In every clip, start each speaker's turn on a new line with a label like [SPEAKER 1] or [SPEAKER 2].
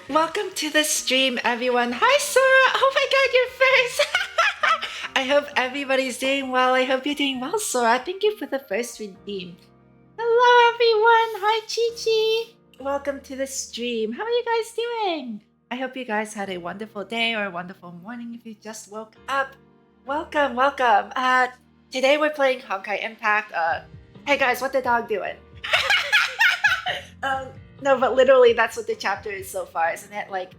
[SPEAKER 1] Welcome to the stream, everyone. Hi, Sora. Oh my god, you're first. I hope everybody's doing well. I hope you're doing well, Sora. Thank you for the first redeem. Hello, everyone. Hi, Chi-Chi. Welcome to the stream. How are you guys doing? I hope you guys had a wonderful day or a wonderful morning if you just woke up. Welcome, welcome. Today we're playing Honkai Impact. Hey guys, what the dog doing? No, but literally that's what the chapter is so far, isn't it? Like,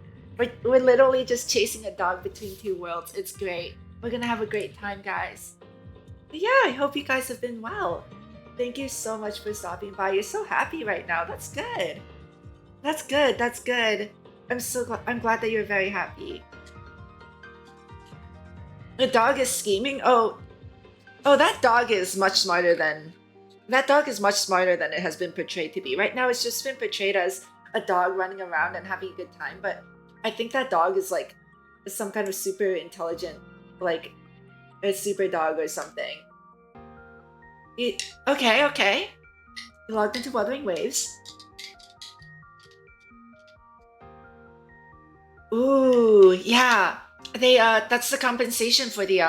[SPEAKER 1] we're literally just chasing a dog between two worlds. It's great. We're gonna have a great time, guys. But yeah, I hope you guys have been well. Thank you so much for stopping by. You're so happy right now. That's good. That's good. That's good. I'm glad that you're very happy. The dog is scheming? Oh, that dog is much smarter than it has been portrayed to be. Right now, it's just been portrayed as a dog running around and having a good time. But I think that dog is like some kind of super intelligent, like a super dog or something. Okay. You logged into Wuthering Waves. Ooh, yeah. They that's the compensation for the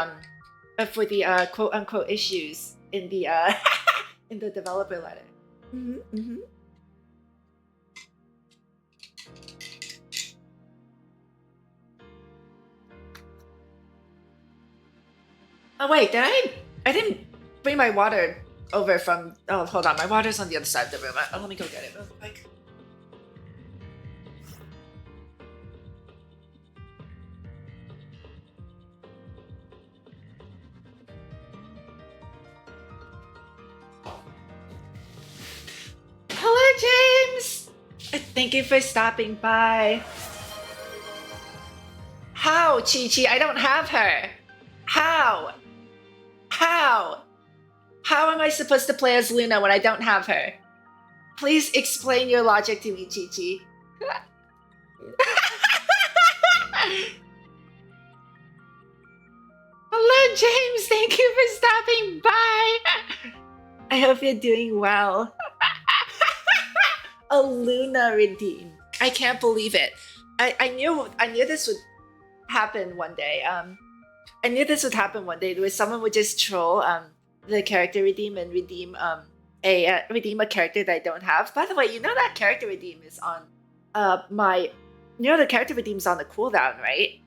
[SPEAKER 1] quote unquote issues in the in the developer letter. Oh wait, I didn't bring my water over from. Oh, hold on, my water's on the other side of the room. Let me go get it real quick. Hello, James! Thank you for stopping by. How, Chi-Chi? I don't have her. How? How am I supposed to play as Luna when I don't have her? Please explain your logic to me, Chi-Chi. Hello, James! Thank you for stopping by! I hope you're doing well. A Luna redeem. I can't believe it. I knew this would happen one day. I knew this would happen one day where someone would just troll the character redeem and redeem a character that I don't have. By the way, you know that character redeem is on the character redeem's on the cooldown, right?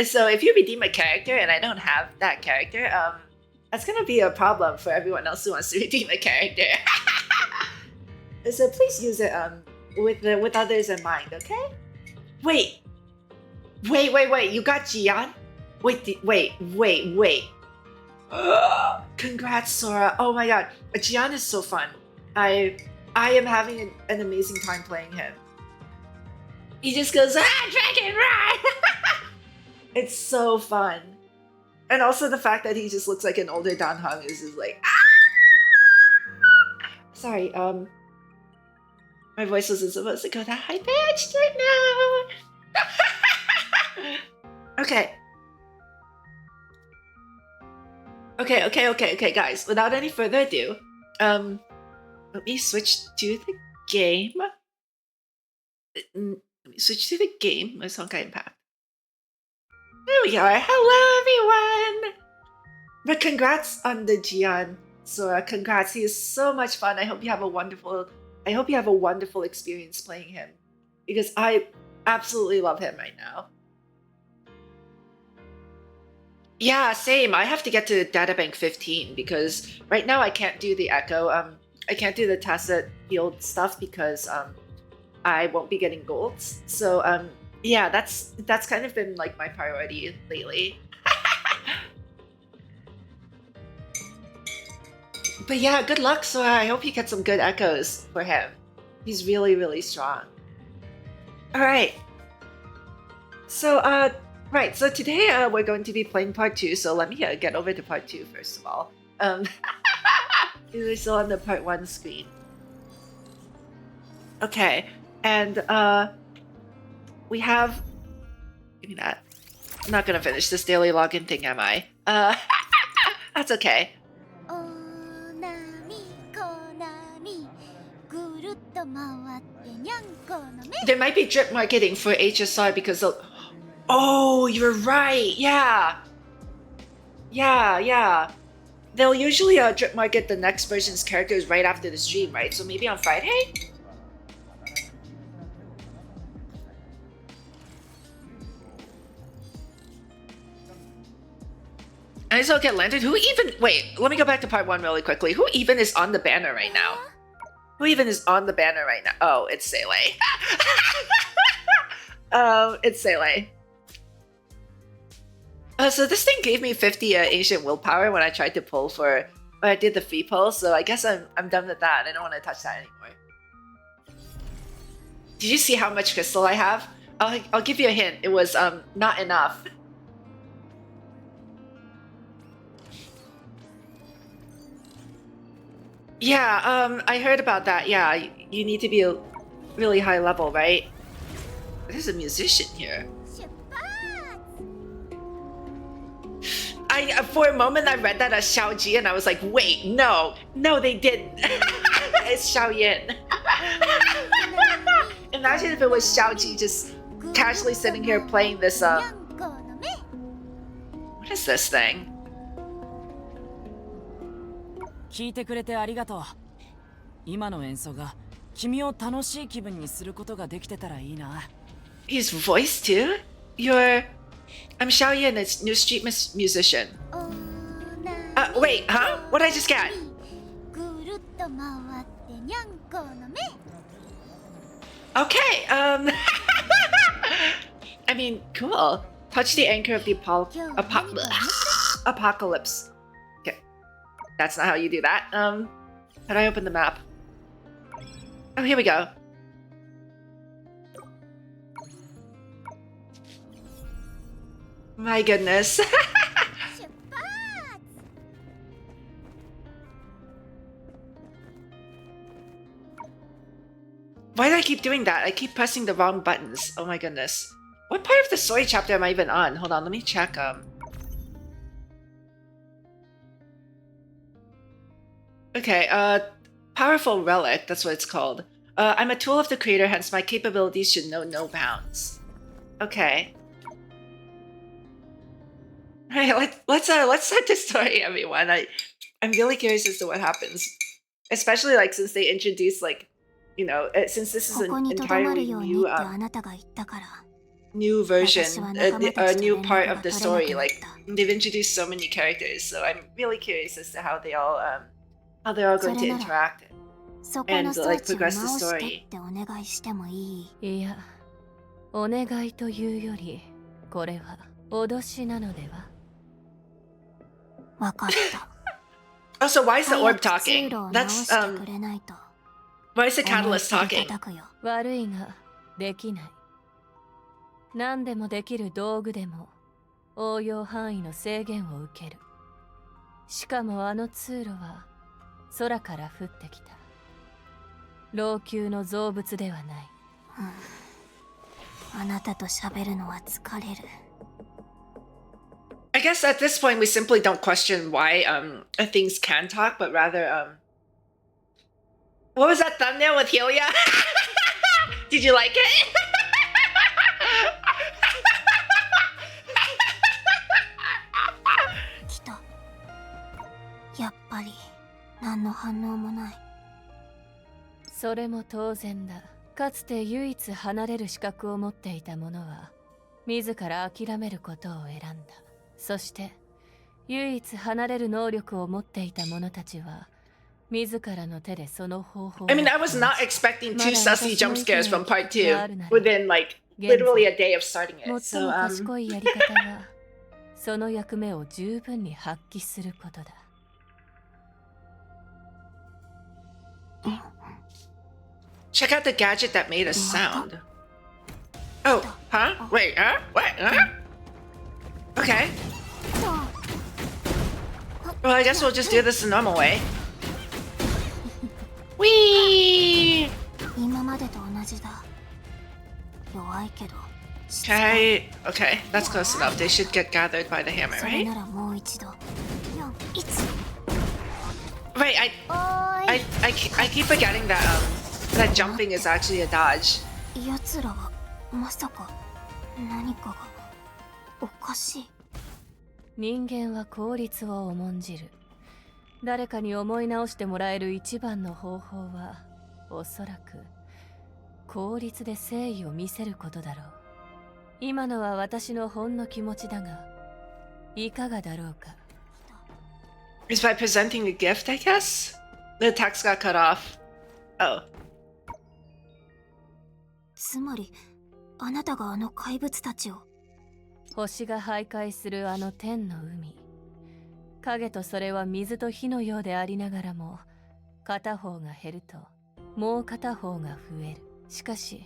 [SPEAKER 1] So if you redeem a character and I don't have that character, that's gonna be a problem for everyone else who wants to redeem a character. So please use it with others in mind, okay? Wait. You got Gian? Wait. Congrats, Sora. Oh my god. Gian is so fun. I am having an amazing time playing him. He just goes, dragon ride! It's so fun. And also the fact that he just looks like an older Dan Heng is just like, Sorry, my voice wasn't supposed to go that high pitched right now. Okay, guys. Without any further ado, let me switch to the game. Let's Honkai Impact. There we are. Hello, everyone. But congrats on the Gian, Sora. Congrats. He is so much fun. I hope you have a wonderful experience playing him, because I absolutely love him right now. Yeah, same. I have to get to Databank 15 because right now I can't do the Echo. I can't do the Tacit Field stuff because I won't be getting golds. So yeah, that's kind of been like my priority lately. But yeah, good luck, Sora. I hope you get some good echoes for him. He's really, really strong. All right. So so today we're going to be playing part 2. So let me get over to part 2 first of all. We're still on the part 1 screen. Okay, and we have. Give me that. I'm not gonna finish this daily login thing, am I? That's okay. There might be drip marketing for HSR because of... Oh, you're right. Yeah. Yeah. They'll usually drip market the next version's characters right after the stream, right? So maybe on Friday? I still get landed. Who even... Wait, let me go back to part 1 really quickly. Who even is on the banner right now? Who even is on the banner right now? Oh, it's Sele. It's Sele. So this thing gave me 50 ancient willpower when I tried to pull for... When I did the free pull, so I guess I'm done with that. I don't want to touch that anymore. Did you see how much crystal I have? I'll give you a hint. It was not enough. Yeah, I heard about that. Yeah, you need to be a really high level, right? There's a musician here. For a moment I read that as Xiao Ji and I was like, wait, no, they didn't. It's Xiao Yin. Imagine if it was Xiao Ji just casually sitting here playing this, what is this thing?
[SPEAKER 2] 聞いてくれてありがとう。今の演奏が君を楽しい気分にすることができてたらいいな。
[SPEAKER 1] His voice too? I'm Xiao Yin, a new street musician. Wait, huh? What did I just get? Okay, I mean, cool. Touch the anchor of the apocalypse. Okay, that's not how you do that. How do I open the map? Oh, here we go. My goodness. Why do I keep doing that? I keep pressing the wrong buttons. Oh my goodness. What part of the story chapter am I even on? Hold on, let me check. Okay, powerful relic, that's what it's called. I'm a tool of the creator, hence my capabilities should know no bounds. Okay. Alright, let's start the story, everyone. I'm really curious as to what happens. Especially like since they introduced like, you know, since this is an entirely new version, a new part of the story. Like they've introduced so many characters, so I'm really curious as to how they're all going to interact and like progress the story.
[SPEAKER 3] いや、お願いというより、これは脅しなのでは。
[SPEAKER 1] Also, why is the orb talking? That's why is the catalyst talking?
[SPEAKER 3] 悪いができない。何でもできる道具でも応用範囲の制限を受ける。しかもあの通路は空から降ってきた。老朽の造物ではない。あなたと喋るのは疲れる。
[SPEAKER 1] I guess at this point we simply don't question why things can talk, but rather what was that thumbnail with Helia? Did you like it?
[SPEAKER 3] Kita. やっぱり何の反応もない。それも当然だ。かつて唯一離れる資格を持っていた者は自ら諦めることを選んだ。そして唯一離れる能力を持っていた者たちは自らの手でその方法を
[SPEAKER 1] I mean, I was not expecting two sussy jump scares from part 2 within like literally a day of starting it.
[SPEAKER 3] 最も賢いやり方はその役目を十分に発揮することだ。
[SPEAKER 1] Check out the gadget that made a sound. Oh, huh? Wait, huh? What? Huh? Okay. Well, I guess we'll just do this the normal way. Whee! Okay, that's close enough. They should get gathered by the hammer, right? Right, I keep forgetting that That jumping is actually a dodge.
[SPEAKER 4] 奴らはまさか何かがおかしい。
[SPEAKER 3] 人間は効率を重んじる。誰かに思い直してもらえる一番の方法はおそらく効率で誠意を見せることだろう。今のは私のほんの気持ちだがいかがだろうか。
[SPEAKER 1] Is by presenting a gift, I guess? The text got cut off. Oh.
[SPEAKER 4] つまりあなたがあの怪物たちを。
[SPEAKER 3] 星が徘徊するあの天の海。影とそれは水と火のようでありながらも、片方が減るともう片方が増える。しかし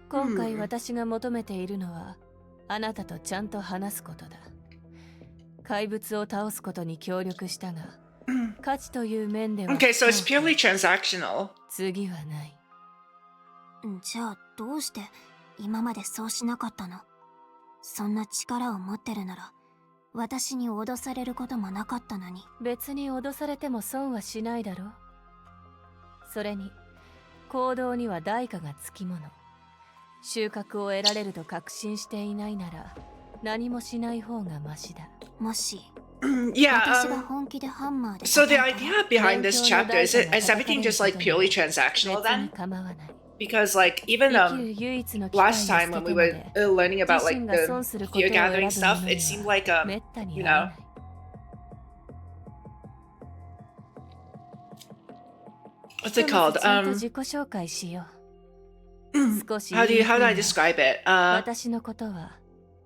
[SPEAKER 3] 今回私が求めているのは、あなたとちゃんと話すことだ。怪物を倒すことに協力したが、価値という面では
[SPEAKER 1] Okay, so it's purely transactional.
[SPEAKER 3] 次はない。
[SPEAKER 4] じゃあどうして今までそうしなかったの？そんな力を持ってるなら私に脅されることもなかったのに。
[SPEAKER 3] 別に脅されても損はしないだろう。それに行動には代価がつきもの。収穫を得られると確信していないなら何もしない方がマシだ。
[SPEAKER 4] もし
[SPEAKER 1] Yeah,
[SPEAKER 4] 私が本気でハンマーで
[SPEAKER 1] so the
[SPEAKER 4] 叩いたら
[SPEAKER 1] idea behind this chapter is everything just like purely transactional
[SPEAKER 3] 別
[SPEAKER 1] then?
[SPEAKER 3] に構わない。
[SPEAKER 1] Because like even
[SPEAKER 3] 生きる唯一の機会を
[SPEAKER 1] last time when we were learning about like the fear gathering stuff, it seemed like
[SPEAKER 3] めったに
[SPEAKER 1] you
[SPEAKER 3] 会えな
[SPEAKER 1] know,
[SPEAKER 3] い。
[SPEAKER 1] what's it called?
[SPEAKER 3] ちゃんと自己紹介しよう。少し
[SPEAKER 1] how do I describe it?
[SPEAKER 3] 私のことは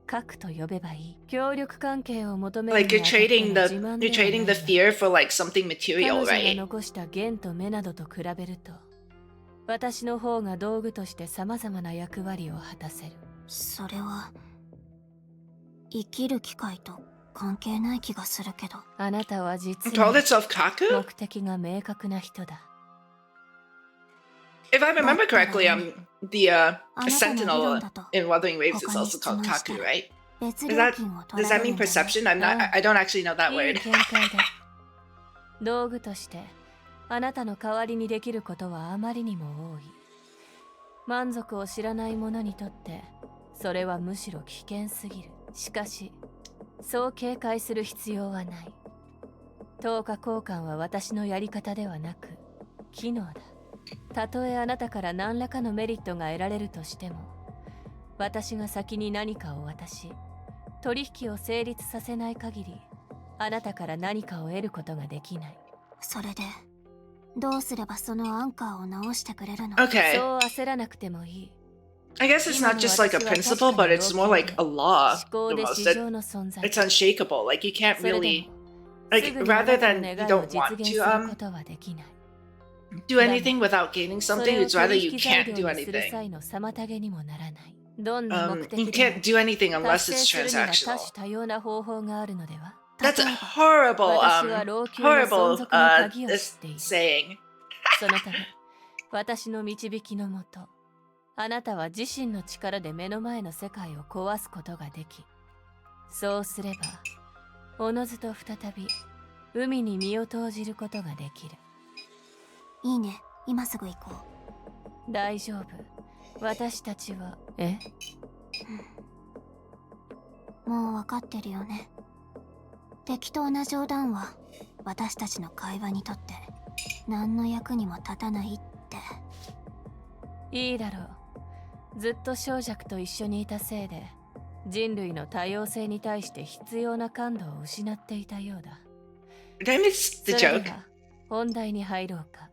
[SPEAKER 3] 核と呼べばいい。協力関係を求める
[SPEAKER 1] Like
[SPEAKER 3] にあたっての自慢
[SPEAKER 1] you're
[SPEAKER 3] では
[SPEAKER 1] trading
[SPEAKER 3] ない
[SPEAKER 1] the fear for like something
[SPEAKER 3] 彼
[SPEAKER 1] material,
[SPEAKER 3] 女が
[SPEAKER 1] right?
[SPEAKER 3] 残した弦と目などと比べると、私の方が道具として様々な役割を果たせる。
[SPEAKER 4] それは生きる機会と関係ない気がするけど。
[SPEAKER 3] あなたは実
[SPEAKER 1] It called
[SPEAKER 3] に
[SPEAKER 1] itself Kaku?
[SPEAKER 3] 目的が明確な人だ。
[SPEAKER 1] If I remember correctly, the
[SPEAKER 4] あなたの理
[SPEAKER 1] sentinel
[SPEAKER 4] 論だと
[SPEAKER 1] in Wuthering Waves is
[SPEAKER 4] 他に
[SPEAKER 1] also
[SPEAKER 4] 質
[SPEAKER 1] called
[SPEAKER 4] 問した
[SPEAKER 1] Kaku,
[SPEAKER 4] ら
[SPEAKER 1] right?
[SPEAKER 4] 別
[SPEAKER 1] Is
[SPEAKER 4] 料
[SPEAKER 1] that
[SPEAKER 4] 金を取
[SPEAKER 1] does
[SPEAKER 4] ら
[SPEAKER 1] that
[SPEAKER 4] れる
[SPEAKER 1] mean
[SPEAKER 4] んじゃない
[SPEAKER 1] perception? I don't actually know that
[SPEAKER 3] いい
[SPEAKER 1] word.
[SPEAKER 3] 見解だ。道具としてあなたの代わりにできることはあまりにも多い。満足を知らない者にとってそれはむしろ危険すぎる。しかしそう警戒する必要はない。等価交換は私のやり方ではなく機能だ。たとえあなたから何らかのメリットが得られるとしても、私が先に何かを渡し取引を成立させない限り、あなたから何かを得ることができない。
[SPEAKER 4] それでどうすればそのアンカーを直してくれるの？
[SPEAKER 1] Okay.
[SPEAKER 3] そう焦らなくてもいい。
[SPEAKER 1] I guess it's not just like a principle, but it's more like a law
[SPEAKER 3] 思考で
[SPEAKER 1] almost.
[SPEAKER 3] 市場の存在。
[SPEAKER 1] It's unshakable. Like you can't
[SPEAKER 3] それで
[SPEAKER 1] really
[SPEAKER 3] も
[SPEAKER 1] like
[SPEAKER 3] すぐに
[SPEAKER 1] rather
[SPEAKER 3] あなたの
[SPEAKER 1] than you
[SPEAKER 3] 願いを
[SPEAKER 1] don't
[SPEAKER 3] 実
[SPEAKER 1] want
[SPEAKER 3] 現
[SPEAKER 1] to
[SPEAKER 3] することはできない。
[SPEAKER 1] do anything without gaining
[SPEAKER 3] そ
[SPEAKER 1] something.
[SPEAKER 3] れを
[SPEAKER 1] It's rather
[SPEAKER 3] 取
[SPEAKER 1] you
[SPEAKER 3] 引材
[SPEAKER 1] can't
[SPEAKER 3] 料
[SPEAKER 1] do
[SPEAKER 3] にする
[SPEAKER 1] anything.
[SPEAKER 3] 際の妨げにもならない。どんな目
[SPEAKER 1] You
[SPEAKER 3] 的でも
[SPEAKER 1] can't do anything
[SPEAKER 3] 達
[SPEAKER 1] unless
[SPEAKER 3] 成
[SPEAKER 1] it's
[SPEAKER 3] するには多
[SPEAKER 1] transactional.
[SPEAKER 3] 種多様な方法があるのでは。
[SPEAKER 1] That's
[SPEAKER 4] 例
[SPEAKER 1] a
[SPEAKER 4] えば
[SPEAKER 1] horrible
[SPEAKER 3] 私は老朽の存
[SPEAKER 1] horrible
[SPEAKER 3] 続の鍵を知っている。
[SPEAKER 1] saying.
[SPEAKER 3] そのため私の導きのもと、あなたは自身の力で目の前の世界を壊すことができ、そうすればおのずと再び海に身を投じることができる。
[SPEAKER 4] いいね、今すぐ行こ
[SPEAKER 3] 大丈夫、私たちは。
[SPEAKER 4] う。もう分かってるよね。適当な冗談は私たちの会話にとって何の役にも立たないって。
[SPEAKER 3] いいだろう。ずっと小弱と一緒にいたせいで人類の多様性に対して必要な感度を失っていたようだ。
[SPEAKER 1] Did I miss the
[SPEAKER 3] それ
[SPEAKER 1] joke?
[SPEAKER 3] では本題に入ろうか。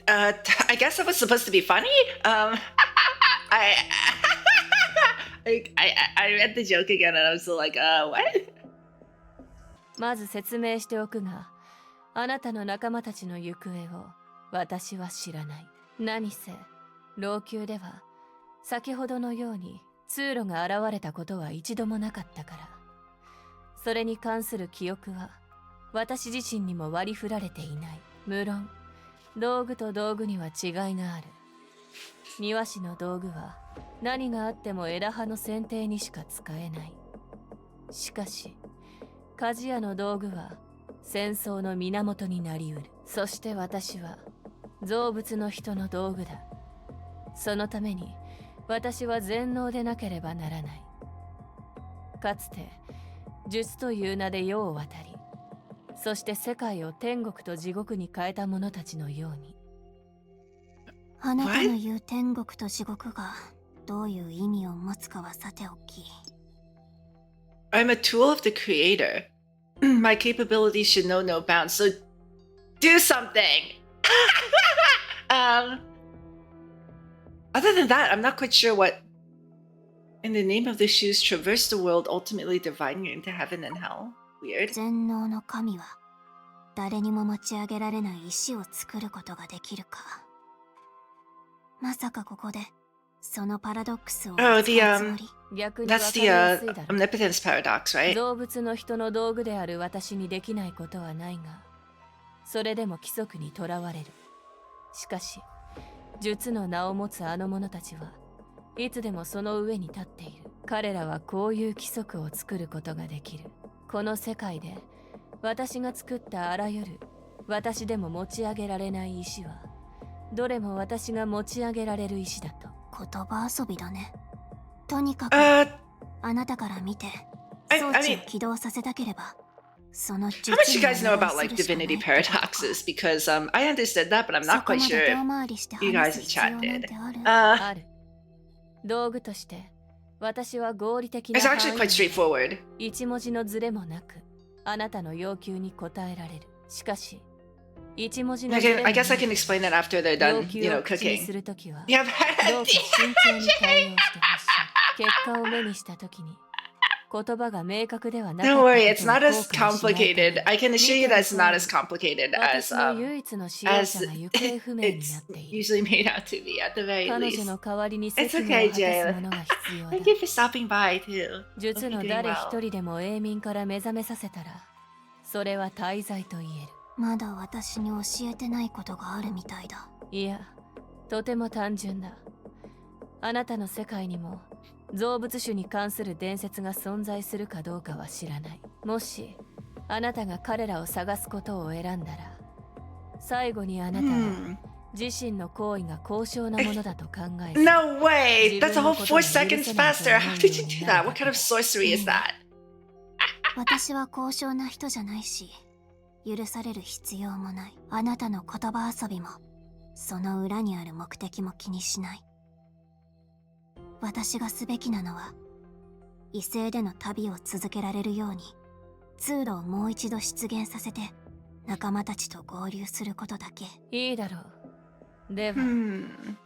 [SPEAKER 1] I guess that was supposed to be funny. I I read the joke again and I was like, what?
[SPEAKER 3] まず説明しておくが、あなたの仲間たちの行方を私は知らない。何せ老朽では先ほどのように通路が現れたことは一度もなかったから、それに関する記憶は私自身にも割り振られていない。無論道具と道具には違いがある。庭師の道具は何があっても枝葉の剪定にしか使えない。しかし鍛冶屋の道具は戦争の源になりうる。そして私は造物の人の道具だ。そのために私は全能でなければならない。かつて術という名で世を渡り、そして世界を天国と地獄に変えた者たちのように。
[SPEAKER 4] あなたの言う天国と地獄がどういう意味を持つかはさておき。
[SPEAKER 1] I'm a tool of the creator. My capabilities should know no bounds, so do something! Other than that, I'm not quite sure what in the name of the shoes traverse the world, ultimately dividing you into heaven and hell. Weird.
[SPEAKER 4] 全能の神は誰にも持ち上げられない石を作ることができるか。まさかここでそのパラドックスを
[SPEAKER 1] Oh,
[SPEAKER 4] 使
[SPEAKER 1] the
[SPEAKER 4] うつもり。
[SPEAKER 3] 逆に分
[SPEAKER 1] that's
[SPEAKER 3] か
[SPEAKER 1] the
[SPEAKER 3] りやすいだろう。
[SPEAKER 1] omnipotence paradox, right?
[SPEAKER 3] 動物の人の道具である私にできないことはないが、それでも規則にとらわれる。しかし術の名を持つあの者たちはいつでもその上に立っている。彼らはこういう規則を作ることができる。この世界で私が作ったあらゆる私でも持ち上げられない石はどれも私が持ち上げられる石だと。
[SPEAKER 4] 言葉遊びだね。とにかく
[SPEAKER 1] Uh,
[SPEAKER 4] あなたから見て
[SPEAKER 1] I
[SPEAKER 4] 装
[SPEAKER 1] mean,
[SPEAKER 4] 置を起動させたければその術
[SPEAKER 1] how much you
[SPEAKER 4] にお
[SPEAKER 1] guys know
[SPEAKER 4] 願
[SPEAKER 1] about
[SPEAKER 4] い
[SPEAKER 1] like
[SPEAKER 4] するしかない
[SPEAKER 1] divinity
[SPEAKER 4] ってことか。
[SPEAKER 1] paradoxes? Because I understood that, but I'm
[SPEAKER 4] そ
[SPEAKER 1] not
[SPEAKER 4] こ
[SPEAKER 1] quite
[SPEAKER 4] ま
[SPEAKER 1] sure
[SPEAKER 4] で
[SPEAKER 1] if
[SPEAKER 4] 遠回りして
[SPEAKER 1] you guys
[SPEAKER 4] 話す
[SPEAKER 1] in
[SPEAKER 4] 必要
[SPEAKER 1] chat
[SPEAKER 4] なん
[SPEAKER 1] did.
[SPEAKER 4] てある？
[SPEAKER 3] ある。道具として私は合理的な
[SPEAKER 1] It's actually
[SPEAKER 3] 範囲
[SPEAKER 1] quite straightforward.
[SPEAKER 3] 一文字のズレもなくあなたの要求に応えられる。しかし一文字の
[SPEAKER 1] I
[SPEAKER 3] ズレ
[SPEAKER 1] can,
[SPEAKER 3] も
[SPEAKER 1] I guess I
[SPEAKER 3] な
[SPEAKER 1] can
[SPEAKER 3] く
[SPEAKER 1] explain that after they're
[SPEAKER 3] 要
[SPEAKER 1] done,
[SPEAKER 3] 求
[SPEAKER 1] you know,
[SPEAKER 3] を口に
[SPEAKER 1] cooking.
[SPEAKER 3] するときは
[SPEAKER 1] Yeah,
[SPEAKER 3] どうか慎重に対応してほしい。結果を目にしたときに言葉が明確ではなかった
[SPEAKER 1] don't
[SPEAKER 3] ことを
[SPEAKER 1] worry, it's
[SPEAKER 3] 後
[SPEAKER 1] not
[SPEAKER 3] 悔
[SPEAKER 1] as
[SPEAKER 3] しないため
[SPEAKER 1] complicated. I can assure you that it's not as
[SPEAKER 3] 見
[SPEAKER 1] complicated
[SPEAKER 3] ての通り、
[SPEAKER 1] as
[SPEAKER 3] 私の唯一の使用
[SPEAKER 1] as
[SPEAKER 3] 者が行方不明にな
[SPEAKER 1] it's
[SPEAKER 3] っている。
[SPEAKER 1] usually made out to be at the very
[SPEAKER 3] 彼
[SPEAKER 1] least.
[SPEAKER 3] 女の代わりに
[SPEAKER 1] It's
[SPEAKER 3] 責務を
[SPEAKER 1] okay,
[SPEAKER 3] 果たす
[SPEAKER 1] Jay.
[SPEAKER 3] 者が必要だ。
[SPEAKER 1] Thank you for stopping by too.
[SPEAKER 3] 術
[SPEAKER 1] Hope
[SPEAKER 3] の
[SPEAKER 1] you're doing
[SPEAKER 3] 誰
[SPEAKER 1] well.
[SPEAKER 3] 一人でも永眠から目覚めさせたらそれは大罪と言える。
[SPEAKER 4] まだ私に教えてないことがあるみたいだ。
[SPEAKER 3] いや、とても単純だ。あなたの世界にも造物種に関する伝説が存在するかどうかは知らない。もしあなたが彼らを探すことを選んだら、最後にあなたは自身の行為が高尚なものだと考える。
[SPEAKER 1] No way! That's a whole 4 seconds faster. How did you do that? What kind of sorcery is that?
[SPEAKER 4] 私は高尚な人じゃないし許される必要もない。あなたの言葉遊びもその裏にある目的も気にしない。私がすべきなのは異星での旅を続けられるように通路をもう一度出現させて仲間たちと合流することだけ。
[SPEAKER 3] いいだろう。では、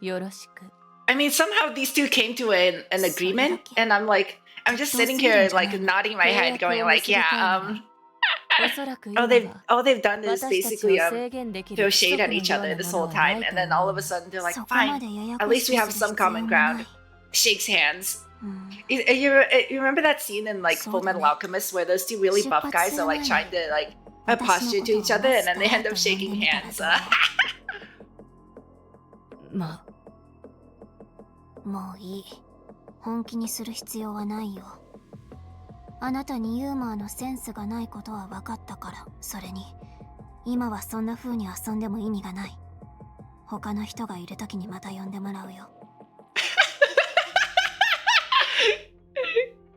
[SPEAKER 3] よろしく。
[SPEAKER 1] I mean, somehow these two came to an agreement, and I'm like, I'm just sitting here like nodding my head, going like, yeah,
[SPEAKER 3] おそらく
[SPEAKER 1] all
[SPEAKER 3] 今
[SPEAKER 1] they've
[SPEAKER 3] は
[SPEAKER 1] all they've done is
[SPEAKER 3] 私たちを
[SPEAKER 1] basically
[SPEAKER 3] 制限でき
[SPEAKER 1] throw
[SPEAKER 3] る
[SPEAKER 1] shade
[SPEAKER 3] 規
[SPEAKER 1] at
[SPEAKER 3] 則
[SPEAKER 1] each
[SPEAKER 3] のよ
[SPEAKER 1] other
[SPEAKER 3] うな
[SPEAKER 1] this
[SPEAKER 3] もの
[SPEAKER 1] whole
[SPEAKER 3] はな
[SPEAKER 1] time,
[SPEAKER 3] い
[SPEAKER 1] and
[SPEAKER 3] と
[SPEAKER 1] then all
[SPEAKER 3] 思
[SPEAKER 1] of
[SPEAKER 3] う
[SPEAKER 1] a。sudden they're like,
[SPEAKER 4] そこま
[SPEAKER 1] fine,
[SPEAKER 4] でやや
[SPEAKER 1] at
[SPEAKER 4] こし
[SPEAKER 1] least we
[SPEAKER 4] く
[SPEAKER 1] have
[SPEAKER 4] する
[SPEAKER 1] some
[SPEAKER 4] 必要
[SPEAKER 1] common
[SPEAKER 4] も
[SPEAKER 1] ground.
[SPEAKER 4] ない。
[SPEAKER 1] Shakes hands.
[SPEAKER 4] うん
[SPEAKER 1] You remember that scene in like Full Metal Alchemist where those two really buff guys are like trying to like posture to each other, and then they end up shaking hands.
[SPEAKER 3] まあ、
[SPEAKER 4] もういい。本気にする必要はないよ。あなたにユーモアのセンスがないことは分かったから。それに今はそんな風に遊んでも意味がない。他の人がいる時にまた呼んでもらうよ。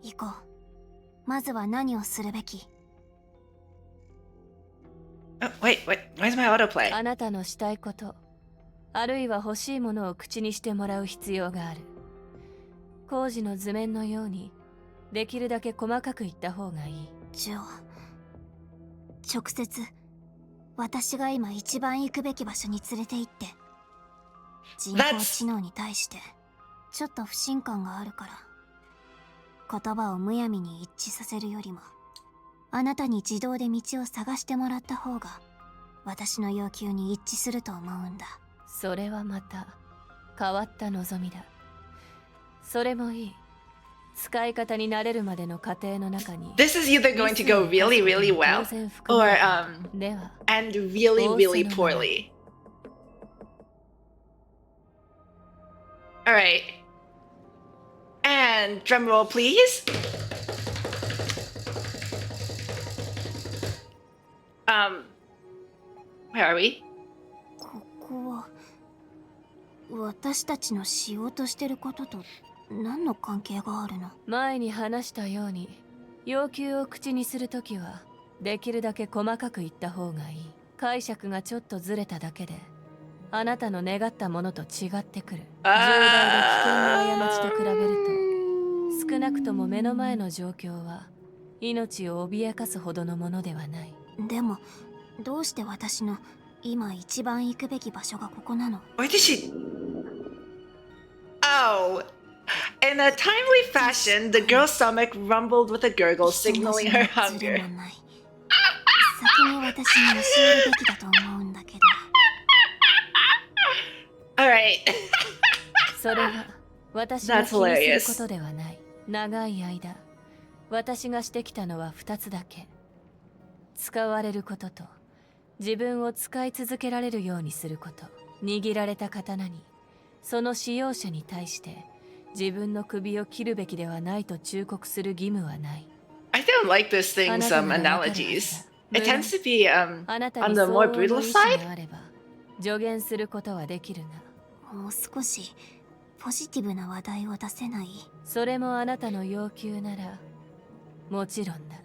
[SPEAKER 4] 行こう。まずは何をするべき？
[SPEAKER 1] Oh, wait, where's my autoplay?
[SPEAKER 3] あなたのしたいこと、あるいは欲しいものを口にしてもらう必要がある。工事の図面のようにできるだけ細かく言った方がいい。
[SPEAKER 4] ジョー、直接私が今一番行くべき場所に連れて行って。人工知能に対してちょっと不信感があるから、言葉をむやみに一致させるよりもあなたに自動で道を探してもらった方が私の要求に一致すると思うんだ。
[SPEAKER 3] それはまた変わった望みだ。それもいい。使い方に慣れるまでの過程の中に
[SPEAKER 1] This is either going to go really, really well, or
[SPEAKER 3] では
[SPEAKER 1] and really, really poorly. All right. And drum roll, please. Where are we?
[SPEAKER 4] ここは私たちのしようとしてることと何の関係があるの？
[SPEAKER 3] 前に話したように、要求を口にするときはできるだけ細かく言った方がいい。解釈がちょっとずれただけであなたの願ったものと違ってくる。重大で危険な過ちと比べると、少なくとも目の前の状況は命を脅かすほどのものではない。
[SPEAKER 4] でもどうして私の今一番行くべき場所がここなの？
[SPEAKER 1] Why did she? Oh. In a timely fashion, the girl's stomach rumbled with a gurgle, signaling her hunger.
[SPEAKER 4] 先に私に教えるべきだと思うんだけど。
[SPEAKER 1] Alright.
[SPEAKER 3] それは私が気にすることではない。長い間私がしてきたのは2つだけ。使われることと自分を使い続けられるようにすること。握られた刀にその使用者に対して自分の首を切るべきではないと忠告する義務はない。
[SPEAKER 1] I don't like this thing's analogies. It tends to be on the more brutal side.
[SPEAKER 3] 助言することはできるが、
[SPEAKER 4] もう少しポジティブな話題を出せない？
[SPEAKER 3] それもあなたの要求ならもちろんだ。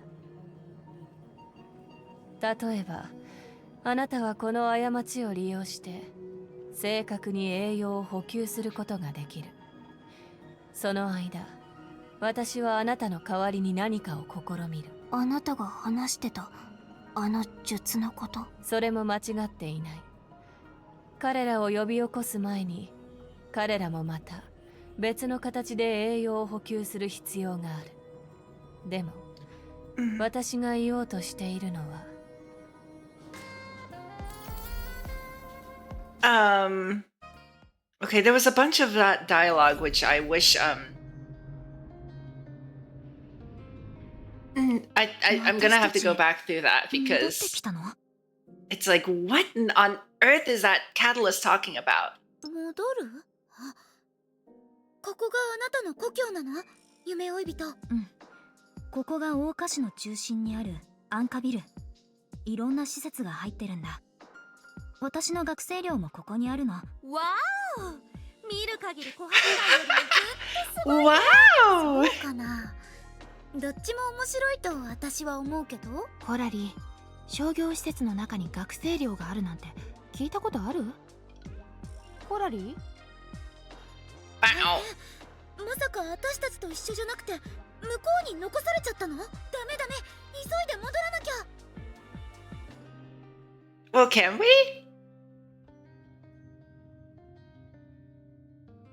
[SPEAKER 3] 例えばあなたはこの過ちを利用して正確に栄養を補給することができる。その間私はあなたの代わりに何かを試みる。
[SPEAKER 4] あなたが話してたあの術のこと？
[SPEAKER 3] それも間違っていない。彼らを呼び起こす前に彼らもまた別の形で栄養を補給する必要がある。でも私が言おうとしているのは
[SPEAKER 1] Okay, there was a bunch of that dialogue which I wish I'm gonna have to go back through that because it's like, what on earth is that catalyst talking about?
[SPEAKER 4] 戻る？ここがあなたの故郷なの？夢追い人。ここが桜花市の中心にあるアンカビル。いろんな施設が入ってるんだ。私の学生寮もここにあるの。わーお！見る限り琥珀岩よりずっとすごい。
[SPEAKER 1] わーお！
[SPEAKER 4] そうかな。どっちも面白いと私は思うけど。ホラリー、商業施設の中に学生寮があるなんて聞いたことある？ホラリー？まさか私たちと一緒じゃなくて向こうに残されちゃったの？ダメダメ、急いで戻らなきゃ。
[SPEAKER 1] Well, can we?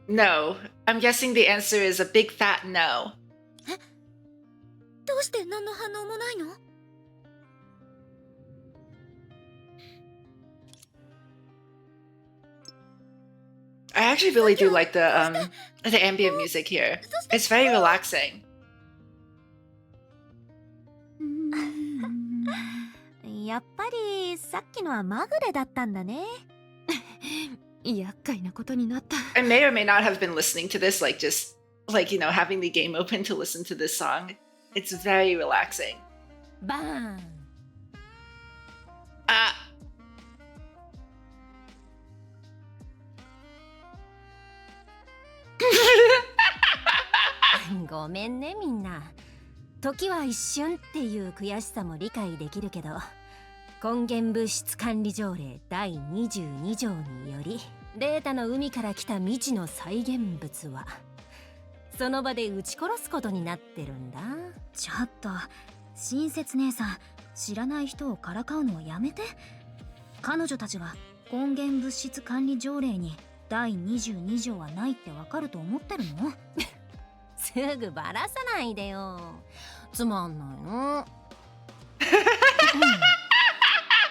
[SPEAKER 1] No. I'm guessing the answer is a big fat no.
[SPEAKER 4] どうして何の反応もないの？
[SPEAKER 1] I actually really do like the ambient music here. It's very relaxing.
[SPEAKER 4] やっぱりさっきのはまぐれだったんだね。厄介なことになった。
[SPEAKER 1] I may or may not have been listening to this, like just like, you know, having the game open to listen to this song. It's very relaxing.
[SPEAKER 3] バーン。
[SPEAKER 4] ごめんねみんな。時は一瞬っていう悔しさも理解できるけど、根源物質管理条例第22条によりデータの海から来た未知の再現物はその場で撃ち殺すことになってるんだ。ちょっと親切姉さん、知らない人をからかうのはやめて。彼女たちが根源物質管理条例に第22条はないってわかると思ってるの？すぐバラさないでよ。つまんないの。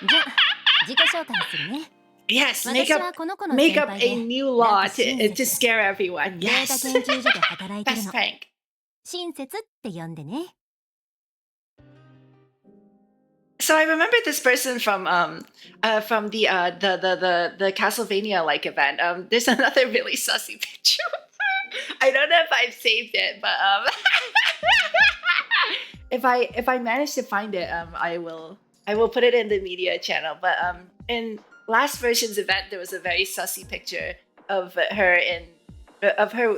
[SPEAKER 4] じゃあ自己紹介するね。
[SPEAKER 1] Yes, make up a new law to scare everyone. Yes. Best prank.
[SPEAKER 4] 親切って呼んでね。
[SPEAKER 1] So I remember this person from the Castlevania like event. There's another really sussy picture. I don't know if I've saved it, but if I manage to find it, I will I will put it in the media channel. But in last version's event, there was a very sussy picture of her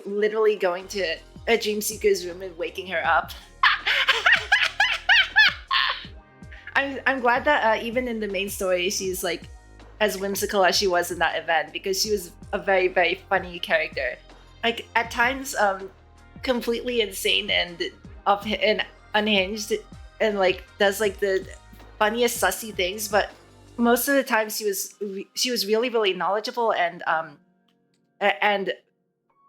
[SPEAKER 1] literally going to a dream seeker's room and waking her up. I'm glad that even in the main story, she's like as whimsical as she was in that event, because she was a very, very funny character. Like at times, completely insane and unhinged, and like does like the funniest sussy things. But most of the time, she was really, really knowledgeable and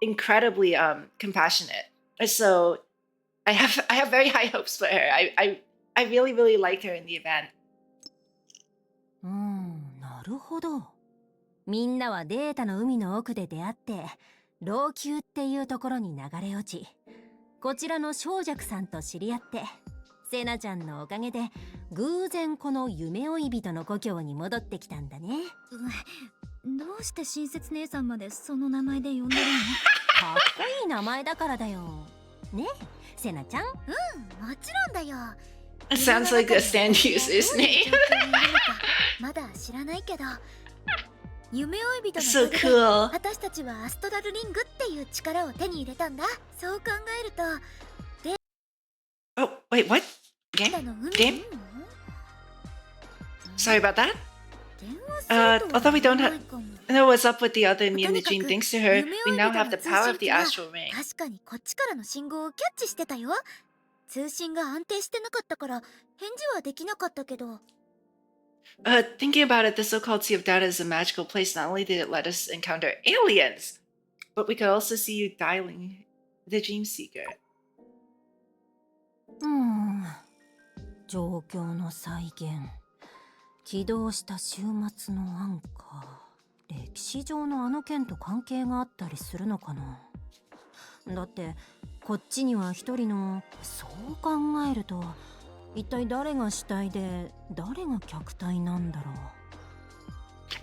[SPEAKER 1] incredibly compassionate. So I have very high hopes for her. I really, really liked her in the event.
[SPEAKER 5] なるほど。みんなはデータの海の奥で出会って老朽っていうところに流れ落ち、こちらの小弱さんと知り合って、セナちゃんのおかげで偶然この夢追い人の故郷に戻ってきたんだね。
[SPEAKER 4] どうして親切姉さんまでその名前で呼んでるの？
[SPEAKER 5] かっこいい名前だからだよ。ねえ、セナちゃん？
[SPEAKER 4] もちろんだよ。
[SPEAKER 1] It sounds like a stand user's name.
[SPEAKER 4] まだ知らないけど、夢追い人
[SPEAKER 1] So
[SPEAKER 4] のおかげで
[SPEAKER 1] cool.
[SPEAKER 4] 私たちはアストラルリングっていう力を手に入れたんだ。そう考えると、
[SPEAKER 1] Oh, wait, what?
[SPEAKER 4] デー
[SPEAKER 1] Game?
[SPEAKER 4] タの海
[SPEAKER 1] Game? Sorry about that.
[SPEAKER 4] 電話すると
[SPEAKER 1] although we don't
[SPEAKER 4] な
[SPEAKER 1] have
[SPEAKER 4] いかも。
[SPEAKER 1] know what's up with the other immune to dream.
[SPEAKER 4] とにかく
[SPEAKER 1] Thanks to her,
[SPEAKER 4] 夢
[SPEAKER 1] we
[SPEAKER 4] 追い
[SPEAKER 1] now
[SPEAKER 4] 人
[SPEAKER 1] have
[SPEAKER 4] の
[SPEAKER 1] the
[SPEAKER 4] 通
[SPEAKER 1] power
[SPEAKER 4] 信
[SPEAKER 1] of the
[SPEAKER 4] 機が
[SPEAKER 1] astral ring.
[SPEAKER 4] 確かにこっちからの信号をキャッチしてたよ。通信が安定してなかったから返事はできなかったけど。
[SPEAKER 1] Thinking about it, the so-called Sea of Data is a magical place. Not only did it let us encounter aliens, but we could also see you dialing the Dream Seeker.
[SPEAKER 5] 状況の再現、起動した週末の案か。歴史上のあの件と関係があったりするのかな。だってこっちには一人の、そう考えると一体誰が主体で誰が客体なんだろう。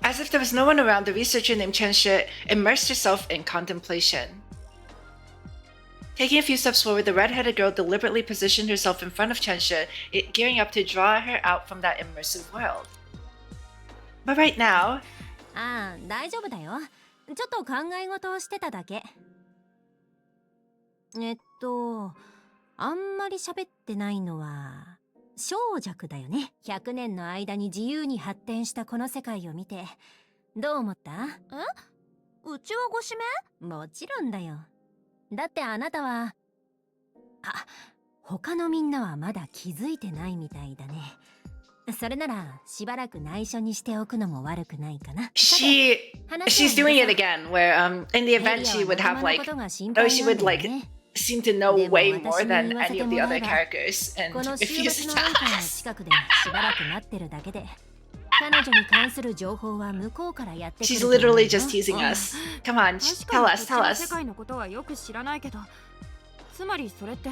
[SPEAKER 1] As if there was no one around, the researcher named Chen Shi immersed herself in contemplation. Taking a few steps forward, the red-headed girl deliberately positioned herself in front of Chen Shi, gearing up to draw her out from that immersive world. But right now...
[SPEAKER 5] ああ、大丈夫だよ。ちょっと考え事をしてただけ。あんまり喋ってないのは小弱だよね。100年の間に自由に発展したこの世界を見てどう思った？
[SPEAKER 4] うちはご指名？
[SPEAKER 5] もちろんだよ。だってあなたは、他のみんなはまだ気づいてないみたいだね。それならしばらく内緒にしておくのも悪くないかな。
[SPEAKER 1] She's doing it again, where in the event she would have like, she would like seem to know way more than any of the other characters and
[SPEAKER 5] この
[SPEAKER 1] refuse
[SPEAKER 5] 週末
[SPEAKER 1] to
[SPEAKER 5] のアンカーの
[SPEAKER 1] ask.
[SPEAKER 5] 近くでしばらく待ってるだけで、彼女に関する情報は向こうからやってくる
[SPEAKER 1] She's
[SPEAKER 5] と思うよ。
[SPEAKER 1] literally just teasing us. Come on, tell us, tell
[SPEAKER 6] 世
[SPEAKER 1] us.
[SPEAKER 6] 界のことはよく知らないけど、つまりそれって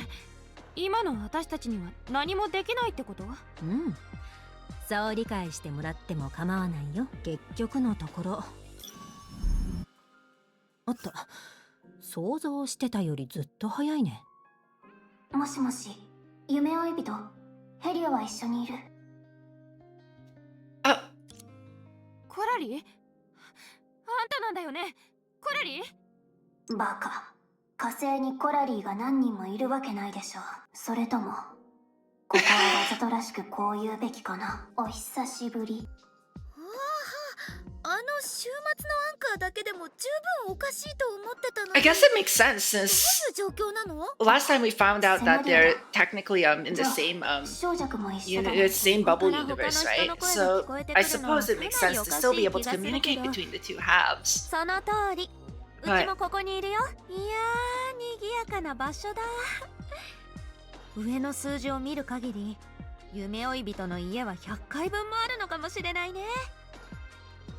[SPEAKER 6] 今の私たちには何もできないってこと？
[SPEAKER 5] そう理解してもらっても構わないよ。結局のところ。あった。想像してたよりずっと早いね。
[SPEAKER 4] もしもし、夢追い人、ヘリオは一緒にいる。
[SPEAKER 6] コラリー？あんたなんだよね、コラリー？
[SPEAKER 4] バカ。火星にコラリーが何人もいるわけないでしょ。それともここはわざとらしくこう言うべきかな。お久しぶり。あの週末のアンカーだけでも十分おかしいと思ってたのに。
[SPEAKER 1] I guess it makes sense since
[SPEAKER 4] どういう状況なの？
[SPEAKER 1] last time we found out that they're technically in the same
[SPEAKER 4] 小弱も一緒だ。
[SPEAKER 1] same bubble universe, right? So I suppose it makes sense to still be able to communicate between the two halves.
[SPEAKER 3] その通り。うちもここにいるよ。いやー、賑やかな場所だ。上の数字を見る限り、夢追い人の家は100回分もあるのかもしれないね。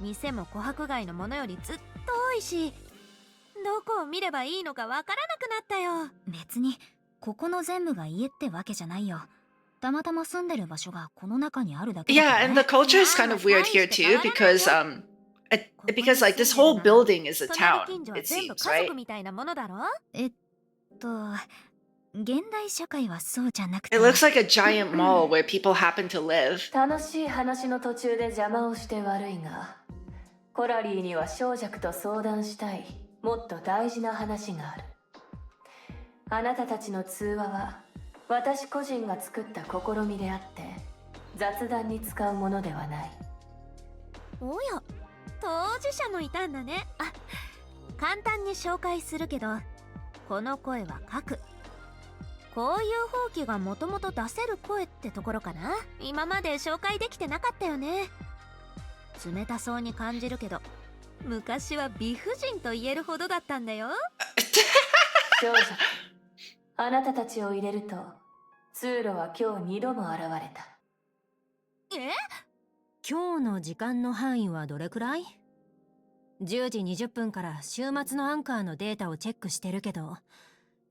[SPEAKER 3] 店も琥珀街のものよりずっと多いし、どこを見ればいいのかわからなくなったよ。
[SPEAKER 4] 別にここの全部が家ってわけじゃないよ。たまたま住んでる場所がこの中にあるだけだからね。
[SPEAKER 1] Yeah, and the culture is kind of weird here too because because like this whole building is a town, it seems, right?
[SPEAKER 3] みたいなものだろ？
[SPEAKER 4] 現代社会はそうじゃなくて。
[SPEAKER 1] It looks like a giant mall where people happen to live.
[SPEAKER 3] 楽しい話の途中で邪魔をして悪いが、コラリーには小弱と相談したいもっと大事な話がある。あなたたちの通話は私個人が作った試みであって雑談に使うものではない。
[SPEAKER 4] おや、当事者もいたんだね。あ、簡単に紹介するけど、この声は核。こういう放棄がもともと出せる声ってところかな。今まで紹介できてなかったよね。冷たそうに感じるけど、昔は美婦人と言えるほどだったんだよ。
[SPEAKER 3] 少女、あなたたちを入れると通路は今日2度も現れた。
[SPEAKER 4] え？
[SPEAKER 5] 今日の時間の範囲はどれくらい？ 10時20分から週末のアンカーのデータをチェックしてるけど、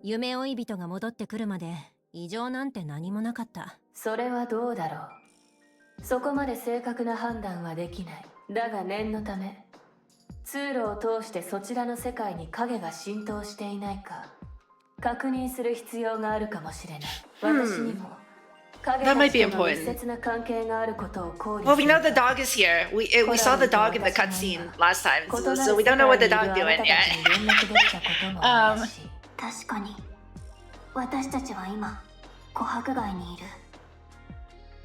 [SPEAKER 5] 夢追い人が戻ってくるまで異常なんて何もなかった。
[SPEAKER 3] それはどうだろう。そこまで正確な判断はできない。だが念のため通路を通してそちらの世界に影が浸透していないか確認する必要があるかもしれない。私にも影
[SPEAKER 1] That
[SPEAKER 3] た
[SPEAKER 1] might
[SPEAKER 3] ち
[SPEAKER 1] be
[SPEAKER 3] との
[SPEAKER 1] important.
[SPEAKER 3] 密接な関係があることを考慮
[SPEAKER 1] Well,
[SPEAKER 3] す
[SPEAKER 1] we
[SPEAKER 3] る
[SPEAKER 1] know the dog is here. We saw the dog in the cutscene last time, so we don't know what the dog doing yet.
[SPEAKER 4] 確かに私たちは今琥珀街にいる。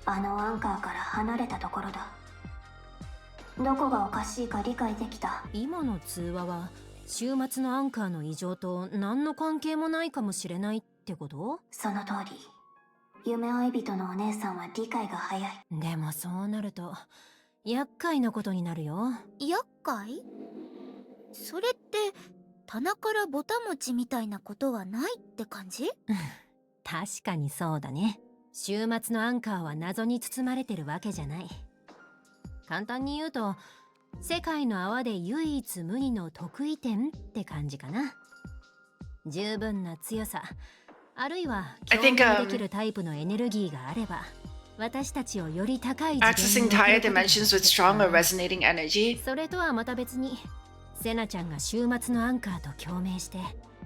[SPEAKER 4] あのアンカーから離れたところだ。どこがおかしいか理解できた。
[SPEAKER 5] 今の通話は週末のアンカーの異常と何の関係もないかもしれないってこと？
[SPEAKER 4] その通り。夢追い人のお姉さんは理解が早い。
[SPEAKER 5] でもそうなると厄介なことになるよ。
[SPEAKER 4] 厄介？それって棚からぼたもちみたいなことはないって感じ？
[SPEAKER 5] 確かにそうだね。週末のアンカーは謎に包まれてるわけじゃない。簡単に言うと世界の泡で唯一無二の得意点って感じかな。十分な強さ、あるいは共有できるタイプのエネルギーがあれば、私たちをより高い
[SPEAKER 1] Accessing higher dimensions with strong or resonating energy.
[SPEAKER 5] それとはまた別に、セナちゃんが週末のアンカーと共鳴して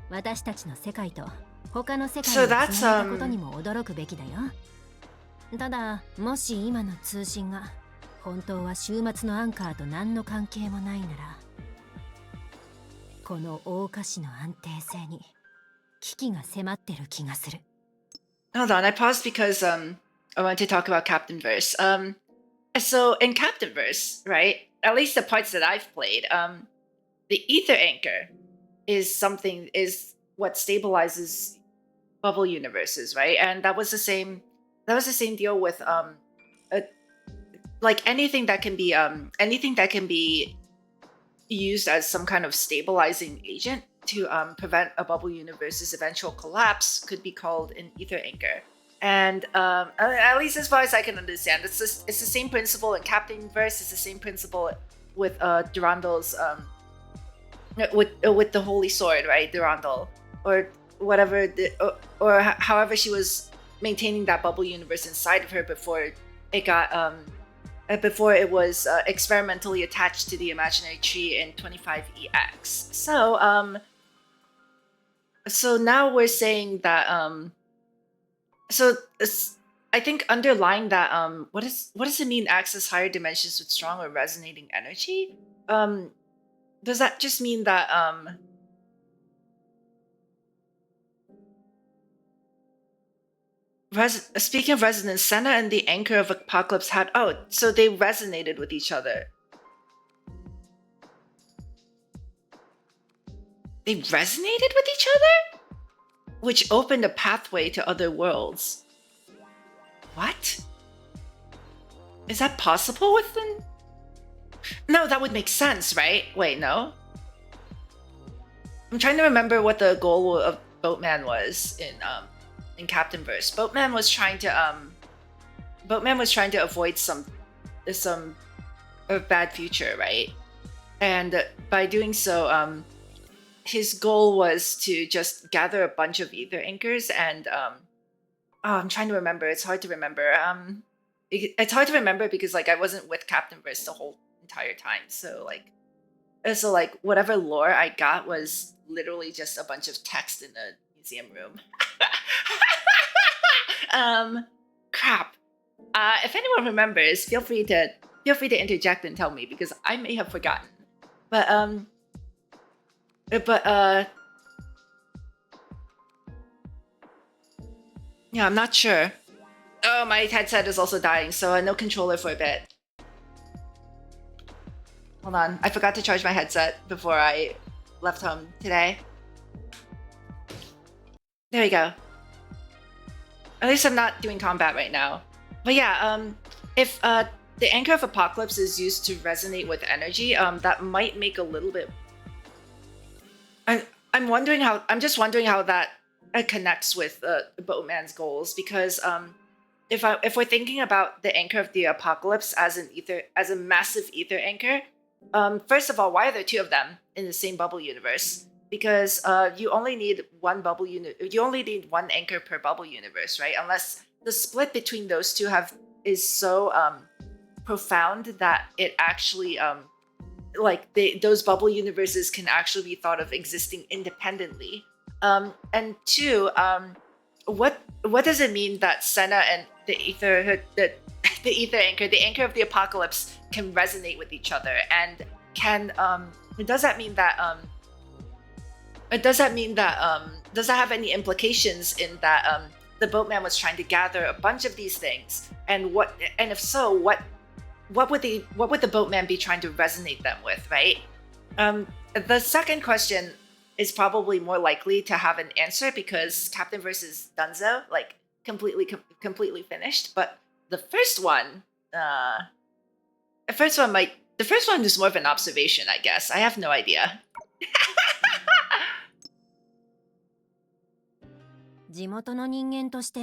[SPEAKER 5] 私たちの世界と他の世界をつなげたことにも驚くべきだよ。ただ、もし今の通信が本当は週末のアンカーと何の関係もないなら、この大菓子の安定性に危機が迫ってる気がする。
[SPEAKER 1] Hold on, I paused because I wanted to talk about Captain Verse. So in Captain Verse, right? At least the parts that I've played, the ether anchor is what stabilizes bubble universes, right? And that was the same deal with like anything that can be used as some kind of stabilizing agent to prevent a bubble universe's eventual collapse could be called an ether anchor. And at least as far as I can understand, it's the same principle in Captain Verse. It's the same principle with Durandal's with the Holy Sword, right? Durandal, or whatever, or however she was maintaining that bubble universe inside of her before it got before it was experimentally attached to the imaginary tree in 25EX. So now we're saying that I think underlying that what does it mean access higher dimensions with strong or resonating energy? Does that just mean that speaking of resonance, Senna and the Anchor of Apocalypse had so they resonated with each other. They resonated with each other? Which opened a pathway to other worlds. What? Is that possible with them? No, that would make sense, right? Wait, no? I'm trying to remember what the goal of Boatman was in Captain Verse. Boatman was trying to avoid some bad future, right? And by doing so, his goal was to just gather a bunch of ether anchors and I'm trying to remember. It's hard to remember. It's hard to remember because like I wasn't with Captain Verse the whole entire time. So like whatever lore I got was literally just a bunch of text in a museum room. Crap. If anyone remembers, feel free to interject and tell me because I may have forgotten. But yeah, I'm not sure. Oh, my headset is also dying, so no controller for a bit. Hold on, I forgot to charge my headset before I left home today. There we go. At least I'm not doing combat right now. But yeah, if the Anchor of Apocalypse is used to resonate with energy, that might make a little bit. I'm just wondering how that connects with the Boatman's goals, because if we're thinking about the Anchor of the Apocalypse as a massive ether anchor, first of all, why are there two of them in the same bubble universe? Because you only need one anchor per bubble universe, right? Unless the split between those two is so profound that it actually those bubble universes can actually be thought of existing independently. And two, what does it mean that Senna and the ether the anchor of the apocalypse can resonate with each other? And does that have any implications in that the boatman was trying to gather a bunch of these things, and if so, what would the boatman be trying to resonate them with, right? The second question is probably more likely to have an answer because Captain versus Dunzo, like completely finished. But the first one is more of an observation, I guess. I have no idea.
[SPEAKER 5] 地元の人間として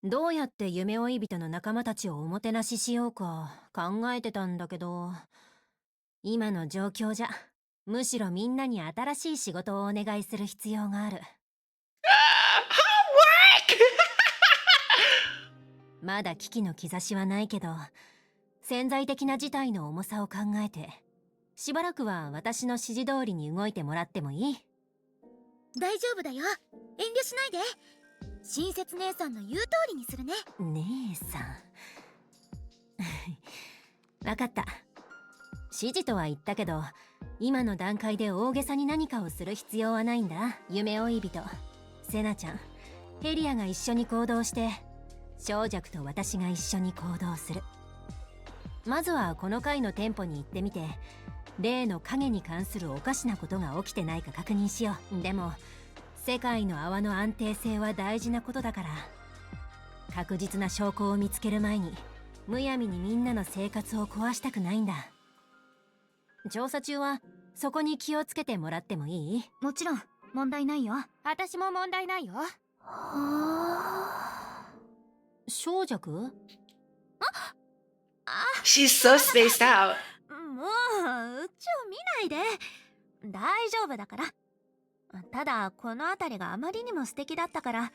[SPEAKER 5] どうやって夢追い人の仲間たちをおもてなししようか考えてたんだけど、今の状況じゃむしろみんなに新しい仕事をお願いする必要がある。まだ危機の兆しはないけど、潜在的な事態の重さを考えて、しばらくは私の指示通りに動いてもらってもいい？
[SPEAKER 4] 大丈夫だよ。遠慮しないで。親切姉さんの言う通りにするね。
[SPEAKER 5] 姉さん。わかった。指示とは言ったけど、今の段階で大げさに何かをする必要はないんだ。夢追い人、セナちゃん、ヘリアが一緒に行動して、小弱と私が一緒に行動する。まずはこの階の店舗に行ってみて、例の影に関するおかしなことが起きてないか確認しよう。でも世界の泡の安定性は大事なことだから、確実な証拠を見つける前にむやみにみんなの生活を壊したくないんだ。調査中はそこに気をつけてもらってもいい？
[SPEAKER 4] もちろん問題ないよ。
[SPEAKER 6] 私も問題ないよ。
[SPEAKER 5] 小弱？She's
[SPEAKER 1] so spaced out.
[SPEAKER 4] もううちを見ないで。大丈夫だから。ただこの辺りがあまりにも素敵だったから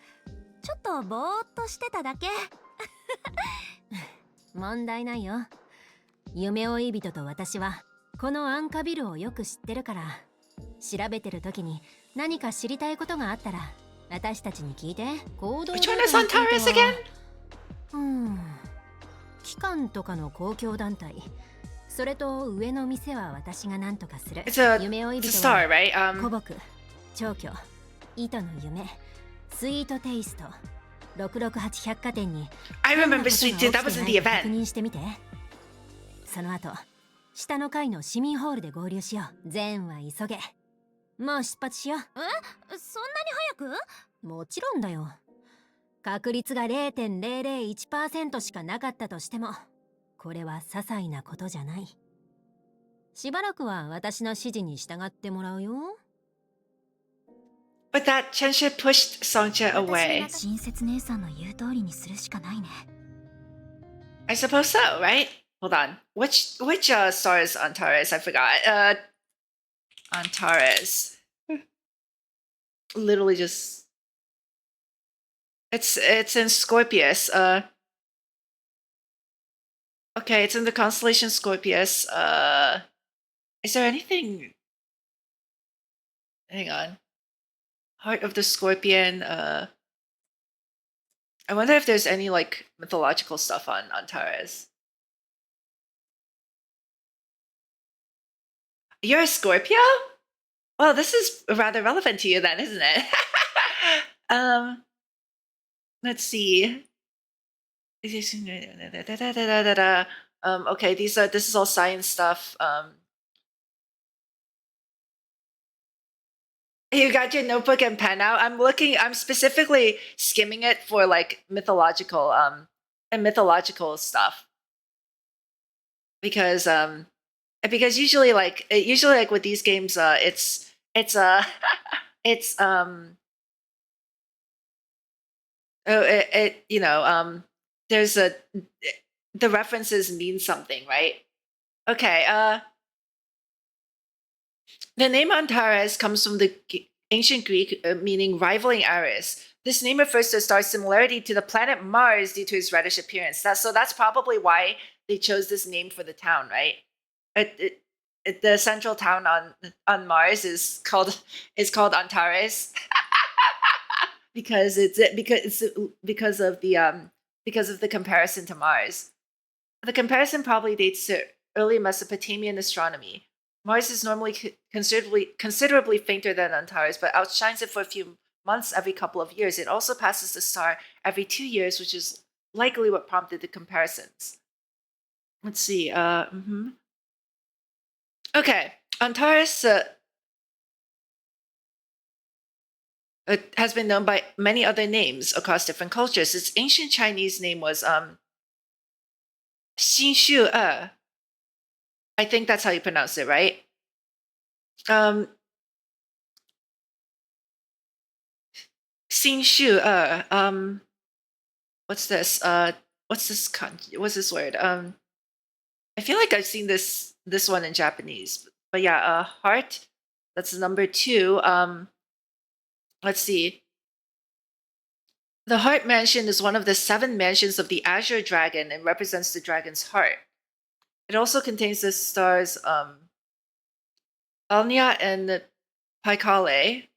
[SPEAKER 4] ちょっとぼーっとしてただけ。
[SPEAKER 5] 問題ないよ。夢追い人と私はこのアンカビルをよく知ってるから、調べてる時に何か知りたいことがあったら私たちに聞いて。行動
[SPEAKER 1] Which one is Antares again?
[SPEAKER 5] 機関とかの公共団体、それと上の店は私が何とかする。夢追い人は
[SPEAKER 1] star, right?
[SPEAKER 5] 古木、長居、糸の夢、スイートテイスト、668百貨店に
[SPEAKER 1] I remember Sweet Tooth. That was in the
[SPEAKER 5] 確
[SPEAKER 1] event.
[SPEAKER 5] 認してみて。その後下の階の市民ホールで合流しよう。全は急げ。もう出発しよう。
[SPEAKER 4] そんなに早く？
[SPEAKER 5] もちろんだよ。確率が 0.001% しかなかったとしても、これは些細なことじゃない。しばらくは私の指示に従ってもらうよ。
[SPEAKER 1] But that Chensha pushed Songcha away.
[SPEAKER 4] 親切姉さんの言う通りにするしかないね。
[SPEAKER 1] I suppose so, right? Hold on. Which star is Antares? I forgot. Antares. Literally just. It's in Scorpius. Okay, it's in the constellation Scorpius. Is there anything? Hang on. Heart of the Scorpion. I wonder if there's any like mythological stuff on Antares. You're a Scorpio? Well, this is rather relevant to you then, isn't it? Let's see. Okay, this is all science stuff. You got your notebook and pen out. I'm specifically skimming it for like mythological and mythological stuff. Because usually like with these games it's it's it's there's the references mean something, right? Okay, the name Antares comes from the ancient Greek meaning rivaling Ares. This name refers to a star's similarity to the planet Mars due to its reddish appearance. That's probably why they chose this name for the town, right? The central town on Mars is called Antares because of the comparison to Mars. The comparison probably dates to early Mesopotamian astronomy. Mars is normally considerably fainter than Antares, but outshines it for a few months every couple of years. It also passes the star every 2 years, which is likely what prompted the comparisons. Let's see. Okay, Antares has been known by many other names across different cultures. Its ancient Chinese name was Xinshu. I think that's how you pronounce it, right? Xinshu. What's this? What's this word? I feel like I've seen this one in Japanese, but yeah, heart. That's number 2. Let's see. The Heart Mansion is one of the 7 mansions of the Azure Dragon and represents the dragon's heart. It also contains the stars Alnia and Paikale.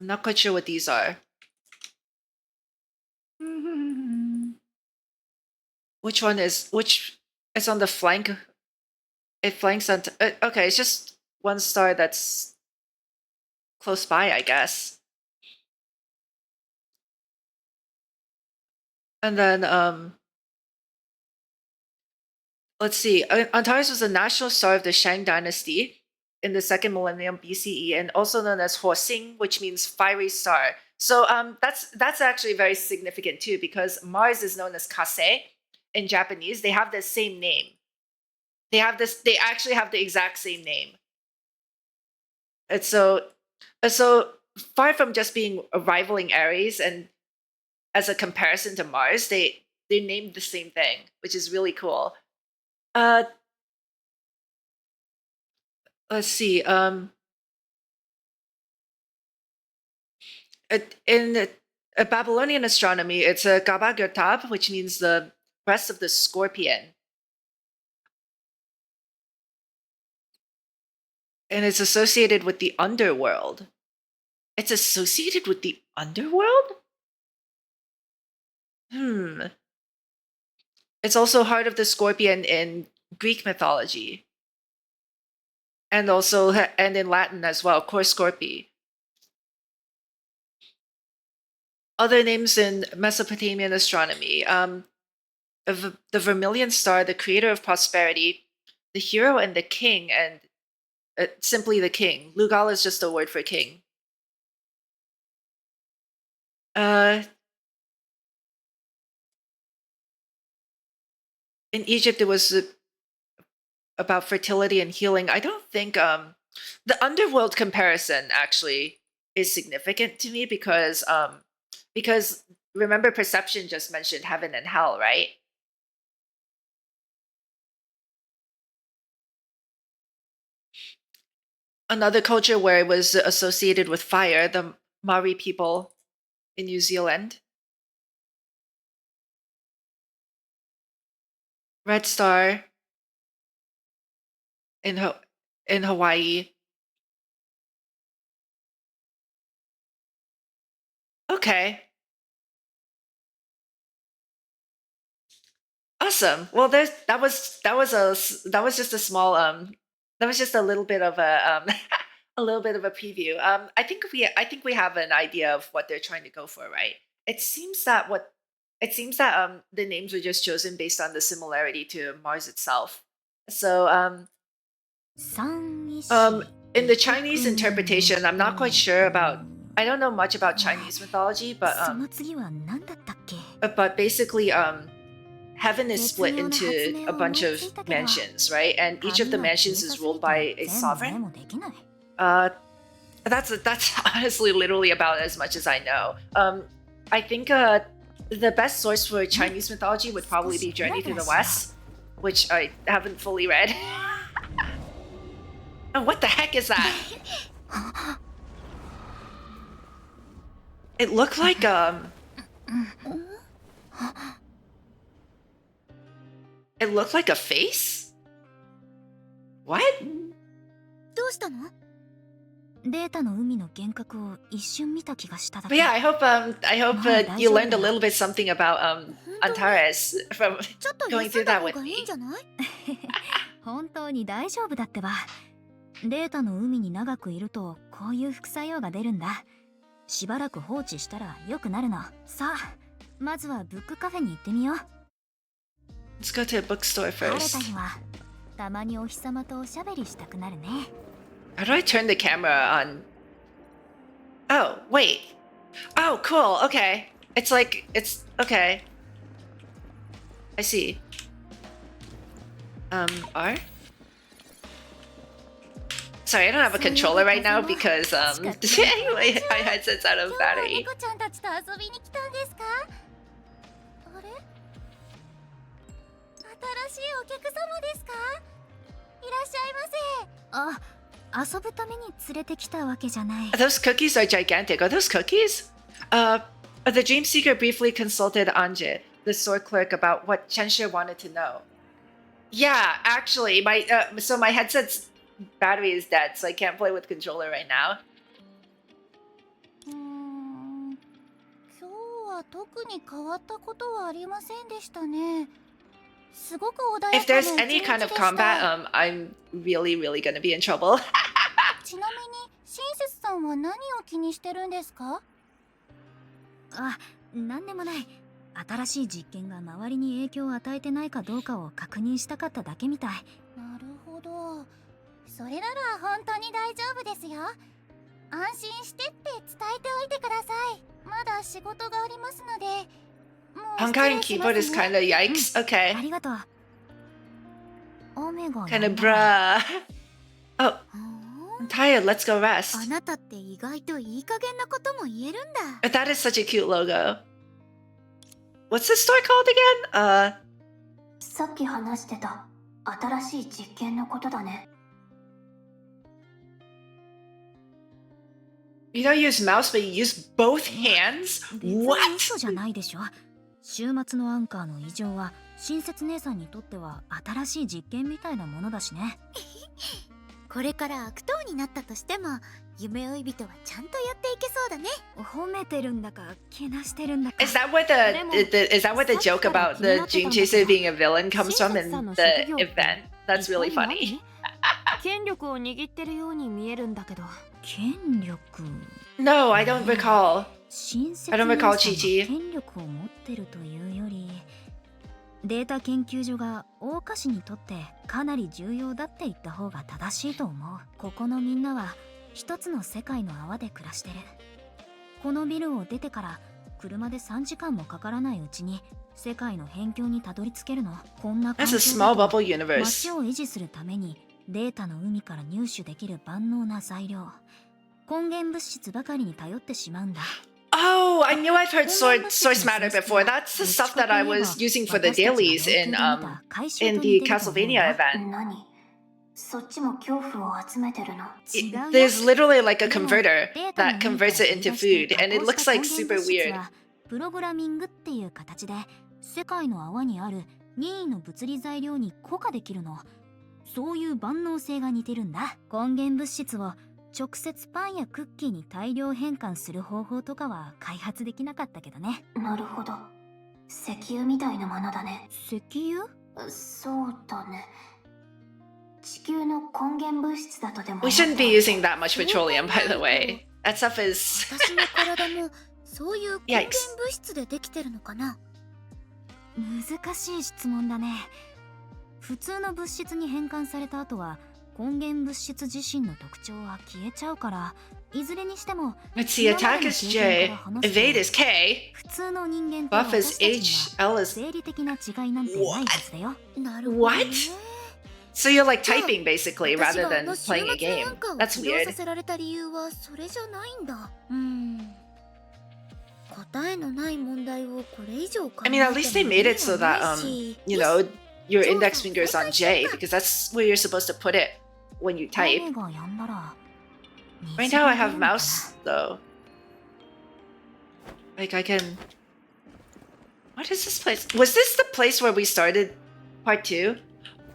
[SPEAKER 1] I'm not quite sure what these are. Which is on the flank? It flanks on. Okay, it's just one star that's close by, I guess. And then let's see. Antares was a national star of the Shang dynasty in the 2nd millennium BCE, and also known as Huoxing, which means fiery star. So that's actually very significant too, because Mars is known as Kase in Japanese. They have the same name. They actually have the exact same name. And so far from just being a rivaling Ares and as a comparison to Mars, they named the same thing, which is really cool. Let's see. In Babylonian astronomy, it's a Gaba-Gertab, which means the breast of the scorpion. And it's associated with the underworld. It's associated with the underworld? It's also heart of the scorpion in Greek mythology. And in Latin as well, Cor Scorpii. Other names in Mesopotamian astronomy. The vermilion star, the creator of prosperity, the hero and the king, and simply the king. Lugal is just a word for king. In Egypt, it was about fertility and healing. I don't think the underworld comparison actually is significant to me because remember Perception just mentioned heaven and hell, right? Another culture where it was associated with fire, the Maori people in New Zealand. Red Star in Hawaii. Okay. Awesome. Well, that was just a small that was just a little bit of a a little bit of a preview. I think we have an idea of what they're trying to go for, right? It seems that the names were just chosen based on the similarity to Mars itself. So in the Chinese interpretation, I'm not quite sure about. I don't know much about Chinese mythology, but basically heaven is split into a bunch of mansions, right? And each of the mansions is ruled by a sovereign. That's honestly literally about as much as I know. I think the best source for Chinese mythology would probably be Journey to the West, which I haven't fully read. Oh, what the heck is that? It looked like it looked like a face? What?
[SPEAKER 4] どうしたの？データの海の幻覚を一瞬見た気がしただ
[SPEAKER 1] But
[SPEAKER 4] け。
[SPEAKER 1] yeah, I hope you learned a little bit something about Antares from
[SPEAKER 4] ちょっと
[SPEAKER 1] going
[SPEAKER 4] 休
[SPEAKER 1] through
[SPEAKER 4] んだ
[SPEAKER 1] that
[SPEAKER 4] 方
[SPEAKER 1] with
[SPEAKER 4] がいい
[SPEAKER 1] me.
[SPEAKER 4] んじゃない？
[SPEAKER 5] 本当に大丈夫だってば。データの海に長くいるとこういう副作用が出るんだ。しばらく放置したら良くなるの。さあ、まずはブックカフェに行ってみよう。
[SPEAKER 1] Let's go to a bookstore
[SPEAKER 5] 晴れ
[SPEAKER 1] first.
[SPEAKER 5] た日はたまにお日様とおしゃべりしたくなるね。
[SPEAKER 1] How do I turn the camera on? Oh, wait. Oh, cool. Okay. It's okay. I see. R? Sorry, I don't have a controller right now because my headset's out of
[SPEAKER 4] 今日は
[SPEAKER 1] battery.
[SPEAKER 4] 猫ちゃんたちと遊びに来たんですか？あれ？新しいお客様ですか？いらっしゃいませ。
[SPEAKER 5] あ、遊ぶために連れてきたわけじゃない。
[SPEAKER 1] Those cookies are gigantic. Are those cookies? The dream seeker briefly consulted Anje, the store clerk, about what Chensha wanted to know. Yeah, actually, my headset's battery is dead, so I can't play with controller right now.
[SPEAKER 4] 今日は特に変わったことはありませんでしたね。すごく穏や
[SPEAKER 1] If
[SPEAKER 4] かな
[SPEAKER 1] there's
[SPEAKER 4] 一日
[SPEAKER 1] any kind
[SPEAKER 4] で
[SPEAKER 1] of
[SPEAKER 4] した。
[SPEAKER 1] combat, I'm really gonna be in trouble.
[SPEAKER 4] ちなみに親切さんは何を気にしてるんですか？
[SPEAKER 5] あ、なんでもない。新しい実験が周りに影響を与えてないかどうかを確認したかっただけみたい。
[SPEAKER 4] なるほど。それなら本当に大丈夫ですよ。安心してって伝えておいてください。まだ仕事がありますので。もう失
[SPEAKER 1] Honkai
[SPEAKER 4] 礼
[SPEAKER 1] and
[SPEAKER 4] しま
[SPEAKER 1] keyboard
[SPEAKER 4] す
[SPEAKER 1] is
[SPEAKER 4] ね。
[SPEAKER 1] kind of yikes.
[SPEAKER 5] あ
[SPEAKER 1] Okay.
[SPEAKER 5] りがとう。雨が
[SPEAKER 1] Kind of
[SPEAKER 5] 止んだ。
[SPEAKER 1] bruh. Oh,
[SPEAKER 4] ほー
[SPEAKER 1] I'm tired. Let's go
[SPEAKER 4] あ
[SPEAKER 1] rest.
[SPEAKER 4] なたって意外といい加減なことも言えるんだ。
[SPEAKER 1] That is such a cute logo. What's this store called again?
[SPEAKER 4] さっき話してた新しい実験のことだね。
[SPEAKER 1] You don't use mouse, but you use both hands?
[SPEAKER 5] 別に
[SPEAKER 1] What?
[SPEAKER 5] 嘘じゃないでしょ。週末のアンカーの異常は親切姉さんにとっては新しい実験みたいなものだしね。
[SPEAKER 4] これから悪党になったとしても夢追い人はちゃんとやっていけそうだね。
[SPEAKER 5] 褒めてるんだかけなしてるんだか。
[SPEAKER 1] Is that what the joke about the Dream Chaser being a villain comes from in the event? That's really funny.
[SPEAKER 6] 権力を握ってるように見えるんだけど。
[SPEAKER 5] 権力。
[SPEAKER 1] No, I don't recall.
[SPEAKER 5] 親切
[SPEAKER 1] I don't
[SPEAKER 5] 姉
[SPEAKER 1] recall
[SPEAKER 5] さんが
[SPEAKER 1] Chi-Chi.
[SPEAKER 5] 権力を持ってるというより、データ研究所が大菓子にとってかなり重要だって言った方が正しいと思う。ここのみんなは一つの世界の泡で暮らしてる。このビルを出てから車で3時間もかからないうちに世界の辺境にたどり着けるの。こんな環
[SPEAKER 1] That's a
[SPEAKER 5] 境
[SPEAKER 1] small
[SPEAKER 5] だと
[SPEAKER 1] bubble universe.
[SPEAKER 5] 街を維持するためにデータの海から入手できる万能な材料、根源物質ばかりに頼ってしまうんだ。
[SPEAKER 1] Oh, I knew I've heard source matter before. That's the stuff that I was using for the dailies in the Castlevania event.
[SPEAKER 4] 何？そっちも恐怖を集めてるの。
[SPEAKER 1] There's literally like a converter that converts it into food, and it looks like super weird.
[SPEAKER 5] プログラミングっていう形で世界の泡にある任意の物理材料に固化できるの。そういう万能性が似てるんだ。根源物質を直接パンやクッキーに大量変換する方法とかは開発できなかったけどね。
[SPEAKER 4] なるほど。石油みたいなものだね。
[SPEAKER 6] 石油？
[SPEAKER 4] そうだね。地球の根源物質だとでも。
[SPEAKER 1] We shouldn't be using that much petroleum, by the way. That stuff is.
[SPEAKER 7] 私の体もそういう根源
[SPEAKER 1] Yikes.
[SPEAKER 7] 物質でできてるのかな。
[SPEAKER 5] 難しい質問だね。普通の物質に変換された後は根源物質自身の特徴は消えちゃうから、いずれにしても
[SPEAKER 1] Let's see, attack is J, evade is K,
[SPEAKER 5] 普通の人間と
[SPEAKER 1] buff is
[SPEAKER 5] 私たち
[SPEAKER 1] H,
[SPEAKER 5] には
[SPEAKER 1] L is.
[SPEAKER 5] 生理的な違いなんてないはずだよ。
[SPEAKER 7] なるほどね。
[SPEAKER 1] What? So you're like
[SPEAKER 7] じゃあ
[SPEAKER 1] typing basically
[SPEAKER 7] 私
[SPEAKER 1] rather
[SPEAKER 7] が
[SPEAKER 1] than
[SPEAKER 7] 週末
[SPEAKER 1] playing a
[SPEAKER 7] の
[SPEAKER 1] game.
[SPEAKER 7] なんかを
[SPEAKER 1] That's
[SPEAKER 7] 起動さ
[SPEAKER 1] weird.
[SPEAKER 7] せられた理由はそれじゃないんだ。答えのない問題をこれ以上考え
[SPEAKER 1] I
[SPEAKER 7] て
[SPEAKER 1] mean,
[SPEAKER 7] も
[SPEAKER 1] at least they made it so that
[SPEAKER 7] ないし
[SPEAKER 1] you know, your index finger is on J because that's where you're supposed to put it when you type.
[SPEAKER 5] 雨が止んだら
[SPEAKER 1] Right now I have mouse though. Like I can. What is this place? Was this the place where we started part 2?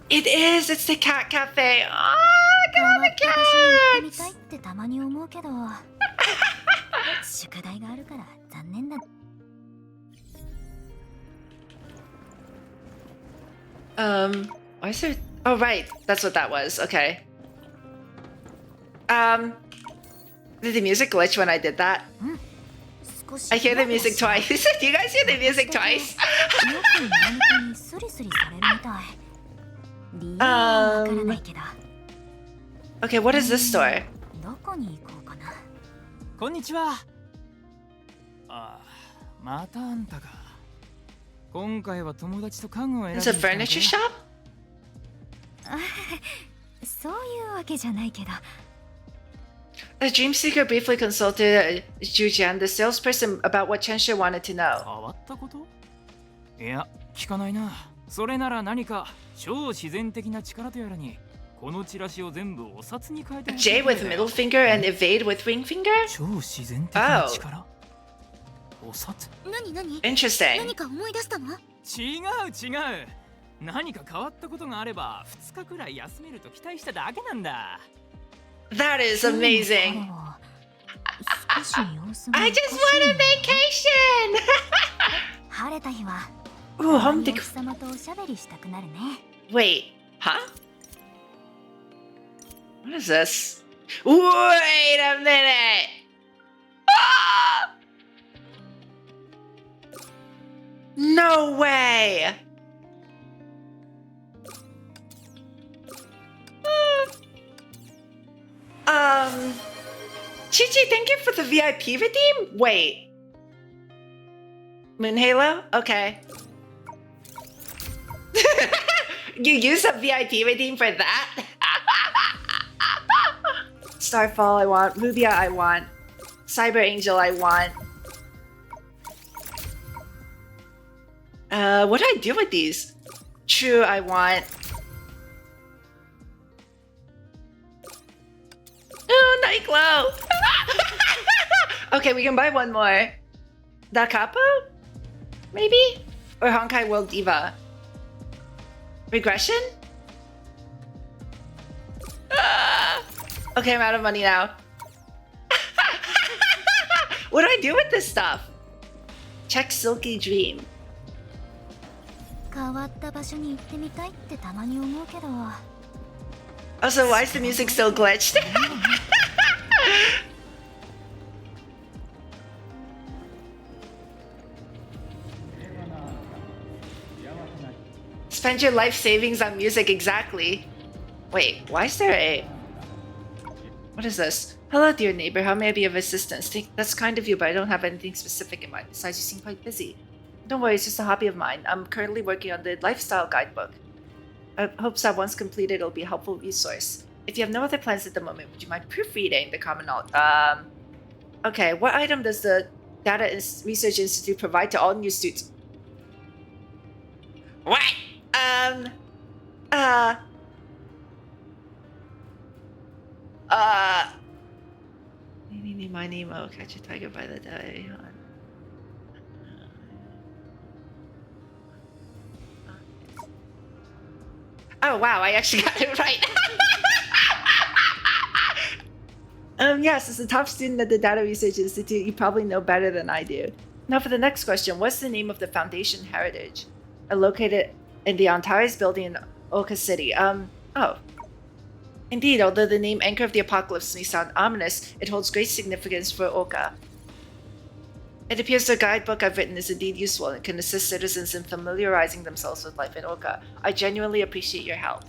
[SPEAKER 1] It is. It's the cat cafe. Ah,
[SPEAKER 5] 変わ
[SPEAKER 1] got
[SPEAKER 5] った場所に行ってみ
[SPEAKER 1] the
[SPEAKER 5] たい
[SPEAKER 1] cats.
[SPEAKER 5] ってたまに思うけど宿題があるから残念だ。
[SPEAKER 1] Why is there? Oh right, that's what that was. Okay. Did the music glitch when I did that?
[SPEAKER 5] 少し
[SPEAKER 1] I hear the music twice. Do you guys hear the music twice?
[SPEAKER 5] よく何かにスリスリされるみたい。理由はわからないけど。
[SPEAKER 1] Okay, what is this store?
[SPEAKER 5] どこに行こうかな。
[SPEAKER 2] こんにちは。ああ、またあんたか。今回は友達と家具を選ん
[SPEAKER 1] It's
[SPEAKER 2] で
[SPEAKER 1] a
[SPEAKER 2] きたの
[SPEAKER 1] furniture
[SPEAKER 2] で
[SPEAKER 1] shop?
[SPEAKER 5] そういうわけじゃないけど。
[SPEAKER 1] The dream seeker briefly consulted Jujian, the salesperson, about what Chensha wanted to know.
[SPEAKER 2] 変わったこと？いや、聞かないな。それなら何か超自然的な力とやらに、このチラシを全部お札に変えてほしい
[SPEAKER 1] J with middle finger and evade with ring finger?
[SPEAKER 2] 超自然的な力？お札？
[SPEAKER 7] 何
[SPEAKER 1] Interesting.
[SPEAKER 7] 何か思い出したの？
[SPEAKER 2] 違う。何か変わったことがあれば2日くらい休めると期待しただけなんだ。
[SPEAKER 1] That is amazing.
[SPEAKER 5] 少し様子が
[SPEAKER 1] I just want a vacation!
[SPEAKER 5] 晴れた日は
[SPEAKER 1] Ooh, home
[SPEAKER 5] お
[SPEAKER 1] decor.
[SPEAKER 5] 日様とおしゃべりしたくなるね。
[SPEAKER 1] Wait, huh? What is this? Wait a minute! Ah! No way! Chichi, thank you for the VIP redeem? Wait. Moon Halo? Okay. You use a VIP redeem for that? Starfall I want. Rubia I want. Cyber Angel I want. What do I do with these? True I want. Oh, Night Glow! Okay, we can buy one more. Da Capo? Maybe? Or Honkai World Diva? Regression? Ah! Okay, I'm out of money now. What do I do with this stuff? Check Silky Dream.
[SPEAKER 5] 変わった場所に行ってみたいってたまに思うけど。
[SPEAKER 1] Also, why is the music still glitched? Spend your life savings on music, exactly. Wait, why is there a... What is this? Hello, dear neighbor. How may I be of assistance? That's kind of you, but I don't have anything specific in mind. Besides, you seem quite busy. Don't worry, it's just a hobby of mine. I'm currently working on the lifestyle guidebook. I hope that once completed, it'll be a helpful resource. If you have no other plans at the moment, would you mind proofreading the common knowledge? Okay, what item does the Data Research Institute provide to all new students? What? My Nemo, catch a tiger by the day. Oh wow, I actually got it right. Yes, as a top student at the Data Research Institute, you probably know better than I do. Now for the next question. What's the name of the Foundation Heritage? Located in the Antares building in Oka City. Oh. Indeed, although the name Anchor of the Apocalypse may sound ominous, it holds great significance for Oka. It appears the guidebook I've written is indeed useful and can assist citizens in familiarizing themselves with life in Oka. I genuinely appreciate your help.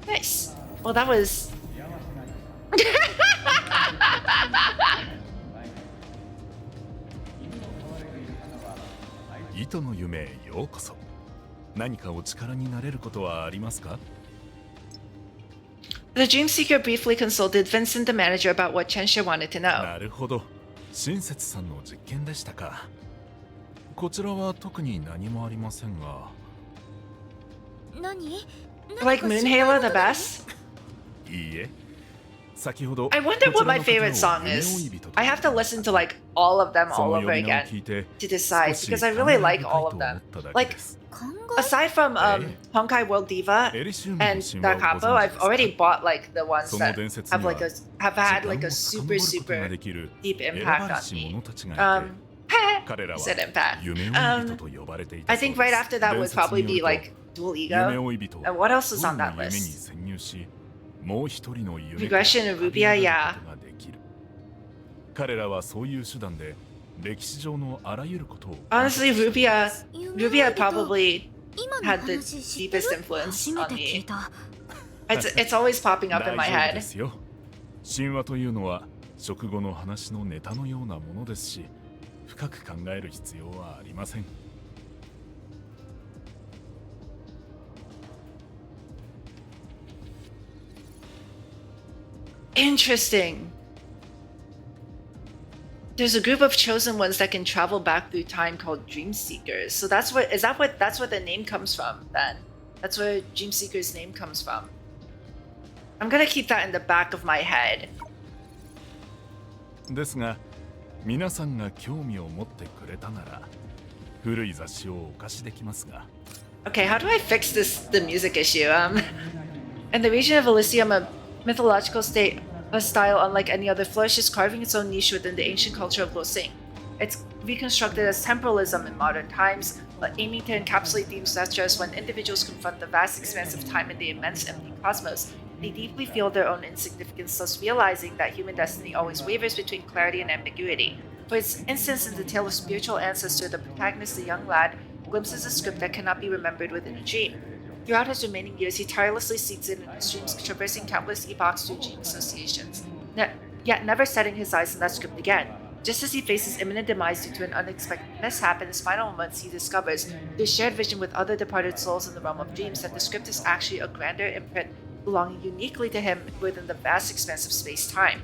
[SPEAKER 1] Nice. Well, that was...
[SPEAKER 8] 糸の夢へようこそ。何かお力になれることはありますか？
[SPEAKER 1] The Dream Seeker briefly consulted Vincent the manager about what Chensha wanted to know.
[SPEAKER 8] なるほど。親切さんの実験でしたか。こちらは特に何もありませんが。
[SPEAKER 7] 何？
[SPEAKER 1] Like Moon Halo the best?
[SPEAKER 8] いいえ。先ほど
[SPEAKER 1] I wonder what my favorite song is. I have to listen to like all of them all over again to decide because I really like all of them. Like aside from Honkai World Diva and Da Capo, I've already bought like the ones that have had like a super deep impact on me. Said impact. I think right after that would probably be like Dual Ego. And what else was on that list? Regression and Rubia, yeah.
[SPEAKER 8] 彼らはそういう手段で歴史上のあらゆることを
[SPEAKER 1] Honestly, Rubia probably had the deepest influence on me. It's always popping up in my
[SPEAKER 8] 大丈夫
[SPEAKER 1] head.
[SPEAKER 8] ですよ。神話というのは食後の話のネタのようなものですし、深く考える必要はありません。
[SPEAKER 1] Interesting. There's a group of chosen ones that can travel back through time called Dream Seekers. So that's what the name comes from then. That's where Dream Seeker's name comes from. I'm gonna keep that in the back of my head.
[SPEAKER 8] ですが、皆さんが興味を持ってくれたなら、古い雑誌をお貸しできますが。
[SPEAKER 1] Okay, how do I fix the music issue? In the region of Elysium, a mythological a style unlike any other flourishes, carving its own niche within the ancient culture of Losing. It's reconstructed as temporalism in modern times, aiming to encapsulate themes such as when individuals confront the vast expanse of time in the immense empty cosmos, they deeply feel their own insignificance, thus realizing that human destiny always wavers between clarity and ambiguity. For instance, in the tale of spiritual ancestor, the protagonist, the young lad, glimpses a script that cannot be remembered within a dream. Throughout his remaining years, he tirelessly seeks it in his dreams, traversing countless epochs through dream associations, yet never setting his eyes on that script again. Just as he faces imminent demise due to an unexpected mishap, in his final moments he discovers, through shared vision with other departed souls in the realm of dreams, that the script is actually a grander imprint belonging uniquely to him within the vast expanse of space-time.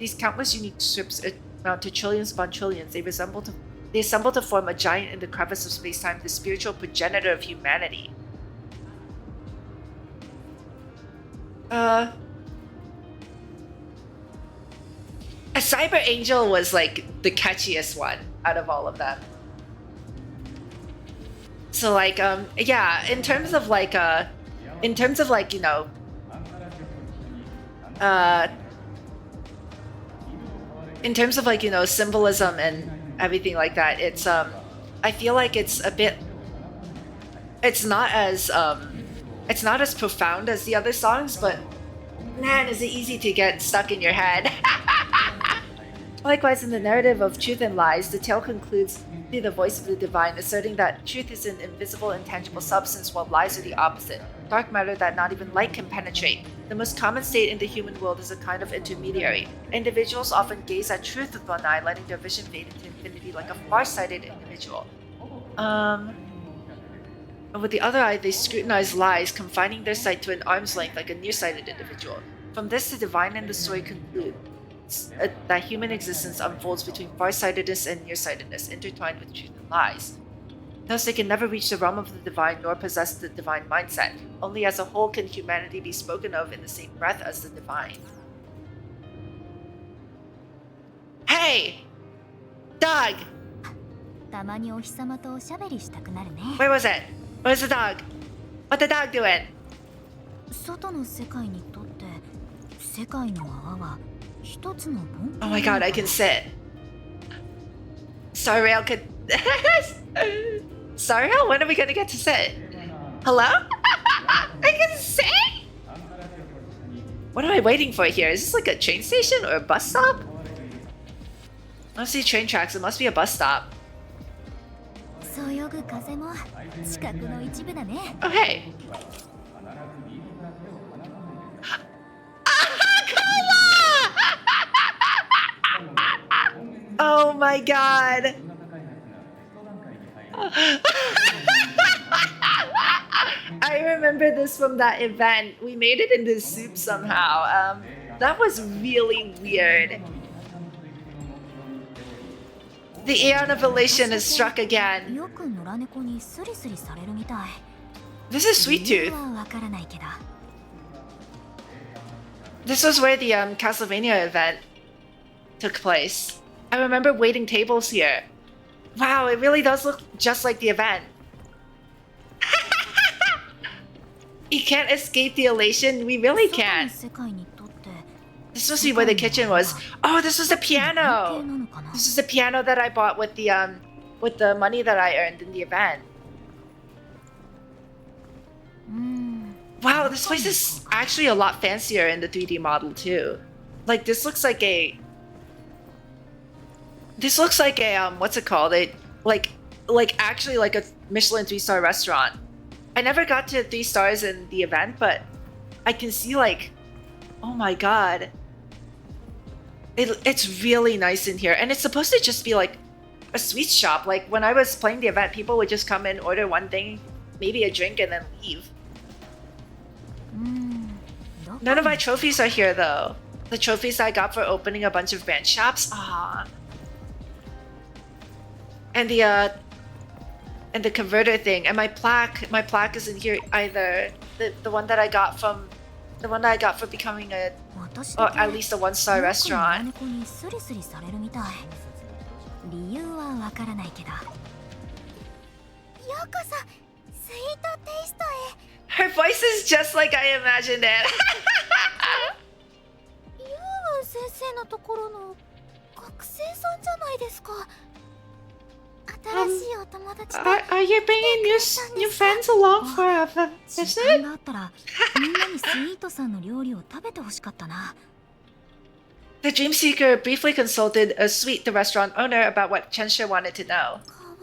[SPEAKER 1] These countless unique scripts amount to trillions upon trillions. They assemble to form a giant in the crevice of space-time, the spiritual progenitor of humanity. A Cyber Angel was like the catchiest one out of all of them. So like yeah, in terms of like you know in terms of like, you know, symbolism and everything like that, it's I feel like it's a bit it's not as profound as the other songs, but man, is it easy to get stuck in your head. Likewise, in the narrative of Truth and Lies, the tale concludes through the voice of the divine, asserting that truth is an invisible, intangible substance, while lies are the opposite, dark matter that not even light can penetrate. The most common state in the human world is a kind of intermediary. Individuals often gaze at truth with one eye, letting their vision fade into infinity like a far-sighted individual. With the other eye, they scrutinize lies, confining their sight to an arm's length like a nearsighted individual. From this, the divine and the story conclude that human existence unfolds between farsightedness and nearsightedness, intertwined with truth and lies. Thus, they can never reach the realm of the divine nor possess the divine mindset. Only as a whole can humanity be spoken of in the same breath as the divine. Hey! Dog!
[SPEAKER 4] たまにお日様とおしゃべりしたくなるね。
[SPEAKER 1] Where was it? Where's the dog? What the dog doing?
[SPEAKER 4] 外の世界にとって世界の泡は一つのボンク。
[SPEAKER 1] Oh my god, I can sit. Star Rail could. Star Rail? When are we gonna get to sit? Hello? I can sit? What am I waiting for here? Is this like a train station or a bus stop? I don't see train tracks. It must be a bus stop.
[SPEAKER 4] そよぐ風も視覚の一部だね。
[SPEAKER 1] Oh, hey. Oh my god. I remember this from that event. We made it into soup somehow. That was really weird. The Aeon of Elation has struck again.
[SPEAKER 4] よく野良猫にスリスリされるみたい。
[SPEAKER 1] This is Sweet
[SPEAKER 4] 理由
[SPEAKER 1] Tooth.
[SPEAKER 4] はわからないけど。
[SPEAKER 1] This was where the Castlevania event took place. I remember waiting tables here. Wow, it really does look just like the event. You can't escape the elation. We really
[SPEAKER 4] 外の
[SPEAKER 1] can't.
[SPEAKER 4] 世界にとって
[SPEAKER 1] This must be where the kitchen was. Oh, this was the
[SPEAKER 4] 関係
[SPEAKER 1] piano.
[SPEAKER 4] なのかな。
[SPEAKER 1] This is the piano that I bought with the money that I earned in the event. Wow, this place is actually a lot fancier in the 3D model too. Like this looks like a what's it called? Actually like a Michelin 3-star restaurant. I never got to 3 stars in the event, but I can see like, oh my god. It's really nice in here, and it's supposed to just be like a sweet shop. Like when I was playing the event, people would just come in, order one thing, maybe a drink, and then leave. None of my trophies are here though. The trophies I got for opening a bunch of brand shops. Ah. And the converter thing, and my plaque isn't here either. The one that I got for becoming a, or at least a 1-star restaurant.
[SPEAKER 4] よく野良猫にスリスリされるみたい。理由はわからないけど。ようこそスイートテイストへ。
[SPEAKER 1] Her voice is just like I imagined it.
[SPEAKER 4] ユーウン先生のところの学生さんじゃないですか。新しいお友達と
[SPEAKER 1] Are you bringing new friends along for a
[SPEAKER 4] 時
[SPEAKER 1] visit?
[SPEAKER 4] 間があったらみんなにスイートさんの料理を食べてほしかったな。
[SPEAKER 1] The dream seeker briefly consulted a sweet the restaurant owner about what Chensha wanted to know.
[SPEAKER 4] 変わ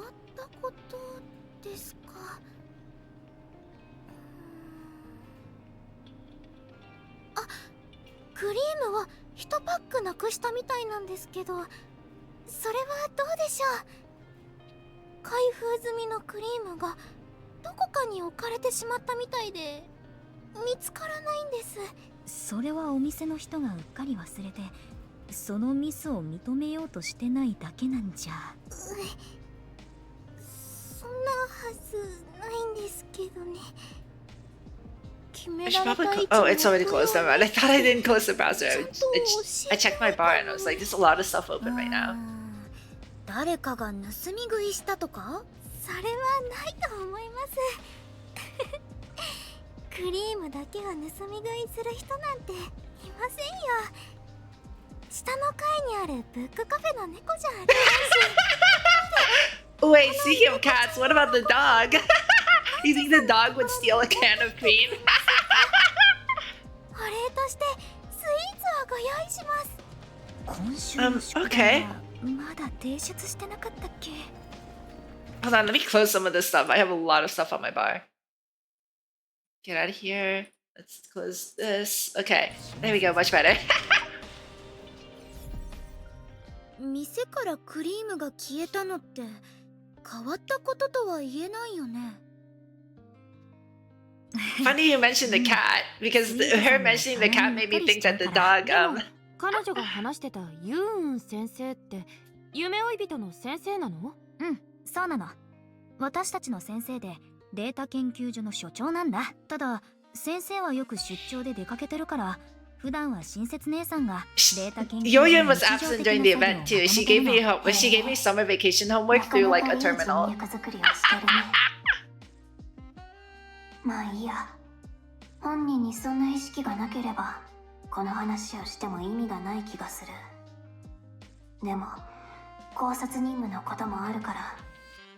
[SPEAKER 4] ったことですか。あ、クリームを1パックなくしたみたいなんですけど、それはどうでしょう。開封済みのクリームがどこかに置かれてしまったみたいで見つからないんです。それはお店の人がうっかり忘れて、そのミスを認めようとしてないだけなんじゃ。そんなはずないんですけどね。
[SPEAKER 1] I should probably oh, it's already closed. Never mind. I thought I didn't close the browser. I checked my bar and I was like, there's a lot of stuff open right now.
[SPEAKER 4] 誰かが盗み食いしたとか？それはないと思います。クリームだけが盗み食いする人なんていませんよ。下の階にあるブックカフェの猫じゃありません。
[SPEAKER 1] Wait, speaking of cats, what about the dog? You think the dog would steal a can of cream?
[SPEAKER 4] お礼としてスイーツをご用意します。今週の宿
[SPEAKER 1] okay.
[SPEAKER 4] 題はまだ提出してなかったっけ？
[SPEAKER 1] Hold on, let me close some of this stuff. I have a lot of stuff on my bar. Get out of here. Let's close this. Okay, there we go. Much better.
[SPEAKER 4] 店からクリームが消えたのって変わったこととは言えないよね。
[SPEAKER 1] Funny you mentioned the cat because her mentioning the cat made me think that the dog.
[SPEAKER 6] 彼女が話してたユーン先生って夢追い人の先生なの？
[SPEAKER 4] うん、そうなの。私たちの先生でデータ研究所の所長なんだ。ただ先生はよく出張で出かけてるから普段は親切姉さんがデータ研究所の
[SPEAKER 1] Yoyun was absent during the event too. She gave me summer vacation homework through like a terminal.
[SPEAKER 4] まあいいや。本人にそんな意識がなければこの話をしても意味がない気がする。でも考察任務のこともあるから、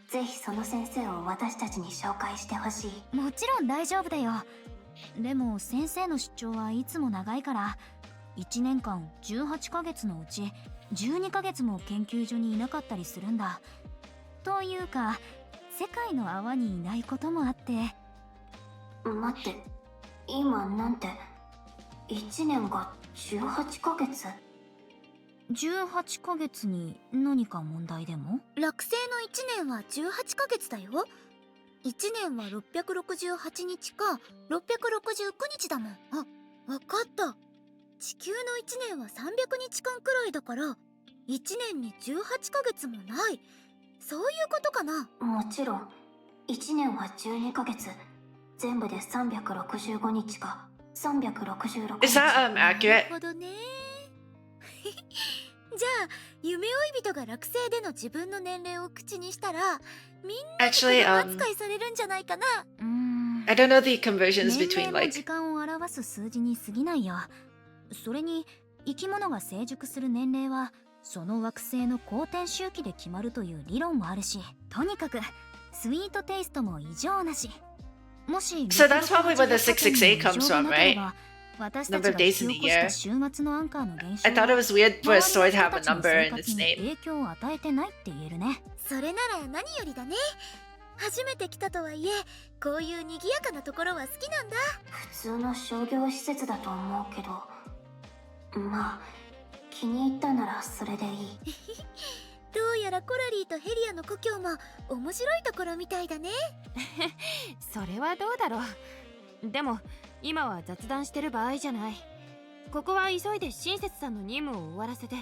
[SPEAKER 4] ぜひその先生を私たちに紹介してほしい。
[SPEAKER 7] もちろん大丈夫だよ。でも先生の出張はいつも長いから、1年間18ヶ月のうち12ヶ月も研究所にいなかったりするんだ。というか世界の泡にいないこともあって。
[SPEAKER 4] 待って、今なんて1年が18ヶ月
[SPEAKER 7] 18ヶ月に何か問題でも？落星の1年は18ヶ月だよ。1年は668日か669日だもん。あ、わかった。地球の1年は300日間くらいだから、1年に18ヶ月もない。そういうことかな？
[SPEAKER 4] もちろん、1年は12ヶ月。全部で365日か366日。
[SPEAKER 1] Is that accurate?
[SPEAKER 7] なるほどね。じゃあ夢追い人が落星での自分の年齢を口にしたら、みんなに子
[SPEAKER 1] Actually,
[SPEAKER 7] 供扱いされるんじゃないかな。
[SPEAKER 1] I don't know the conversions
[SPEAKER 7] 年
[SPEAKER 1] between
[SPEAKER 7] 齢も
[SPEAKER 1] like
[SPEAKER 7] 時間を表す数字に過ぎないよ。それに生き物が成熟する年齢はその惑星の公転周期で決まるという理論もあるし、とにかくスイートテイストも異常なし。もし
[SPEAKER 1] So that's probably where the 668 comes from, right?
[SPEAKER 7] 私
[SPEAKER 1] Number
[SPEAKER 7] た
[SPEAKER 1] of
[SPEAKER 7] ちが引
[SPEAKER 1] days
[SPEAKER 7] き
[SPEAKER 1] in
[SPEAKER 7] 起
[SPEAKER 1] a
[SPEAKER 7] こした
[SPEAKER 1] year.
[SPEAKER 7] 週末のアンカーの現象
[SPEAKER 1] I thought it was weird for a story to have a number in
[SPEAKER 7] 周
[SPEAKER 1] its
[SPEAKER 7] りの人たちの生活に
[SPEAKER 1] name.
[SPEAKER 7] 影響を与えてないって言えるね。それなら何よりだね。初めて来たとはいえ、こういう賑やかなところは好きなんだ。
[SPEAKER 4] 普通の商業施設だと思うけど、まあ気に入ったならそれでいい。
[SPEAKER 7] どうやらコラリーとヘリアの故郷も面白いところみたいだね。
[SPEAKER 6] それはどうだろう。でも今は雑談してる場合じゃない。ここは急いで親切さんの任務を終わらせて、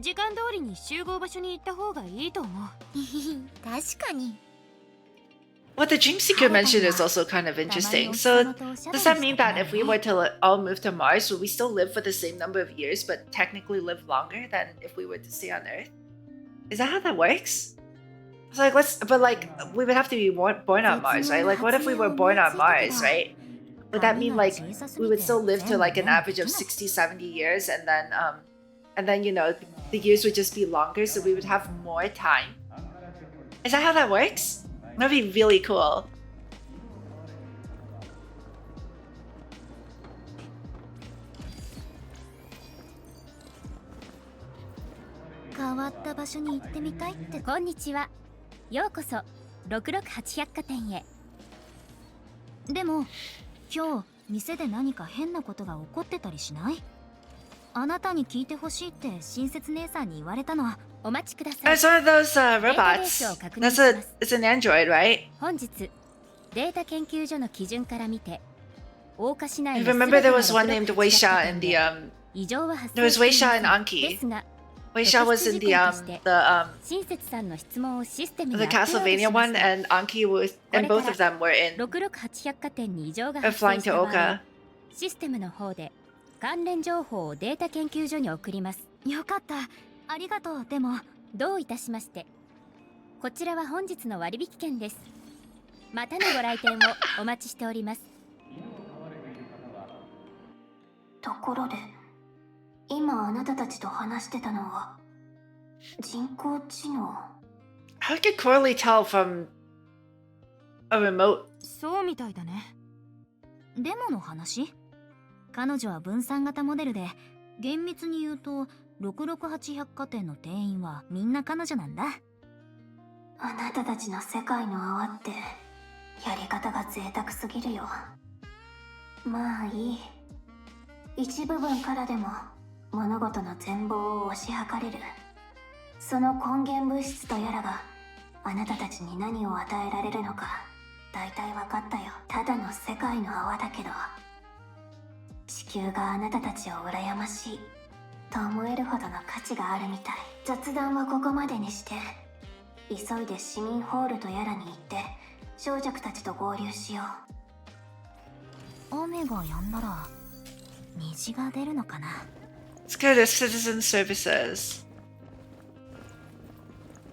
[SPEAKER 6] 時間通りに集合場所に行った方がいいと思う。
[SPEAKER 7] 確かに。
[SPEAKER 1] What the dream seeker mentioned is also kind of interesting. So does that mean that if we were to all move to Mars, would we still live for the same number of years but technically live longer than if we were to stay on Earth? Is that how that works? It's like we would have to be born on Mars, right? Like what if we were born on Mars, right? Would that mean like we would still live to like an average of 60, 70 years and then you know the years would just be longer so we would have more time? Is that how that works? That'd be really cool.
[SPEAKER 7] 変わった場所に行ってみたいって。
[SPEAKER 9] こんにちは。ようこそ668百貨店へ。
[SPEAKER 7] でも今日店で何か変なことが起こってたりしない？あなたに聞いてほしいって親切姉さんに言われたの。
[SPEAKER 9] お待ちください。
[SPEAKER 1] It's one of those robots. It's an android, right?
[SPEAKER 9] 本日データ研究所の基準から見て、大岡市内
[SPEAKER 1] I
[SPEAKER 9] の
[SPEAKER 1] remember there was one named Weisha in the
[SPEAKER 9] 異常は発
[SPEAKER 1] there
[SPEAKER 9] 生
[SPEAKER 1] was
[SPEAKER 9] してい
[SPEAKER 1] Weisha
[SPEAKER 9] ま
[SPEAKER 1] and
[SPEAKER 9] せん。
[SPEAKER 1] Anki.
[SPEAKER 9] ですが
[SPEAKER 1] Weisha was in the
[SPEAKER 9] 親切さんの質問をシステムに
[SPEAKER 1] the
[SPEAKER 9] アップロードし
[SPEAKER 1] Castlevania
[SPEAKER 9] ま
[SPEAKER 1] one
[SPEAKER 9] す。
[SPEAKER 1] and Anki was and both of them were in
[SPEAKER 9] 668百貨店に異常が
[SPEAKER 1] are
[SPEAKER 9] 発生
[SPEAKER 1] flying
[SPEAKER 9] し
[SPEAKER 1] to
[SPEAKER 9] た場合、
[SPEAKER 1] Oka.
[SPEAKER 9] システムの方で関連情報をデータ研究所に送ります。
[SPEAKER 7] よかった、ありがとう。でも
[SPEAKER 9] どういたしまして。こちらは本日の割引券です。またのご来店をお待ちしております。
[SPEAKER 4] ところで、今あなたたちと話してたのは人工知能。
[SPEAKER 1] How could Corley tell from a remote?
[SPEAKER 6] そうみたいだね。
[SPEAKER 7] デモの話？彼女は分散型モデルで、厳密に言うと668百貨店の店員はみんな彼女なんだ。
[SPEAKER 4] あなたたちの世界の泡ってやり方が贅沢すぎるよ。まあいい。一部分からでも物事の全貌を推し量れる。その根源物質とやらがあなたたちに何を与えられるのか大体分かったよ。ただの世界の泡だけど、地球があなたたちを羨ましいと思えるほどの価値があるみたい。雑談はここまでにして、急いで市民ホールとやらに行って少女たちと合流しよ
[SPEAKER 7] う。雨が止んだら虹が出るのかな。
[SPEAKER 1] Let's go to citizen services.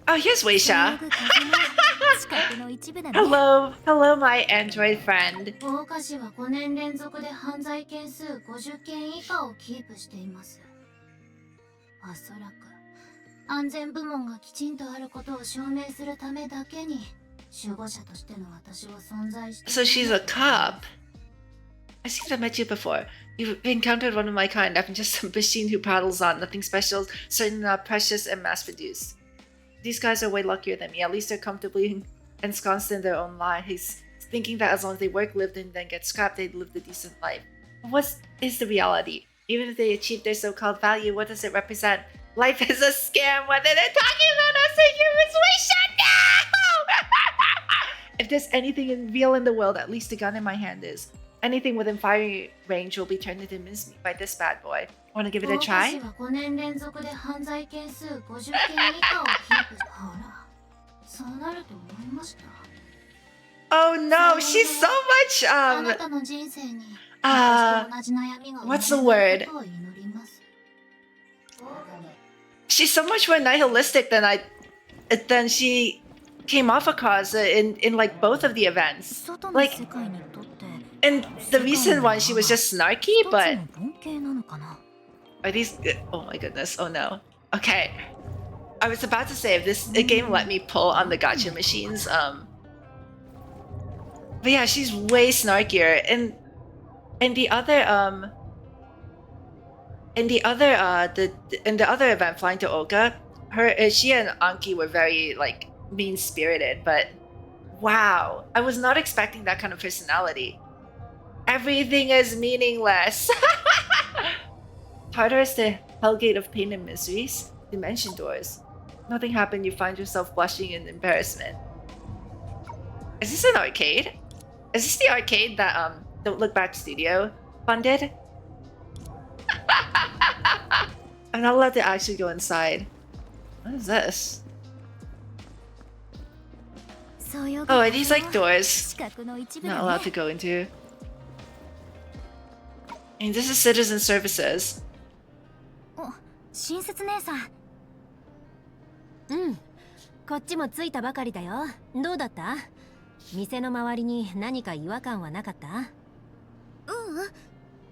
[SPEAKER 1] Oh, here's Weisha. Hello, my android friend.
[SPEAKER 10] 大岡市は5年連続で犯罪件数50件以下をキープしています。おそらく安全部門がきちんとあることを証明するためだけに守護者としての私は存在している。
[SPEAKER 1] So she's a cop. I think I've met you before. You've encountered one of my kind. I'm just some machine who paddles on. Nothing special, certainly not precious and mass-produced. These guys are way luckier than me. At least they're comfortably ensconced in their own life. He's thinking that as long as they work, live, and then get scrapped, they'd live a decent life. But what is the reality? Even if they achieve their so-called value, what does it represent? Life is a scam, whether they're talking about us or humans. We should know! If there's anything real in the world, at least the gun in my hand is. Anything within firing range will be turned into mincemeat by this bad boy. Wanna give it a try?
[SPEAKER 10] 私は5年連続で犯罪件数50件以下をキープして、ほら、そうなると思いました。
[SPEAKER 1] Oh no, she's so much
[SPEAKER 10] あなたの人生に私と同じ悩みが
[SPEAKER 1] what's the word?
[SPEAKER 10] ことを祈ります。
[SPEAKER 1] She's so much more nihilistic than she came off across in like both of the events. Like in the recent one, she was just snarky, but are these? Oh my goodness! Oh no. Okay, I was about to say if this game let me pull on the gacha machines, but yeah, she's way snarkier. And in the other in the other event, flying to Oka, she and Anki were very like mean-spirited, but wow, I was not expecting that kind of personality. Everything is meaningless. Tartarus, the hellgate of pain and miseries, dimension doors. Nothing happened, you find yourself blushing in embarrassment. Is this an arcade? Is this the arcade that Don't Look Back Studio funded? I'm not allowed to actually go inside. What is this? Oh, are these like doors not allowed to go into? And this is citizen services.
[SPEAKER 5] 親切姉さん。うん、こっちも着いたばかりだよ。どうだった？店の周りに何か違和感はなかった？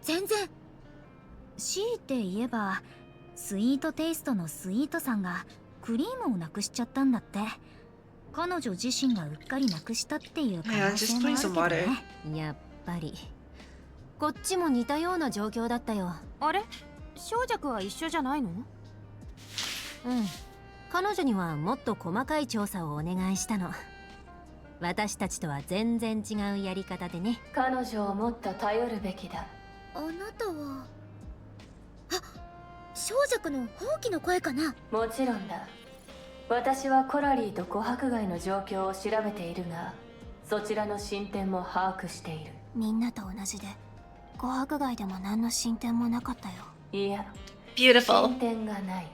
[SPEAKER 7] 全然。強いて言えば、スイートテイストのスイートさんがクリームをなくしちゃったんだって。彼女自身がうっかりなくしたっていう可能性もあるけどね。
[SPEAKER 5] やっぱり。こっちも似たような状況だったよ。
[SPEAKER 6] あれ？小弱は一緒じゃないの？
[SPEAKER 5] うん。彼女にはもっと細かい調査をお願いしたの。私たちとは全然違うやり方でね。
[SPEAKER 3] 彼女をもっと頼るべきだ。
[SPEAKER 7] あなたは小弱の放棄の声かな？
[SPEAKER 3] もちろんだ。私はコラリーと琥珀街の状況を調べているが、そちらの進展も把握している。
[SPEAKER 4] みんなと同じで琥珀街でも何の進展もなかったよ。
[SPEAKER 3] いや、
[SPEAKER 1] Beautiful.
[SPEAKER 3] 進展がない。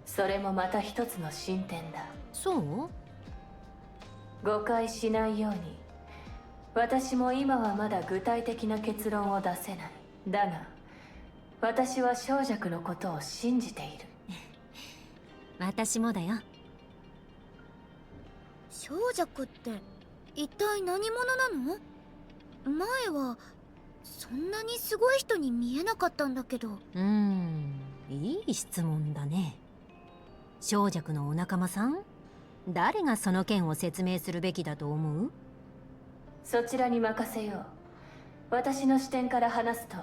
[SPEAKER 3] それもまた一つの進展だ。
[SPEAKER 5] そう？
[SPEAKER 3] 誤解しないように。私も今はまだ具体的な結論を出せない。だが、私は小弱のことを信じている。
[SPEAKER 5] 私もだよ。
[SPEAKER 7] 小弱って一体何者なの？前はそんなにすごい人に見えなかったんだけど。
[SPEAKER 5] いい質問だね。小弱のお仲間さん？誰がその件を説明するべきだと思う？
[SPEAKER 3] そちらに任せよう。私の視点から話すと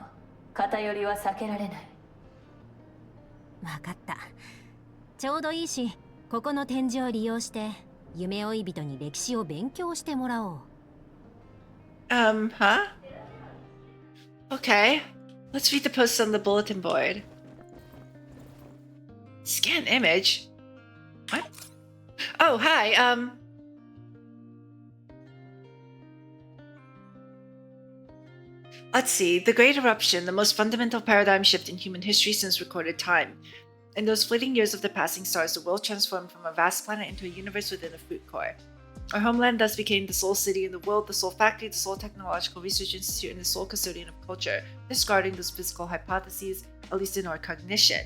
[SPEAKER 3] 偏りは避けられない。
[SPEAKER 5] わかった。ちょうどいいし、ここの展示を利用して夢追い人に歴史を勉強してもらおう。
[SPEAKER 1] Huh? Okay. Let's read the posts on the bulletin board. Scan image? What? Oh, hi, Let's see. The Great Eruption, the most fundamental paradigm shift in human history since recorded time. In those fleeting years of the passing stars, the world transformed from a vast planet into a universe within a fruit core. Our homeland thus became the sole city in the world, the sole factory, the sole technological research institute, and the sole custodian of culture, discarding those physical hypotheses, at least in our cognition.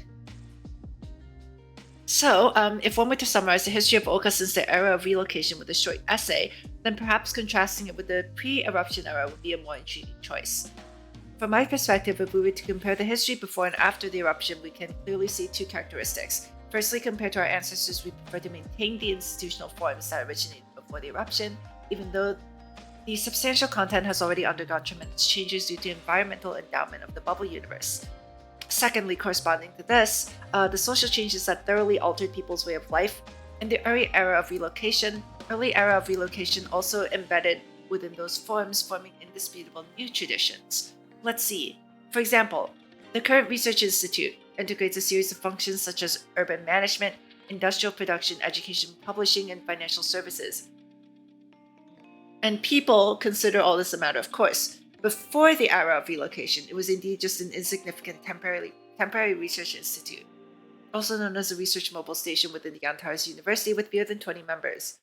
[SPEAKER 1] So, if one were to summarize the history of Oka since the era of relocation with a short essay, then perhaps contrasting it with the pre-eruption era would be a more intriguing choice. From my perspective, if we were to compare the history before and after the eruption, we can clearly see two characteristics. Firstly, compared to our ancestors, we prefer to maintain the institutional forms that originated before the eruption, even though the substantial content has already undergone tremendous changes due to environmental endowment of the bubble universe. Secondly, corresponding to this, the social changes that thoroughly altered people's way of life in the early era of relocation also embedded within those forms, forming indisputable new traditions. Let's see. For example, the current Research Institute integrates a series of functions such as urban management, industrial production, education, publishing, and financial services. And people consider all this a matter of course. Before the era of relocation, it was indeed just an insignificant temporary research institute, also known as a research mobile station within the Antares University with fewer than 20 members.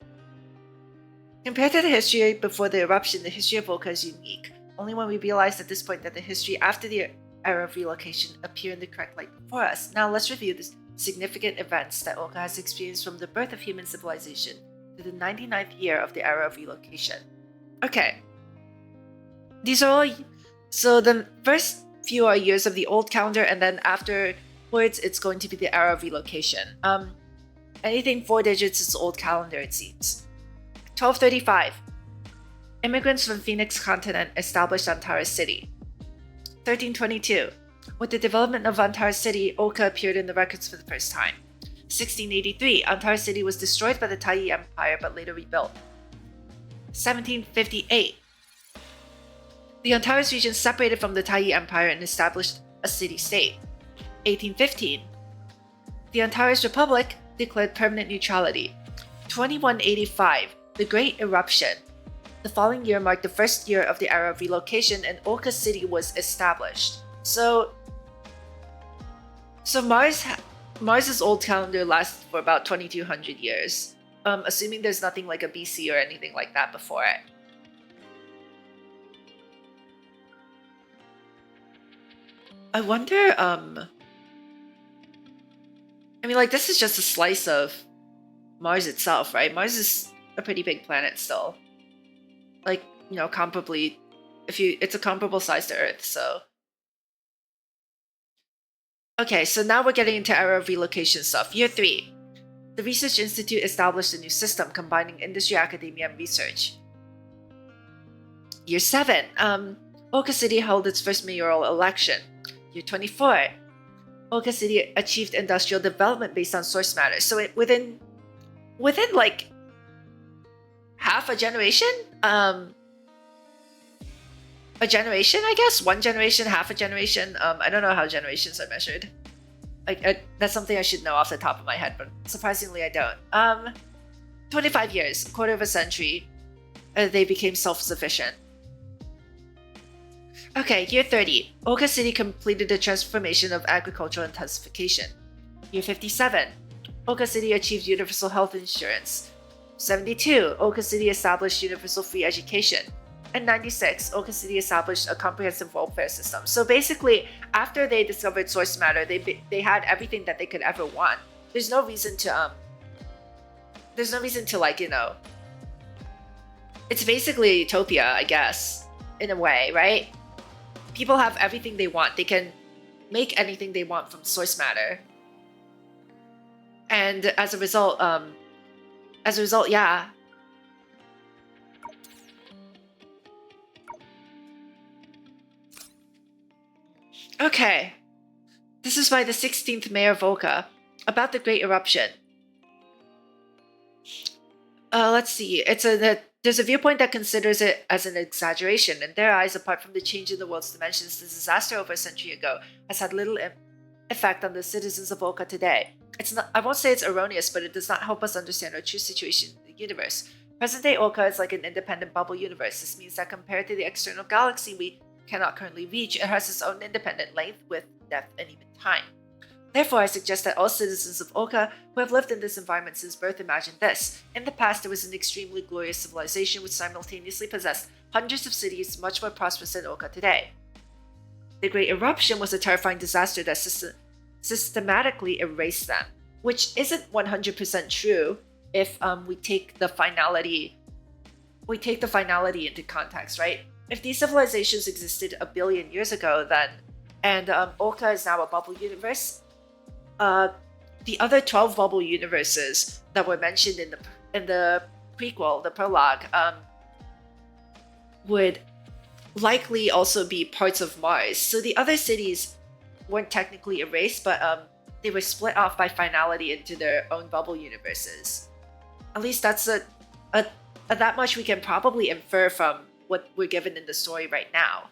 [SPEAKER 1] Compared to the history before the eruption, the history of Oka is unique. Only when we realize at this point that the history after the era of relocation appear in the correct light before us. Now let's review the significant events that Oka has experienced from the birth of human civilization to the 99th year of the era of relocation. Okay. These are all... So the first few are years of the old calendar, and then afterwards it's going to be the era of relocation. Anything 4 digits is old calendar, it seems. 1235. Immigrants from Phoenix continent established Antares City. 1322. With the development of Antares City, Oka appeared in the records for the first time. 1683. Antares City was destroyed by the Taiyi Empire but later rebuilt. 1758. The Antares region separated from the Taiyi Empire and established a city-state. 1815. The Antares Republic declared permanent neutrality. 2185. The Great Eruption. The following year marked the first year of the era of relocation and Oka City was established. So Mars's old calendar lasts for about 2200 years. Assuming there's nothing like a BC or anything like that before it. I wonder, I mean, like, this is just a slice of Mars itself, right? Mars is a pretty big planet still. Like, you know, comparably, it's a comparable size to Earth, so. Okay, so now we're getting into era of relocation stuff. Year 3. The Research Institute established a new system combining industry, academia, and research. Year 7. Oka City held its first mayoral election. Year 24. Oka City achieved industrial development based on source matter. So within like half a generation? A generation, I guess? 1 generation, half a generation? I don't know how generations are measured. That's something I should know off the top of my head, but surprisingly I don't. 25 years, a quarter of a century, they became self-sufficient. Okay, year 30. Oka City completed the transformation of agricultural intensification. Year 57. Oka City achieved universal health insurance. 72. Oka City established universal free education. And 96. Oka City established a comprehensive welfare system. So basically, after they discovered source matter, they had everything that they could ever want. There's no reason to like, you know, it's basically a utopia, I guess, in a way, right? People have everything they want. They can make anything they want from source matter. And as a result, yeah. Okay. This is by the 16th mayor of Oka, about the Great Eruption. Let's see. There's a viewpoint that considers it as an exaggeration. In their eyes, apart from the change in the world's dimensions, the disaster over a century ago has had little effect on the citizens of Oka today. I won't say it's erroneous, but it does not help us understand our true situation in the universe. Present-day Oka is like an independent bubble universe. This means that compared to the external galaxy we cannot currently reach, it has its own independent length, width, depth, and even time. Therefore, I suggest that all citizens of Oka who have lived in this environment since birth imagine this. In the past, there was an extremely glorious civilization which simultaneously possessed hundreds of cities much more prosperous than Oka today. The Great Eruption was a terrifying disaster that systematically erased them, which isn't 100% true if we take the finality into context, right? If these civilizations existed a billion years ago, then and Oka is now a bubble universe, the the other 12 bubble universes that were mentioned in the prequel, the prologue, would likely also be parts of Mars. So the other cities weren't technically erased, but they were split off by finality into their own bubble universes. At least that's that much we can probably infer from what we're given in the story right now.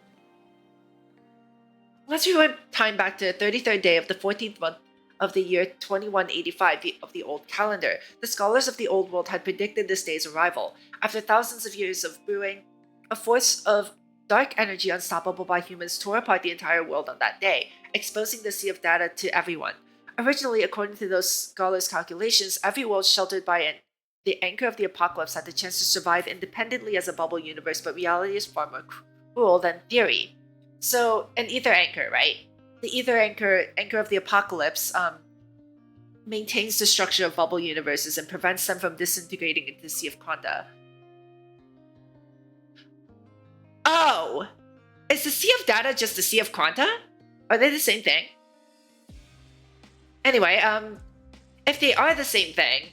[SPEAKER 1] Let's rewind time back to the 33rd day of the 14th month of the year 2185 of the old calendar. The scholars of the old world had predicted this day's arrival. After thousands of years of brewing, a force of dark energy unstoppable by humans tore apart the entire world on that day, exposing the sea of data to everyone. Originally, according to those scholars' calculations, every world sheltered by the anchor of the apocalypse had the chance to survive independently as a bubble universe, but reality is far more cruel than theory. So, an ether anchor, right? The ether anchor of the apocalypse, maintains the structure of bubble universes and prevents them from disintegrating into the Sea of Konda. Oh! Is the Sea of Data just the Sea of Konda? Are they the same thing? Anyway, if they are the same thing,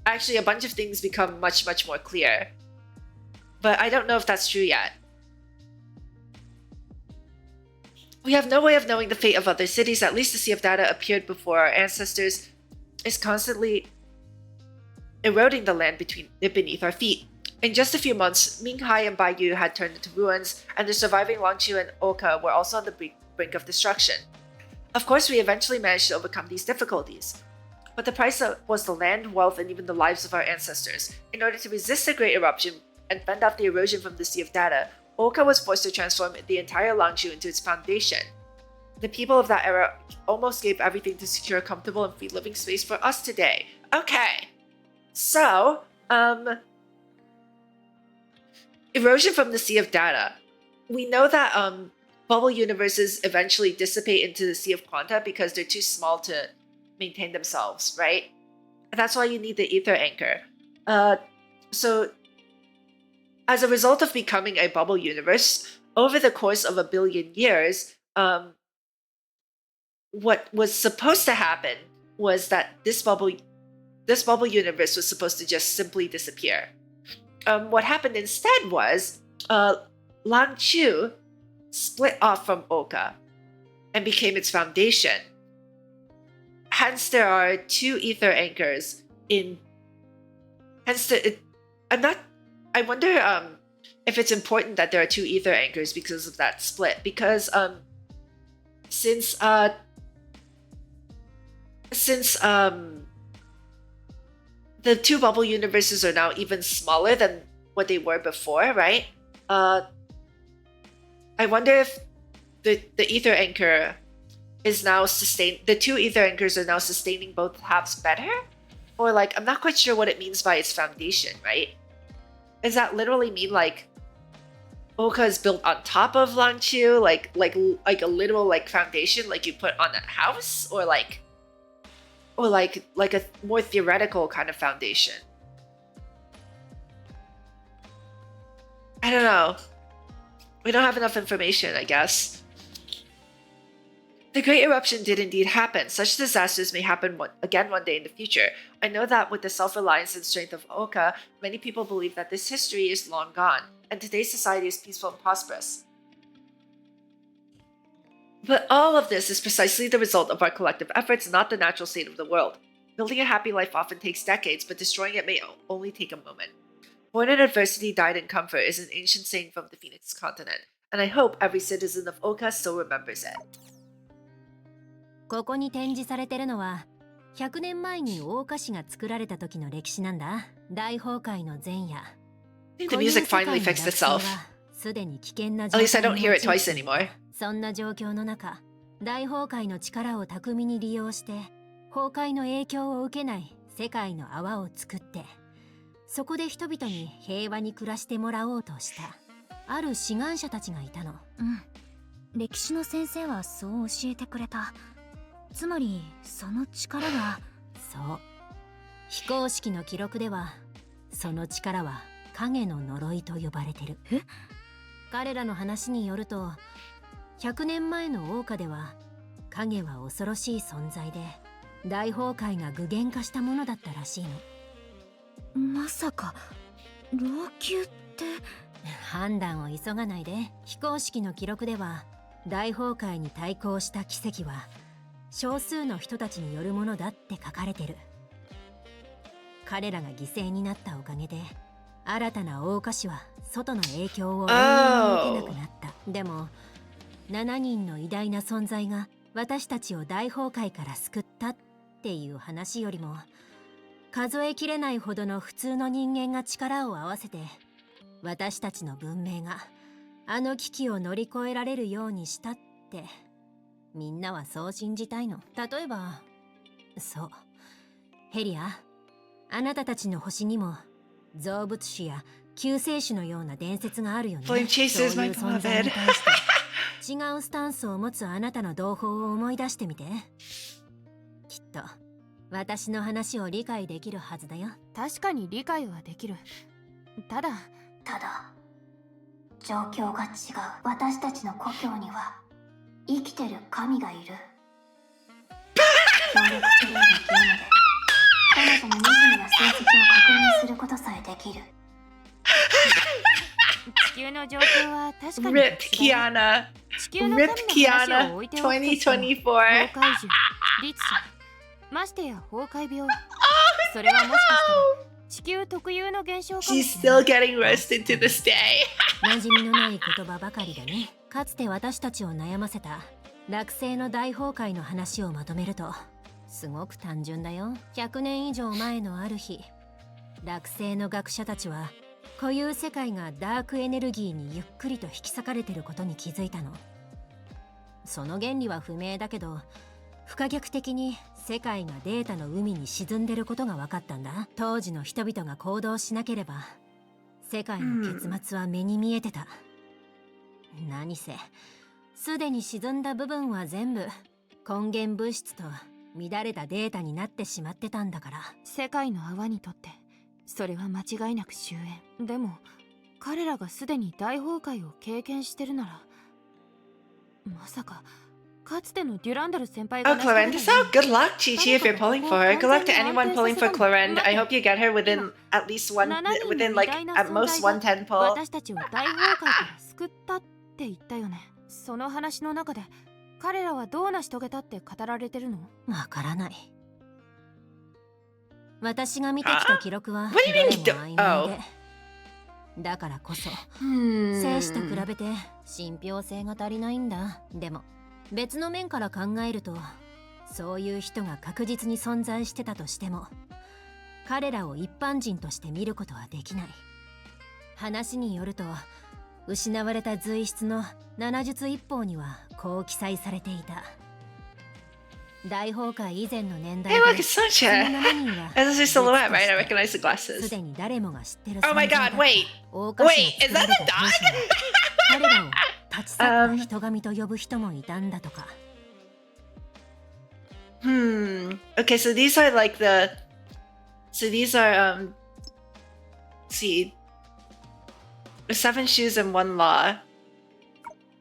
[SPEAKER 1] actually a bunch of things become much, much more clear. But I don't know if that's true yet. We have no way of knowing the fate of other cities. At least the Sea of Data appeared before our ancestors, is constantly eroding the land beneath our feet. In just a few months, Minghai and Baiyu had turned into ruins, and the surviving Longqiu and Oka were also on the brink of destruction. Of course, we eventually managed to overcome these difficulties. But the price was the land, wealth, and even the lives of our ancestors. In order to resist the Great Eruption and fend off the erosion from the Sea of Data, Oka was forced to transform the entire Longqiu into its foundation. The people of that era almost gave everything to secure a comfortable and free living space for us today. Okay, so, erosion from the Sea of Data. We know that bubble universes eventually dissipate into the Sea of Quanta because they're too small to maintain themselves, right? And that's why you need the ether anchor. So, as a result of becoming a bubble universe, over the course of 1 billion years, what was supposed to happen was that this bubble universe was supposed to just simply disappear. What happened instead was Longqiu split off from Oka and became its foundation. Hence, there are 2 ether anchors in. Hence, I wonder if it's important that there are 2 ether anchors because of that split. Because since the 2 bubble universes are now even smaller than what they were before, right? I wonder if the ether anchor is now sustained. The 2 ether anchors are now sustaining both halves better, or like I'm not quite sure what it means by its foundation, right? Does that literally mean like Oka is built on top of Longqiu, like a literal like foundation, like you put on a house, or like a more theoretical kind of foundation? I don't know. We don't have enough information, I guess. The Great Eruption did indeed happen. Such disasters may happen again one day in the future. I know that with the self-reliance and strength of Oka, many people believe that this history is long gone, and today's society is peaceful and prosperous. But all of this is precisely the result of our collective efforts, not the natural state of the world. Building a happy life often takes decades, but destroying it may only take a moment. Born in adversity, died in comfort is an ancient saying from the Phoenix continent, and I hope every citizen of Oka still remembers it.
[SPEAKER 5] ここに展示されてるのは100年前に大岡市が作られた時の歴史なんだ。大崩壊の前夜。
[SPEAKER 1] I think the music finally fixed itself.
[SPEAKER 5] すでに危険な
[SPEAKER 1] At least I don't hear it twice anymore.
[SPEAKER 5] そんな状況の中、大崩壊の力を巧みに利用して崩壊の影響を受けない世界の泡を作って、そこで人々に平和に暮らしてもらおうとしたある志願者たちがいたの。
[SPEAKER 7] 歴史の先生はそう教えてくれた。つまりその力が。
[SPEAKER 5] そう。非公式の記録ではその力は影の呪いと呼ばれてる。彼らの話によると、100年前の桜花では影は恐ろしい存在で、大崩壊が具現化したものだったらしいの。
[SPEAKER 7] まさか老朽って。
[SPEAKER 5] 判断を急がないで。非公式の記録では大崩壊に対抗した奇跡は少数の人たちによるものだって書かれてる。彼らが犠牲になったおかげで新たな大菓子は外の影響を受けなくなった。でも7人の偉大な存在が私たちを大崩壊から救ったっていう話よりも、数えきれないほどの普通の人間が力を合わせて私たちの文明があの危機を乗り越えられるようにしたって、みんなはそう信じたいの。例えばそうヘリア、あなたたちの星にも造物主や救世主のような伝説があるよね。そういう存在に対して違うスタンスを持つあなたの同胞を思い出してみて。きっと私の話を理解できるはずだよ。
[SPEAKER 6] 確かに理解はできる。ただ
[SPEAKER 4] 状況が違う。私たちの故郷には生きてる神がいる。協力プレイがゲームで彼女の惨めな成績を確認することさえできる。
[SPEAKER 6] 地球の状況は確かに
[SPEAKER 1] Rip Kiana.
[SPEAKER 6] 地球の神の話を置いておくと
[SPEAKER 1] 2024.
[SPEAKER 6] 崩壊獣、律者、ましてや崩壊病。それはもしかしたら地球特有の現象かもし
[SPEAKER 1] She's
[SPEAKER 6] れな
[SPEAKER 1] still
[SPEAKER 6] い。
[SPEAKER 1] getting roasted to this day.
[SPEAKER 5] 馴染みのない言葉ばかりだね。かつて私たちを悩ませた落星の大崩壊の話をまとめるとすごく単純だよ。100年以上前のある日、落星の学者たちは固有世界がダークエネルギーにゆっくりと引き裂かれてることに気づいたの。その原理は不明だけど、不可逆的に世界がデータの海に沈んでることが分かったんだ。当時の人々が行動しなければ世界の結末は目に見えてた。何せすでに沈んだ部分は全部根源物質と乱れたデータになってしまってたんだから。
[SPEAKER 6] 世界の泡にとってそれは間違いなく終焉。でも彼らがすでに大崩壊を経験してるなら、まさかかつてのデュランダル先輩が
[SPEAKER 1] Oh, Clarenda's out. Good luck, Chi-Chi, if you're pulling for her. Good luck to anyone pulling for Clarenda. I hope you get her within at least one, within like at most 110 pull.
[SPEAKER 6] 私たちを大崩壊から救ったって言ったよね。その話の中で彼らはどう成し遂げたって語られてるの？
[SPEAKER 5] わからない。私が見てきた記録はど
[SPEAKER 1] What do you
[SPEAKER 5] れ
[SPEAKER 1] mean
[SPEAKER 5] も曖昧で、だからこそ生死と比
[SPEAKER 1] Hmm.
[SPEAKER 5] べて信憑性が足りないんだ。でも別の面から考えると、そういう人が確実に存在してたとしても彼らを一般人として見ることはできない。話によると失われた随筆の7術一法にはこう記載されていた。大崩壊以前の年代
[SPEAKER 1] Hey,
[SPEAKER 5] で
[SPEAKER 1] look, it's
[SPEAKER 5] その
[SPEAKER 1] Sunshine.
[SPEAKER 5] 7人は
[SPEAKER 1] That's his silhouette, right? I
[SPEAKER 5] 術と
[SPEAKER 1] recognize the
[SPEAKER 5] して
[SPEAKER 1] glasses.
[SPEAKER 5] すでに誰もが知ってる
[SPEAKER 1] Oh my
[SPEAKER 5] 存在だっ
[SPEAKER 1] god,
[SPEAKER 5] た。
[SPEAKER 1] wait.
[SPEAKER 5] 大菓子
[SPEAKER 1] Wait, is
[SPEAKER 5] を作ら
[SPEAKER 1] that
[SPEAKER 5] れ
[SPEAKER 1] a
[SPEAKER 5] た
[SPEAKER 1] dog?
[SPEAKER 5] 当初は彼らを立ち去った人神と呼ぶ人もいたんだとか。
[SPEAKER 1] Okay, so these are like the. So these are let's see. There's 7 shoes and 1 law.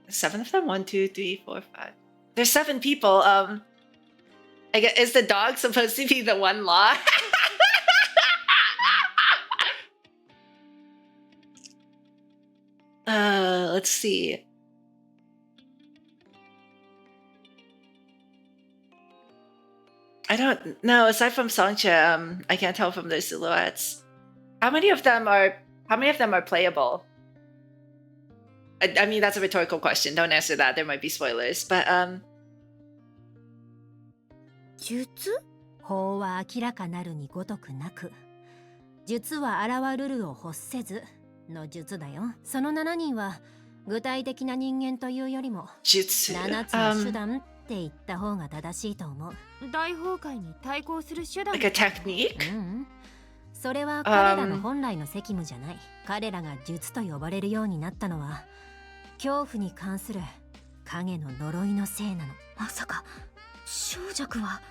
[SPEAKER 1] 7 of them? 1, 2, 3, 4, 5. There's 7 people. I guess, is the dog supposed to be the 1 law? Let's see. I don't know. Aside from Songcha, I can't tell from their silhouettes. How many of them are playable? I mean, that's a rhetorical question. Don't answer that. There might be spoilers. But
[SPEAKER 5] 術？法は明らかなるにごとくなく、術は現るるを欲せずの術だよ。その7人は具体的な人間というよりも
[SPEAKER 1] jutsu.
[SPEAKER 5] 7つの手段って言った方が正しいと思う。
[SPEAKER 6] 大崩壊に対抗する手段。
[SPEAKER 1] Like a technique?
[SPEAKER 5] それは彼らの本来の責務じゃない。彼らが術と呼ばれるようになったのは恐怖に関する影の呪いのせいなの。
[SPEAKER 7] まさか小弱は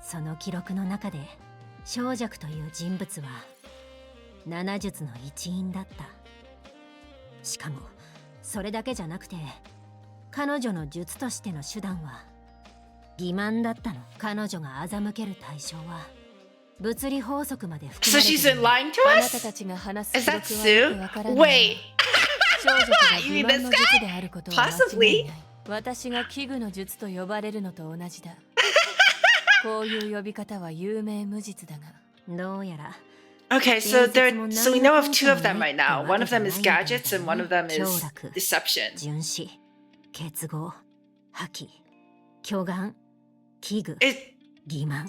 [SPEAKER 5] その記録の中で小弱という人物は7術の一員だった。しかもそれだけじゃなくて彼女の術としての手段は欺瞞だったの。彼女が欺ける対象は物理法則まで含
[SPEAKER 1] So
[SPEAKER 5] まれて
[SPEAKER 1] she's
[SPEAKER 5] る。
[SPEAKER 1] been lying to
[SPEAKER 3] あな
[SPEAKER 1] us?
[SPEAKER 3] たたちが話す
[SPEAKER 1] Is
[SPEAKER 3] 記
[SPEAKER 1] that
[SPEAKER 3] 録は
[SPEAKER 1] Sue?
[SPEAKER 3] よくわからないが
[SPEAKER 1] Wait.
[SPEAKER 3] 少女が
[SPEAKER 1] You
[SPEAKER 3] 欺
[SPEAKER 1] mean
[SPEAKER 3] 瞞
[SPEAKER 1] this
[SPEAKER 3] の
[SPEAKER 1] guy?
[SPEAKER 3] 術であることは間違い
[SPEAKER 1] Possibly.
[SPEAKER 3] ない。私が器具の術と呼ばれるのと同じだ。こういう呼び方は有名無実だが。
[SPEAKER 5] どうやら
[SPEAKER 1] Okay, so we know of two of them right now. One of them is gadgets and one of them is deception.
[SPEAKER 5] 巡視、結合、破棄、巨眼、器具、
[SPEAKER 1] It,
[SPEAKER 5] 欺瞞。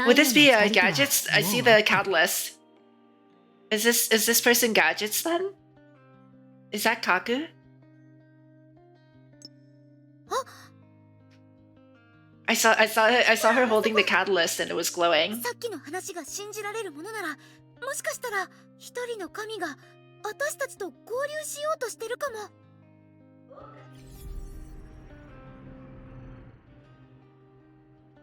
[SPEAKER 1] would this be gadgets? I see the catalyst. Is this person gadgets then? Is that Kaku? I saw her holding the catalyst and it was glowing.
[SPEAKER 7] さっきの話が信じられるものなら、もしかしたら一人の神が私たちと合流しようとしてるかも。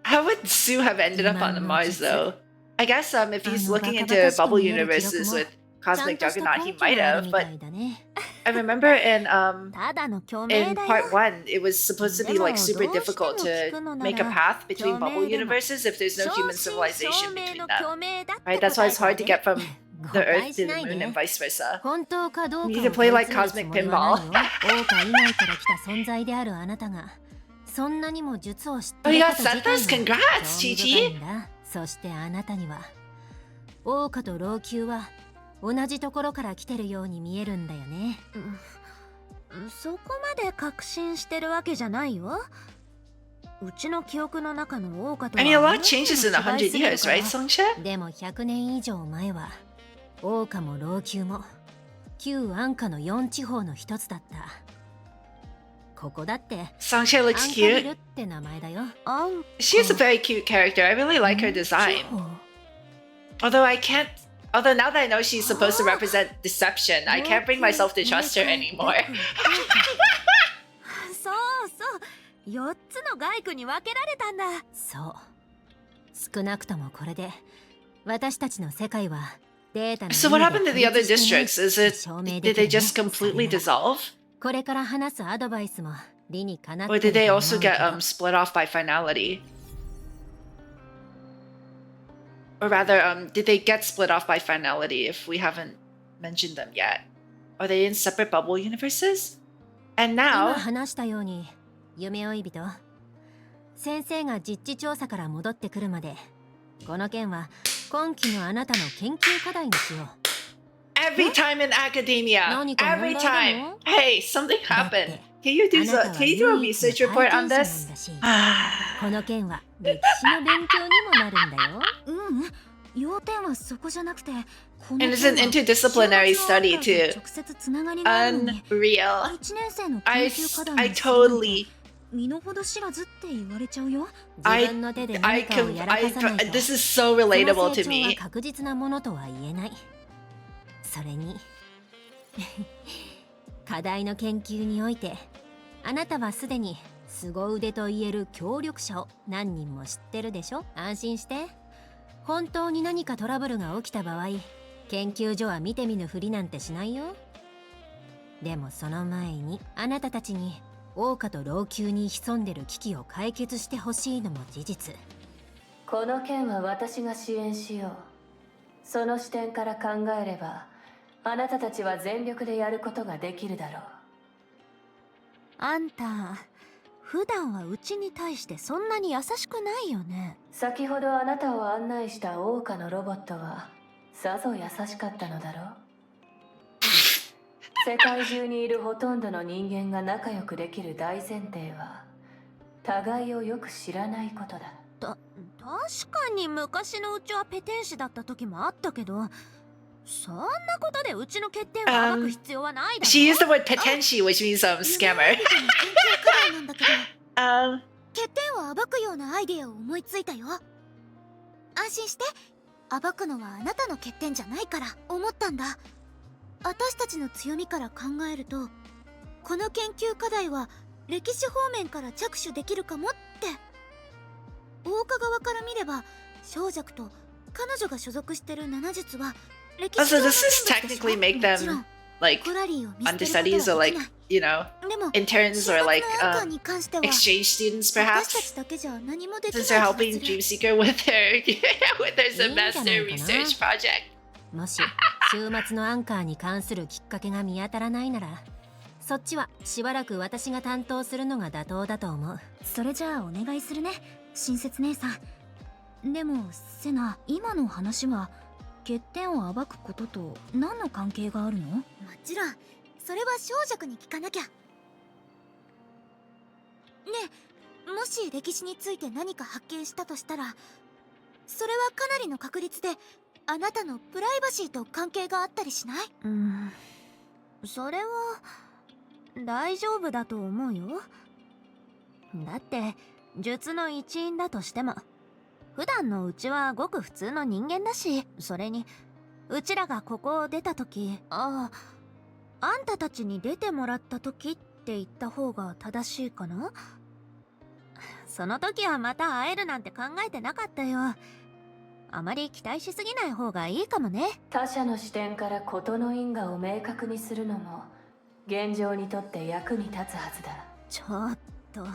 [SPEAKER 1] How would Sue have ended up on Mars though? I guess if he's looking into bubble universes with Cosmic Juggernaut, he might have, but I remember in
[SPEAKER 7] ただの虚名
[SPEAKER 1] in
[SPEAKER 7] だよ。
[SPEAKER 1] part 1 it was supposed to be like super difficult to make a path between bubble universes if there's no human civilization between them. Right? That's why it's hard to get from the Earth to the Moon and vice versa.
[SPEAKER 5] 本当かどうか
[SPEAKER 1] You need to play like Cosmic Pinball.
[SPEAKER 5] 王家以外から来た存在であるあなたがそんなにも術を知って
[SPEAKER 1] Oh,
[SPEAKER 5] い
[SPEAKER 1] you
[SPEAKER 5] る
[SPEAKER 1] got
[SPEAKER 5] こと自体
[SPEAKER 1] Santas?
[SPEAKER 5] が
[SPEAKER 1] Congrats,
[SPEAKER 5] 興味
[SPEAKER 1] Chi
[SPEAKER 5] 深い
[SPEAKER 1] Chi.
[SPEAKER 5] んだ。そしてあなたには王家と老朽は同じところから来てるように見えるんだよね。
[SPEAKER 7] そこまで確信してるわけじゃないよ。うちの記憶の中の王家とは
[SPEAKER 1] I mean, a lot changes in 100 years, right, Songsha?
[SPEAKER 5] でも100年以上前は王家も老朽も旧安家の4地方の一つだった。ここだって
[SPEAKER 1] Songsha
[SPEAKER 5] アン
[SPEAKER 1] looks
[SPEAKER 5] カビル
[SPEAKER 1] cute.
[SPEAKER 5] って名前だよ。
[SPEAKER 1] She's a very cute character. I really like her design. Although now that I know she's supposed to represent deception, I can't bring myself to trust her anymore.
[SPEAKER 7] そうそう、4つの街区に分けられたんだ。
[SPEAKER 5] そう少なくともこれで私たちの世界はデータの
[SPEAKER 1] So what happened to the other districts? Did they just completely dissolve?
[SPEAKER 5] これから話すアドバイスも理にかなって
[SPEAKER 1] Or
[SPEAKER 5] る
[SPEAKER 1] did they
[SPEAKER 5] と思
[SPEAKER 1] also
[SPEAKER 5] うけど
[SPEAKER 1] get split off by finality? Or rather, did they get split off by finality if we haven't mentioned them yet? Are they in separate bubble universes? And
[SPEAKER 5] 今
[SPEAKER 1] now,
[SPEAKER 5] 話したように夢追い人先生が実地調査から戻ってくるまでこの件は今期のあなたの研究課題にしよう。
[SPEAKER 1] every time in academia, every time. Hey, something happened. Can you do a research report on this?
[SPEAKER 5] この件は歴史の勉強にもなるんだよ。
[SPEAKER 7] 要点はそこじゃなくて、こ
[SPEAKER 1] And it's an interdisciplinary study too.
[SPEAKER 7] 直接つながりがあるのに、
[SPEAKER 1] Unreal.
[SPEAKER 7] 1年生の
[SPEAKER 1] I
[SPEAKER 7] 研究課題
[SPEAKER 1] I
[SPEAKER 7] にするなんて
[SPEAKER 1] totally
[SPEAKER 7] 身の程知らずって言われちゃうよ。
[SPEAKER 5] 自分の手で何かをやらかさないと
[SPEAKER 1] This is so
[SPEAKER 5] その
[SPEAKER 1] relatable
[SPEAKER 5] 成
[SPEAKER 1] to
[SPEAKER 5] 長は
[SPEAKER 1] me.
[SPEAKER 5] 確実なものとは言えない。それに課題の研究においてあなたはすでに凄腕と言える協力者を何人も知ってるでしょ。安心して。本当に何かトラブルが起きた場合研究所は見て見ぬふりなんてしないよ。でもその前にあなたたちに王家と老朽に潜んでる危機を解決してほしいのも事実。
[SPEAKER 3] この件は私が支援しよう。その視点から考えればあなたたちは全力でやることができるだろう。
[SPEAKER 7] あんた、普段はうちに対してそんなに優しくないよね。
[SPEAKER 3] 先ほどあなたを案内した王家のロボットはさぞ優しかったのだろう。世界中にいるほとんどの人間が仲良くできる大前提は互いをよく知らないことだ。
[SPEAKER 7] 確かに昔のうちはペテン師だった時もあったけど、そんなことでうちの欠点を暴く必要はないだろ。
[SPEAKER 1] She used the word petenshi, which means scammer.
[SPEAKER 7] 欠点を暴くようなアイデアを思いついたよ。安心して、暴くのはあなたの欠点じゃないから思ったんだ。私たちの強みから考えると、この研究課題は歴史方面から着手できるかもって。大家側から見れば、小弱と彼女が所属してる7術は歴史
[SPEAKER 1] Also, does this technically make them like understudies or like, you know, interns or like
[SPEAKER 7] 週末のアンカーに関しては
[SPEAKER 1] exchange students
[SPEAKER 7] 私た
[SPEAKER 1] perhaps,
[SPEAKER 7] ちだけじゃ何もできない
[SPEAKER 1] since
[SPEAKER 7] 気
[SPEAKER 1] they're
[SPEAKER 7] が
[SPEAKER 1] helping
[SPEAKER 7] する。
[SPEAKER 1] Dreamseeker with their with their
[SPEAKER 5] いいんじゃないかな。
[SPEAKER 1] semester research project.
[SPEAKER 5] もし週末のアンカーに関するきっかけが見当たらないなら、そっちはしばらく私が担当するのが妥当だと思う。
[SPEAKER 7] それじゃあお願いするね、親切姉さん。でもセナ、今の話は欠点を暴くことと何の関係があるの？もちろんそれは小弱に聞かなきゃ。ねえ、もし歴史について何か発見したとしたら、それはかなりの確率であなたのプライバシーと関係があったりしない？それは大丈夫だと思うよ。だって術の一員だとしても普段のうちはごく普通の人間だし、それにうちらがここを出た時、あんたたちに出てもらった時って言った方が正しいかな。その時はまた会えるなんて考えてなかったよ。あまり期待しすぎない方がいいかもね。
[SPEAKER 3] 他者の視点から事の因果を明確にするのも現状にとって役に立つはずだ。
[SPEAKER 6] ちょっと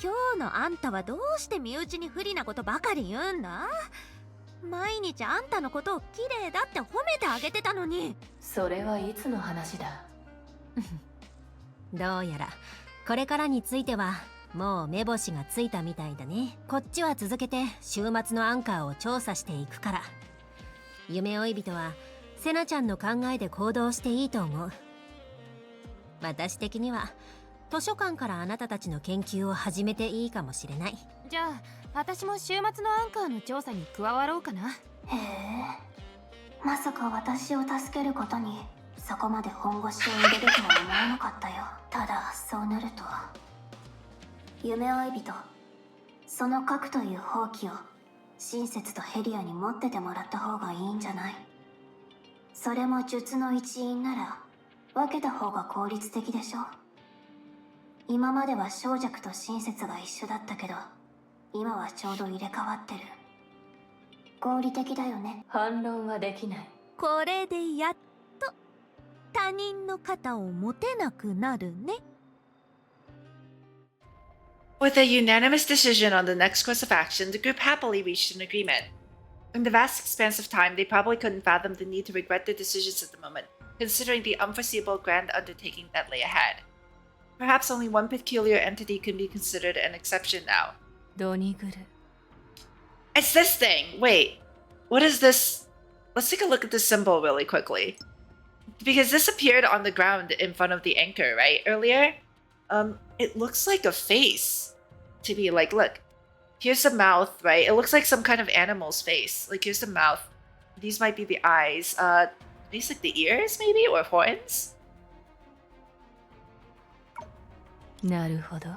[SPEAKER 6] 今日のあんたはどうして身内に不利なことばかり言うんだ？毎日あんたのことを綺麗だって褒めてあげてたのに。
[SPEAKER 3] それはいつの話だ？
[SPEAKER 5] どうやらこれからについてはもう目星がついたみたいだね。こっちは続けて週末のアンカーを調査していくから。夢追い人はセナちゃんの考えで行動していいと思う。私的には図書館からあなたたちの研究を始めていいかもしれない。
[SPEAKER 6] じゃあ私も週末のアンカーの調査に加わろうかな。
[SPEAKER 4] へえ、まさか私を助けることにそこまで本腰を入れるとは思わなかったよ。ただそうなると夢追い人、その核という放棄を親切とヘリアに持っててもらった方がいいんじゃない？それも術の一員なら分けた方が効率的でしょ。今までは小弱と親切が一緒だったけど、今はちょうど入れ替わってる。合理的だよね。
[SPEAKER 3] 反論はできない。
[SPEAKER 6] これでやっと他人の肩を持てなくなるね。
[SPEAKER 1] With a unanimous decision on the next course of action, the group happily reached an agreement. In the vast expanse of time, they probably couldn't fathom the need to regret their decisions at the moment, considering the unforeseeable grand undertaking that lay ahead. Perhaps only one peculiar entity can be considered an exception now.
[SPEAKER 3] ドニグル。
[SPEAKER 1] It's this thing! Wait, what is this? Let's take a look at this symbol really quickly. Because this appeared on the ground in front of the anchor, right, earlier? It looks like a face. To be like, look, here's the mouth, right? It looks like some kind of animal's face. Like, here's the mouth. These might be the eyes. These like the ears, maybe? Or horns?
[SPEAKER 3] なるほど。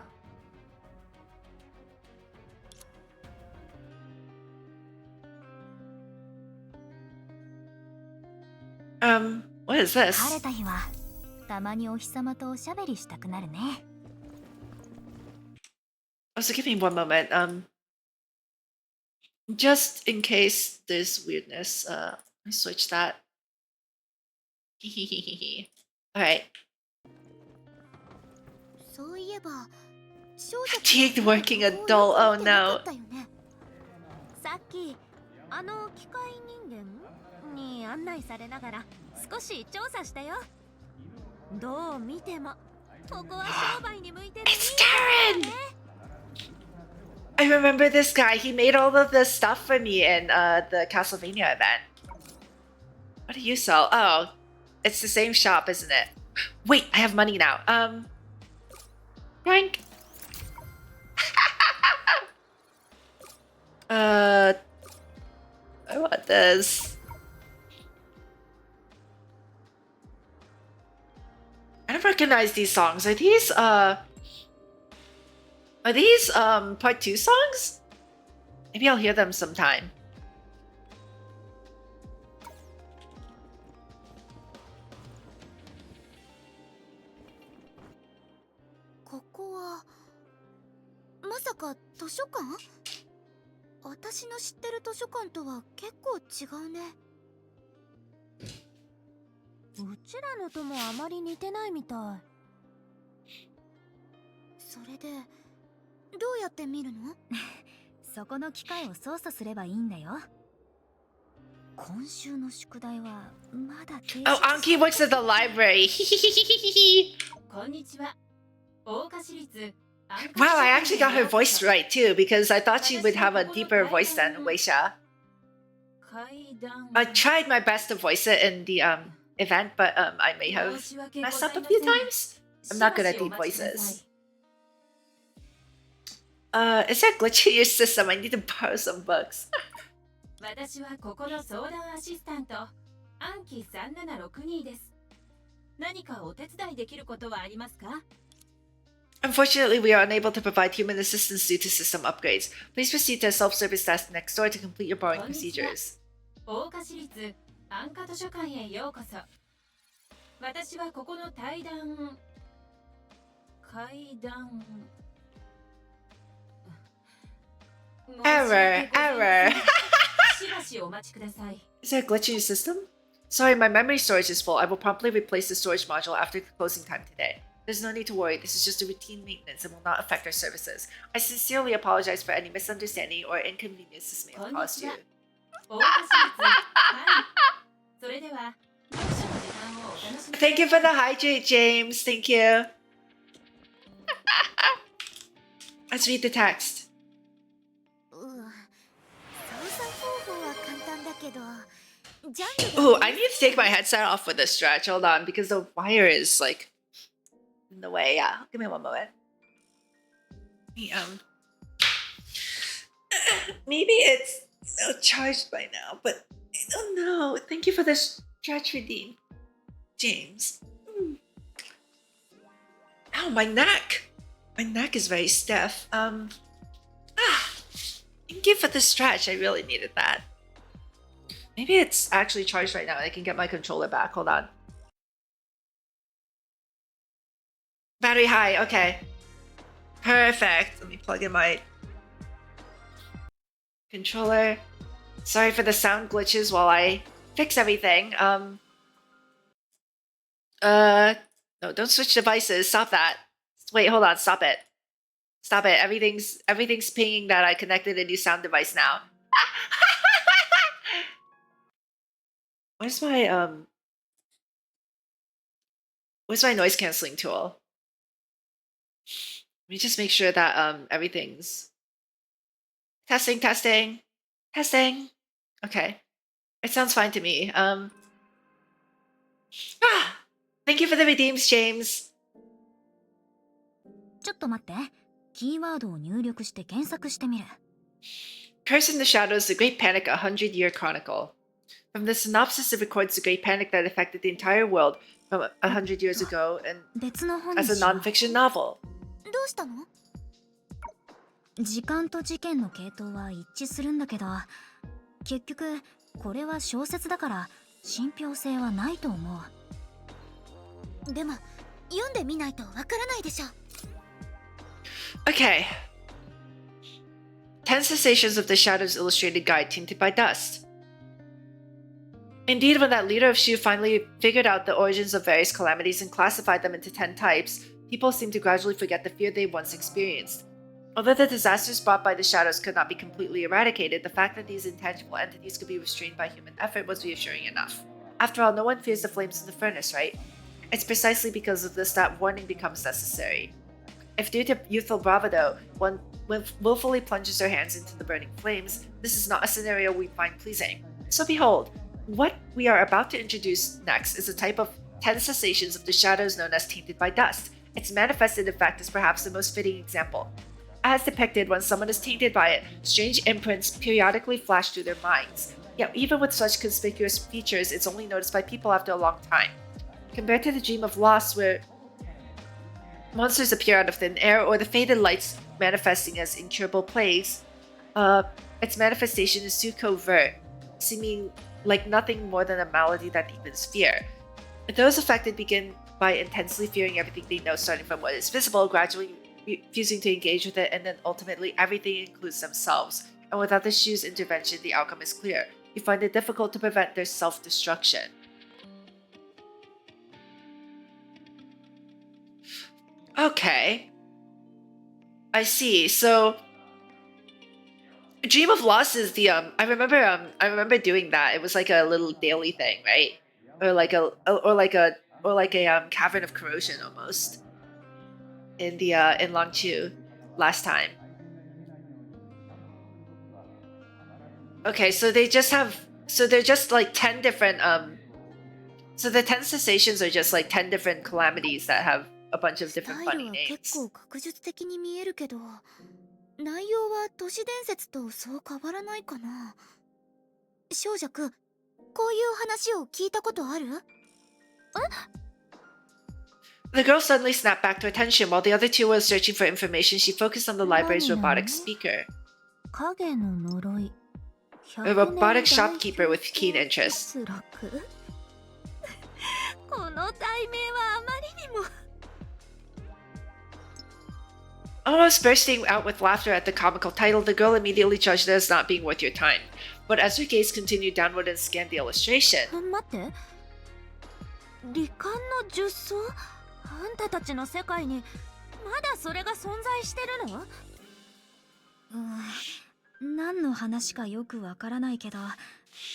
[SPEAKER 1] What is this?
[SPEAKER 7] 晴れた日はたまにお日様とおしゃべりしたくなるね。
[SPEAKER 1] Oh, so give me one moment. Just in case there's weirdness, let me switch that. Alright.
[SPEAKER 7] そういえば、
[SPEAKER 1] Fatigued working adult, oh no.
[SPEAKER 6] さっきあの機械人間に案内されながら少し調査したよ。どう見てもここは商売に向いてる。
[SPEAKER 1] It's Darren! I remember this guy. He made all of the stuff for me in the Castlevania event. What do you sell? Oh, it's the same shop, isn't it? Wait, I have money now. Rank. I want this. I don't recognize these songs. Are these part 2 songs? Maybe I'll hear them sometime.
[SPEAKER 7] Koko wa masaka 図書館？私の知ってる図書館とは結構違うね。
[SPEAKER 6] うちらのともあまり似てないみたい。
[SPEAKER 7] でどうやって見るの？
[SPEAKER 5] そこの機械を操作すればいいんだよ。今週の宿題はまだ提出
[SPEAKER 1] Oh, Anki works at the library.
[SPEAKER 10] こんにちは。大岡市立
[SPEAKER 1] Wow, I actually got her voice right too, because I thought she would have a deeper voice than Weisha. I tried my best to voice it in the event, but I may have messed up a few times. I'm not good at deep voices. Is there a glitch in your system? I need to borrow some books.
[SPEAKER 10] 私はここの相談アシスタントアンキ3762です。何かお手伝いできることはありますか？
[SPEAKER 1] Unfortunately, we are unable to provide human assistance due to system upgrades. Please proceed to a self-service desk next door to complete your borrowing procedures.
[SPEAKER 10] 大岡市立安価図書館へようこそ。私はここの階段
[SPEAKER 1] Error.
[SPEAKER 10] しばしお待ちください。
[SPEAKER 1] Is there a glitch in your system? Sorry, my memory storage is full. I will promptly replace the storage module after closing time today. There's no need to worry. This is just a routine maintenance and will not affect our services. I sincerely apologize for any misunderstanding or inconvenience this may have caused you.
[SPEAKER 10] 大岡市立はい。それでは読書の時間をお楽しみください。
[SPEAKER 1] Thank you for the hydrate, James. Thank you. Let's read the text.
[SPEAKER 7] 操作方法は簡単だけど、ジャンルが
[SPEAKER 1] Ooh, I need to take my headset off for this stretch. Hold on, because the wire is like in the way. Yeah, give me one moment. Maybe it's charged by now, but I don't know. Thank you for the stretch redeem, James. Ow, my neck. My neck is very stiff. Thank you for the stretch. I really needed that. Maybe it's actually charged right now and I can get my controller back. Hold on. Battery high. Okay. Perfect. Let me plug in my controller. Sorry for the sound glitches while I fix everything. No, don't switch devices. Stop that. Wait, hold on. Stop it. Stop it. Everything's pinging that I connected a new sound device now. Where's my noise canceling tool? Let me just make sure that everything's testing. Okay. It sounds fine to me. Thank you for the redeems, James.
[SPEAKER 5] ちょっと待って。キーワードを入力して検索してみる。
[SPEAKER 1] Curse in the Shadows, The Great Panic, A 100-Year Chronicle. From the synopsis, it records the Great Panic that affected the entire world from 100 years ago and
[SPEAKER 5] 別の本
[SPEAKER 1] as
[SPEAKER 5] に
[SPEAKER 1] a
[SPEAKER 5] しよう。
[SPEAKER 1] non-fiction novel.
[SPEAKER 7] どうしたの？
[SPEAKER 5] 時間と事件の系統は一致するんだけど、結局これは小説だから信憑性はないと思う。
[SPEAKER 7] でも読んでみないとわからないでしょ。
[SPEAKER 1] Okay. 10 Sensations of the Shadows Illustrated Guide Tainted by Dust. Indeed, when that leader of Shu finally figured out the origins of various calamities and classified them into 10 types, people seemed to gradually forget the fear they once experienced. Although the disasters brought by the shadows could not be completely eradicated, the fact that these intangible entities could be restrained by human effort was reassuring enough. After all, no one fears the flames in the furnace, right? It's precisely because of this that warning becomes necessary. If due to youthful bravado, one willfully plunges their hands into the burning flames, this is not a scenario we find pleasing. So behold, what we are about to introduce next is a type of 10 cessations of the shadows known as tainted by dust. Its manifested effect is perhaps the most fitting example. As depicted, when someone is tainted by it, strange imprints periodically flash through their minds. Yet even with such conspicuous features, it's only noticed by people after a long time. Compared to the dream of loss where monsters appear out of thin air or the faded lights manifesting as incurable plagues, its manifestation is too covert, seeming like nothing more than a malady that deepens fear. Those affected begin by intensely fearing everything they know, starting from what is visible, gradually refusing to engage with it, and then ultimately everything includes themselves. And without the Shu's intervention, the outcome is clear. You find it difficult to prevent their self-destruction. Okay. I see. So Dream of Loss is the I remember doing that. It was like a little daily thing, right? Or like a Cavern of Corrosion almost in the in Longchu last time. Okay, so they're just like 10 different so the 10 cessations are just like 10 different calamities that have a bunch of different funny
[SPEAKER 7] スタイルは結
[SPEAKER 1] names.
[SPEAKER 7] 構学術的に見えるけど、内容は都市伝説とそう変わらないかな。少女くん、こういう話を聞いたことある？
[SPEAKER 1] The girl suddenly snapped back to attention while the other two were searching for information. She focused on the library's
[SPEAKER 5] 何なの？
[SPEAKER 1] robotic speaker.
[SPEAKER 5] 影の呪い。
[SPEAKER 1] A robotic shopkeeper with keen interest.
[SPEAKER 5] 脱落？
[SPEAKER 6] この題名はあまりにも。
[SPEAKER 1] Almost bursting out with laughter at the comical title, the girl immediately judged it as not being worth your time. But as her gaze continued downward and scanned the illustration,
[SPEAKER 6] 待って。罹患の術草？あんたたちの世界にまだそれが存在してるの？
[SPEAKER 4] 何の話かよくわからないけど、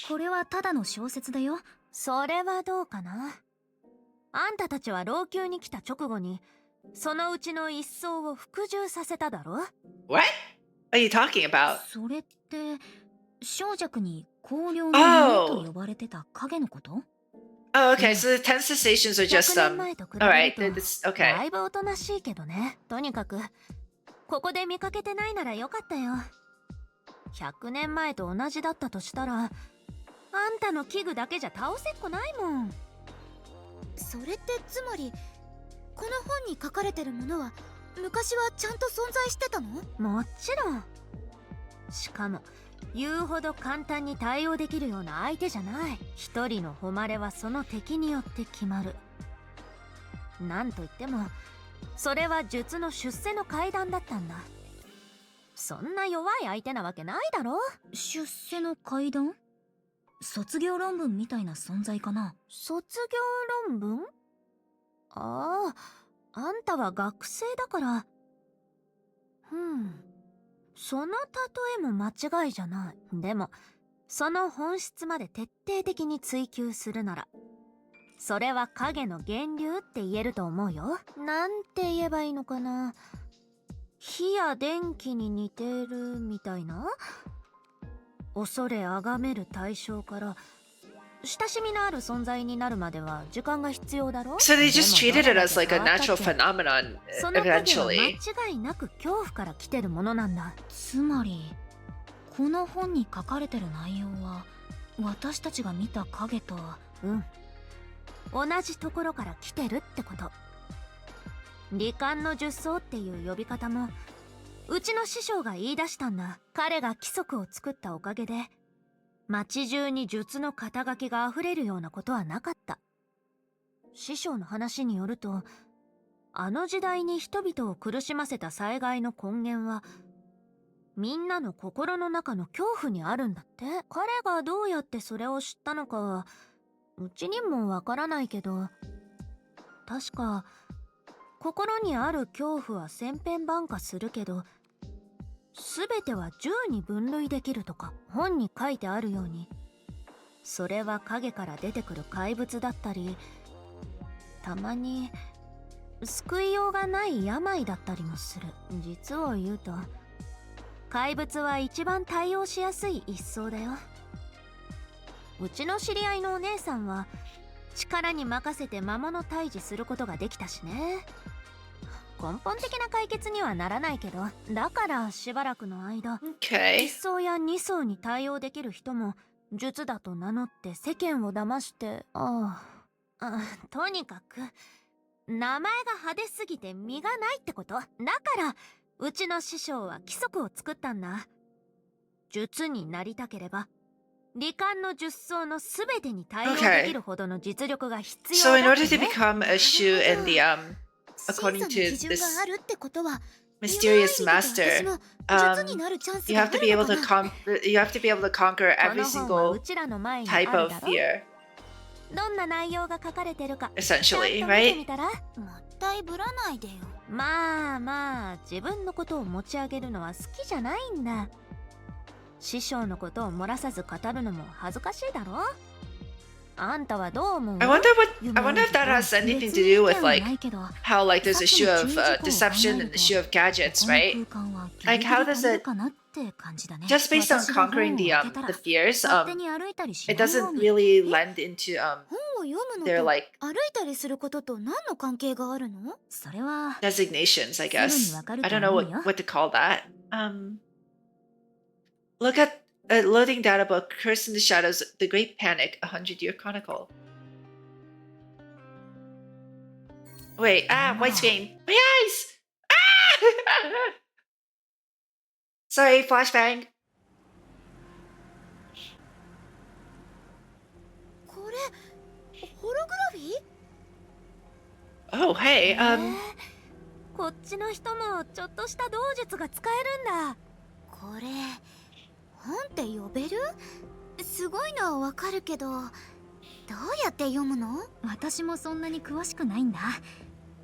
[SPEAKER 4] これはただの小説だよ。
[SPEAKER 6] それはどうかな。あんたたちは老朽に来た直後にそのうちの一層を服従させただろ？
[SPEAKER 1] what are you talking about?
[SPEAKER 4] それって少女に光陵の夢と呼ばれてた影のこと？
[SPEAKER 1] Oh, okay, so the 10 cessations are just,
[SPEAKER 6] 100年前と比べると
[SPEAKER 1] alright, this,
[SPEAKER 6] だ
[SPEAKER 1] okay.
[SPEAKER 6] いぶおとなしいけどね。とにかくここで見かけてないならよかったよ。100年前と同じだったとしたら、あんたの器具だけじゃ倒せっこないもん。
[SPEAKER 7] それってつまり、この本に書かれてるものは昔はちゃんと存在してたの？
[SPEAKER 6] もちろん。しかも言うほど簡単に対応できるような相手じゃない。一人の誉れはその敵によって決まる。なんといってもそれは術の出世の階段だったんだ。そんな弱い相手なわけないだろ。
[SPEAKER 4] 出世の階段？卒業論文みたいな存在かな？
[SPEAKER 6] 卒業論文？ああ、あんたは学生だから。その例えも間違いじゃない。でもその本質まで徹底的に追求するなら、それは影の源流って言えると思うよ。なんて言えばいいのかな。火や電気に似てるみたいな。恐れ崇める対象から親しみのある存在になるまでは時間が必要だろ。
[SPEAKER 1] So they just treated it as like a natural phenomenon
[SPEAKER 6] その影は
[SPEAKER 1] eventually.
[SPEAKER 6] 間違いなく恐怖から来てるものなんだ。
[SPEAKER 4] つまりこの本に書かれてる内容は私たちが見た影と
[SPEAKER 6] 同じところから来てるってこと。罹患の術草っていう呼び方もうちの師匠が言い出したんだ。彼が規則を作ったおかげで街中に術の肩書きが溢れるようなことはなかった。師匠の話によると、あの時代に人々を苦しませた災害の根源はみんなの心の中の恐怖にあるんだって。彼がどうやってそれを知ったのかはうちにもわからないけど、確か心にある恐怖は千変万化するけど全ては10に分類できるとか本に書いてあるように、それは影から出てくる怪物だったり、たまに救いようがない病だったりもする。実を言うと怪物は一番対応しやすい一層だよ。うちの知り合いのお姉さんは力に任せて魔物退治することができたしね。根本的な解決にはならないけど、だからしばらくの間、
[SPEAKER 1] Okay.
[SPEAKER 6] 一層や二層に対応できる人も術だと名乗って世間を騙して、とにかく名前が派手すぎて身がないってこと。だからうちの師匠は規則を作ったんだ。術になりたければ罹患の術草のすべてに対応できるほどの実力が必要
[SPEAKER 1] So
[SPEAKER 6] だ
[SPEAKER 1] in
[SPEAKER 6] って
[SPEAKER 1] order to
[SPEAKER 6] ね。
[SPEAKER 1] become a shoe in the according
[SPEAKER 7] 審査の
[SPEAKER 1] to
[SPEAKER 7] 基準
[SPEAKER 1] this
[SPEAKER 7] があるってことは、
[SPEAKER 1] mysterious
[SPEAKER 7] 夢を見てた私
[SPEAKER 1] master,
[SPEAKER 7] も術になるチャンス
[SPEAKER 1] you
[SPEAKER 7] が
[SPEAKER 1] have
[SPEAKER 7] あ
[SPEAKER 1] to
[SPEAKER 7] る
[SPEAKER 1] be
[SPEAKER 7] の
[SPEAKER 1] able
[SPEAKER 7] か
[SPEAKER 1] to
[SPEAKER 7] な？
[SPEAKER 1] you have to be able to conquer
[SPEAKER 6] こ
[SPEAKER 1] every
[SPEAKER 6] の本は
[SPEAKER 1] single
[SPEAKER 6] うちらの前にあ
[SPEAKER 1] type
[SPEAKER 6] る
[SPEAKER 1] of
[SPEAKER 6] だろ。
[SPEAKER 1] fear.
[SPEAKER 4] どんな内容が書かれてるか
[SPEAKER 1] essentially,
[SPEAKER 4] ちゃんと見て
[SPEAKER 1] right?
[SPEAKER 4] みたら。もったいぶらないでよ。
[SPEAKER 3] まあ自分のことを持ち上げるのは好きじゃないんだ。師匠のことを漏らさず語るのも恥ずかしいだろ。あんたはどう思う？
[SPEAKER 1] I wonder if that has anything to do with like how like there's a issue of deception and the issue of gadgets, right? Like how does it just based on conquering the fears, it doesn't really lend into
[SPEAKER 7] 本を読むの
[SPEAKER 1] their
[SPEAKER 7] と
[SPEAKER 1] like
[SPEAKER 7] 歩いたりすることと何の関係があるの？
[SPEAKER 4] それは
[SPEAKER 1] designations, I guess.
[SPEAKER 4] すぐにわかると
[SPEAKER 1] I don't know
[SPEAKER 4] 思うよ。
[SPEAKER 1] what to call that. Look at a loading data book, Curse in the Shadows, The Great Panic, a 100-Year Chronicle. Wait, white screen. My eyes! Ah! Sorry, flashbang.
[SPEAKER 7] これホログラフィー？
[SPEAKER 1] Oh, hey,
[SPEAKER 3] こっちの人もちょっとした道術が使えるんだ。
[SPEAKER 7] これ本って呼べる？すごいのはわかるけど、どうやって読むの？
[SPEAKER 4] 私もそんなに詳しくないんだ。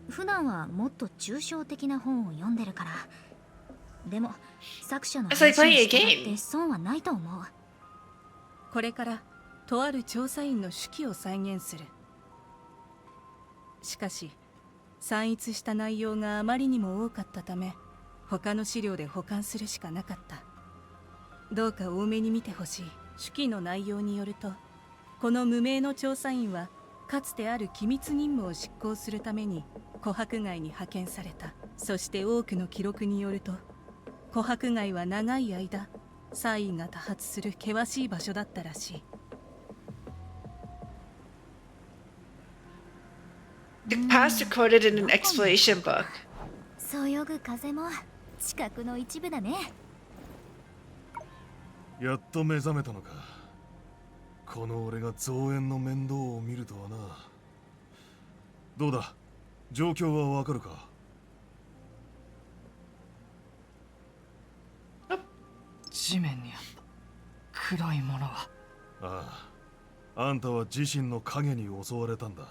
[SPEAKER 4] 普段はもっと抽象的な本を読んでるから。でも作者の
[SPEAKER 1] It's like
[SPEAKER 4] 話
[SPEAKER 1] playing a
[SPEAKER 4] に従
[SPEAKER 1] game.
[SPEAKER 4] って損はないと思う。
[SPEAKER 11] これからとある調査員の手記を再現する。しかし散逸した内容があまりにも多かったため、他の資料で保管するしかなかった。どうか多めに見てほしい。手記の内容によると、この無名の調査員はかつてある機密任務を執行するために琥珀街に派遣された。そして多くの記録によると、琥珀街は長い間災異が多発する険しい場所だったらしい。
[SPEAKER 1] The past recorded in an exploration book.
[SPEAKER 4] そよぐ風も視覚の一部だね。
[SPEAKER 8] やっと目覚めたのか。この俺が増援の面倒を見るとはな。どうだ、状況はわかるか？
[SPEAKER 2] 地面にあった黒いものは。
[SPEAKER 8] ああ、あんたは自身の影に襲われたんだ。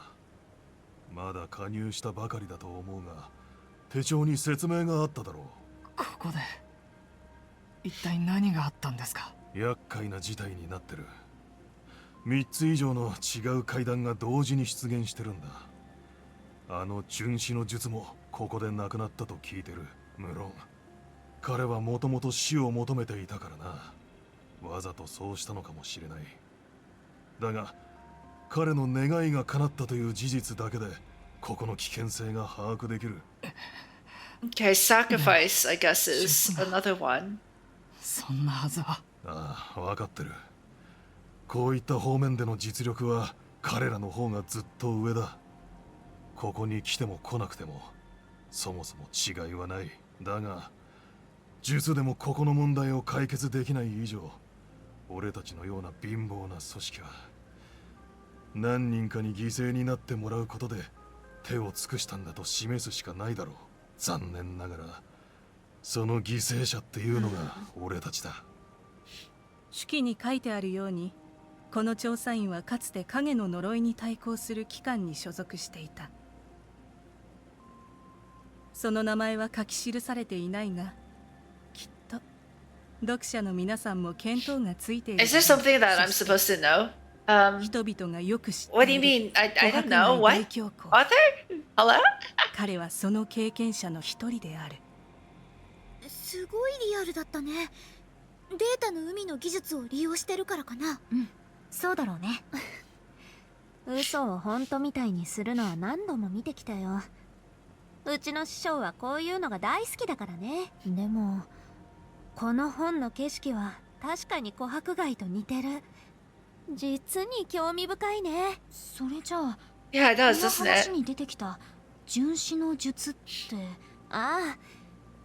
[SPEAKER 8] まだ加入したばかりだと思うが、手帳に説明があっただろう。
[SPEAKER 2] ここで一体何があったんですか？
[SPEAKER 8] 厄介な事態になってる。3つ以上の違う階段が同時に出現してるんだ。あの殉死の術もここで亡くなったと聞いてる。無論彼はもともと死を求めていたからな。わざとそうしたのかもしれない。だが彼の願いが叶ったという事実だけでここの危険性が把握できる。
[SPEAKER 1] Okay, sacrifice, I guess, is another one.
[SPEAKER 2] そんなはずは。
[SPEAKER 8] ああ、分かってる。こういった方面での実力は彼らの方がずっと上だ。ここに来ても来なくてもそもそも違いはない。だが術でもここの問題を解決できない以上、俺たちのような貧乏な組織は何人かに犠牲になってもらうことで手を尽くしたんだと示すしかないだろう。残念ながらその犠牲者っていうのが俺たちだ。
[SPEAKER 11] 手記に書いてあるように、この調査員はかつて影の呪いに対抗する機関に所属していた。その名前は書き記されていないが、きっと読者の皆さんも見当がついている。
[SPEAKER 1] Is this something that I'm supposed to know?
[SPEAKER 11] 人々がよく知っている。
[SPEAKER 1] What do you mean? I don't know. What? Author? Hello?
[SPEAKER 11] 彼はその経験者の一人である。
[SPEAKER 7] すごいリアルだったね。データの海の技術を利用してるからかな。
[SPEAKER 4] うん、そうだろうね。
[SPEAKER 3] 嘘を本当みたいにするのは何度も見てきたよ。うちの師匠はこういうのが大好きだからね。でもこの本の景色は確かに琥珀街と似てる。実に興味深いね。
[SPEAKER 4] それじゃあ、
[SPEAKER 1] Yeah, it does,
[SPEAKER 4] こ
[SPEAKER 1] doesn't
[SPEAKER 4] の話
[SPEAKER 1] it?
[SPEAKER 4] に出てきた殉死の術って。
[SPEAKER 3] ああ、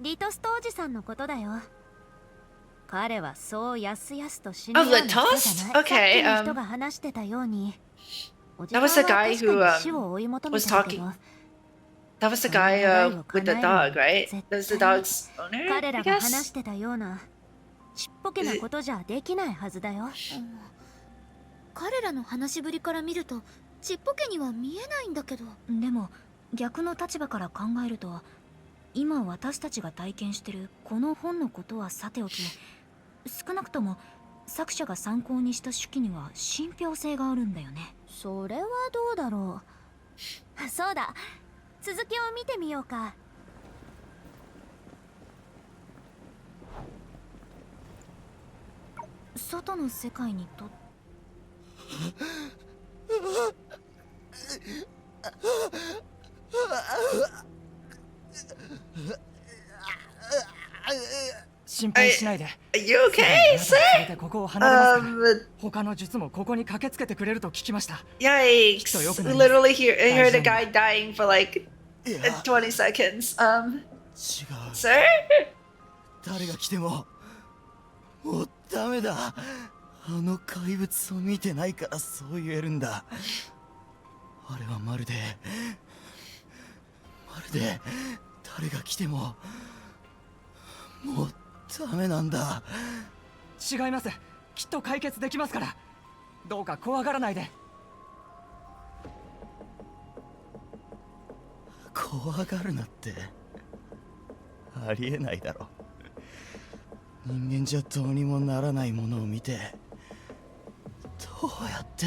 [SPEAKER 3] リトストおじさんのことだよ。彼はそうやすやすと死ぬような人じゃない。
[SPEAKER 1] Litos?
[SPEAKER 3] さっき
[SPEAKER 1] Okay,
[SPEAKER 3] の人が話してたように、おじさん
[SPEAKER 1] That
[SPEAKER 3] は
[SPEAKER 1] was the
[SPEAKER 3] 確
[SPEAKER 1] guy
[SPEAKER 3] か
[SPEAKER 1] who
[SPEAKER 3] に死を追い求め
[SPEAKER 1] was
[SPEAKER 3] てるけ
[SPEAKER 1] talking.
[SPEAKER 3] ど、
[SPEAKER 1] That was the guy with the dog, right? That was the dog's owner,
[SPEAKER 3] 彼
[SPEAKER 1] I
[SPEAKER 3] らが話
[SPEAKER 1] guess?
[SPEAKER 3] してたようなちっぽけなことじゃできないはずだよ。
[SPEAKER 7] 彼らの話しぶりから見るとちっぽけには見えないんだけど。
[SPEAKER 5] でも逆の立場から考えると、今私たちが体験してるこの本のことはさておき、少なくとも作者が参考にした手記には信憑性があるんだよね。
[SPEAKER 3] それはどうだろう。そうだ、続きを見てみようか。
[SPEAKER 5] 外の世界にと
[SPEAKER 2] 心配しないで。
[SPEAKER 1] You okay,
[SPEAKER 2] それ
[SPEAKER 1] sir?
[SPEAKER 2] でここを離れますから。他の術もここに駆けつけてくれると聞きました。
[SPEAKER 1] Yikes. Literally heard a guy dying for like 20 seconds.
[SPEAKER 12] 違う。
[SPEAKER 1] Sir?
[SPEAKER 12] 誰が来てももうダメだ。あの怪物を見てないからそう言えるんだ。あれはまるで誰が来てももうダメなんだ。
[SPEAKER 2] 違います。きっと解決できますから。どうか怖がらないで。
[SPEAKER 12] 怖がるなってありえないだろ。人間じゃどうにもならないものを見てどうやって。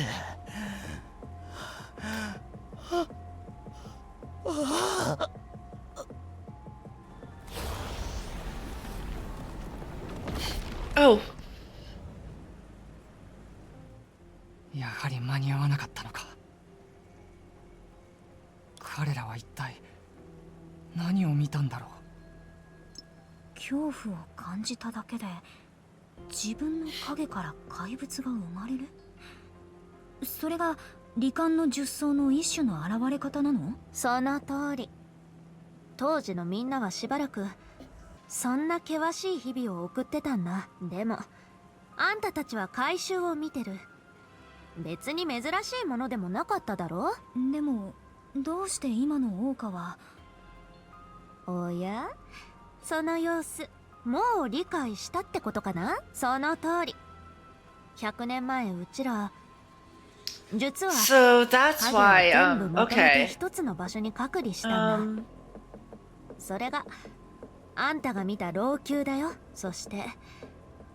[SPEAKER 1] Oh.
[SPEAKER 2] やはり間に合わなかったのか。彼らは一体何を見たんだろう。
[SPEAKER 5] 恐怖を感じただけで自分の影から怪物が生まれる。それが罹患の術草の一種の現れ方なの？
[SPEAKER 3] その通り。当時のみんなはしばらくそんな険しい日々を送ってたんだ。でもあんたたちは回収を見てる。別に珍しいものでもなかっただろ。
[SPEAKER 5] でもどうして今の桜花は。
[SPEAKER 3] おや、その様子もう理解したってことかな。その通り。100年前うちら実は
[SPEAKER 1] So that's
[SPEAKER 3] 影を
[SPEAKER 1] why,
[SPEAKER 3] 全部まとめて
[SPEAKER 1] okay.
[SPEAKER 3] 一つの場所に隔離したんだ。それがあんたが見た老朽だよ。そして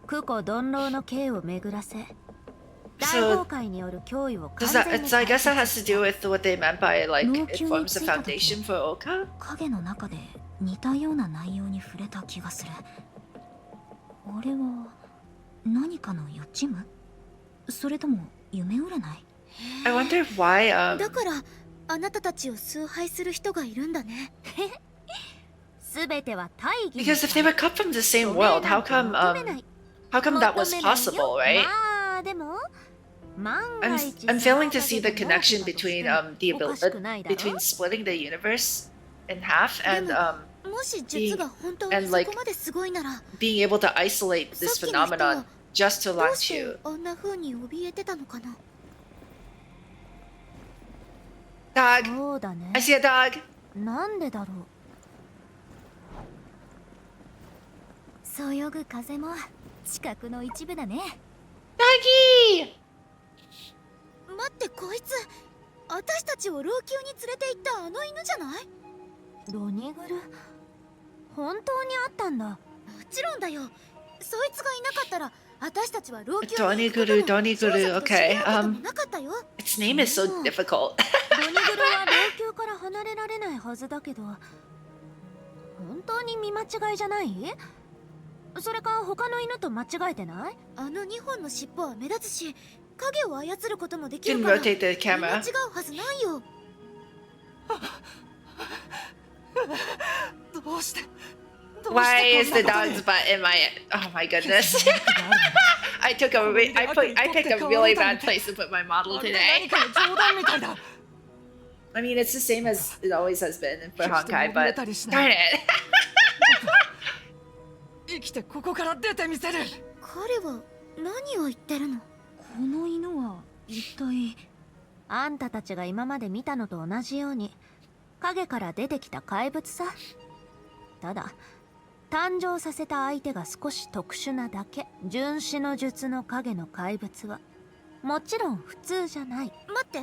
[SPEAKER 3] 苦古鈍老の刑を巡らせ大崩壊による脅威を完
[SPEAKER 1] Does
[SPEAKER 3] 全
[SPEAKER 1] that?
[SPEAKER 3] に
[SPEAKER 1] It's, I guess that has to do with what they meant by like it forms a foundation for Oka.
[SPEAKER 5] 影の中で似たような内容に触れた気がする。あれは何かの予知夢？それとも夢占い？
[SPEAKER 1] I wonder why.
[SPEAKER 7] だからあなたたちを崇拝する人がいるんだね。
[SPEAKER 3] すべては大義。
[SPEAKER 1] Because if they were cut from the same world, how come that was possible, right?
[SPEAKER 3] まあでも万が一
[SPEAKER 1] I'm failing to see the connection between the ability between splitting the universe in half and
[SPEAKER 7] もし術が本当に
[SPEAKER 1] and
[SPEAKER 7] そ
[SPEAKER 1] like
[SPEAKER 7] こまですごいなら
[SPEAKER 1] being able to isolate this
[SPEAKER 7] さっきの人
[SPEAKER 1] phenomenon
[SPEAKER 7] は
[SPEAKER 1] just to
[SPEAKER 7] どう
[SPEAKER 1] launch
[SPEAKER 7] して
[SPEAKER 1] you.
[SPEAKER 7] あんな風に怯えてたのかな。
[SPEAKER 1] Dog.
[SPEAKER 3] そうだね。
[SPEAKER 1] I see a dog.
[SPEAKER 3] なんでだろう。
[SPEAKER 4] そよぐ風も地殻の一部だね。
[SPEAKER 1] Doggy!
[SPEAKER 7] 待って、こいつ私たちを老朽に連れて行ったあの犬じゃない？
[SPEAKER 3] ロニグル本当にあったんだ。
[SPEAKER 7] もちろんだよ。そいつがいなかったら私たちは老朽に行く
[SPEAKER 1] Doniguru,
[SPEAKER 7] ことも
[SPEAKER 1] Doniguru,
[SPEAKER 7] 少女と知り合うことも
[SPEAKER 1] okay.
[SPEAKER 7] なかったよ。
[SPEAKER 1] Its name is so difficult.
[SPEAKER 3] ロニグルは老朽から離れられないはずだけど本当に見間違いじゃない？それか他の犬と間違えてない？
[SPEAKER 7] あの2本の尻尾は目立つし影を操ることもでき
[SPEAKER 1] You
[SPEAKER 7] る
[SPEAKER 1] can
[SPEAKER 7] から
[SPEAKER 1] rotate the
[SPEAKER 7] 見間
[SPEAKER 1] camera.
[SPEAKER 7] 違うはずないよ。
[SPEAKER 5] どうして
[SPEAKER 1] Why is the dog's butt in my? Oh my goodness! I picked a really bad place to put my model today. I mean, it's the same as it always has been for Honkai, but darn it!
[SPEAKER 2] 生きてここから出てみせる。
[SPEAKER 7] 彼は何を言ってるの？
[SPEAKER 5] この犬は一体。
[SPEAKER 3] あんたたちが今まで見たのと同じように影から出てきた怪物さ。ただ誕生させた相手が少し特殊なだけ。純子の術の影の怪物は
[SPEAKER 4] もちろん普通じゃない。
[SPEAKER 7] 待って、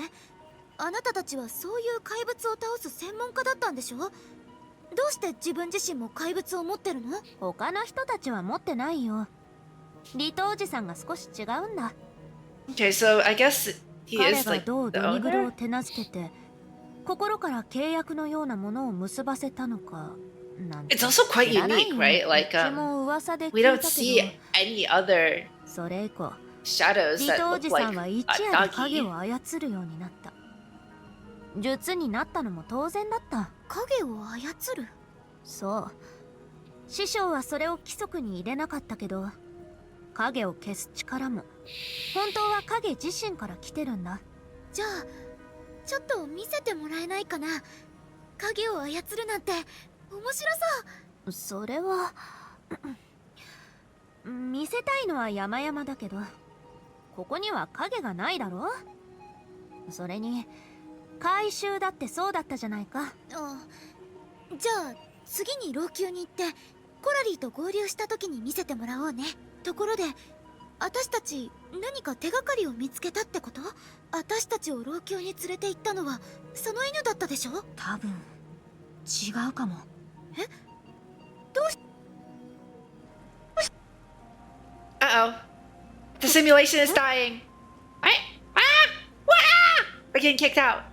[SPEAKER 7] あなたたちはそういう怪物を倒す専門家だったんでしょ？どうして自分自身も怪物を持ってるの？
[SPEAKER 4] 他の人たちは持ってないよ。リトおじさんが少し違うんだ。
[SPEAKER 1] Okay, so I guess he
[SPEAKER 4] 彼
[SPEAKER 1] is
[SPEAKER 4] が
[SPEAKER 1] like
[SPEAKER 4] どう
[SPEAKER 1] the
[SPEAKER 4] ドニグル
[SPEAKER 1] owner?
[SPEAKER 4] を手なずけて心から契約のようなものを結ばせたのかなんて
[SPEAKER 1] It's also quite
[SPEAKER 4] 知らない
[SPEAKER 1] unique,
[SPEAKER 4] よ。
[SPEAKER 1] right? Like
[SPEAKER 4] うちも噂で聞
[SPEAKER 1] we
[SPEAKER 4] いた
[SPEAKER 1] don't
[SPEAKER 4] けど
[SPEAKER 1] see any other
[SPEAKER 4] それ以降
[SPEAKER 1] shadows
[SPEAKER 4] リ
[SPEAKER 1] that
[SPEAKER 4] トお
[SPEAKER 1] look
[SPEAKER 4] じ
[SPEAKER 1] like
[SPEAKER 4] さんは
[SPEAKER 1] a
[SPEAKER 4] 一夜で影
[SPEAKER 1] doggy.
[SPEAKER 4] を操るようになった。術になったのも当然だった。
[SPEAKER 7] 影を操る？
[SPEAKER 4] そう。師匠はそれを規則に入れなかったけど、影を消す力も本当は影自身から来てるんだ。
[SPEAKER 7] じゃあちょっと見せてもらえないかな。影を操るなんて面白そう。
[SPEAKER 4] それは見せたいのは山々だけど、ここには影がないだろ。それに回収だってそうだったじゃないか。
[SPEAKER 7] じゃあ次に老朽に行ってコラリーと合流した時に見せてもらおうね。ところで私たち何か手がかりを見つけたってこと？私たちを老朽に連れて行ったのはその犬だったでしょ？
[SPEAKER 5] 多分違うかも。
[SPEAKER 7] え？どうし
[SPEAKER 1] Uh-oh. The simulation is dying. We're getting kicked out.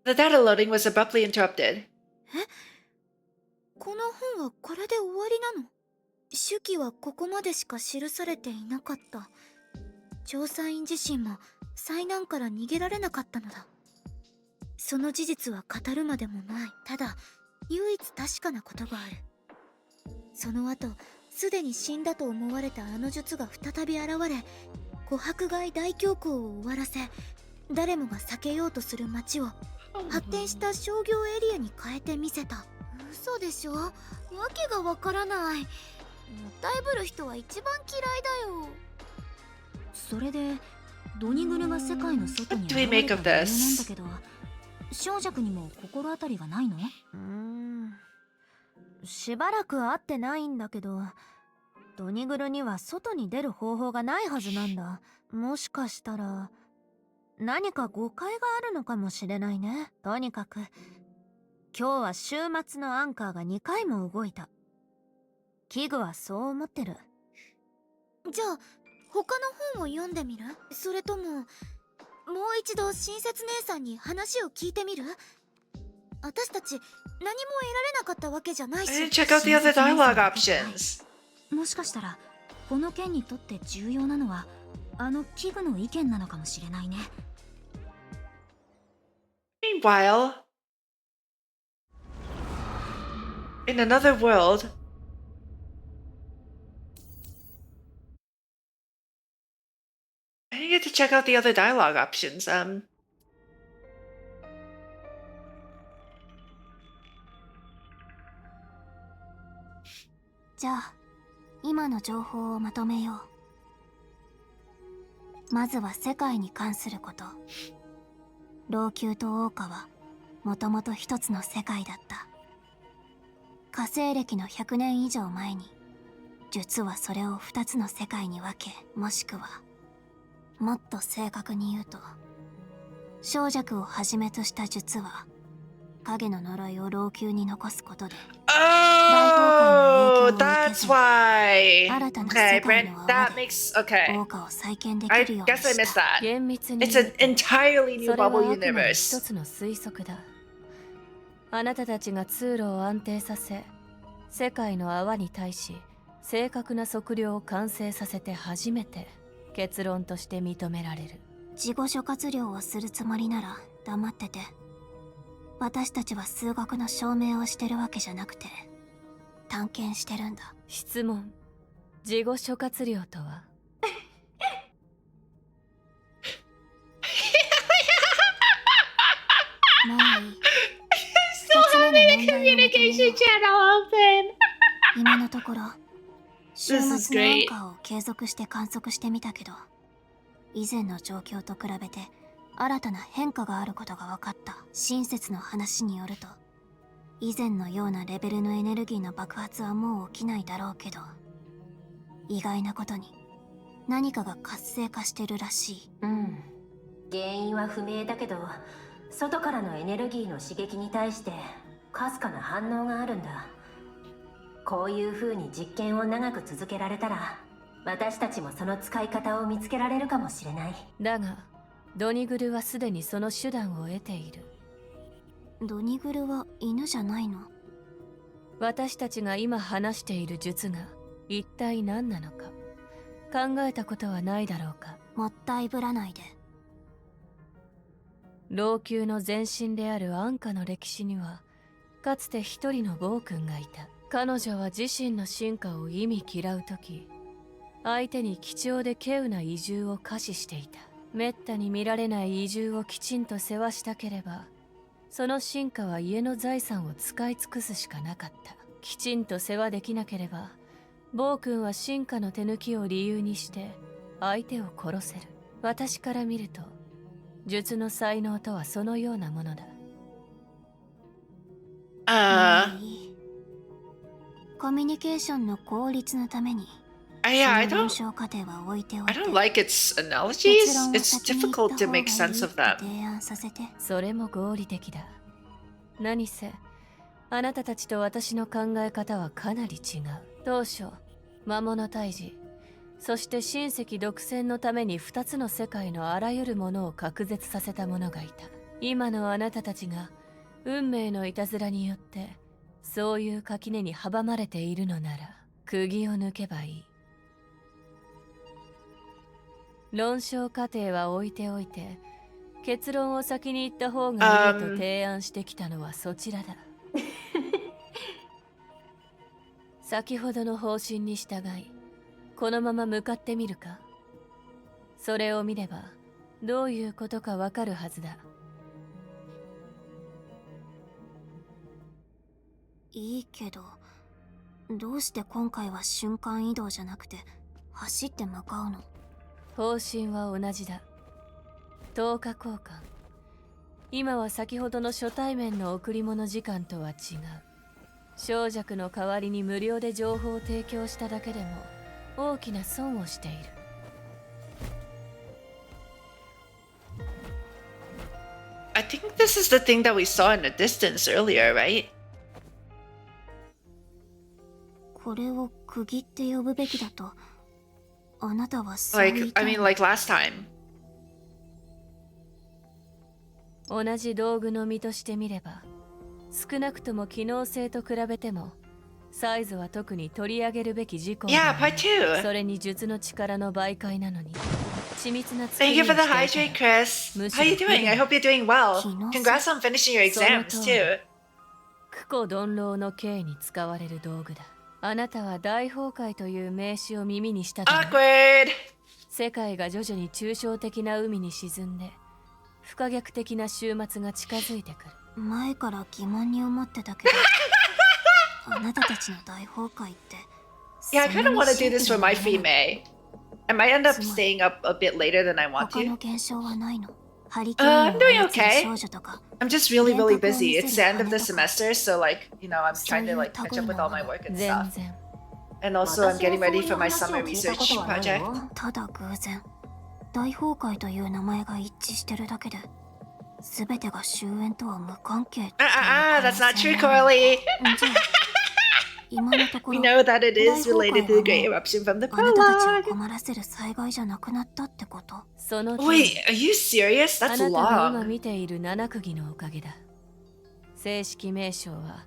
[SPEAKER 1] The data loading was abruptly interrupted.
[SPEAKER 7] この本はこれで終わりなの？手記はここまでしか記されていなかった。調査員自身も災難から逃げられなかったのだ。その事実は語るまでもない。ただ唯一確かなことがある。その後すでに死んだと思われたあの術が再び現れ、琥珀街大恐慌を終わらせ、誰もが避けようとする街を発展した商業エリアに変えてみせた。嘘でしょ？わけがわからない。もったいぶる人は一番嫌いだよ。
[SPEAKER 5] それでドニグルが世界の外に
[SPEAKER 1] What do we
[SPEAKER 5] 現れ
[SPEAKER 1] make
[SPEAKER 5] た
[SPEAKER 1] of
[SPEAKER 5] 理由なんだ
[SPEAKER 1] this?
[SPEAKER 5] けど、小弱にも心当たりがないの？
[SPEAKER 4] しばらく会ってないんだけど、ドニグルには外に出る方法がないはずなんだ。もしかしたら何か誤解があるのかもしれないね。とにかく今日は週末のアンカーが2回も動いた。器具はそう思ってる。
[SPEAKER 7] じゃあ他の本を読んでみる？それとももう一度親切姉さんに話を聞いてみる？私たち何も得られなかったわけじゃない
[SPEAKER 1] I
[SPEAKER 7] し。
[SPEAKER 1] didn't check out the other dialogue options.
[SPEAKER 5] もしかしたらこの件にとって重要なのはあの器具の意見なのかもしれないね。
[SPEAKER 1] Meanwhile, in another world, I didn't get to check out the other dialogue options.
[SPEAKER 4] じゃあ今の情報をまとめよう。まずは世界に関すること。老朽と桜花はもともと一つの世界だった。火星歴の100年以上前に術はそれを2つの世界に分け、もしくはもっと正確に言うと小弱をはじめとした術は影の呪いを老朽に残すことで
[SPEAKER 1] Oh, that's why.
[SPEAKER 4] 新たな
[SPEAKER 1] Okay,
[SPEAKER 4] 世界
[SPEAKER 1] Brent,
[SPEAKER 4] の泡
[SPEAKER 1] that
[SPEAKER 4] で
[SPEAKER 1] makes okay.
[SPEAKER 4] 桜花を再建で
[SPEAKER 1] I
[SPEAKER 4] きるように
[SPEAKER 1] guess I
[SPEAKER 4] し
[SPEAKER 1] missed
[SPEAKER 4] た。
[SPEAKER 1] that.
[SPEAKER 3] 厳密に
[SPEAKER 1] It's
[SPEAKER 3] 言う
[SPEAKER 1] an
[SPEAKER 3] と
[SPEAKER 1] entirely new
[SPEAKER 3] それは
[SPEAKER 1] bubble
[SPEAKER 3] あくまで一
[SPEAKER 1] universe.
[SPEAKER 3] つの推測だ。あなたたちが通路を安定させ、世界の泡に対し正確な測量を完成させて初めて結論として認められる。
[SPEAKER 4] 事後諸葛亮をするつもりなら黙ってて。私たちは数学の証明をしてるわけじゃなくて探検してるんだ。
[SPEAKER 3] 質問。事後諸葛亮とは
[SPEAKER 4] もういい。
[SPEAKER 1] Still having a communication channel open.
[SPEAKER 4] 今のところ週
[SPEAKER 1] This is
[SPEAKER 4] 末のアン
[SPEAKER 1] great.
[SPEAKER 4] カーを継続して観測してみたけど、以前の状況と比べて新たな変化があることが分かった。親切の話によると以前のようなレベルのエネルギーの爆発はもう起きないだろうけど、意外なことに何かが活性化してるらしい。
[SPEAKER 5] 原因は不明だけど、外からのエネルギーの刺激に対してかすかな反応があるんだ。こういう風に実験を長く続けられたら、私たちもその使い方を見つけられるかもしれない。
[SPEAKER 3] だがドニグルはすでにその手段を得ている。
[SPEAKER 4] ドニグルは犬じゃないの？
[SPEAKER 3] 私たちが今話している術が一体何なのか考えたことはないだろうか。
[SPEAKER 4] もったいぶらないで。
[SPEAKER 3] 老朽の前身であるアンカの歴史には、かつて一人の暴君がいた。彼女は自身の進化を忌み嫌うとき、相手に貴重で稀有な移住を可視していた。めったに見られない移住をきちんと世話したければ、その進化は家の財産を使い尽くすしかなかった。きちんと世話できなければ、暴君は進化の手抜きを理由にして相手を殺せる。私から見ると、術の才能とはそのようなものだ。
[SPEAKER 4] コミュニケーションの効率のために、
[SPEAKER 1] Yeah, I
[SPEAKER 4] その
[SPEAKER 1] don't.
[SPEAKER 4] 論証過程は置いておい
[SPEAKER 1] I
[SPEAKER 4] て。
[SPEAKER 1] don't like its analogies. It's difficult to make sense of them.
[SPEAKER 4] 提案させて。
[SPEAKER 3] それも合理的だ。何せ、あなたたちと私の考え方はかなり違う。当初、魔物退治、そして神石独占のために2つの世界のあらゆるものを隔絶させた者がいた。今のあなたたちが運命のいたずらによってそういう垣根に阻まれているのなら、釘を抜けばいい。論証過程は置いておいて、結論を先に言った方がいいと提案してきたのはそちらだ。先ほどの方針に従い、このまま向かってみるか。それを見ればどういうことかわかるはずだ。
[SPEAKER 4] いいけど、どうして今回は瞬間移動じゃなくて走って向かうの？
[SPEAKER 3] 方針は同じだ。10日交換。今は先ほどの初対面の贈り物時間とは違う。小弱の代わりに無料で情報を提供しただけでも大きな損をしている。
[SPEAKER 1] I think this is the thing that we saw in the distance earlier, right?
[SPEAKER 4] これを釘って呼ぶべきだとあなたはそう言い
[SPEAKER 1] Like,
[SPEAKER 4] た
[SPEAKER 1] I
[SPEAKER 4] い。
[SPEAKER 1] mean, like last time.
[SPEAKER 3] 同じ道具の身としてみれば、少なくとも機能性と比べてもサイズは特に取り上げるべき事項ではない。
[SPEAKER 1] Yeah, part 2.
[SPEAKER 3] それに術の力の媒介なのに緻密な作り
[SPEAKER 1] Thank you
[SPEAKER 3] を
[SPEAKER 1] for the
[SPEAKER 3] してい
[SPEAKER 1] hydrate,
[SPEAKER 3] たら
[SPEAKER 1] Chris. How you doing? I hope you're doing well. Congrats on finishing your exams, too.
[SPEAKER 3] 苦古鈍郎の刑に使われる道具だ。あなたは大崩壊という名詞を耳にしただろう。
[SPEAKER 1] Awkward.
[SPEAKER 3] 世界が徐々に抽象的な海に沈んで不可逆的な終末が近づいてくる。
[SPEAKER 4] 前から疑問に思ってたけどあなたたちの大崩壊って
[SPEAKER 1] Yeah, I kind of want to do this for my free May. I might end up staying up a bit later than I want
[SPEAKER 4] 他の
[SPEAKER 1] to.
[SPEAKER 4] 現象はないの？ハリケーン
[SPEAKER 1] I'm
[SPEAKER 4] を
[SPEAKER 1] doing
[SPEAKER 4] 操る
[SPEAKER 1] okay.
[SPEAKER 4] 少女とか
[SPEAKER 1] I'm just really, really busy. It's the end of the semester, so like, you know, I'm trying to like catch up with all my work and
[SPEAKER 3] 全
[SPEAKER 1] stuff.
[SPEAKER 3] 然
[SPEAKER 1] And also, I'm getting ready for my summer research project.
[SPEAKER 4] ただ偶然大崩壊という名前が一致してるだけで全てが終焉とは無関係っていう可能
[SPEAKER 1] That's not
[SPEAKER 4] 性
[SPEAKER 1] true,
[SPEAKER 4] もある
[SPEAKER 1] Coralie.
[SPEAKER 4] じゃあ今のとこ
[SPEAKER 1] We
[SPEAKER 4] ろ
[SPEAKER 1] know that it is
[SPEAKER 4] 大
[SPEAKER 1] related
[SPEAKER 9] 崩
[SPEAKER 1] to the
[SPEAKER 9] 壊
[SPEAKER 1] Great
[SPEAKER 9] はもう
[SPEAKER 1] Eruption from the
[SPEAKER 4] あなたたちを
[SPEAKER 1] prologue.
[SPEAKER 4] 困らせる災害じゃなくなったってこと？
[SPEAKER 3] その通
[SPEAKER 1] Wait,
[SPEAKER 3] り
[SPEAKER 1] are you serious?
[SPEAKER 3] あ
[SPEAKER 1] That's
[SPEAKER 3] なたが今
[SPEAKER 1] long.
[SPEAKER 3] 見ている七釘のおかげだ。正式名称は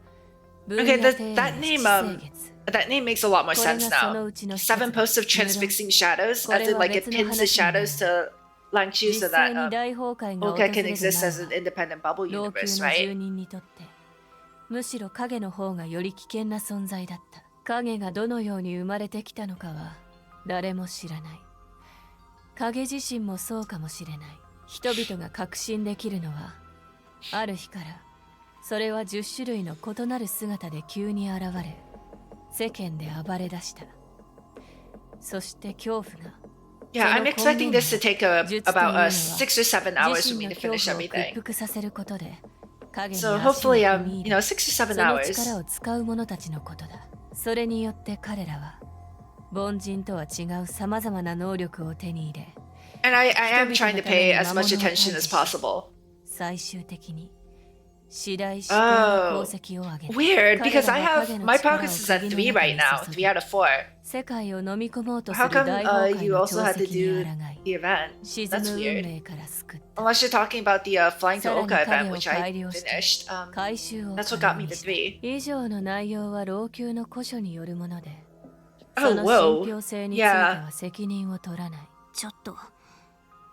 [SPEAKER 3] 分
[SPEAKER 1] Okay,
[SPEAKER 3] 野
[SPEAKER 1] that,
[SPEAKER 3] 庭
[SPEAKER 1] that
[SPEAKER 3] 園
[SPEAKER 1] name,
[SPEAKER 3] 七星月。
[SPEAKER 1] that name makes a lot more
[SPEAKER 3] これが
[SPEAKER 1] sense
[SPEAKER 3] そ
[SPEAKER 1] now.
[SPEAKER 3] のうちの一つ。
[SPEAKER 1] Seven posts of transfixing shadows, as in like it pins the shadows to Langshu
[SPEAKER 3] 実
[SPEAKER 1] so
[SPEAKER 3] 際
[SPEAKER 1] that
[SPEAKER 3] に大崩壊が訪
[SPEAKER 1] Honkai
[SPEAKER 3] れ
[SPEAKER 1] can
[SPEAKER 3] る
[SPEAKER 1] exist as an
[SPEAKER 3] 前は
[SPEAKER 1] independent bubble
[SPEAKER 3] 老
[SPEAKER 1] universe,
[SPEAKER 3] 朽の住
[SPEAKER 1] right?
[SPEAKER 3] 人にとってむしろ影の方がより危険な存在だった。影がどのように生まれてきたのかは誰も知らない。影自身もそうかもしれない。人々が確信できるのは、ある日からそれは10種類の異なる姿で急に現れ、世間で暴れ出した。そして恐怖が
[SPEAKER 1] Yeah, I'm expecting this to take
[SPEAKER 3] 術というの
[SPEAKER 1] about
[SPEAKER 3] は
[SPEAKER 1] 6 or 7 hours
[SPEAKER 3] 自
[SPEAKER 1] for
[SPEAKER 3] 身
[SPEAKER 1] me
[SPEAKER 3] の
[SPEAKER 1] to
[SPEAKER 3] 恐
[SPEAKER 1] finish
[SPEAKER 3] 怖を屈
[SPEAKER 1] everything.
[SPEAKER 3] 服させることで
[SPEAKER 1] So hopefully, you know, 6 to 7
[SPEAKER 3] その
[SPEAKER 1] hours.
[SPEAKER 3] 力を使う者たちのことだ。それによって彼らは凡人とは違うさまざまな能力を手に入れ、
[SPEAKER 1] And I am trying to pay as much attention as possible.
[SPEAKER 3] 最終的に次第思考の功績を上げる。
[SPEAKER 1] Weird, because I have my progress is at 3 right now, 3 out of 4.
[SPEAKER 3] 世界を飲み込もうとする
[SPEAKER 1] How come
[SPEAKER 3] 大崩壊
[SPEAKER 1] you
[SPEAKER 3] の
[SPEAKER 1] also
[SPEAKER 3] 潮
[SPEAKER 1] had to
[SPEAKER 3] 汐に
[SPEAKER 1] do
[SPEAKER 3] 抗い、
[SPEAKER 1] the event?
[SPEAKER 3] 沈
[SPEAKER 1] That's
[SPEAKER 3] む運
[SPEAKER 1] weird.
[SPEAKER 3] 命から救った。
[SPEAKER 1] Unless you're talking about the flying to
[SPEAKER 3] さらに
[SPEAKER 1] Oka
[SPEAKER 3] 彼
[SPEAKER 1] event,
[SPEAKER 3] を
[SPEAKER 1] which I
[SPEAKER 3] 改良して
[SPEAKER 1] finished.
[SPEAKER 3] 回収を
[SPEAKER 1] That's what
[SPEAKER 3] 可
[SPEAKER 1] got
[SPEAKER 3] 能
[SPEAKER 1] me
[SPEAKER 3] に
[SPEAKER 1] to
[SPEAKER 3] した。
[SPEAKER 1] 3.
[SPEAKER 3] 以上の内容は老朽の古書によるもので、
[SPEAKER 1] Oh,
[SPEAKER 3] その
[SPEAKER 1] whoa.
[SPEAKER 3] 信憑性については責任を取らない。
[SPEAKER 4] ちょっと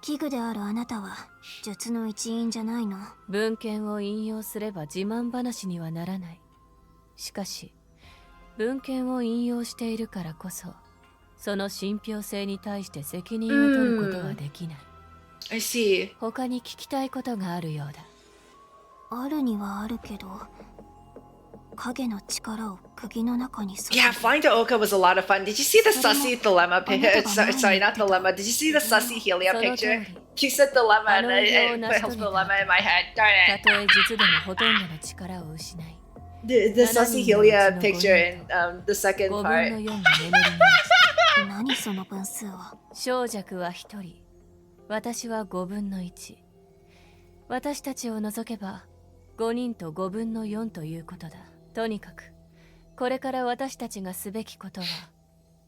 [SPEAKER 4] 器具であるあなたは術の一員じゃないの？
[SPEAKER 3] 文献を引用すれば自慢話にはならない。しかし文献を引用しているからこそ、その信憑性に対して責任を取ることはできない。
[SPEAKER 1] I see.
[SPEAKER 3] 他に聞きたいことがあるようだ。
[SPEAKER 4] あるにはあるけど、影の力を釘の中に注ぐ。
[SPEAKER 1] Yeah, flying to Oka was a lot of fun. Did you see the sussy dilemma picture? Sorry, not dilemma. Did you see the sussy Helia picture? You said dilemma and I put dilemma in my head. Darn
[SPEAKER 3] たとえ実でもほとんどの力を失い、
[SPEAKER 1] it. The sussy Helia picture in the second
[SPEAKER 3] 5分の
[SPEAKER 1] part.
[SPEAKER 3] 4が眠りに落ち
[SPEAKER 4] 何その分数は？
[SPEAKER 3] た。小弱は1人、私は5分の1。私たちを除けば5人と5分の4ということだ。とにかくこれから私たちがすべきことは、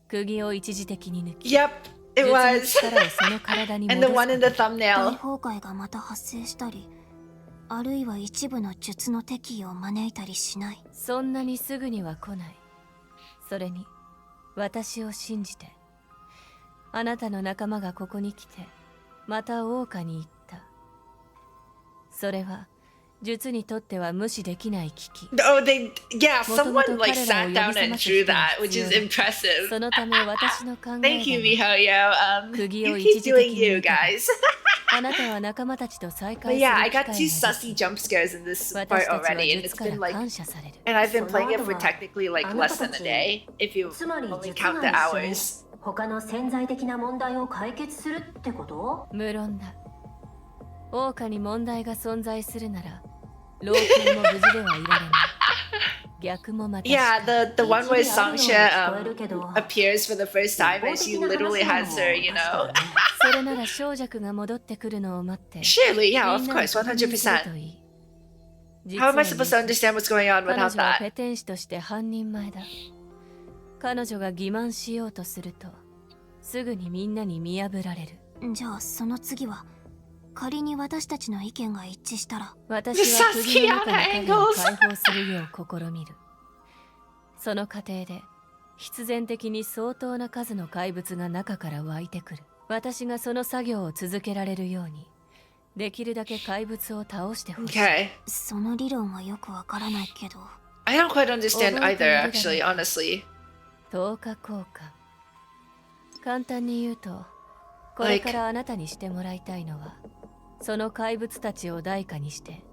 [SPEAKER 3] 釘を一時的に抜き、
[SPEAKER 1] Yep, it
[SPEAKER 3] 術の
[SPEAKER 1] was.
[SPEAKER 3] 力をその体に
[SPEAKER 1] And
[SPEAKER 3] 戻
[SPEAKER 1] the one in
[SPEAKER 3] す
[SPEAKER 1] the
[SPEAKER 3] こと。
[SPEAKER 4] 大
[SPEAKER 1] thumbnail.
[SPEAKER 4] 崩壊がまた発生したり、あるいは一部の術の敵意を招いたりしない。
[SPEAKER 3] そんなにすぐには来ない。それに私を信じて、あなたの仲間がここに来てまた桜花に言った。それは術にとっては無視できない危機。
[SPEAKER 1] Oh, yeah, someone like sat down and drew that, which is impressive.
[SPEAKER 3] そのため私の考え
[SPEAKER 1] Thank you,
[SPEAKER 3] が
[SPEAKER 1] Mihoyo.
[SPEAKER 3] 釘
[SPEAKER 1] You
[SPEAKER 3] を
[SPEAKER 1] keep
[SPEAKER 3] 一時
[SPEAKER 1] doing
[SPEAKER 3] 的に
[SPEAKER 1] you
[SPEAKER 3] 抜けば
[SPEAKER 1] guys.
[SPEAKER 3] あなたは仲間たちと再
[SPEAKER 1] But
[SPEAKER 3] 会する
[SPEAKER 1] yeah, I
[SPEAKER 3] 機会
[SPEAKER 1] got
[SPEAKER 3] が
[SPEAKER 1] two
[SPEAKER 3] でき
[SPEAKER 1] sussy jump scares in this
[SPEAKER 3] 私
[SPEAKER 1] part
[SPEAKER 3] たちは
[SPEAKER 1] already, and
[SPEAKER 3] 術
[SPEAKER 1] it's
[SPEAKER 3] か
[SPEAKER 1] been
[SPEAKER 3] ら
[SPEAKER 1] like,
[SPEAKER 3] 感謝される。
[SPEAKER 1] and I've been playing it for technically like less than a day, if you
[SPEAKER 5] つまり
[SPEAKER 1] only
[SPEAKER 5] 術
[SPEAKER 1] count
[SPEAKER 5] が
[SPEAKER 1] the
[SPEAKER 5] 一緒に
[SPEAKER 1] hours.
[SPEAKER 5] 他の潜在的な問題を解決するってこと？
[SPEAKER 3] 無論だ。桜花に問題が存在するなら、老朽も無事ではいられない。逆もまたし
[SPEAKER 1] Yeah,
[SPEAKER 3] か。
[SPEAKER 1] the one where Sangsha appears for the first time and she literally has her, you know.
[SPEAKER 3] それなら小弱が戻ってくるのを待って。
[SPEAKER 1] Surely, yeah, of
[SPEAKER 3] みんなに
[SPEAKER 1] course,
[SPEAKER 3] 確認すると
[SPEAKER 1] 100%.
[SPEAKER 3] いい。
[SPEAKER 1] How am I supposed to understand what's going on
[SPEAKER 3] 彼
[SPEAKER 1] without
[SPEAKER 3] 女は
[SPEAKER 1] that?
[SPEAKER 3] ペテン師として半人前だ。彼女が欺瞞しようとすると、すぐにみんなに見破られる。
[SPEAKER 4] じゃあその次は、仮に私たちの意見が一致したら、
[SPEAKER 3] 私は釘の中の影を解放するよう試みる。その過程で必然的に相当な数の怪物が中から湧いてくる。私がその作業を続けられるように、できるだけ怪物を倒してほしい。
[SPEAKER 1] Okay.
[SPEAKER 4] その理論はよくわからないけど、
[SPEAKER 1] I don't quite understand either, actually, honestly.
[SPEAKER 3] 10日交換。簡単に言うと、これからあなたにしてもらいたいのは、その怪物たちを代価にして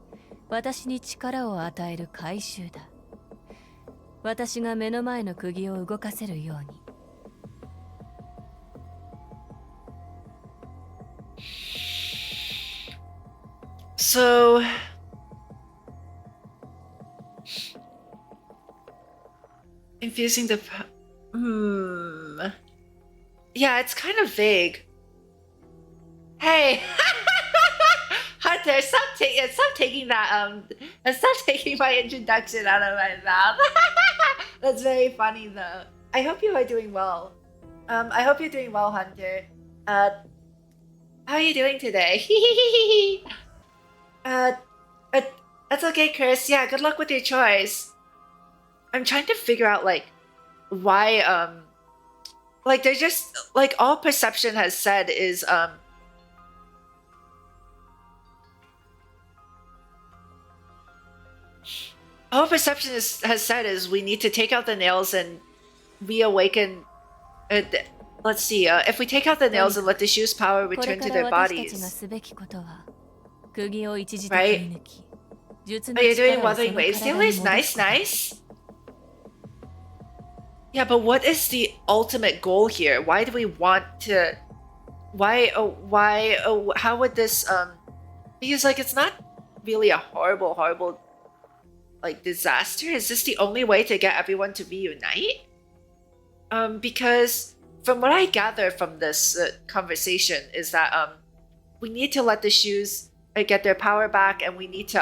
[SPEAKER 3] 私に力を与える回収だ。私が目の前の釘を動かせるように。
[SPEAKER 1] So, infusing the yeah, it's kind of vague. Hey, Hunter, stop taking that stop taking my introduction out of my mouth. That's very funny though. I hope you are doing well. I hope you're doing well, Hunter. How are you doing today? That's okay, Chris. Yeah, good luck with your choice. I'm trying to figure out like why like they're just like all perception has said is all perception has said is we need to take out the nails and reawaken. Let's see. If we take out the nails and let the shoe's power
[SPEAKER 3] これ
[SPEAKER 1] return
[SPEAKER 3] か
[SPEAKER 1] to
[SPEAKER 3] ら
[SPEAKER 1] their
[SPEAKER 3] 私たちが
[SPEAKER 1] bodies.
[SPEAKER 3] すべきことは、釘を一時的に抜き、術の
[SPEAKER 1] Oh, you're doing
[SPEAKER 3] 力をそ
[SPEAKER 1] Wuthering
[SPEAKER 3] の
[SPEAKER 1] Waves
[SPEAKER 3] 体に
[SPEAKER 1] Dailies?
[SPEAKER 3] 戻
[SPEAKER 1] Nice,
[SPEAKER 3] すこと。
[SPEAKER 1] nice. Yeah, but what is the ultimate goal here? Why do we want to? Why? How would this? Because like it's not really a horrible like disaster? Is this the only way to get everyone to reunite? Because from what I gather from this conversation is that we need to let the shoes get their power back, and we need to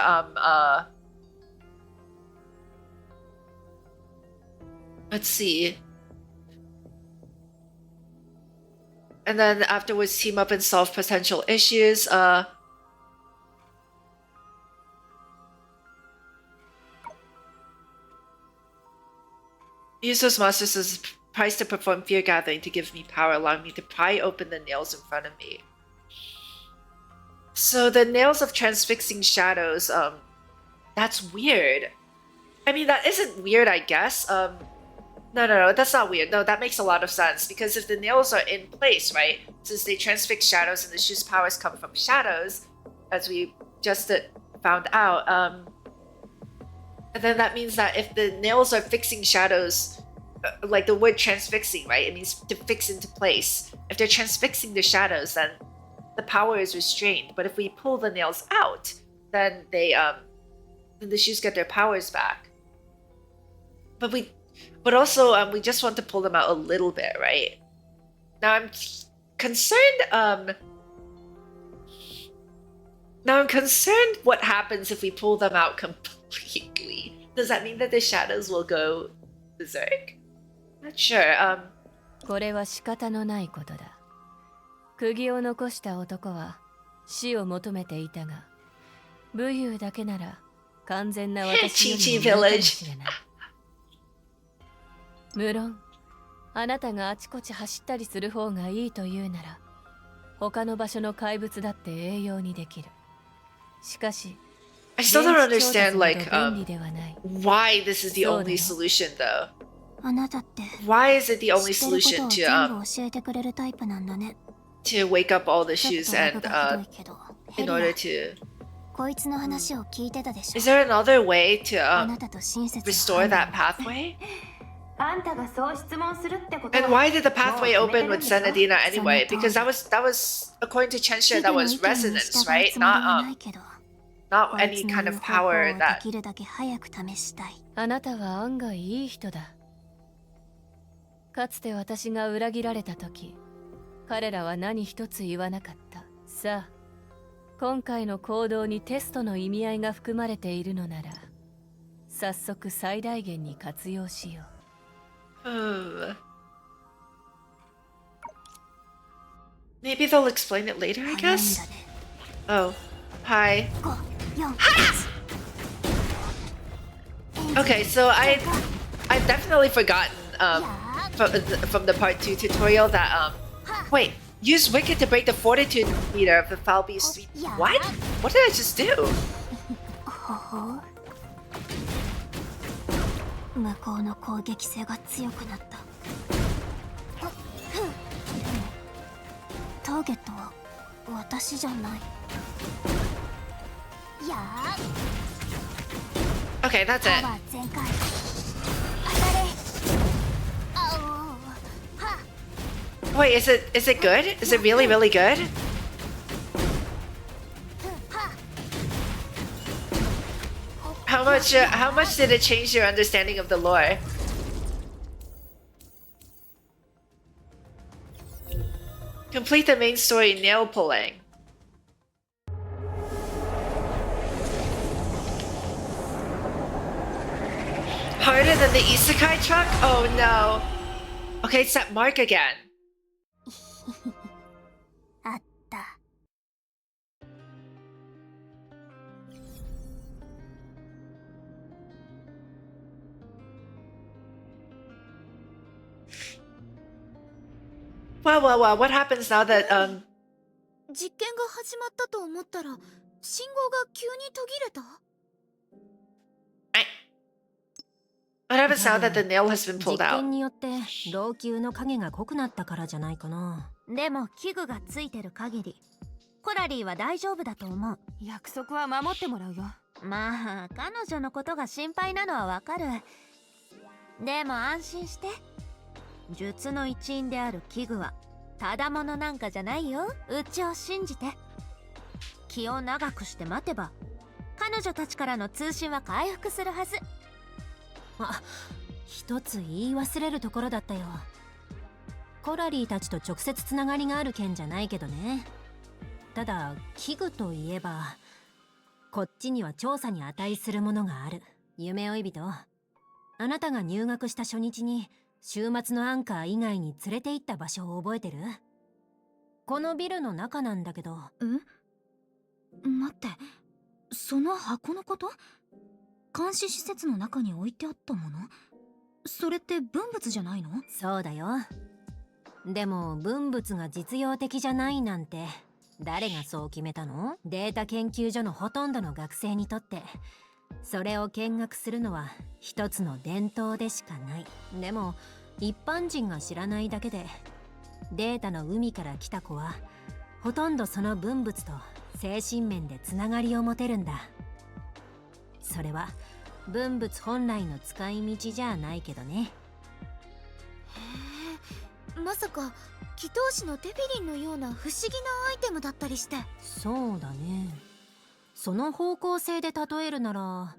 [SPEAKER 1] let's see. And then afterwards team up and solve potential issues. Use those monsters as a price to perform fear gathering to give me power, allowing me to pry open the nails in front of me. So the nails of transfixing shadows, that's weird. I mean, that isn't weird, I guess. No, that's not weird. No, that makes a lot of sense, because if the nails are in place, right, since they transfix shadows and the shoe's powers come from shadows, as we just found out, and then that means that if the nails are fixing shadows, like the word transfixing, right, it means to fix into place. If they're transfixing the shadows, then the power is restrained. But if we pull the nails out, then then the shoes get their powers back. But also, we just want to pull them out a little bit, right? Now I'm concerned. Now I'm concerned what happens if we pull them out completely. Does that mean that the shadows will go berserk? Not sure.
[SPEAKER 3] これは仕方のないことだ。釘を残した男は死を求めていたが、武勇だけなら完全な私よりもいいかもしれない。無論、あなたがあちこち走ったりする方がいいというなら、他の場所の怪物だって栄養にできる。しかし、
[SPEAKER 1] I still don't understand, like, why this is the only solution, though.
[SPEAKER 4] あなたって
[SPEAKER 1] Why is it the only solution
[SPEAKER 4] 知ってることを全部教えてくれるタイプなんだね。
[SPEAKER 1] to wake up all the shoes and in order to
[SPEAKER 4] こいつの話を聞いてたでしょ。
[SPEAKER 1] Is there another way to
[SPEAKER 4] あなたと親切に
[SPEAKER 1] restore that pathway?
[SPEAKER 10] あんたがそう質問するってことは
[SPEAKER 1] And why did the pathway open with Senadina anyway? Because that was according to Chensha, that was resonance, right? Not any kind of power that
[SPEAKER 4] できるだけ早く試したい。
[SPEAKER 3] あなたは案外いい人だ。かつて私が裏切られた時、彼らは何一つ言わなかった。さあ、今回の行動にテストの意味合いが含まれているのなら、早速最大限に活用しよう。
[SPEAKER 1] Maybe they'll explain it later, I guess? Oh, hi. Okay, so I've definitely forgotten from the part 2 tutorial that wait, use Wicked to break the fortitude meter of the foul beast. What? What did I just do?
[SPEAKER 4] 向こうの攻撃性が強くなった。ターゲットは私じゃない。やー。
[SPEAKER 1] Okay, that's it. Wait, is it good? Is it really good? How much did it change your understanding of the lore? Complete the main story nail pulling. Harder than the isekai truck? Oh no. Okay, it's that mark again.
[SPEAKER 4] あった。
[SPEAKER 1] Wow, what happens now that,
[SPEAKER 7] 実験が始まったと思ったら、信号が急に途切れた？
[SPEAKER 1] What happens now that the nail has been pulled
[SPEAKER 5] 実
[SPEAKER 1] out?
[SPEAKER 5] 験によって老朽の影が濃くなったからじゃないかな。
[SPEAKER 7] でも器具がついてる限り、コラリーは大丈夫だと思う。
[SPEAKER 6] 約束は守ってもらうよ。
[SPEAKER 7] まあ、彼女のことが心配なのはわかる。でも安心して。術の一員である器具はただものなんかじゃないよ。うちを信じて。気を長くして待てば彼女たちからの通信は回復するはず。
[SPEAKER 5] あ、一つ言い忘れるところだったよ。コラリーたちと直接つながりがある件じゃないけどね。ただ器具といえばこっちには調査に値するものがある。夢追い人、あなたが入学した初日に週末のアンカー以外に連れて行った場所を覚えてる？このビルの中なんだけど。
[SPEAKER 7] 待って、その箱のこと？監視施設の中に置いてあったもの？それって文物じゃないの？
[SPEAKER 5] そうだよ。でも文物が実用的じゃないなんて誰がそう決めたの？データ研究所のほとんどの学生にとってそれを見学するのは一つの伝統でしかない。でも一般人が知らないだけでデータの海から来た子はほとんどその文物と精神面でつながりを持てるんだ。それは文物本来の使い道じゃないけどね。
[SPEAKER 7] へえ、まさか祈祷師のテフィリンのような不思議なアイテムだったりして。
[SPEAKER 5] そうだね。その方向性で例えるなら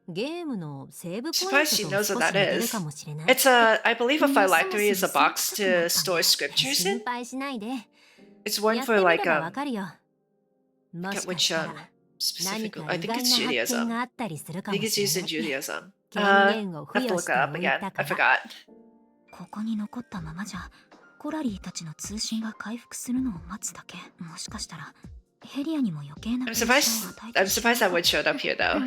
[SPEAKER 5] ゲームのセーブポイントと
[SPEAKER 1] Suppose
[SPEAKER 5] 少
[SPEAKER 1] she
[SPEAKER 5] し
[SPEAKER 1] knows
[SPEAKER 5] 似
[SPEAKER 1] what
[SPEAKER 5] て
[SPEAKER 1] that
[SPEAKER 5] る
[SPEAKER 1] is.
[SPEAKER 5] かもしれない。
[SPEAKER 1] It's a, I believe a phylactery is a box to store scriptures
[SPEAKER 5] 心
[SPEAKER 1] in.
[SPEAKER 5] 配しないで。
[SPEAKER 1] It's one
[SPEAKER 5] やって
[SPEAKER 1] for
[SPEAKER 5] み
[SPEAKER 1] like
[SPEAKER 5] ればわかるよ。も
[SPEAKER 1] forget
[SPEAKER 5] しか
[SPEAKER 1] which
[SPEAKER 5] したら何
[SPEAKER 1] specific.
[SPEAKER 5] か
[SPEAKER 1] I
[SPEAKER 5] 意
[SPEAKER 1] think
[SPEAKER 5] 外
[SPEAKER 1] it's
[SPEAKER 5] な発見
[SPEAKER 1] Judaism.
[SPEAKER 5] があったりするか
[SPEAKER 1] I
[SPEAKER 5] も
[SPEAKER 1] think
[SPEAKER 5] し
[SPEAKER 1] it's
[SPEAKER 5] れ
[SPEAKER 1] used
[SPEAKER 5] ない。
[SPEAKER 1] in Judaism.
[SPEAKER 5] 権限を
[SPEAKER 1] I
[SPEAKER 5] 付
[SPEAKER 1] have to
[SPEAKER 5] 与し
[SPEAKER 1] look
[SPEAKER 5] て
[SPEAKER 1] it up
[SPEAKER 5] おい
[SPEAKER 1] again.
[SPEAKER 5] た
[SPEAKER 1] I
[SPEAKER 5] か
[SPEAKER 1] forgot.
[SPEAKER 5] ら。
[SPEAKER 7] ここに残ったままじゃコラリーたちの通信が回復するのを待つだけ。もしかしたらヘリアにも余計な
[SPEAKER 1] I'm
[SPEAKER 7] プレッシ
[SPEAKER 1] surprised.
[SPEAKER 7] ャーを与えて
[SPEAKER 1] I'm surprised that word showed up here though.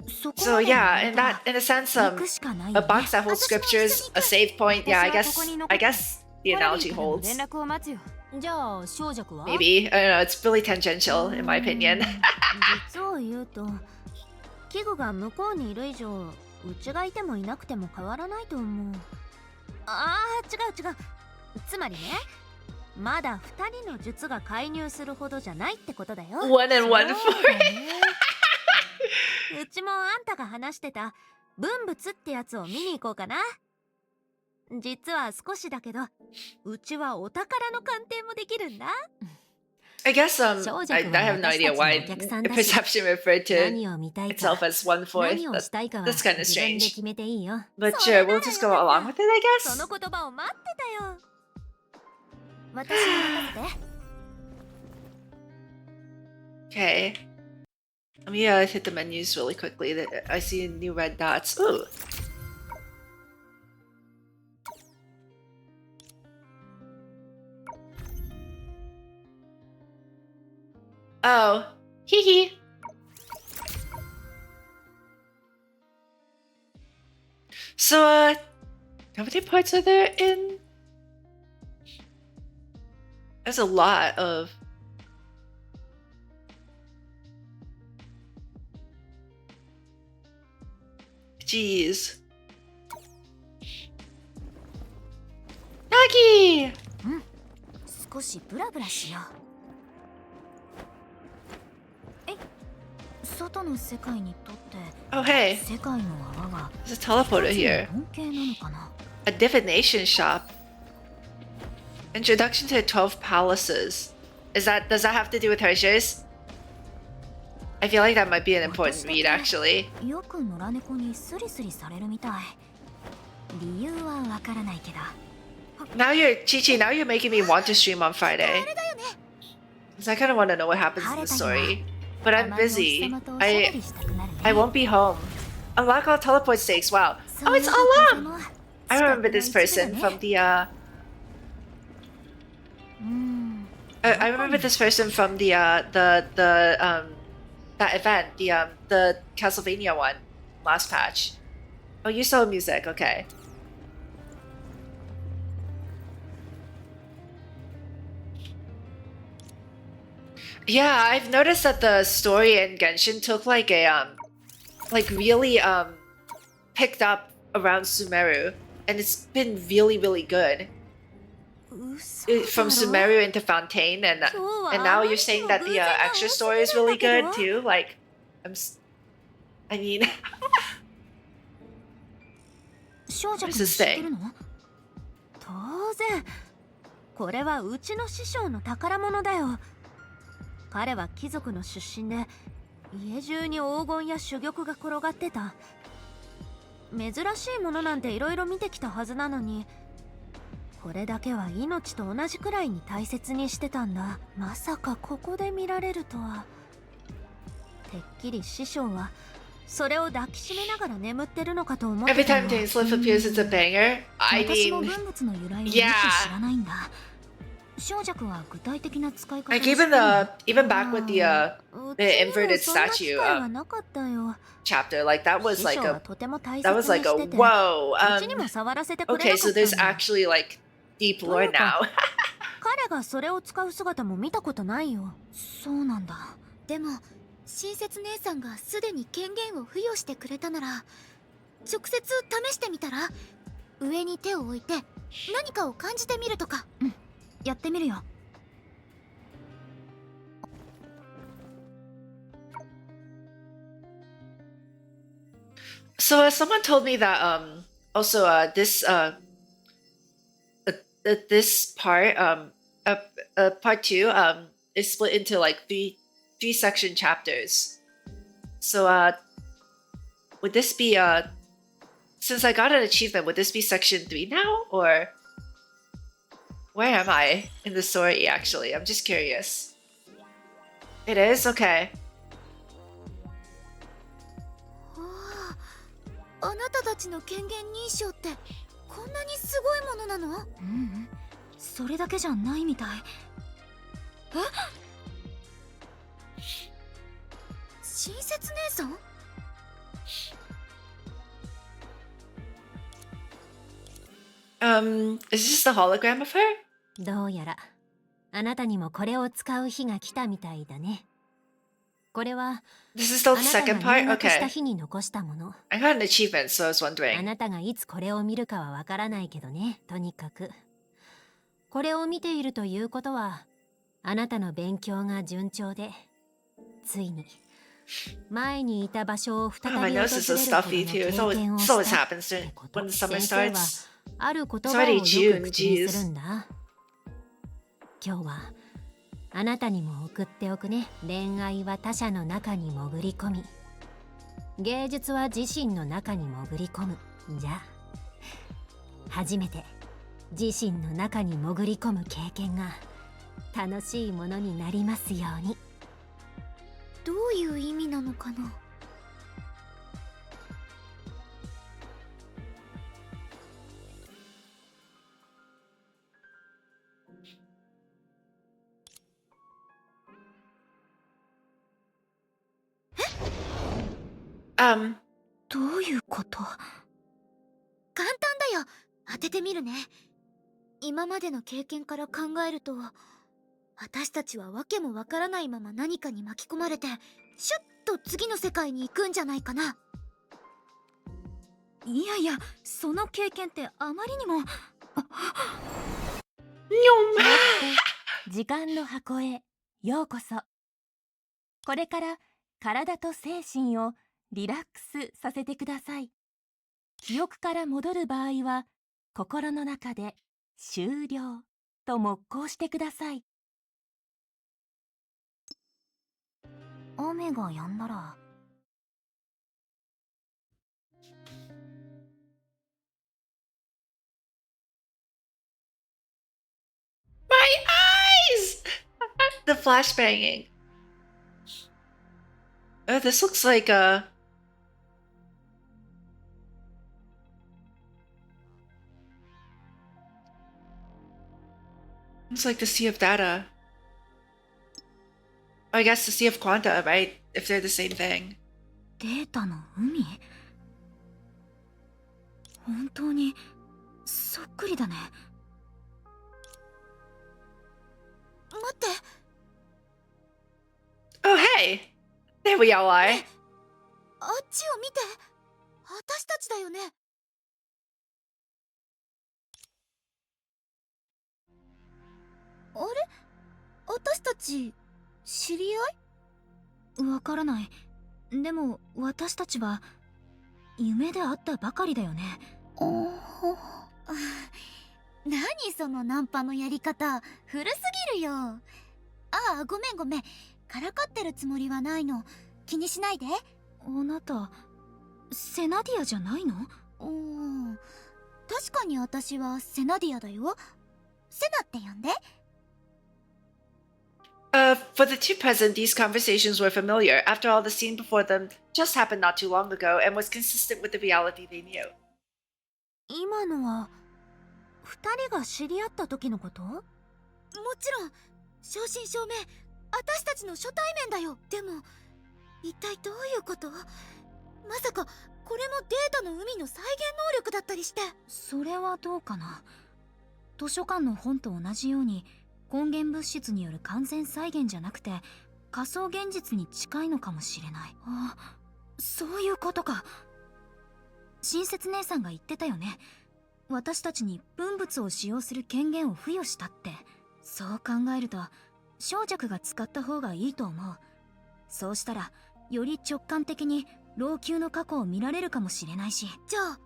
[SPEAKER 7] そこ
[SPEAKER 1] So
[SPEAKER 7] まで
[SPEAKER 1] yeah,
[SPEAKER 7] 言
[SPEAKER 1] in
[SPEAKER 7] われたら
[SPEAKER 1] that, in a sense,
[SPEAKER 7] 行くしかないよ
[SPEAKER 1] a
[SPEAKER 7] ね。
[SPEAKER 1] box that holds scriptures, a save point. Yeah, I
[SPEAKER 6] 私はここ
[SPEAKER 1] guess.
[SPEAKER 6] に残っ
[SPEAKER 1] I
[SPEAKER 6] て
[SPEAKER 1] guess the
[SPEAKER 6] コラリ
[SPEAKER 1] analogy
[SPEAKER 6] ーからの
[SPEAKER 1] holds.
[SPEAKER 6] 連絡を待つよ。
[SPEAKER 5] じゃあ小弱は？
[SPEAKER 1] Maybe. I don't know. It's really tangential, in my opinion.
[SPEAKER 7] 実を言うと器具が向こうにいる以上うちがいてもいなくても変わらないと思う。ああ、違う。つまりね、まだ2人の術が介入するほどじゃないってことだよ。
[SPEAKER 1] One and one
[SPEAKER 7] そう
[SPEAKER 1] for
[SPEAKER 7] だね。うちもあんたが話してた文物ってやつを見に行こうかな。実は少しだけどうちはお宝の鑑定もできるんだ。
[SPEAKER 1] I guess I have no idea why
[SPEAKER 5] 私たちのお客さんだし、
[SPEAKER 1] perception referred to
[SPEAKER 5] 何を見たいか
[SPEAKER 1] itself as 1/4.
[SPEAKER 5] 何をしたいかは
[SPEAKER 1] That's kind of
[SPEAKER 5] 自分で
[SPEAKER 1] strange.
[SPEAKER 5] 決めていいよ。
[SPEAKER 1] But sure, we'll just go along with it, I
[SPEAKER 7] そ
[SPEAKER 1] guess.
[SPEAKER 7] の言葉を待ってたよ。私に任せて。
[SPEAKER 1] Okay. Let me hit the menus really quickly. I see new red dots. Ooh. Oh. Hee hee. So, how many parts are there in? There's a lot of... Jeez. Nagi!
[SPEAKER 7] 少しブラブラしよう。外の世界にとって
[SPEAKER 1] Oh, hey.
[SPEAKER 7] 世界の泡は
[SPEAKER 1] There's a teleporter
[SPEAKER 7] 一つ
[SPEAKER 1] here.
[SPEAKER 7] の恩恵なのかな。
[SPEAKER 1] A divination shop. Introduction to 12 palaces. Does that have to do with Hershey's? I feel like that might be an important read, actually.
[SPEAKER 7] よく野良猫にスリスリされるみたい。理由はわからないけど。
[SPEAKER 1] Now you're making me want to stream on Friday. Because I kind of want to know what happens in the story. But I'm busy. I won't be home. Unlock all teleport stakes. Wow. Oh, it's Alam! I remember this person from the I remember this person from the that event, the Castlevania one last patch. Oh, you saw music, okay. Yeah, I've noticed that the story in Genshin took like a really picked up around Sumeru, and it's been really good. From Sumeru into Fontaine, and now you're saying that the extra story is really good too. Like, I mean, what is this thing?
[SPEAKER 7] 当然。これはうちの師匠の宝物だよ。彼は貴族の出身で
[SPEAKER 6] 家中に黄金や珠玉が転がってた。珍しいものなんていろいろ見てきたはずなのに、これだけは命と同じくらいに大切にしてたんだ。まさかここで見られるとは。てっきり師匠はそれを抱きしめながら眠ってるのかと思って
[SPEAKER 1] Every
[SPEAKER 6] た
[SPEAKER 1] time
[SPEAKER 6] よ。
[SPEAKER 1] Dainsleif appears, it's a banger. I
[SPEAKER 7] 私も
[SPEAKER 1] mean,
[SPEAKER 7] 文物の由来をよく
[SPEAKER 1] yeah.
[SPEAKER 7] 知らないんだ。小弱は具体的な使い方を
[SPEAKER 1] Like
[SPEAKER 7] 知ってる
[SPEAKER 1] even back with the
[SPEAKER 6] うちには
[SPEAKER 1] inverted
[SPEAKER 6] そんな機
[SPEAKER 1] statue
[SPEAKER 6] 会はなかったよ。
[SPEAKER 1] chapter, like that was
[SPEAKER 6] 師
[SPEAKER 1] like
[SPEAKER 6] 匠は
[SPEAKER 1] a
[SPEAKER 6] とても大
[SPEAKER 1] that
[SPEAKER 6] 切
[SPEAKER 1] was
[SPEAKER 6] に
[SPEAKER 1] like
[SPEAKER 6] し
[SPEAKER 1] a
[SPEAKER 6] てて、
[SPEAKER 1] whoa.
[SPEAKER 6] うちにも触らせてくれな
[SPEAKER 1] Okay,
[SPEAKER 6] かっ
[SPEAKER 1] so
[SPEAKER 6] た
[SPEAKER 1] there's
[SPEAKER 6] んだ。
[SPEAKER 1] actually like deep lore now.
[SPEAKER 6] 彼がそれを使う姿も見たことないよ。
[SPEAKER 7] そうなんだ。でも親切姉さんがすでに権限を付与してくれたなら、直接試してみたら。上に手を置いて何かを感じてみるとか。うん、やってみるよ。
[SPEAKER 1] So someone told me that also this part part 2 is split into like three section chapters. So would this be since I got an achievement, would this be section 3 now, or where am I in the story actually? I'm just curious. It is? Okay.
[SPEAKER 7] あなたたちの権限認証ってこんなにすごいものなの？うん、それだけじゃないみたい。え？親切姉さん？
[SPEAKER 1] Is this the hologram of her?
[SPEAKER 5] どうやらあなたにもこれを使う日が来たみたいだね。これは
[SPEAKER 1] This is still
[SPEAKER 5] あ
[SPEAKER 1] the
[SPEAKER 5] なた
[SPEAKER 1] second
[SPEAKER 5] が
[SPEAKER 1] part?
[SPEAKER 5] 入学した
[SPEAKER 1] Okay.
[SPEAKER 5] 日に残したもの。
[SPEAKER 1] I got an achievement, so I was
[SPEAKER 5] あ
[SPEAKER 1] wondering.
[SPEAKER 5] なたがいつこれを見るかはわからないけどね。とにかくこれを見ているということは、あなたの勉強が順調で、ついに前にいた場所を再
[SPEAKER 1] Oh,
[SPEAKER 5] び
[SPEAKER 1] my
[SPEAKER 5] 訪
[SPEAKER 1] nose is so
[SPEAKER 5] れるほど
[SPEAKER 1] stuffy
[SPEAKER 5] の
[SPEAKER 1] too.
[SPEAKER 5] 経験を
[SPEAKER 1] It
[SPEAKER 5] した
[SPEAKER 1] always
[SPEAKER 5] っ
[SPEAKER 1] happens
[SPEAKER 5] てこと。
[SPEAKER 1] when the summer
[SPEAKER 5] 先生は
[SPEAKER 1] starts.
[SPEAKER 5] ある言
[SPEAKER 1] It's
[SPEAKER 5] 葉を
[SPEAKER 1] already
[SPEAKER 5] よ
[SPEAKER 1] June,
[SPEAKER 5] く口に
[SPEAKER 1] jeez.
[SPEAKER 5] するんだ。今日はあなたにも送っておくね。恋愛は他者の中に潜り込み、芸術は自身の中に潜り込む。じゃあ初めて自身の中に潜り込む経験が楽しいものになりますように。
[SPEAKER 7] どういう意味なのかな？ どういうこと？簡単だよ。当ててみるね。今までの経験から考えると、私たちはわけもわからないまま何かに巻き込まれて、シュッと次の世界に行くんじゃないかな。
[SPEAKER 11] いやいや、その経験ってあまりにも。
[SPEAKER 3] 時間の箱へようこそ。これから体と精神をリラックスさせてください。記憶から戻る場合は心の中で終了と默考してください。
[SPEAKER 7] 雨が止んだら。
[SPEAKER 1] My eyes! The flashbanging. Oh, this looks like looks like the Sea of Data. I guess the Sea of Quanta, right? If they're the same thing.
[SPEAKER 7] データの海？本当にそっくりだね。待って。
[SPEAKER 1] Oh, hey! There we all are.
[SPEAKER 7] あっちを見て。私たちだよね。あれ？私たち知り合い？わからない。でも私たちは夢で会ったばかりだよね。何そのナンパのやり方、古すぎるよ。ああ、ごめんごめん。からかってるつもりはないの。気にしないで。
[SPEAKER 6] あなたセナディアじゃないの？
[SPEAKER 7] 確かに私はセナディアだよ。セナって呼んで。
[SPEAKER 1] For the two present, these conversations were familiar. After all, the scene before them just happened not too long ago and was consistent with the reality they knew.
[SPEAKER 6] 今のは二人が知り合った時のこと？
[SPEAKER 7] もちろん正真正銘私たちの初対面だよ。でも一体どういうこと？まさかこれもデータの海の再現能力だったりして。
[SPEAKER 6] それはどうかな。図書館の本と同じように根源物質による完全再現じゃなくて仮想現実に近いのかもしれない。あ、そういうことか。親切姉さんが言ってたよね。私たちに分物を使用する権限を付与したって。そう考えると小弱が使った方がいいと思う。そうしたらより直感的に老朽の過去を見られるかもしれないし。
[SPEAKER 7] じゃあ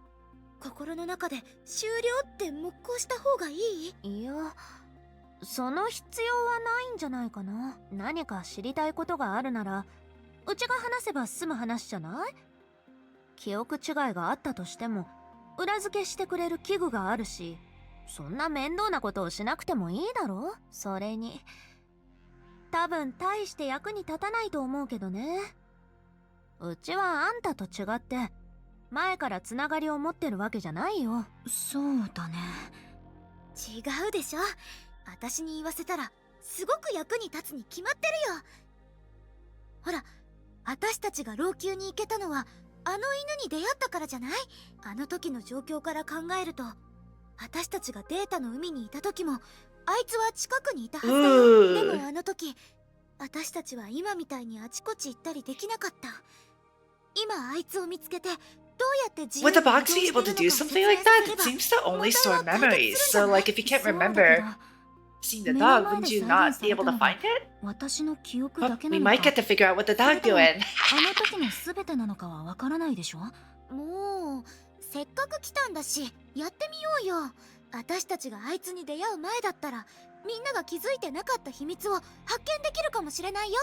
[SPEAKER 7] 心の中で終了って黙考した方がいい？
[SPEAKER 6] いや、その必要はないんじゃないかな。何か知りたいことがあるならうちが話せば済む話じゃない？記憶違いがあったとしても裏付けしてくれる器具があるし、そんな面倒なことをしなくてもいいだろ。それに多分大して役に立たないと思うけどね。うちはあんたと違って前からつながりを持ってるわけじゃないよ。そうだね。
[SPEAKER 7] 違うでしょ。私に言わせたらすごく役に立つに決まってるよ。ほら、私たちが老朽に行けたのはあの犬に出会ったからじゃない？あの時の状況から考えると私たちがデータの海にいた時もあいつは近くにいたはずだよ。でもあの時私たちは今みたいにあちこち行ったりできなかった。今あいつを見つけてどうやって自由
[SPEAKER 1] Would
[SPEAKER 7] に
[SPEAKER 1] the
[SPEAKER 7] 移動
[SPEAKER 1] box
[SPEAKER 7] して
[SPEAKER 1] be
[SPEAKER 7] る
[SPEAKER 1] able
[SPEAKER 7] の
[SPEAKER 1] to
[SPEAKER 7] か
[SPEAKER 1] do
[SPEAKER 7] 説
[SPEAKER 1] something
[SPEAKER 7] 明
[SPEAKER 1] like
[SPEAKER 7] す
[SPEAKER 1] that?
[SPEAKER 7] れ
[SPEAKER 1] It
[SPEAKER 7] ば
[SPEAKER 1] seems to only
[SPEAKER 7] 問
[SPEAKER 1] store
[SPEAKER 7] 題は解決
[SPEAKER 1] memories.
[SPEAKER 7] するん
[SPEAKER 1] So,
[SPEAKER 7] じゃない？
[SPEAKER 1] like, if you can't
[SPEAKER 6] そうだけど
[SPEAKER 1] remember seeing the
[SPEAKER 6] 目の
[SPEAKER 1] dog,
[SPEAKER 6] 前
[SPEAKER 1] wouldn't
[SPEAKER 6] で
[SPEAKER 1] you
[SPEAKER 6] 再
[SPEAKER 1] not
[SPEAKER 6] 現さ
[SPEAKER 1] be
[SPEAKER 6] れ
[SPEAKER 1] able
[SPEAKER 6] た
[SPEAKER 1] to
[SPEAKER 6] のが
[SPEAKER 1] find it?
[SPEAKER 6] 私の記憶
[SPEAKER 1] But
[SPEAKER 6] だけ
[SPEAKER 1] we
[SPEAKER 6] なの
[SPEAKER 1] might
[SPEAKER 6] か。
[SPEAKER 1] get to figure out what the
[SPEAKER 6] それ
[SPEAKER 1] dog
[SPEAKER 6] とも
[SPEAKER 1] doing.
[SPEAKER 6] あの時の全てなのかはわからないでしょ。
[SPEAKER 7] もうせっかく来たんだしやってみようよ。私たちがあいつに出会う前だったらみんなが気づいてなかった秘密を発見できるかもしれないよ。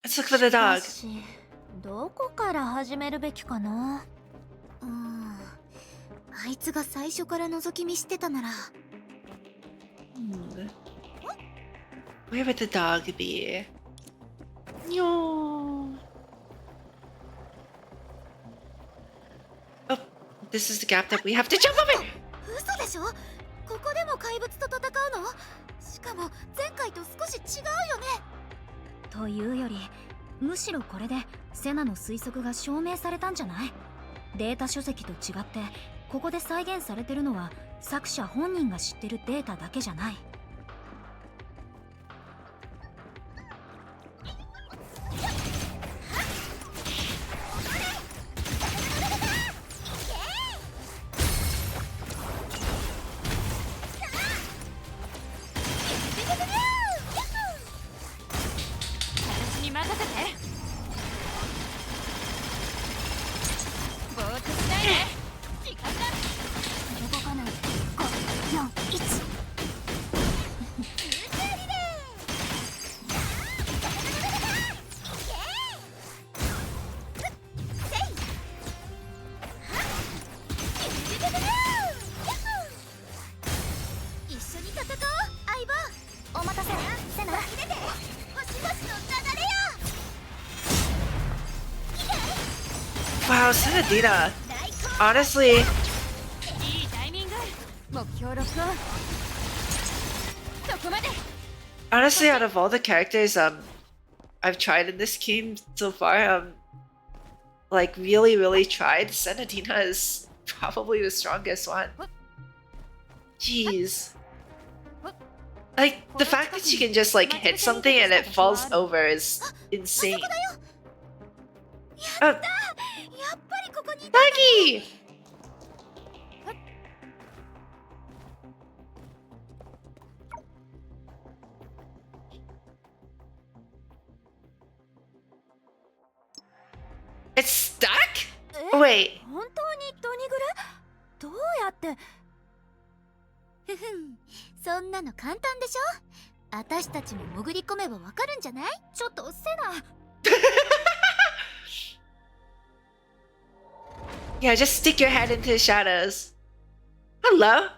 [SPEAKER 1] Let's look for the
[SPEAKER 6] しか
[SPEAKER 1] dog.
[SPEAKER 6] しどこから始めるべきかな。
[SPEAKER 7] あいつが最初から覗き見してたなら。
[SPEAKER 1] Where would the dog be? No. Oh, this is the gap that we have to jump over.
[SPEAKER 7] 嘘でしょ？ここでも怪物と戦うの？しかも前回と少し違うよね。
[SPEAKER 6] というよりむしろこれでセナの推測が証明されたんじゃない？データ書籍と違ってここで再現されてるのは作者本人が知ってるデータだけじゃない。
[SPEAKER 10] 私に任せて。ぼーっとしないで。時間だ。
[SPEAKER 7] 動かない。5、4、1。一緒に戦おう、相棒。お待たせ、セナ。出て、星々の流れよ。
[SPEAKER 1] Wow, Senadita. Honestly,
[SPEAKER 10] いいタイミング。目標ロックオン。そこまで。
[SPEAKER 1] honestly, out of all the characters I've tried in this game so far, like really tried, Senadina is probably the strongest one. Jeez. Like the fact that she can just like hit something and it falls over is insane.
[SPEAKER 7] やっぱりここにいた。
[SPEAKER 1] Doggy! It's stuck? Wait.
[SPEAKER 6] 本当にドニグレ？どうやって？
[SPEAKER 7] ふふん、そんなの簡単でしょ。私たちも潜り込めばわかるんじゃない？
[SPEAKER 6] ちょっとセナ、
[SPEAKER 1] Yeah, just stick your head into the shadows. Hello?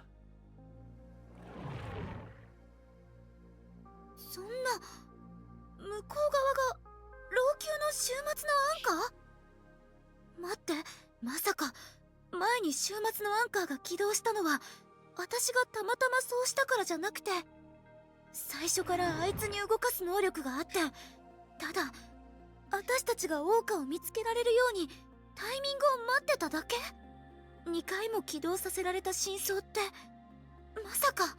[SPEAKER 7] そんな向こう側が老朽の終末のアンカー？待って、まさか前に終末のアンカーが起動したのは私がたまたまそうしたからじゃなくて、最初からあいつに動かす能力があって、ただ私たちがオオカを見つけられるようにタイミングを待ってただけ？2回も起動させられた真相ってまさか。ね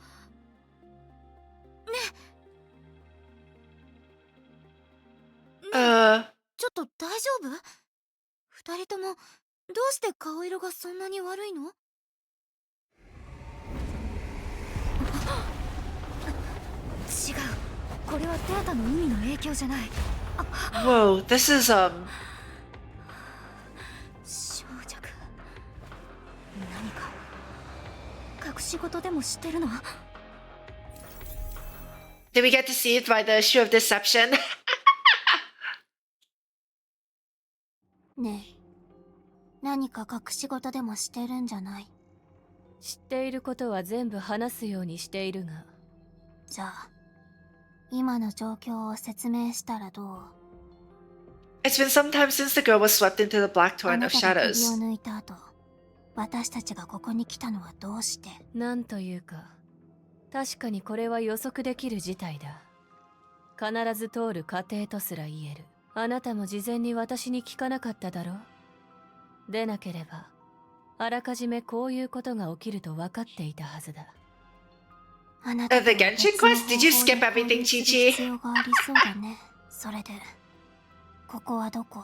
[SPEAKER 7] え、ちょっと大丈夫？2人ともどうして顔色がそんなに悪いの？違う、これはデータの海の影響じゃない。
[SPEAKER 1] Whoa, this is
[SPEAKER 7] 少弱。何か隠し事でもしてるの
[SPEAKER 1] Did we get to see it by the issue of deception?
[SPEAKER 4] ねえ、何か隠し事でもしてるんじゃない？
[SPEAKER 3] 知っていることは全部話すようにしているが。
[SPEAKER 4] じゃあ今の状況を説明したらどう？
[SPEAKER 1] It's been some time since the girl was swept into the black
[SPEAKER 4] あ
[SPEAKER 1] torrent
[SPEAKER 4] な
[SPEAKER 1] of
[SPEAKER 4] たが首
[SPEAKER 1] shadows.
[SPEAKER 4] を抜いた後、私たちがここに来たのはどうして？
[SPEAKER 3] なんというか、確かにこれは予測できる事態だ。必ず通る過程とすら言える。あなたも事前に私に聞かなかっただろう。でなければ、あらかじめこういうことが起きると分かっていたはずだ。
[SPEAKER 4] あなた
[SPEAKER 1] The Genshin quest? Did you skip everything, Chi-Chi?
[SPEAKER 4] 必要がありそうだね。それでここはどこ？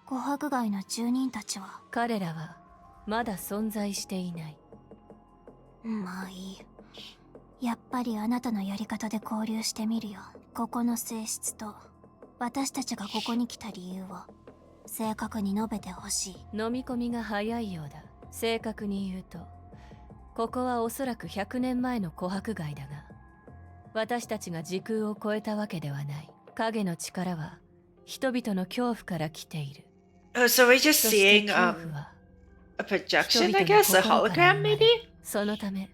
[SPEAKER 4] 琥珀街の住人たちは？
[SPEAKER 3] 彼らはまだ存在していない。
[SPEAKER 4] まあいい。やっぱりあなたのやり方で交流してみるよ。ここの性質と私たちがここに来た理由を正確に述べてほしい。
[SPEAKER 3] 飲み込みが早いようだ。正確に言うと、ここはおそらく100年前の琥珀街だが、私たちが時空を超えたわけではない。影の力は人々の恐怖から来ている。
[SPEAKER 1] Oh, so we're just seeing a projection, I guess? A hologram, maybe?
[SPEAKER 3] そのため、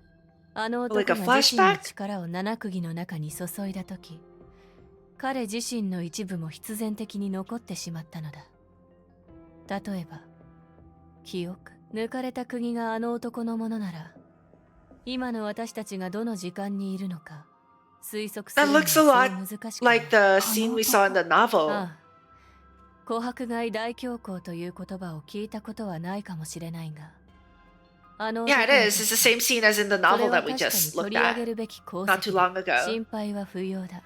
[SPEAKER 3] あの男
[SPEAKER 1] Like a
[SPEAKER 3] が自身の
[SPEAKER 1] flashback?
[SPEAKER 3] 力を七釘の中に注いだとき、彼自身の一部も必然的に残ってしまったのだ。例えば、記憶。抜かれた釘があの男のものなら、今の私たちがどの時間にいるのか推測する
[SPEAKER 1] That
[SPEAKER 3] のは
[SPEAKER 1] looks
[SPEAKER 3] そ
[SPEAKER 1] a
[SPEAKER 3] う
[SPEAKER 1] lot
[SPEAKER 3] 難しくない。
[SPEAKER 1] like the scene we saw in the novel.
[SPEAKER 3] ああ、琥珀街大恐慌という言葉を聞いたことはないかもしれないが、あの
[SPEAKER 1] Yeah, it
[SPEAKER 3] 男の
[SPEAKER 1] is. It's the same scene as in the
[SPEAKER 3] それ
[SPEAKER 1] novel
[SPEAKER 3] は
[SPEAKER 1] that we
[SPEAKER 3] 確か
[SPEAKER 1] just
[SPEAKER 3] に取
[SPEAKER 1] looked
[SPEAKER 3] り上
[SPEAKER 1] at
[SPEAKER 3] げるべき功
[SPEAKER 1] not
[SPEAKER 3] 績
[SPEAKER 1] too
[SPEAKER 3] だ。
[SPEAKER 1] long ago.
[SPEAKER 3] 心配は不要だ。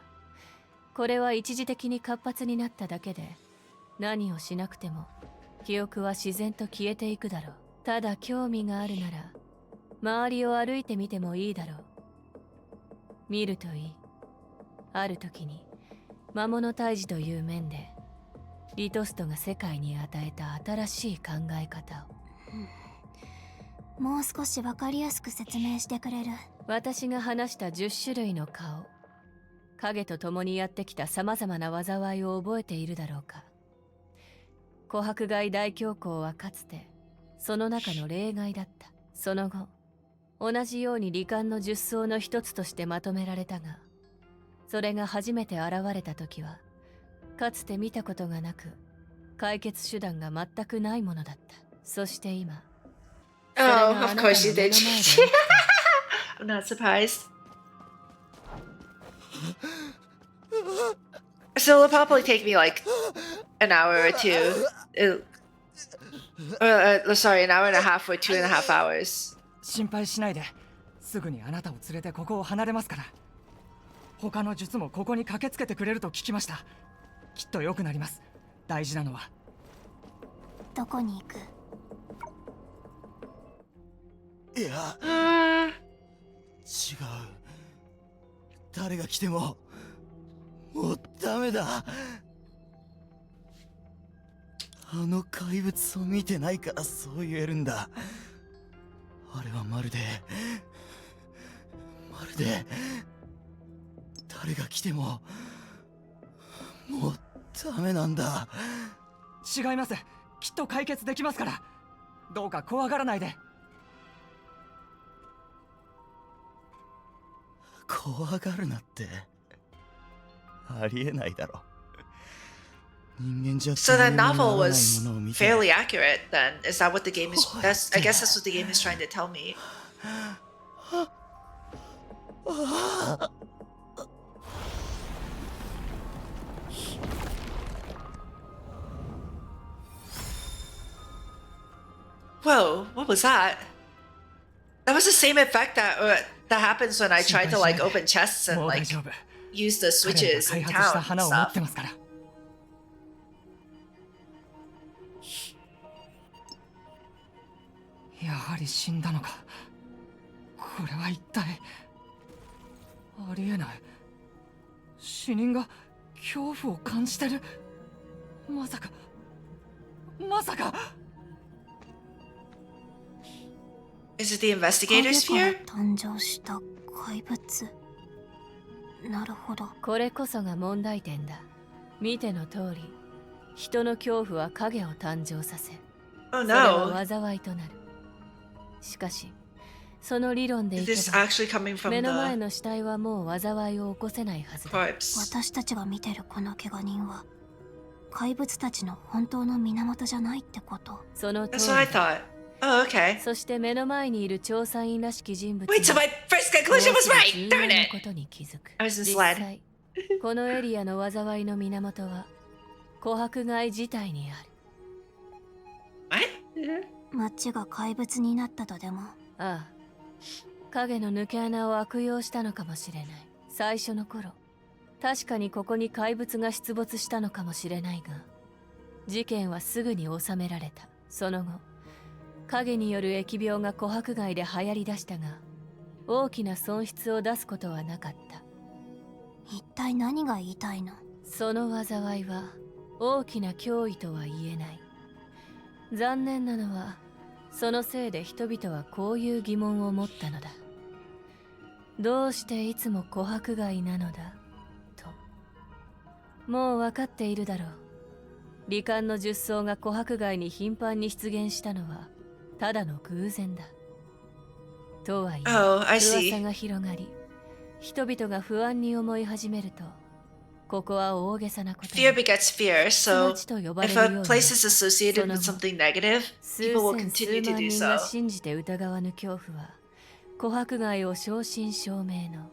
[SPEAKER 3] これは一時的に活発になっただけで、何をしなくても記憶は自然と消えていくだろう。ただ興味があるなら周りを歩いてみてもいいだろう。見るといい。ある時に魔物退治という面でリトストが世界に与えた新しい考え方
[SPEAKER 4] を、もう少しわかりやすく説明してくれる？
[SPEAKER 3] 私が話した10種類の顔、影と共にやってきた様々な災いを覚えているだろうか。琥珀街大恐慌はかつてその中の例外だった。その後、同じように罹患の術層の一つとしてまとめられたが、それが初めて現れた時は、かつて見たことがなく、解決手段が全くないものだった。そして今、
[SPEAKER 1] Oh, of course you did. I'm not surprised. So it'll probably take me like an hour or two. Sorry, an hour and a half or 2.5 hours.
[SPEAKER 2] 心配しないで、すぐにあなたを連れてここを離れますから。他の術もここに駆けつけてくれると聞きました。きっと良くなります。大事なのは。
[SPEAKER 4] どこに行く？
[SPEAKER 12] いや、違う。誰が来てももうダメだ。あの怪物を見てないからそう言えるんだ。あれはまるで誰が来てももうダメなんだ。
[SPEAKER 2] 違います。きっと解決できますから。どうか怖がらないで。
[SPEAKER 12] 怖がるなって。ありえないだろ。人間じゃ
[SPEAKER 1] So that
[SPEAKER 12] どうにもな
[SPEAKER 1] novel
[SPEAKER 12] らない
[SPEAKER 1] was
[SPEAKER 12] ものを見て
[SPEAKER 1] fairly accurate then. Is that what the game is? That's I guess that's what the game is trying to tell me. Whoa, what was that? That was the same effect that happens when I try to like open chests and
[SPEAKER 2] もう大
[SPEAKER 1] like
[SPEAKER 2] 丈夫。
[SPEAKER 1] use the
[SPEAKER 2] 彼らが
[SPEAKER 1] switches
[SPEAKER 2] 開
[SPEAKER 1] in
[SPEAKER 2] 発した
[SPEAKER 1] town
[SPEAKER 2] 花
[SPEAKER 1] and
[SPEAKER 2] を持っ
[SPEAKER 1] stuff.
[SPEAKER 2] てますから。やはり死んだのか。これは一体。ありえない。死人が恐怖を感じてる。まさか。まさか。
[SPEAKER 1] Is it the investigator's
[SPEAKER 4] 影
[SPEAKER 1] fear?
[SPEAKER 4] から誕生した怪物。なるほど。
[SPEAKER 3] これこそが問題点だ。見ての通り、人の恐怖は影を誕生させ、
[SPEAKER 1] Oh
[SPEAKER 3] それは
[SPEAKER 1] no.
[SPEAKER 3] 災いとなる。しかし、その理論でい
[SPEAKER 1] Is
[SPEAKER 3] け
[SPEAKER 1] this
[SPEAKER 3] ば、
[SPEAKER 1] actually coming from
[SPEAKER 3] 目の前
[SPEAKER 1] the
[SPEAKER 3] の死体はもう災いを起こせないはずだ。
[SPEAKER 1] corpse?
[SPEAKER 4] 私たちが見てるこの怪我人は怪物たちの本当の源じゃないってこと。
[SPEAKER 3] その通
[SPEAKER 1] That's what I
[SPEAKER 3] りだ。
[SPEAKER 1] thought. Oh, okay.
[SPEAKER 3] そして目の前にいる調査員らしき人物
[SPEAKER 1] Wait, so my first conclusion was right!
[SPEAKER 3] 重
[SPEAKER 1] Darn
[SPEAKER 3] 要な
[SPEAKER 1] it!
[SPEAKER 3] ことに気づく。
[SPEAKER 1] I was
[SPEAKER 3] 実
[SPEAKER 1] misled.
[SPEAKER 3] 際、このエリアの災いの源は琥珀街自体にある。
[SPEAKER 1] What?
[SPEAKER 4] 町が怪物になったとでも。
[SPEAKER 3] ああ、影の抜け穴を悪用したのかもしれない。最初の頃、確かにここに怪物が出没したのかもしれないが、事件はすぐに収められた。その後、影による疫病が琥珀街で流行り出したが、大きな損失を出すことはなかった。
[SPEAKER 4] 一体何が言いたいの？
[SPEAKER 3] その災いは大きな脅威とは言えない。残念なのは、そのせいで人々はこういう疑問を持ったのだ。どうしていつも琥珀街なのだと。もう分かっているだろう。罹患の術草が琥珀街に頻繁に出現したのはただの偶然だ。とはいえ、
[SPEAKER 1] Oh, I see.
[SPEAKER 3] 噂が広がり、人々が不安に思い始めると、ここは大げさなことに。
[SPEAKER 1] Fear begets fear, so
[SPEAKER 3] 町と呼ばれ
[SPEAKER 1] if
[SPEAKER 3] るよう
[SPEAKER 1] a
[SPEAKER 3] に
[SPEAKER 1] place is associated with
[SPEAKER 3] その後
[SPEAKER 1] something negative,
[SPEAKER 3] 数
[SPEAKER 1] people will
[SPEAKER 3] 千
[SPEAKER 1] continue
[SPEAKER 3] 数
[SPEAKER 1] to
[SPEAKER 3] 万
[SPEAKER 1] do
[SPEAKER 3] 人が
[SPEAKER 1] so.
[SPEAKER 3] 信じて疑わぬ恐怖は琥珀街を正真正銘の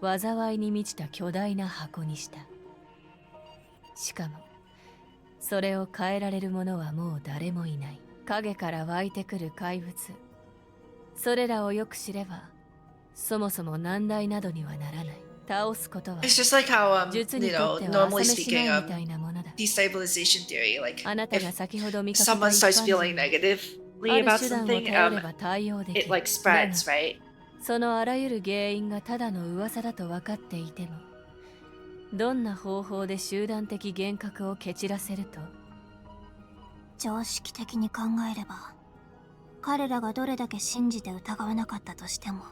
[SPEAKER 3] 災いに満ちた巨大な箱にした。しかもそれを変えられる者はもう誰もいない。影から湧いてくる怪物、それらをよく知ればそもそも難題などにはならない。倒すことは
[SPEAKER 1] It's just like how,
[SPEAKER 3] 術
[SPEAKER 1] you
[SPEAKER 3] にと
[SPEAKER 1] know,
[SPEAKER 3] っては朝
[SPEAKER 1] normally
[SPEAKER 3] 飯
[SPEAKER 1] speaking
[SPEAKER 3] 前
[SPEAKER 1] of
[SPEAKER 3] みたいなものだ。
[SPEAKER 1] destabilization theory, like
[SPEAKER 3] あなたが
[SPEAKER 1] if
[SPEAKER 3] 先ほど見かけた
[SPEAKER 1] someone
[SPEAKER 3] 一
[SPEAKER 1] starts
[SPEAKER 3] 般
[SPEAKER 1] feeling
[SPEAKER 3] 人は
[SPEAKER 1] negatively
[SPEAKER 3] ある
[SPEAKER 1] about
[SPEAKER 3] 手段を
[SPEAKER 1] something,
[SPEAKER 3] 頼れば対応でき
[SPEAKER 1] it
[SPEAKER 3] る。
[SPEAKER 1] like
[SPEAKER 3] だが
[SPEAKER 1] spreads, right?
[SPEAKER 3] そのあらゆる原因がただの噂だと分かっていても、どんな方法で集団的幻覚を蹴散らせると。
[SPEAKER 4] 常識的に考えれば彼らがどれだけ信じて疑わなかったとしても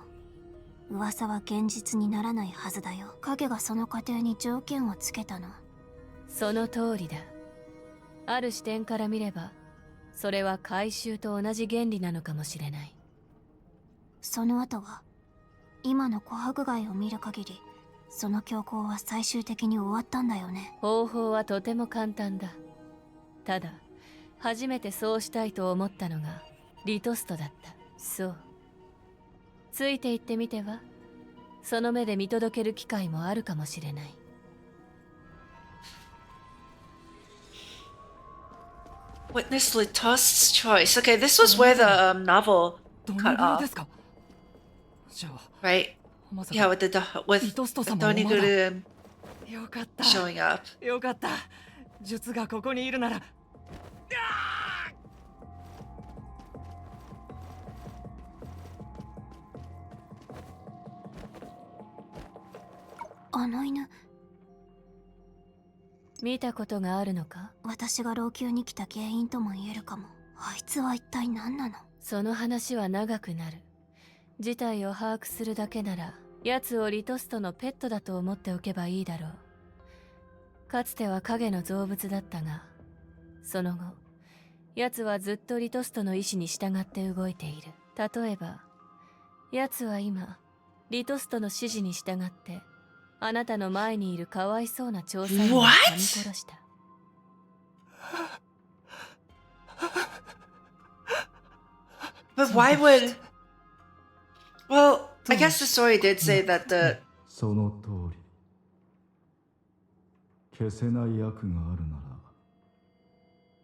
[SPEAKER 4] 噂は現実にならないはずだよ。影がその過程に条件をつけたの。
[SPEAKER 3] その通りだ。ある視点から見ればそれは回収と同じ原理なのかもしれない。
[SPEAKER 4] その後は今の琥珀街を見る限りその強行は最終的に終わったんだよね。
[SPEAKER 3] 方法はとても簡単だ。ただ初めてそうしたいと思ったのがリトストだった。そう、ついていってみては。その目で見届ける機会もあるかもしれない。
[SPEAKER 1] Witness Litost's choice. Okay, this was where the novel
[SPEAKER 2] どの
[SPEAKER 1] cut
[SPEAKER 2] ぐらい
[SPEAKER 1] off,
[SPEAKER 2] ですか。じゃあ
[SPEAKER 1] right?
[SPEAKER 2] まさ
[SPEAKER 1] Yeah,
[SPEAKER 2] か
[SPEAKER 1] with the with
[SPEAKER 2] リトスト様も
[SPEAKER 1] Doniguru
[SPEAKER 2] まだ。よかった。
[SPEAKER 1] showing up.
[SPEAKER 2] よかった。術がここにいるなら。
[SPEAKER 4] あの犬、
[SPEAKER 3] 見たことがあるのか。
[SPEAKER 4] 私が老朽に来た原因とも言えるかも。あいつは一体何なの？
[SPEAKER 3] その話は長くなる。事態を把握するだけなら、奴をリトストのペットだと思っておけばいいだろう。かつては影の造物だったが、その後奴はずっとリトストの意志に従って動いている。例えば奴は今リトストの指示に従ってあなたの前にいるかわいそうな調査員を噛み殺した。
[SPEAKER 1] But why would... Well, I guess the story did say that the...
[SPEAKER 13] その通り。消せない悪があるなら、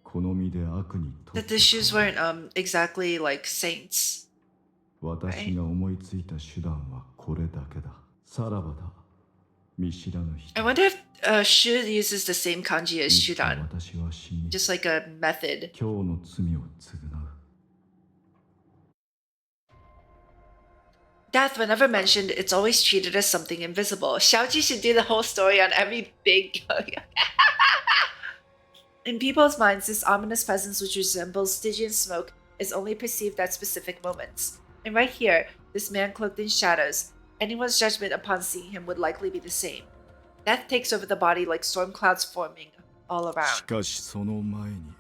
[SPEAKER 13] 好みで悪に
[SPEAKER 1] that the shoes weren't exactly like saints.
[SPEAKER 13] 私が思いついた手段はこれだけだ。さらばだ。見知らぬ人。
[SPEAKER 1] I wonder if Shu uses the same kanji as Shudan. Just like a method.
[SPEAKER 13] 今日の罪を償う。
[SPEAKER 1] Death, whenever mentioned, it's always treated as something invisible. Xiaoji should do the whole story on every big... In people's minds, this ominous presence which resembles Stygian smoke is only perceived at specific moments. And right here, this man cloaked in shadows, anyone's judgment upon seeing him would likely be the same. Death takes over the body like storm clouds forming all around.
[SPEAKER 13] しかしその前に、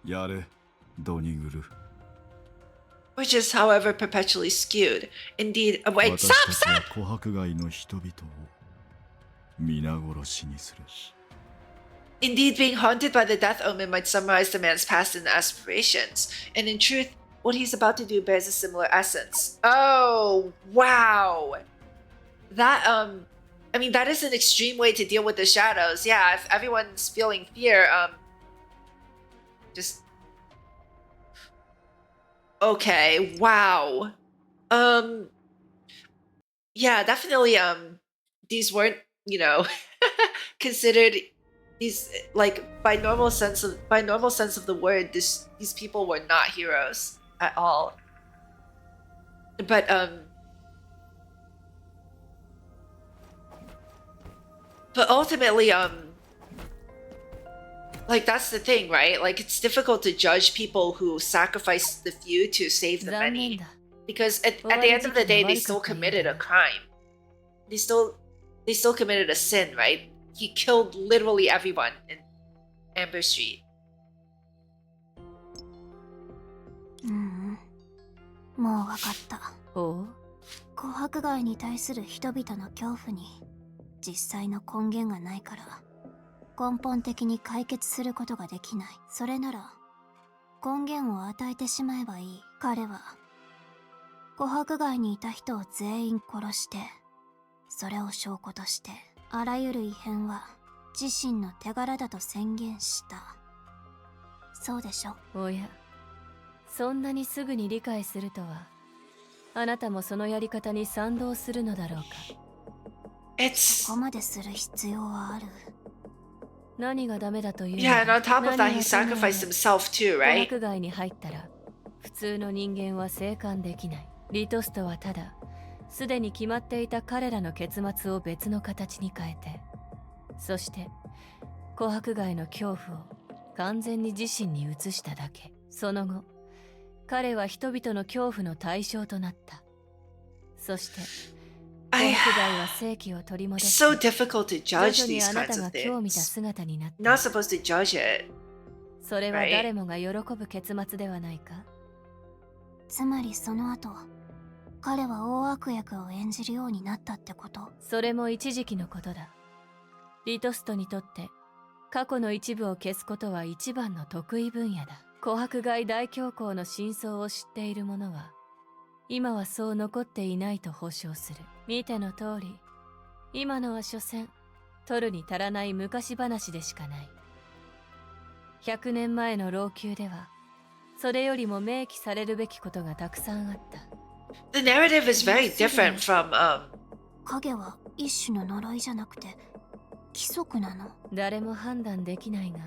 [SPEAKER 13] やれ、ドニグル。
[SPEAKER 1] Which is, however, perpetually skewed. Indeed, wait, stop!
[SPEAKER 13] 私たちは琥珀街の人々を皆殺しにする。
[SPEAKER 1] Indeed, being haunted by the death omen might summarize the man's past and aspirations. And in truth, what he's about to do bears a similar essence. Oh, wow. That, I mean, that is an extreme way to deal with the shadows. Yeah, if everyone's feeling fear, just... Okay, wow. Yeah, definitely, these weren't, you know, considered... These, like, by normal sense of the word, these people were not heroes at all. But ultimately, like, that's the thing, right? Like, it's difficult to judge people who sacrifice the few to save the many, because at the end of the day, they still committed a crime. They still committed a sin, right? He killed literally everyone in Amber Street.
[SPEAKER 4] もうわかった。琥珀街に対する人々の恐怖に実際の根源がないから根本的に解決することができない。それなら根源を与えてしまえばいい。彼は琥珀街にいた人を全員殺して、それを証拠としてあらゆる異変は自身の手柄だと宣言した。そうでしょ？
[SPEAKER 3] おや、そんなにすぐに理解するとは、あなたもそのやり方に賛同するのだろうか。
[SPEAKER 4] そこまでする必要はある？
[SPEAKER 3] 何がダメだというの？
[SPEAKER 1] Yeah, and on top of that, he sacrificed himself too, right?
[SPEAKER 3] 琥珀街に入ったら、普通の人間は生還できない。リトストはただ、すでに決まっていた彼らの結末を別の形に変えて、そして琥珀街の恐怖を完全に自身に移しただけ。その後、彼は人々の恐怖の対象となった。そして琥珀街は正気を取り戻し、
[SPEAKER 1] So difficult to
[SPEAKER 3] 徐
[SPEAKER 1] judge
[SPEAKER 3] 々に
[SPEAKER 1] these
[SPEAKER 3] あな
[SPEAKER 1] kinds
[SPEAKER 3] たが
[SPEAKER 1] of
[SPEAKER 3] 今日見た
[SPEAKER 1] things.
[SPEAKER 3] 姿になった。
[SPEAKER 1] Not supposed to judge it.
[SPEAKER 3] それは誰もが喜ぶ結末ではないか。
[SPEAKER 4] つまりその後、彼は大悪役を演じるようになったってこと？
[SPEAKER 3] それも一時期のことだ。リトストにとって過去の一部を消すことは一番の得意分野だ。琥珀街大恐慌の真相を知っている者は今はそう残っていないと保証する。見ての通り、今のは所詮取るに足らない昔話でしかない。100年前の老朽ではそれよりも明記されるべきことがたくさんあった。
[SPEAKER 1] The narrative is very different from
[SPEAKER 4] 影は一種の呪いじゃなくて規則なの？
[SPEAKER 3] 誰も判断できないが、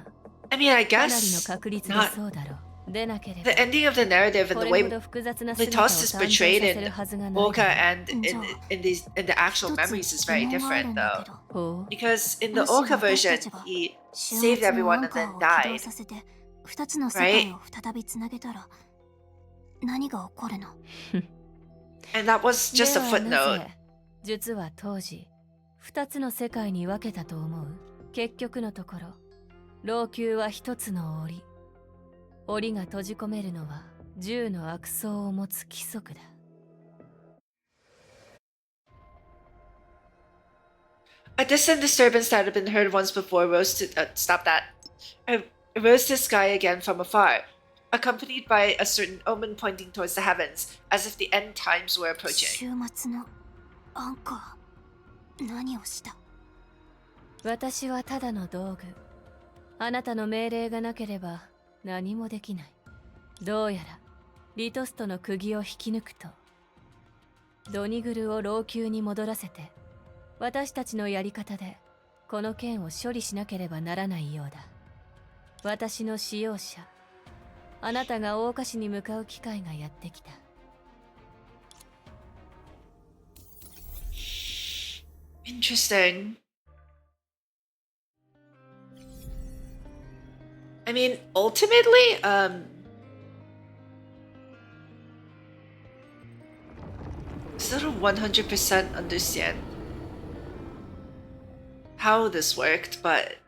[SPEAKER 1] I mean, I
[SPEAKER 3] かなりの
[SPEAKER 1] guess
[SPEAKER 3] 確率で
[SPEAKER 1] not.
[SPEAKER 3] そうだろう。でなければ
[SPEAKER 1] The ending of the narrative and the way
[SPEAKER 3] これほど複雑な
[SPEAKER 1] Litos
[SPEAKER 3] 姿を
[SPEAKER 1] is
[SPEAKER 3] 誕生さ
[SPEAKER 1] portrayed
[SPEAKER 3] せ
[SPEAKER 1] in
[SPEAKER 3] るはずがない。
[SPEAKER 1] Oka and in the actual memories is very different though. Because in the Oka version, he saved everyone and then died.
[SPEAKER 4] 2つの世界を再びつなげたら何が起こるの？
[SPEAKER 1] And that was just a
[SPEAKER 3] ではな
[SPEAKER 1] footnote.
[SPEAKER 3] ぜ実は当時二つの世界に分けたと思う。結局のところ、老朽は一つの檻。檻が閉じ込めるのは10の悪草を持つ規則だ。
[SPEAKER 1] A distant disturbance that had been heard once before rose to stop that. Rose to sky again from afar, accompanied by a certain omen pointing towards the heavens, as if the end times were approaching.
[SPEAKER 4] 週末のアンカー、何をした？
[SPEAKER 3] 私はただの道具。あなたの命令がなければ何もできない。どうやらリトストの釘を引き抜くと、ドニグルを老朽に戻らせて、私たちのやり方でこの件を処理しなければならないようだ。私の使用者、あなたが大岡市に向かう機会がやってきた。
[SPEAKER 1] Interesting. I mean, ultimately, I still don't 100% understand how this worked, but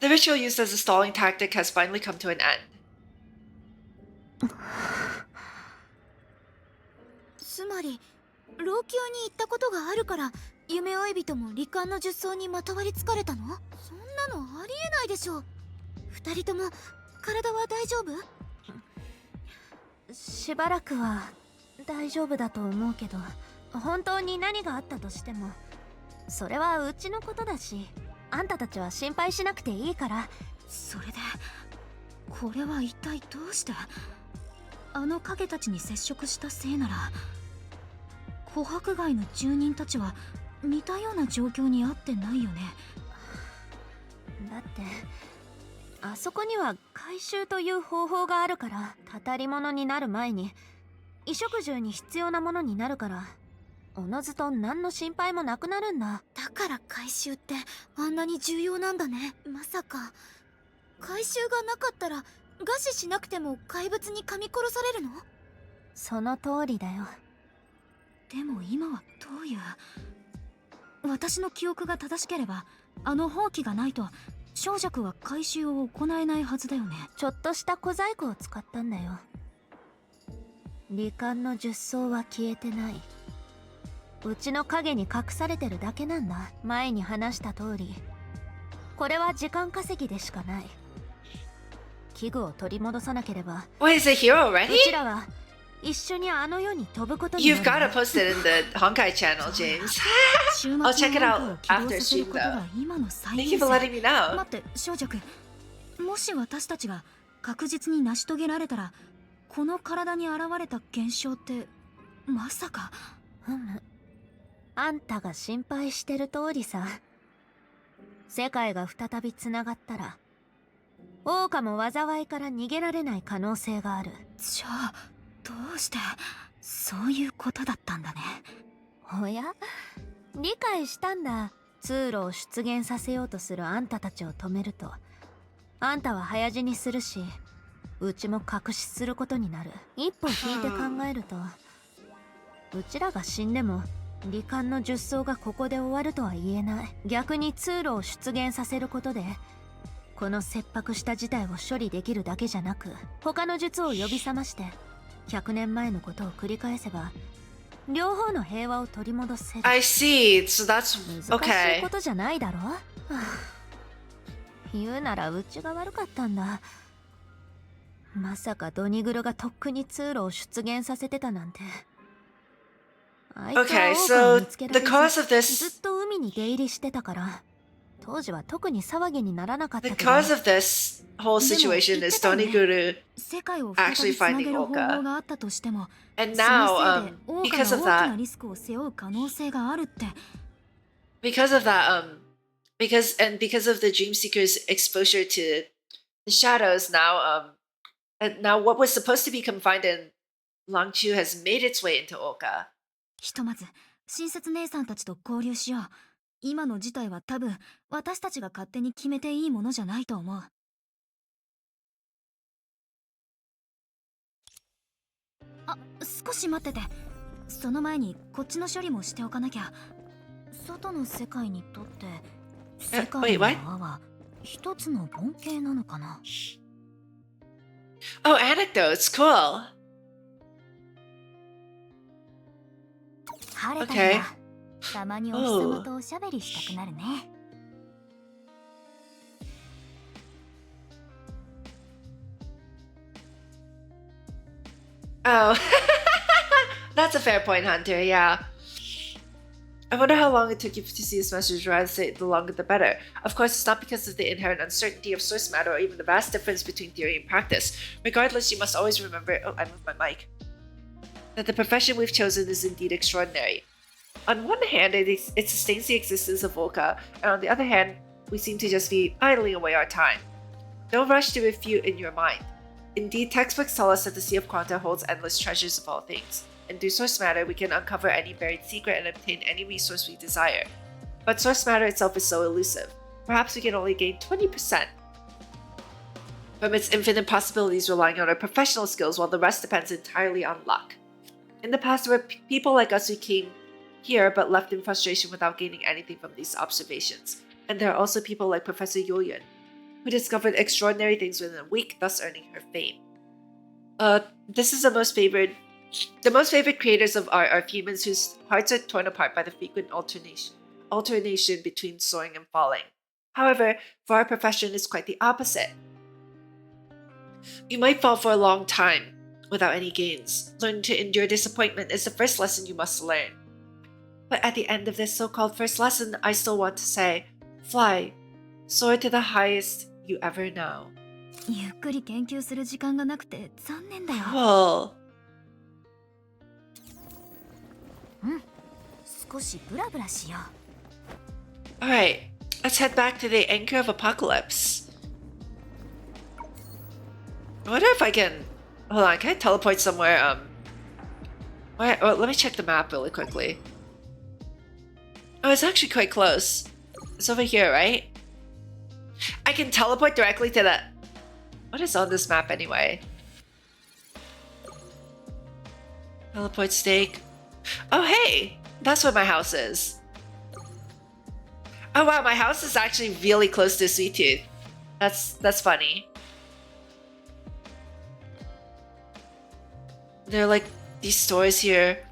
[SPEAKER 1] the ritual used as a stalling tactic has finally come to an end.
[SPEAKER 7] つまり老朽に行ったことがあるから夢追い人も罹患の術草にまとわりつかれたの？そんなのありえないでしょ。二人とも体は大丈夫？
[SPEAKER 5] しばらくは大丈夫だと思うけど、本当に何があったとしてもそれはうちのことだし、あんたたちは心配しなくていいから。
[SPEAKER 7] それでこれは一体どうして？あの影たちに接触したせいなら琥珀街の住人たちは似たような状況にあってないよね。
[SPEAKER 5] だってあそこには回収という方法があるから、たたり物になる前に衣食住に必要なものになるから、おのずと何の心配もなくなるんだ。
[SPEAKER 7] だから回収ってあんなに重要なんだね。まさか回収がなかったら餓死しなくても怪物に噛み殺されるの？
[SPEAKER 5] その通りだよ。
[SPEAKER 7] でも今はどういう…私の記憶が正しければあの放棄がないと小弱は回収を行えないはずだよね。
[SPEAKER 5] ちょっとした小細工を使ったんだよ。罹患の術草は消えてない。うちの影に隠されてるだけなんだ。前に話した通り、これは時間稼ぎでしかない。器具を取り戻さなければ。
[SPEAKER 1] Wait, is it here already?
[SPEAKER 5] うちらは一緒にあの世に飛ぶことになる。
[SPEAKER 1] You've got to post it in the Honkai channel, James. I'll check it out after stream though. Thank you for letting me know.
[SPEAKER 7] 待って、小弱。もし私たちが確実に成し遂げられたら、この体に現れた現象ってまさか…
[SPEAKER 5] あんたが心配してる通りさ。世界が再びつながったら、王家も災いから逃げられない可能性がある。
[SPEAKER 7] じゃあどうして…そういうことだったんだね。
[SPEAKER 5] おや、理解したんだ。通路を出現させようとするあんたたちを止めると、あんたは早死にするし、うちも隠しすることになる。一歩引いて考えると、うちらが死んでも罹患の術草がここで終わるとは言えない。逆に通路を出現させることで、この切迫した事態を処理できるだけじゃなく、他の術を呼び覚まして100年前のことを繰り返せば、両方の平和を取り戻せる。
[SPEAKER 1] I see. So that's
[SPEAKER 5] 難しい
[SPEAKER 1] okay.
[SPEAKER 5] ことじゃないだろ。言うならうちが悪かったんだ。まさかドニグルがとっくに通路を出現させてたなんて。あいつは
[SPEAKER 1] Okay,
[SPEAKER 5] 王家
[SPEAKER 1] so
[SPEAKER 5] に見つけら
[SPEAKER 1] the
[SPEAKER 5] れず、
[SPEAKER 1] cause of this
[SPEAKER 5] ずっと海に出入りしてたから、当時は特に騒ぎにならなかった
[SPEAKER 1] the
[SPEAKER 5] けど。
[SPEAKER 1] cause of this whole situation is Doniguru
[SPEAKER 7] 世界を再
[SPEAKER 1] actually
[SPEAKER 7] びつなげ
[SPEAKER 1] finding
[SPEAKER 7] る方法
[SPEAKER 1] Oka.
[SPEAKER 7] があったとしても、
[SPEAKER 1] And
[SPEAKER 7] そ
[SPEAKER 1] now,
[SPEAKER 7] のせいで王家
[SPEAKER 1] because
[SPEAKER 7] が
[SPEAKER 1] of
[SPEAKER 7] 大きな
[SPEAKER 1] that,
[SPEAKER 7] リスクを背負う可能性があるって。
[SPEAKER 1] because of that, because of the Dream Seeker's exposure to the shadows now, and now what was supposed to be confined in Longchu has made its way into Oka.
[SPEAKER 7] ひとまず親切姉さんたちと交流しよう。今の事態は多分私たちが勝手に決めていいものじゃないと思う。あ、少し待ってて。その前にこっちの処理もしておかなきゃ。外の世界にとって世
[SPEAKER 1] wait,
[SPEAKER 7] 界の
[SPEAKER 1] what?
[SPEAKER 7] 輪は一つの盆景なのかな。
[SPEAKER 1] Oh, anecdotes. Cool.
[SPEAKER 7] 晴れた
[SPEAKER 1] Okay.
[SPEAKER 7] 日はたまにお日様とおしゃべりしたくなるね。
[SPEAKER 1] Oh, that's a fair point, Hunter. Yeah. I wonder how long it took you to see this message. Rather say the longer the better. Of course, it's not because of the inherent uncertainty of source matter or even the vast difference between theory and practice. Regardless, you must always remember. Oh, I moved my mic. That the profession we've chosen is indeed extraordinary. On one hand, it sustains the existence of Volca, and on the other hand, we seem to just be idling away our time. Don't rush to refute in your mind. Indeed, textbooks tell us that the Sea of Quanta holds endless treasures of all things, and through source matter, we can uncover any buried secret and obtain any resource we desire. But source matter itself is so elusive. Perhaps we can only gain 20% from its infinite possibilities, relying on our professional skills, while the rest depends entirely on luck. In the past, there were people like us who came here but left in frustration without gaining anything from these observations. And there are also people like Professor Yoyun, who discovered extraordinary things within a week, thus earning her fame. This is the most favored creators of art are humans whose hearts are torn apart by the frequent alternation between soaring and falling. However, for our profession, it's quite the opposite. You might fall for a long time without any gains. Learning to endure disappointment is the first lesson you must learn. But at the end of this so-called first lesson, I still want to say, fly, soar to the highest you ever know.
[SPEAKER 7] ゆっくり研究する時間がなくて残念だよ。
[SPEAKER 1] Cool.
[SPEAKER 7] 少しブラブラしよう。
[SPEAKER 1] Alright, let's head back to the Anchor of Apocalypse. I wonder if I can... Hold on, can I teleport somewhere? Oh, let me check the map really quickly. Oh, it's actually quite close. It's over here, right? I can teleport directly to the... What is on this map anyway? Teleport stake. Oh, hey! That's where my house is. Oh wow, my house is actually really close to Sweet Tooth. That's funny. There are like these stores here.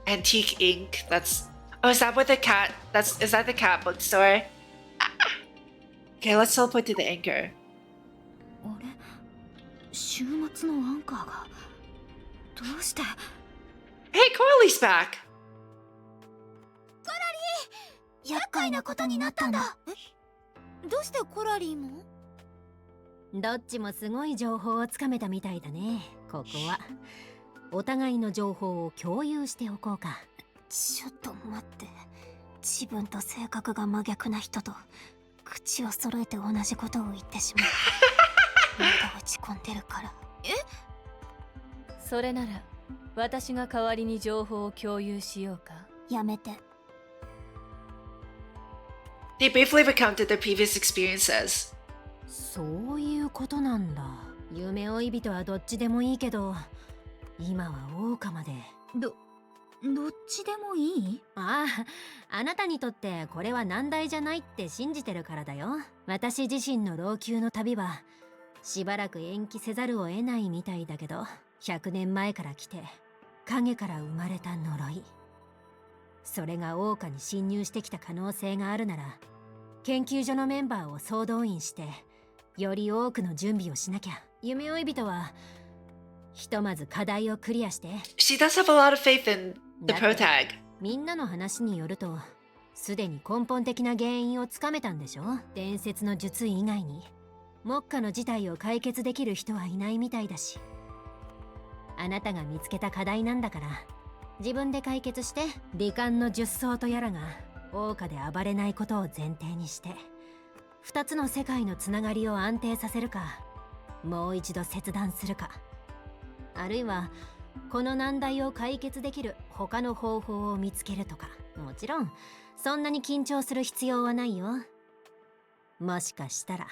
[SPEAKER 1] Antique ink. That's... Oh, is that what the cat... Is that the cat bookstore? Okay, let's teleport to the Anchor.
[SPEAKER 7] あれ、週末のアンカーがどうして？
[SPEAKER 1] Hey, Coralie's back!
[SPEAKER 7] コラリー！厄介なことになったんだ。え？どうしてコラリーも？
[SPEAKER 5] どっちもすごい情報をつかめたみたいだね。ここはお互いの情報を共有しておこうか。
[SPEAKER 4] ちょっと待って。自分と性格が真逆な人と口を揃えて同じことを言ってしまう。まだ落ち込んでるから。
[SPEAKER 3] え？それなら私が代わりに情報を共有しようか。
[SPEAKER 4] やめて。
[SPEAKER 1] They briefly recounted their previous experiences.
[SPEAKER 5] そういうことなんだ。夢追い人はどっちでもいいけど、今は大岡まで。
[SPEAKER 7] どっちでもいい？
[SPEAKER 5] ああ、あなたにとってこれは難題じゃないって信じてるからだよ。私自身の老朽の旅はしばらく延期せざるを得ないみたいだけど、100年前から来て影から生まれた呪い、それが大岡に侵入してきた可能性があるなら、研究所のメンバーを総動員してより多くの準備をしなきゃ。夢追い人はひとまず課題をクリアして。
[SPEAKER 1] She does have a lot of faith in the protag.
[SPEAKER 5] みんなの話によると、すでに根本的な原因をつかめたんでしょ。伝説の術以外に目下の事態を解決できる人はいないみたいだし、あなたが見つけた課題なんだから自分で解決して、罹患の術草とやらが桜花で暴れないことを前提にして、2つの世界のつながりを安定させるか、もう一度切断するか、あるいはこの難題を解決できる他の方法を見つけるとか。もちろんそんなに緊張する必要はないよ。もしかしたら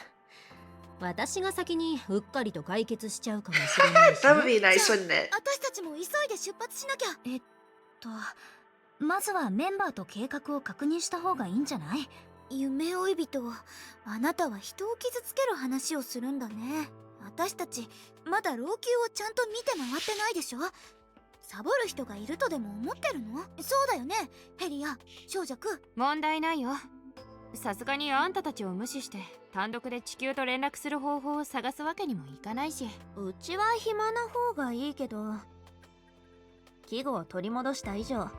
[SPEAKER 5] 私が先にうっかりと解決しちゃうかもしれないし、ね。
[SPEAKER 1] That would be nice, wouldn't it?
[SPEAKER 7] 私たちも急いで出発しなきゃ。まずはメンバーと計画を確認した方がいいんじゃない？夢追い人、あなたは人を傷つける話をするんだね。私たちまだ老朽をちゃんと見て回ってないでしょ。サボる人がいるとでも思ってるの？そうだよね、ヘリア、長尺。
[SPEAKER 6] 問題ないよ。さすがにあんたたちを無視して単独で地球と連絡する方法を探すわけにもいかないし。
[SPEAKER 5] うちは暇な方がいいけど、器具を取り戻した以上、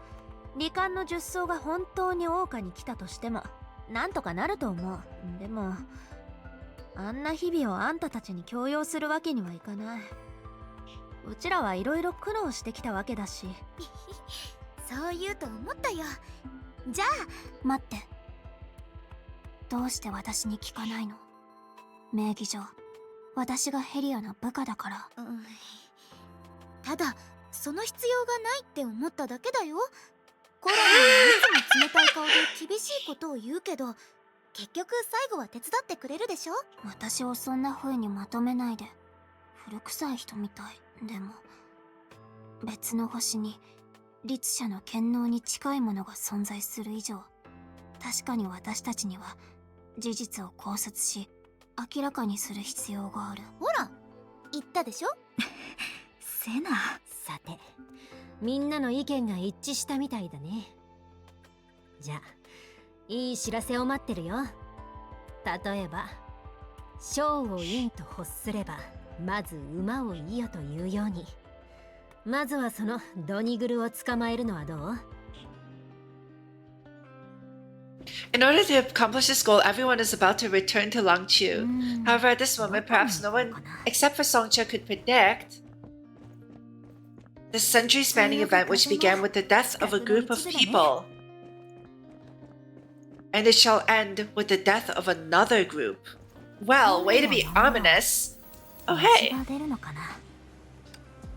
[SPEAKER 5] 罹患の術草が本当に謳歌に来たとしてもなんとかなると思う。でもあんな日々をあんたたちに強要するわけにはいかない。うちらはいろいろ苦労してきたわけだし。
[SPEAKER 7] そう言うと思ったよ。
[SPEAKER 4] じゃあ待って、どうして私に聞かないの？名義上私がヘリアの部下だから。
[SPEAKER 7] ただその必要がないって思っただけだよ。コロナはいつも冷たい顔で厳しいことを言うけど、結局最後は手伝ってくれるでしょ。
[SPEAKER 4] 私をそんな風にまとめないで。古臭い人みたい。でも別の星に律者の権能に近いものが存在する以上、確かに私たちには事実を考察し明らかにする必要がある。
[SPEAKER 7] ほら言ったでしょ。
[SPEAKER 5] セナ。さて、みんなの意見が一致したみたいだね。じゃあいい知らせを待ってるよ。例えば将を陰と欲すればまず馬をいよというように、まずはそのドニグルを捕まえるのはどう？
[SPEAKER 1] In order to accomplish this goal, everyone is about to return to Longchu. However, at this moment, perhaps no one except for Songcha could predict the century-spanning event which began with the death of a group of people. And it shall end with the death of another group. Well, way to be ominous. Oh hey!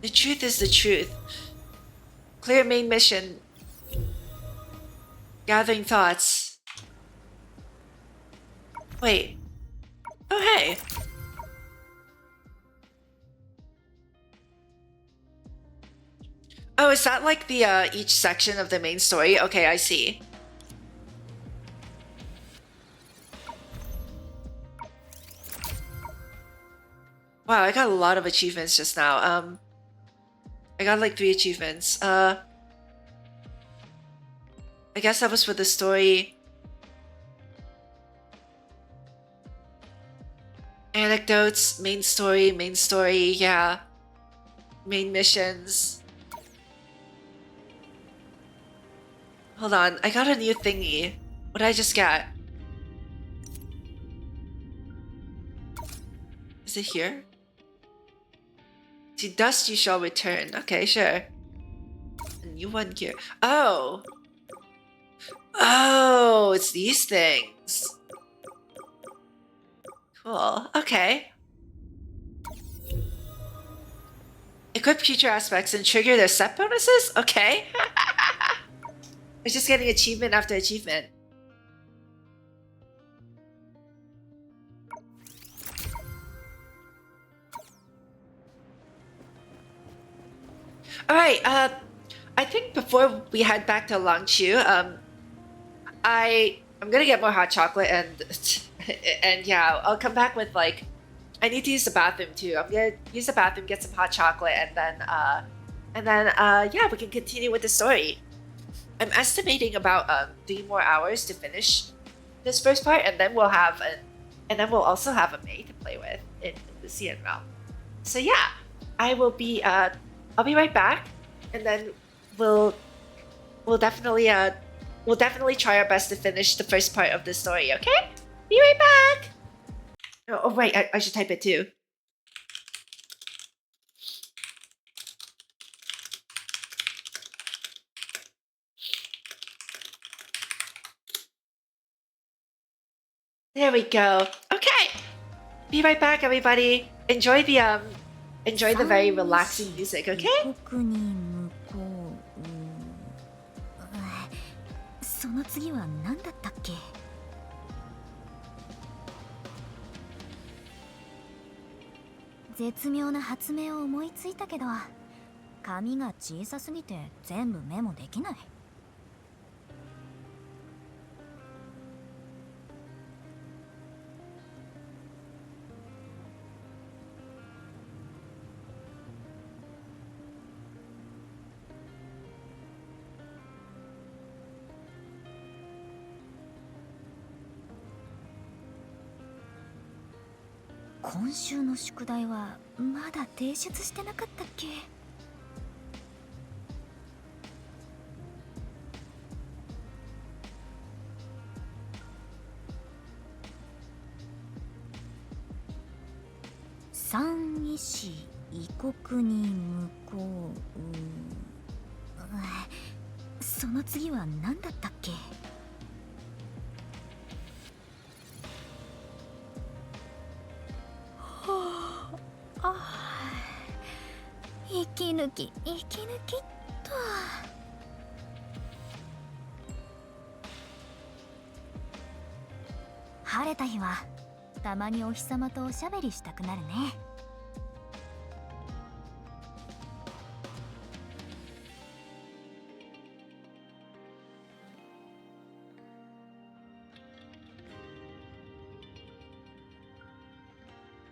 [SPEAKER 1] The truth is the truth. Clear main mission. Gathering thoughts. Wait. Oh hey! Oh, is that like the each section of the main story? Okay, I see. Wow, I got a lot of achievements just now. I got like 3 achievements. I guess that was for the story. Anecdotes, main story, yeah. Main missions. Hold on, I got a new thingy. What did I just get? Is it here? To dust you shall return. Okay, sure. A new one here. Oh! Oh, it's these things. Cool. Okay. Equip future aspects and trigger their set bonuses? Okay. It's just getting achievement after achievement. Alright, I think before we head back to Longchu, I'm gonna get more hot chocolate and yeah, I'll come back with like, I need to use the bathroom too. I'm gonna use the bathroom, get some hot chocolate, and then yeah, we can continue with the story. I'm estimating about 3 more hours to finish this first part, and then we'll also have a maid to play with in the CN realm. So yeah, I'll be right back, and then we'll definitely try our best to finish the first part of the story. Okay, be right back. Oh right, I should type it too. There we go. Okay, be right back, everybody. Enjoy the very relaxing music. Okay.
[SPEAKER 7] その次は何だったっけ？絶妙な発明を思いついたけど、紙が小さすぎて全部メモできない。今週の宿題はまだ提出してなかったっけ？三医師異国に向こう。その次は何だったっけ？息抜きっと。晴れた日はたまにお日様とおしゃべりしたくなるね。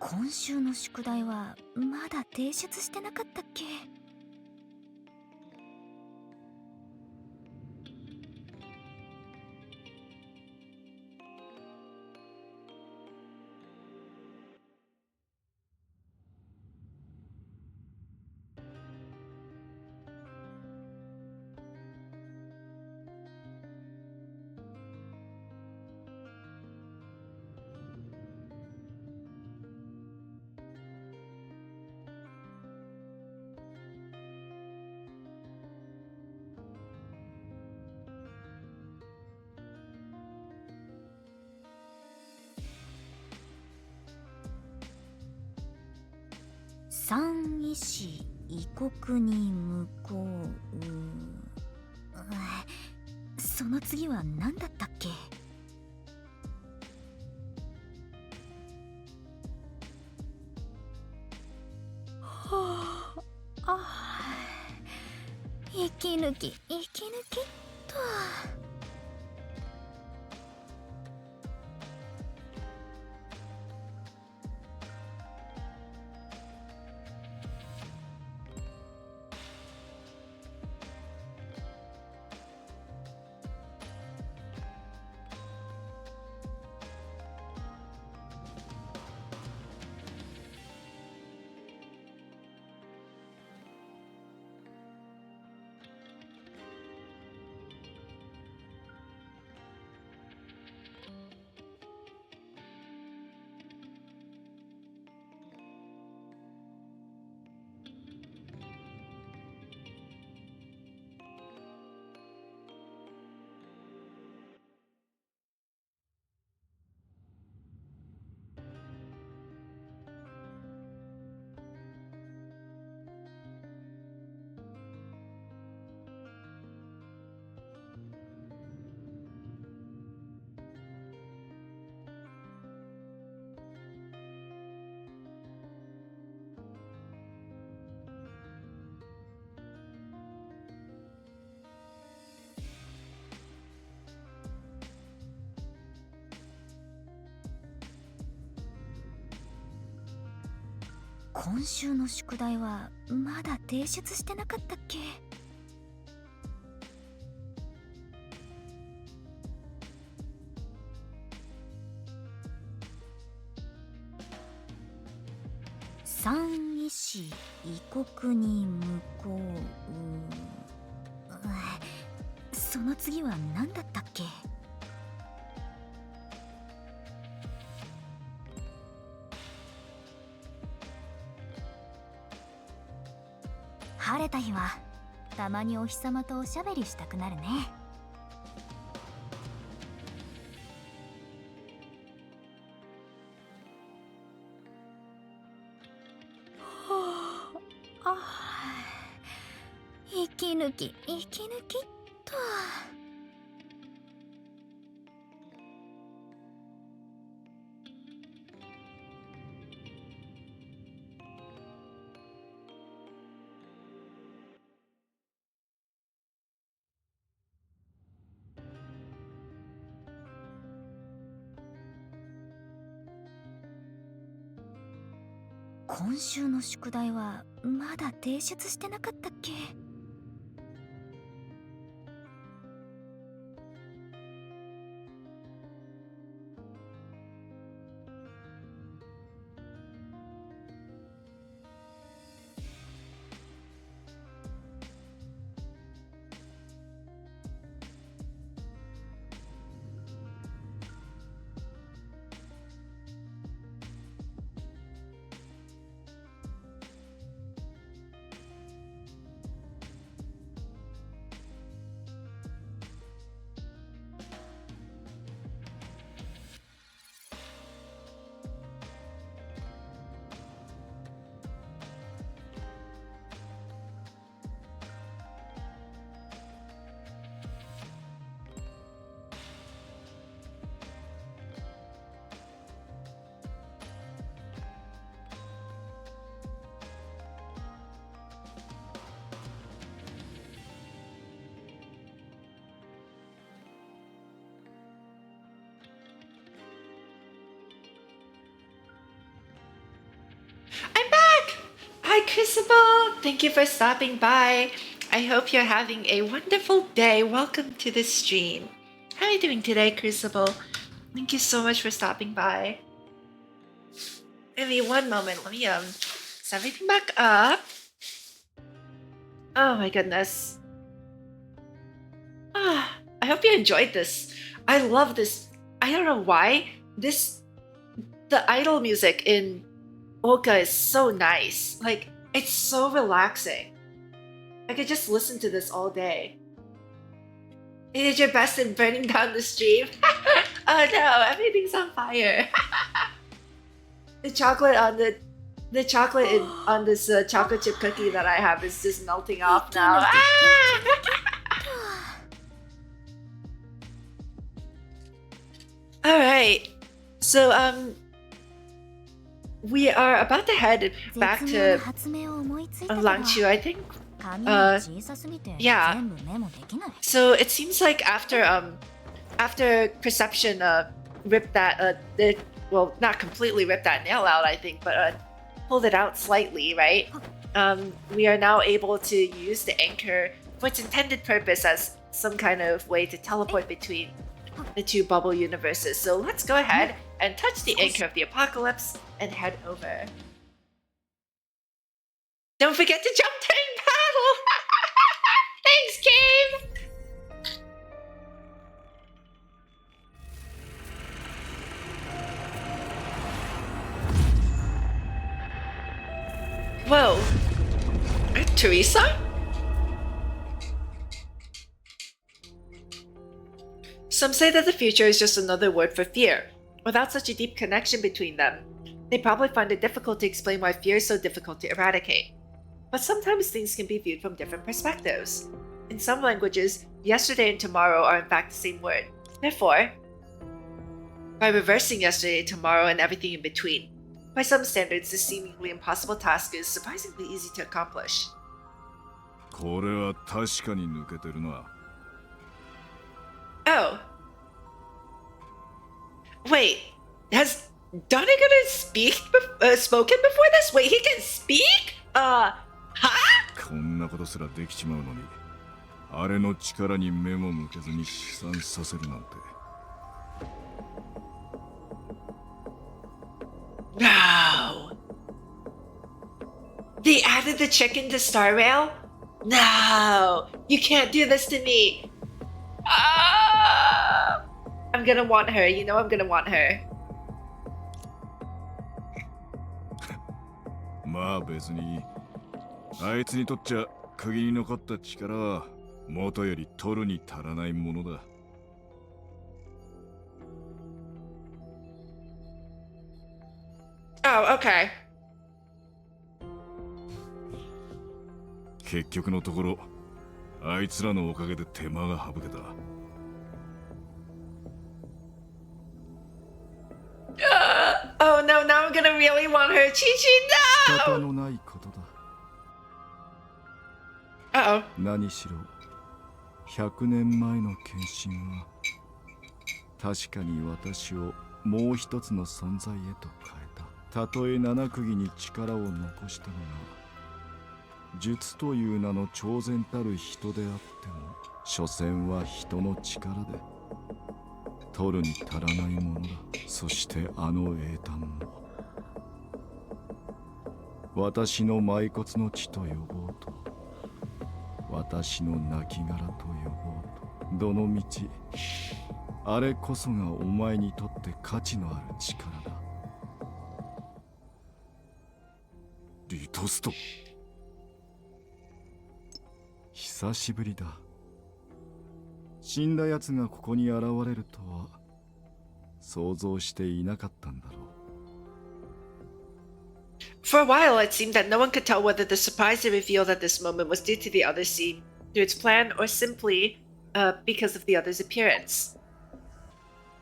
[SPEAKER 7] 今週の宿題はまだ提出してなかったっけ？三医師異国に向こう。その次は何だったっけ？息抜きっと。今週の宿題はまだ提出してなかったっけ？三医師異国に向こう。その次は何だったっけ？晴れた日はたまにお日様とおしゃべりしたくなるね。息抜きっと。今週の宿題はまだ提出してなかったっけ？
[SPEAKER 1] Hi, Crucible! Thank you for stopping by. I hope you're having a wonderful day. Welcome to the stream. How are you doing today, Crucible? Thank you so much for stopping by. Give me one moment. Let me set everything back up. Oh my goodness. I hope you enjoyed this. I love this. I don't know why. The idol music in Honkai is so nice. Like, it's so relaxing. I could just listen to this all day. You did your best in burning down the stream. Oh no, everything's on fire. The chocolate on on this chocolate chip cookie that I have is just melting off now. All right, so we are about to head back to Langchu, I think. Yeah. So it seems like after Perception ripped that well, not completely ripped that nail out, I think, but pulled it out slightly, right? We are now able to use the anchor for its intended purpose as some kind of way to teleport between the two bubble universes. So let's go ahead and touch the anchor of the apocalypse and head over. Don't forget to jump during battle! Thanks, game! Whoa. Teresa? Some say that the future is just another word for fear. Without such a deep connection between them, they probably find it difficult to explain why fear is so difficult to eradicate. But sometimes things can be viewed from different perspectives. In some languages, yesterday and tomorrow are in fact the same word. Therefore, by reversing yesterday, tomorrow, and everything in between, by some standards, this seemingly impossible task is surprisingly easy to accomplish.
[SPEAKER 13] これは確かに抜けてるな。
[SPEAKER 1] Oh. Wait, has Donegan spoken before this? Wait, he can speak? Huh?
[SPEAKER 13] こんなことすらできちまうのに、あれの力に目も向けずに試算させるなんて。
[SPEAKER 1] No. They added the chicken to Star Rail? No, you can't do this to me. I'm gonna want her. You know I'm gonna want her.
[SPEAKER 13] まあ別に、あいつにとっちゃ限り残った力は元より取るに足らないものだ。
[SPEAKER 1] Oh, okay.
[SPEAKER 13] 結局のところ、あいつらのおかげで手間が省けた。
[SPEAKER 1] Oh no, now I'm gonna really want her. Chi-Chi,
[SPEAKER 13] 仕方
[SPEAKER 1] no!
[SPEAKER 13] のないことだ。
[SPEAKER 1] Uh-oh.
[SPEAKER 13] 何しろ、100年前の献身は確かに私をもう一つの存在へと変えた。たとえ七釘に力を残したのが術という名の超然たる人であっても、所詮は人の力で取るに足らないものだ。そしてあの英単も私の埋骨の地と呼ぼうと、私の亡骸と呼ぼうと、どのみちあれこそがお前にとって価値のある力だ。リトスト、久しぶりだ。死んだ奴がここに現れるとは想像していなかったんだろう。
[SPEAKER 1] For a while, it seemed that no one could tell whether the surprise it revealed at this moment was due to the other's scene, through its plan, or simply because of the other's appearance.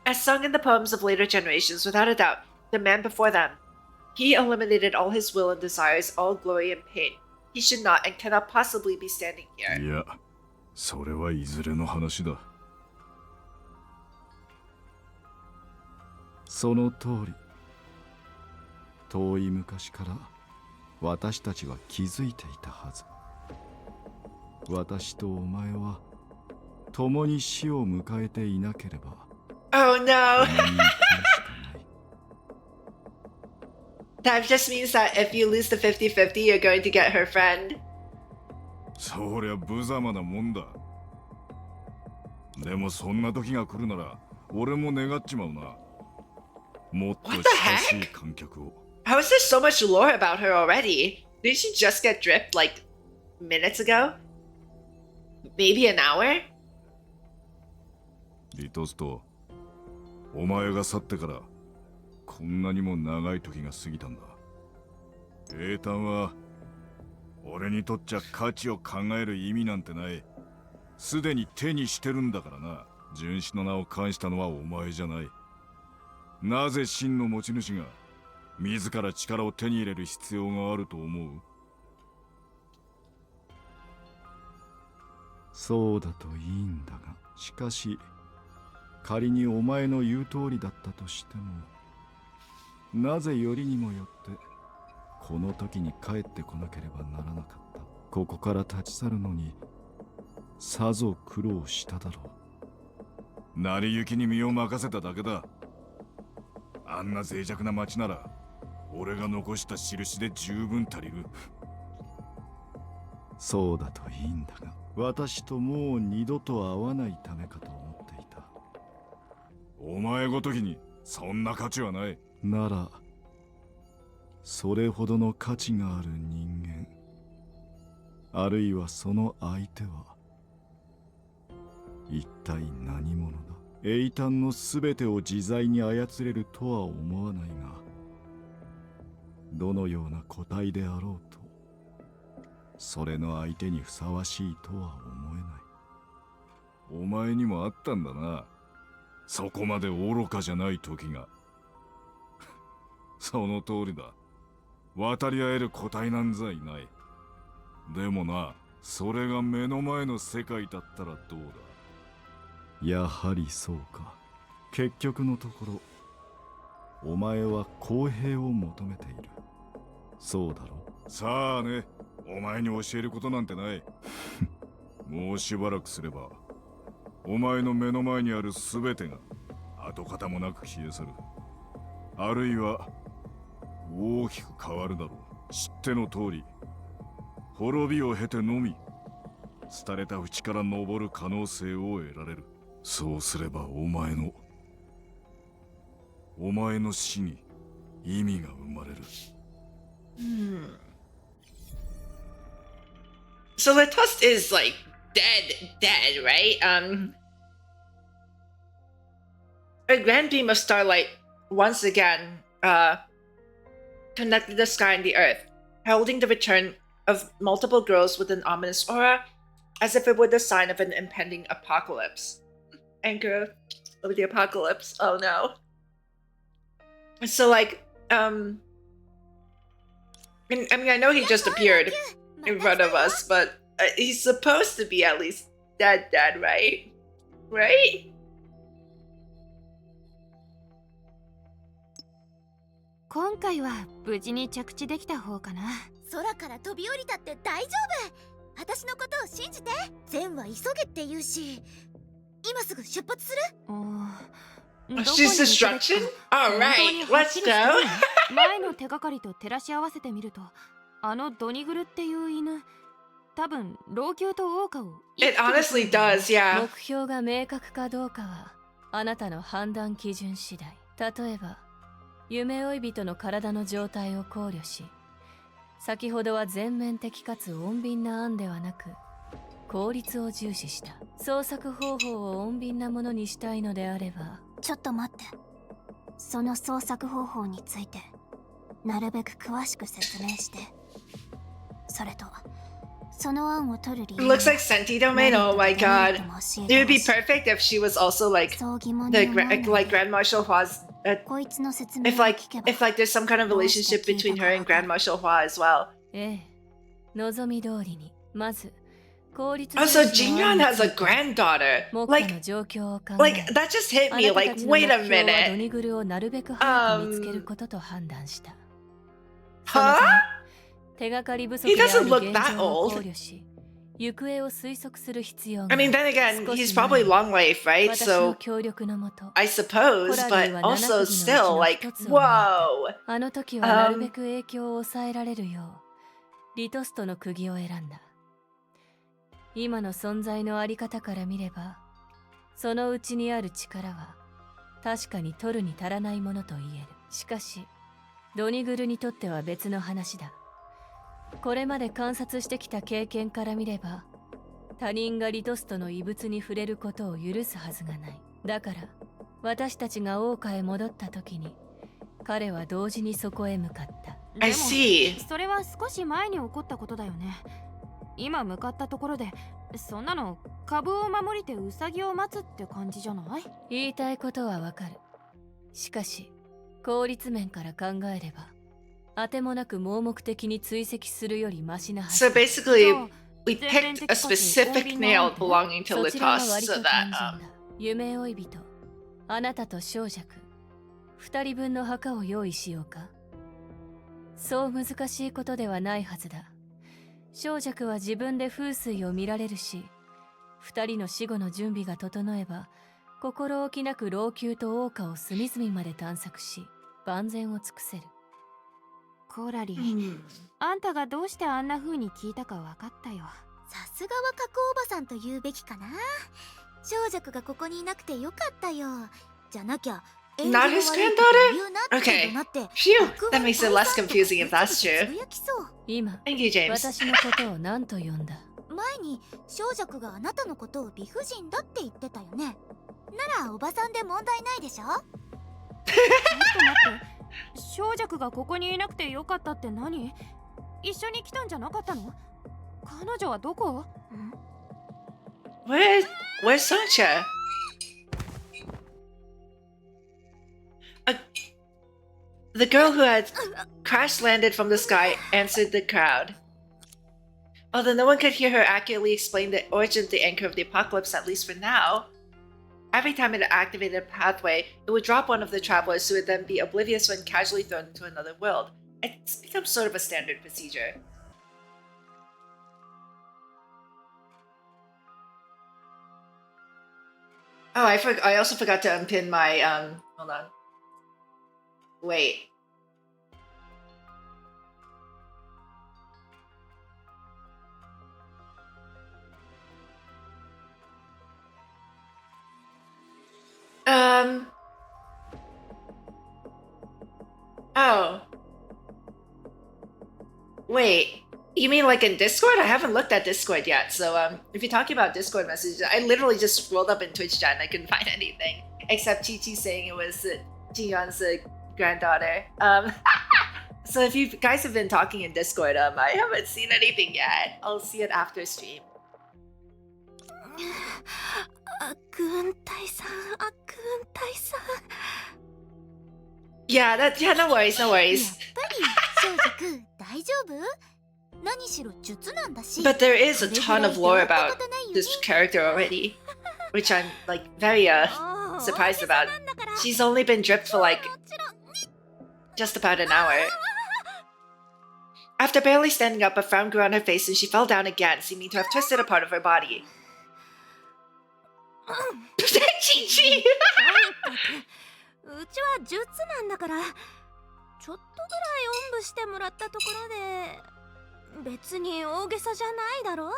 [SPEAKER 1] As sung in the poems of later generations, without a doubt, the man before them, he eliminated all his will and desires, all glory and pain. He should not and cannot possibly be standing here.
[SPEAKER 13] いや、それはいずれの話だ。その通り、遠い昔から私たちは気づいていたはず。私とお前は共に死を迎えていなければ
[SPEAKER 1] Oh no! That just means that if you lose the 50-50, you're going to get her friend.
[SPEAKER 13] そりゃ無様なもんだ。でもそんな時が来るなら俺も願っちまうな。もっと親しい観客を。
[SPEAKER 1] How is there so much lore about her already? Did she just get dripped like minutes ago? Maybe an hour?
[SPEAKER 13] リトスト、お前が去ってからこんなにも長い時が過ぎたんだ。英単は俺にとっちゃ価値を考える意味なんてない。すでに手にしてるんだからな。殉死の名を冠したのはお前じゃない。なぜ真の持ち主が自ら力を手に入れる必要があると思う？そうだといいんだが、しかし仮にお前の言う通りだったとしても、なぜよりにもよってこの時に帰ってこなければならなかった。ここから立ち去るのにさぞ苦労しただろう。成り行きに身を任せただけだ。あんな脆弱な町なら俺が残した印で十分足りる。そうだといいんだが、私ともう二度と会わないためかと思っていた。お前ごときにそんな価値はない。ならそれほどの価値がある人間、あるいはその相手は一体何者だ。英単の全てを自在に操れるとは思わないが、どのような個体であろうとそれの相手にふさわしいとは思えない。お前にもあったんだな、そこまで愚かじゃない時が。その通りだ。渡り合える個体なんざいない。でもな、それが目の前の世界だったらどうだ。やはりそうか。結局のところお前は公平を求めている。そうだろ。さあね、お前に教えることなんてない。もうしばらくすればお前の目の前にある全てが跡形もなく消え去る。あるいは大きく変わるだろう。知っての通り、滅びを経てのみ廃れた淵から昇る可能性を得られる。そうすればお前の死に意味が生まれる。
[SPEAKER 1] So the tusk is like dead, right? A grand beam of starlight once again connected the sky and the earth, heralding the return of multiple girls with an ominous aura, as if it were the sign of an impending apocalypse. Anchor of the apocalypse. Oh no. So like, I mean, I know he just appeared in front of us, but he's supposed to be at least dead, right? Right?
[SPEAKER 6] 今回は無事に着地できた方かな。
[SPEAKER 7] 空から飛び降りたって大丈夫。私のことを信じて。善は急げって言うし、今すぐ出発する？
[SPEAKER 1] She's destruction? Alright, let's go!
[SPEAKER 6] 前の手がかりと照らし合わせてみると、あのドニグルっていう犬、多分老朽と桜花を。
[SPEAKER 1] It honestly does, yeah.
[SPEAKER 3] 目標が明確かどうかはあなたの判断基準次第。例えば夢追い人の体の状態を考慮し、先ほどは全面的かつ穏便な案ではなく効率を重視した創作方法を穏便なものにしたいのであれば。
[SPEAKER 4] ちょっと待って。その創作方法についてなるべく詳しく説明して。それとその案を取る理由。
[SPEAKER 1] It looks like Senti Domain. Oh my god. It would be perfect if she was also like like Grand Marshal Hua's if like there's some kind of relationship between her and Grand Marshal Hua as well.
[SPEAKER 3] ええ、望み通りにまず効率。
[SPEAKER 1] Also, Jinran has a granddaughter. Like that just hit me. Like, wait a minute.
[SPEAKER 3] ドニグルをなるべく早く見つけることと判断した。
[SPEAKER 1] Huh?
[SPEAKER 3] 手がかり不足
[SPEAKER 1] He
[SPEAKER 3] であ
[SPEAKER 1] doesn't
[SPEAKER 3] る
[SPEAKER 1] look
[SPEAKER 3] 現
[SPEAKER 1] that
[SPEAKER 3] 状を
[SPEAKER 1] old.
[SPEAKER 3] 考慮し、行方を推測する必要
[SPEAKER 1] I
[SPEAKER 3] が
[SPEAKER 1] mean, then again,
[SPEAKER 3] 少
[SPEAKER 1] he's
[SPEAKER 3] し前
[SPEAKER 1] probably
[SPEAKER 3] に
[SPEAKER 1] long life, right?
[SPEAKER 3] 私の
[SPEAKER 1] So
[SPEAKER 3] 協力のもと、
[SPEAKER 1] I suppose,
[SPEAKER 3] コラリ
[SPEAKER 1] but
[SPEAKER 3] ーは
[SPEAKER 1] also
[SPEAKER 3] 7釘のう
[SPEAKER 1] still
[SPEAKER 3] ちの
[SPEAKER 1] like,
[SPEAKER 3] 一つを握った
[SPEAKER 1] whoa.
[SPEAKER 3] あの時はなるべく影響を抑えられるよう、リトストの釘を選んだ。今の存在のあり方から見れば、そのうちにある力は確かに取るに足らないものと言える。しかしドニグルにとっては別の話だ。これまで観察してきた経験から見れば、他人がリトストの遺物に触れることを許すはずがない。だから私たちが桜花へ戻った時に、彼は同時にそこへ向かった。
[SPEAKER 1] I see.
[SPEAKER 6] それは少し前に起こったことだよね。今向かったところで、そんなの株を守りてウサギを待つって感じじゃない？
[SPEAKER 3] 言いたいことはわかる。しかし効率面から考えれば、あてもなく盲目的に追跡するよりマシなはず。
[SPEAKER 1] So basically, we picked a specific nail belonging to
[SPEAKER 3] そちらが
[SPEAKER 1] Litos
[SPEAKER 3] 割と
[SPEAKER 1] so
[SPEAKER 3] 単
[SPEAKER 1] that
[SPEAKER 3] 純だ。夢追い人、あなたと小弱、2人分の墓を用意しようか。そう難しいことではないはずだ。小弱は自分で風水を見られるし、2人の死後の準備が整えば、心置きなく老朽と桜花を隅々まで探索し、万全を尽くせる。
[SPEAKER 6] コラリー、あんたがどうしてあんな風に聞いたか分かったよ。
[SPEAKER 7] さすがは加工おばさんと言うべきかな。小弱がここにいなくてよかったよ。じゃなきゃ
[SPEAKER 1] Not his granddaughter? Okay. Phew, that makes it less confusing if that's true.
[SPEAKER 3] 今、
[SPEAKER 1] Thank you, James.
[SPEAKER 3] 私のことを何と呼んだ？
[SPEAKER 7] 前に小弱があなたのことを理不尽だって言ってたよね。ならおばさんで問題ないでしょ。
[SPEAKER 6] ちょっと待って、小弱がここにいなくてよかったって何？一緒に来たんじゃなかったの？彼女はどこ？
[SPEAKER 1] Where's Sancha? The girl who had crash landed from the sky answered the crowd. Although no one could hear her accurately explain the origin of the anchor of the apocalypse, at least for now, every time it activated a pathway, it would drop one of the travelers who would then be oblivious when casually thrown into another world. It's become sort of a standard procedure. Oh, I also forgot to unpin my, hold on. Wait. Oh. Wait. You mean like in Discord? I haven't looked at Discord yet, so if you're talking about Discord messages, I literally just scrolled up in Twitch chat and I couldn't find anything. Except Chi-Chi saying it was Jingyuan's granddaughter. So if you guys have been talking in Discord, I haven't seen anything yet. I'll see it after stream.
[SPEAKER 7] 軍隊さん、軍隊さん。
[SPEAKER 1] Yeah, no worries, no worries.
[SPEAKER 7] やっぱり小弱大丈夫？何しろ術なんだし。
[SPEAKER 1] But there is a ton of lore about this character already, which I'm like very surprised about. She's only been dripped for like just about an hour. After barely standing up, a frown grew on her face and she fell down again, seeming to have twisted a part of her body. Chi-Chi!
[SPEAKER 7] うちは術なんだから、ちょっとぐらいおんぶしてもらったところで別に大げさじゃないだろ。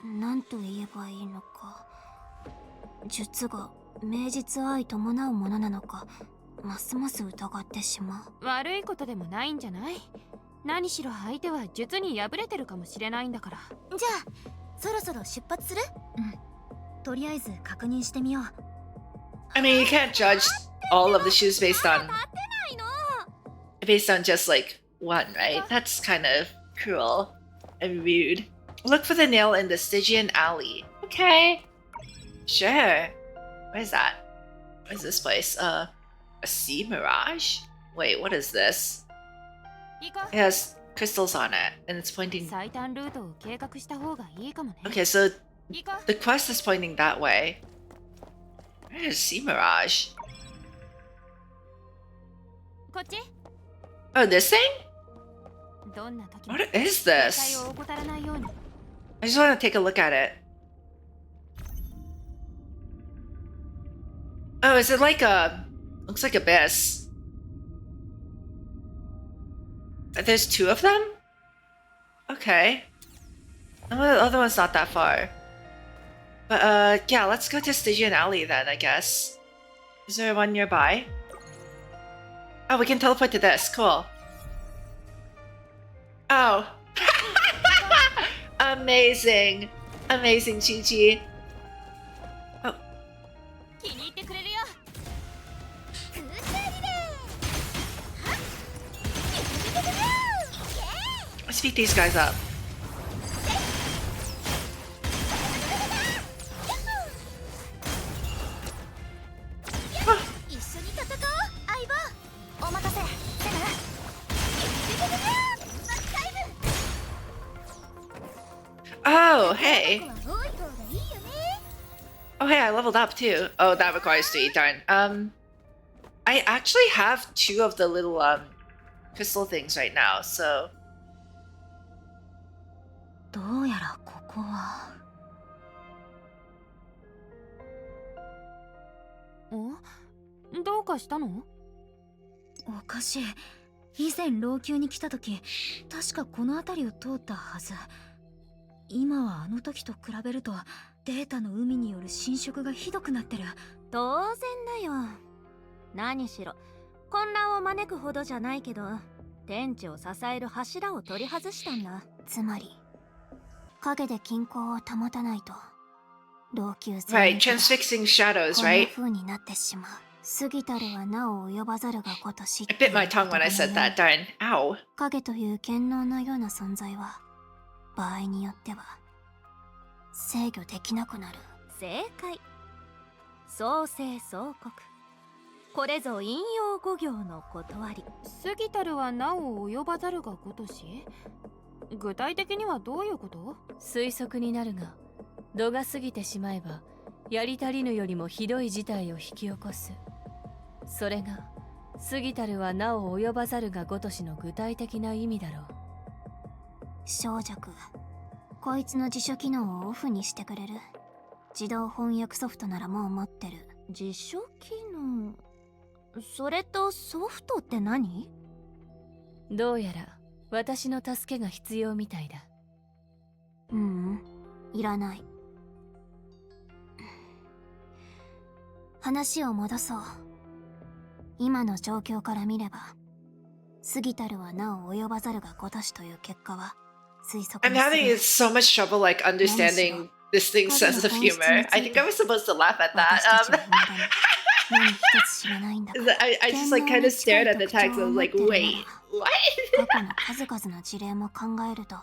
[SPEAKER 7] なんと言えばいいのか。術が名実相伴うものなのか、ますます疑ってしまう。
[SPEAKER 6] 悪いことでもないんじゃない？何しろ相手は術に敗れてるかもしれないんだから。
[SPEAKER 7] じゃあそろそろ出発する？うん。とりあえず確認してみよう。
[SPEAKER 1] I mean, you can't judge all of the shoes based on just like one, right? That's kind of cruel and rude. Look for the nail in the Stygian alley. Okay. Sure. What is that? What is this place? A sea mirage? Wait, what is this? It has crystals on it, and it's pointing... Okay, so the quest is pointing that way. Where's Sea Mirage? Oh, this thing?
[SPEAKER 6] どんな時も
[SPEAKER 1] What is
[SPEAKER 6] 正
[SPEAKER 1] this?
[SPEAKER 6] 解を怠らないように。
[SPEAKER 1] I just want to take a look at it. Oh, is it like a... Looks like abyss. There's two of them? Okay. The other one's not that far. But, yeah, let's go to Stygian Alley then, I guess. Is there one nearby? Oh, we can teleport to this. Cool. Oh. Amazing. Amazing, Chi-Chi. Oh.
[SPEAKER 6] 気に入ってくれるよ。
[SPEAKER 1] Let's beat these guys up. Oh, hey. Oh, hey, I leveled up too. Oh, that requires 3, darn. I actually have 2 of the little, crystal things right now, so...
[SPEAKER 5] どうやらここは。
[SPEAKER 6] どうかしたの？
[SPEAKER 5] おかしい。以前老朽に来た時、確かこの辺りを通ったはず。今はあの時と比べるとデータの海による侵食がひどくなってる。
[SPEAKER 3] 当然だよ。何しろ混乱を招くほどじゃないけど、天地を支える柱を取り外したんだ。
[SPEAKER 4] つまり影で均衡を保たないと老朽
[SPEAKER 1] Right, transfixing shadows,
[SPEAKER 4] こんな
[SPEAKER 1] right?
[SPEAKER 4] 風になってしまう。過ぎたるはなお及ばざるがごとし
[SPEAKER 1] I bit my tongue when I said that, darn. Ow.
[SPEAKER 4] 影という堅牢なような存在は場合によっては制御できなくなる。
[SPEAKER 3] 正解。創世創国。これぞ引用語行の断り。
[SPEAKER 6] 過ぎたるはなお及ばざるがごとし。具体的にはどういうこと？
[SPEAKER 3] 推測になるが、度が過ぎてしまえばやり足りぬよりもひどい事態を引き起こす。それが過ぎたるはなお及ばざるがごとしの具体的な意味だろう。
[SPEAKER 4] 小弱、こいつの辞書機能をオフにしてくれる？自動翻訳ソフトならもう持ってる。
[SPEAKER 3] 辞書機能？それとソフトって何？どうやら私の助けが必要みたいだ。
[SPEAKER 4] いらない。話を戻そう。今の状況から見れば過ぎたるはなお及ばざるがごとしという結果は推測
[SPEAKER 1] I'm having so much trouble, like, understanding this thing's sense of humor. I think I was supposed to laugh at that. I just, like, kind of stared at the text and was like, wait, what?
[SPEAKER 4] 過去の数々の事例も考えると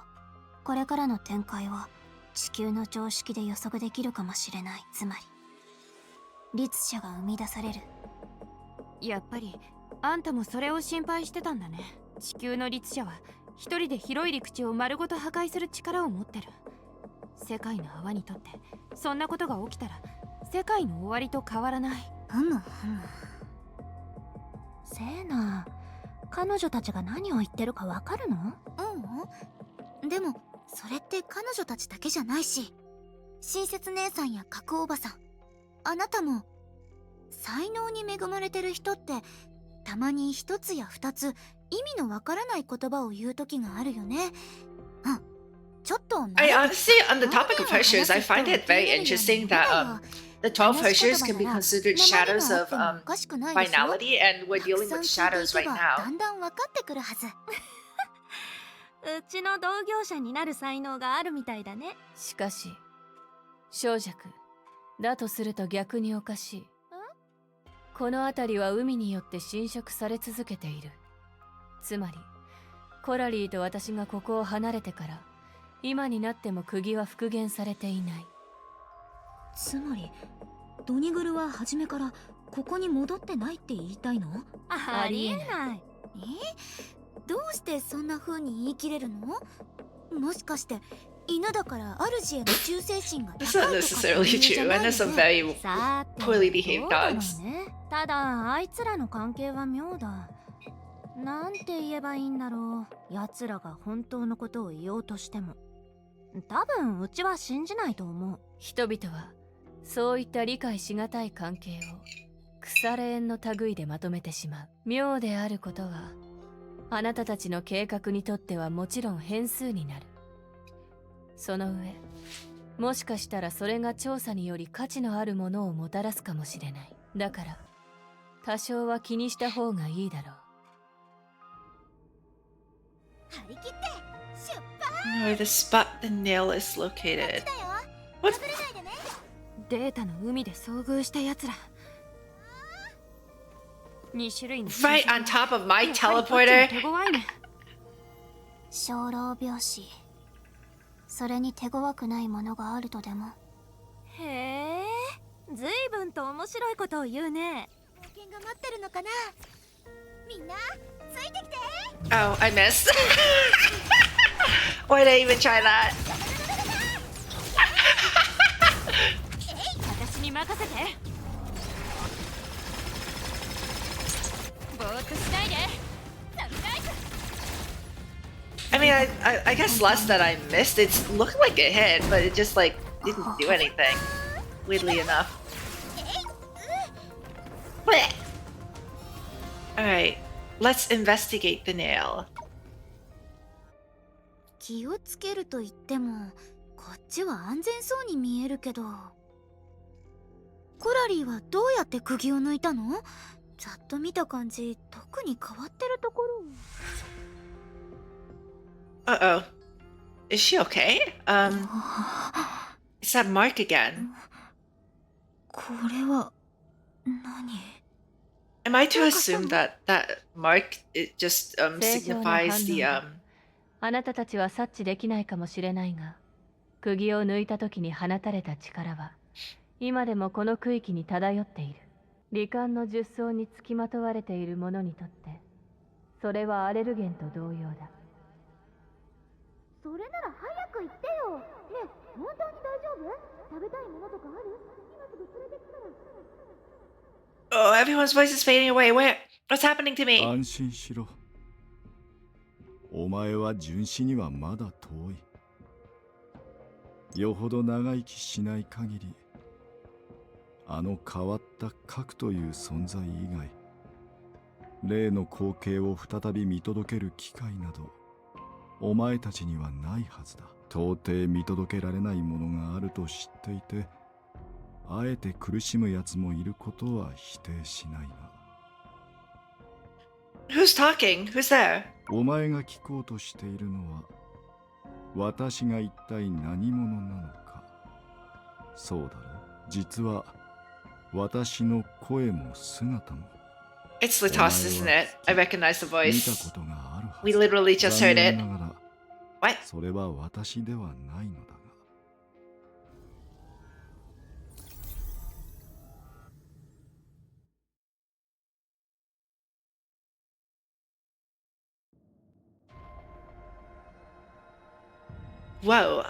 [SPEAKER 4] これからの展開は地球の常識で予測できるかもしれない。つまり律者が生み出される。
[SPEAKER 6] やっぱりあんたもそれを心配してたんだね。地球の律者は一人で広い陸地を丸ごと破壊する力を持ってる。世界の泡にとってそんなことが起きたら世界の終わりと変わらない。
[SPEAKER 3] セーナ、彼女たちが何を言ってるかわかるの？
[SPEAKER 7] でもそれって彼女たちだけじゃないし、親切姉さんや角おばさん、あなたも才能に恵まれてる人ってたまに一つや二つ意味のわからない言葉を言う時があるよね。ちょっと
[SPEAKER 1] I honestly, on the topic of Hershers, I find it very interesting that the 12 Hershers can be considered shadows of finality, and we're dealing with shadows right
[SPEAKER 7] だ
[SPEAKER 1] now.
[SPEAKER 7] んだん分かってくるはず。
[SPEAKER 3] うちの同業者になる才能があるみたいだね。しかし、小弱だとすると逆におかしい。この辺りは海によって侵食され続けている。つまりコラリーと私がここを離れてから今になっても釘は復元されていない。
[SPEAKER 5] つまりドニグルは初めからここに戻ってないって言いたいの？
[SPEAKER 3] ありえない。
[SPEAKER 7] どうしてそんな風に言い切れるの？もしかして犬だから主への忠誠心が高いと
[SPEAKER 1] That's
[SPEAKER 7] か
[SPEAKER 1] not
[SPEAKER 7] っていう
[SPEAKER 1] necessarily
[SPEAKER 7] 理由じゃ
[SPEAKER 1] true,
[SPEAKER 7] な
[SPEAKER 1] and
[SPEAKER 7] い
[SPEAKER 1] there's some
[SPEAKER 7] よね。
[SPEAKER 1] very
[SPEAKER 3] さて
[SPEAKER 1] poorly behaved
[SPEAKER 3] どうだろう
[SPEAKER 1] dogs.
[SPEAKER 3] ね。ただあいつらの関係は妙だ。
[SPEAKER 5] なんて言えばいいんだろう。奴らが本当のことを言おうとしても多分うちは信じないと思う。
[SPEAKER 3] 人々はそういった理解しがたい関係を腐れ縁の類でまとめてしまう。妙であることはあなたたちの計画にとってはもちろん変数になる。その上もしかしたらそれが調査により価値のあるものをもたらすかもしれない。だから多少は気にした方がいいだろう。
[SPEAKER 7] 張り切って出発。
[SPEAKER 1] Where the spot the nail is located. What?
[SPEAKER 6] データの海で遭遇した奴ら。2種類の
[SPEAKER 1] Right on top of my teleporter.
[SPEAKER 6] 手強いね。
[SPEAKER 4] 精霊拍子。それに手強くないものがあるとでも。
[SPEAKER 5] へえ、ずいぶんと面白いことを言うね。
[SPEAKER 7] 危険が待ってるのかな。みんなついてきて。
[SPEAKER 1] Oh, I missed. Why did I even try that?
[SPEAKER 6] 私に任せて。ぼーっとしないで。サプライズ。
[SPEAKER 1] I mean, I guess less that I missed. It looked like it hit, but it just like didn't do anything. Weirdly enough. Blech. All right, let's investigate the nail.
[SPEAKER 7] 気をつけると言ってもこっちは安全そうに見えるけど。コラリーはどうやって釘を抜いたの？ざっと見た感じ特に変わってるところ。
[SPEAKER 1] Uh-oh. Is she okay? It's that mark again.
[SPEAKER 7] これは何？
[SPEAKER 1] Am I to assume that that mark it just signifies the
[SPEAKER 3] あなたたちは察知できないかもしれないが、釘を抜いた時に放たれた力は今でもこの区域に漂っている。罹患の術草につきまとわれている者にとってそれはアレルゲンと同様だ。
[SPEAKER 7] それなら早く言ってよ。ねえ、本当に大丈夫？食べたいものとかある？今すぐ連れてくから。
[SPEAKER 1] Oh, everyone's voice is fading away. What's happening to me?
[SPEAKER 13] 安心しろ。お前は純子にはまだ遠い。よほど長生きしない限り、あの変わった核という存在以外、例の光景を再び見届ける機会など、お前たちにはないはずだ。到底見届けられないものがあると知っていて、あえて苦しむ奴もいることは否定しないが。
[SPEAKER 1] Who's talking? Who's there?
[SPEAKER 13] お前が聞こうとしているのは、私が一体何者なのか。そうだろう。実は私の声も姿も。
[SPEAKER 1] It's Latos, isn't it? I recognize the
[SPEAKER 13] 見
[SPEAKER 1] voice.
[SPEAKER 13] たことがあるはず。
[SPEAKER 1] We literally just heard
[SPEAKER 13] 残
[SPEAKER 1] it.
[SPEAKER 13] 念ながら
[SPEAKER 1] What?
[SPEAKER 13] それは私ではないのだが。
[SPEAKER 1] Whoa,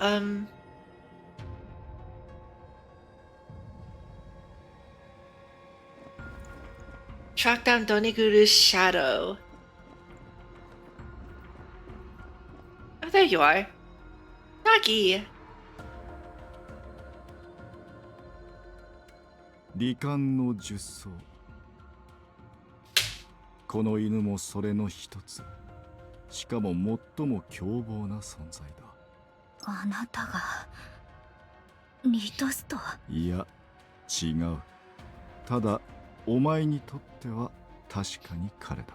[SPEAKER 1] track down Doniguru's shadow. Oh, there you are. Nagi.
[SPEAKER 13] 罹患の術草。この犬もそれの一つ。しかも最も凶暴な存在だ。
[SPEAKER 7] あなたがリトスと？
[SPEAKER 13] いや、違う。ただ、お前にとっては確かに彼だ。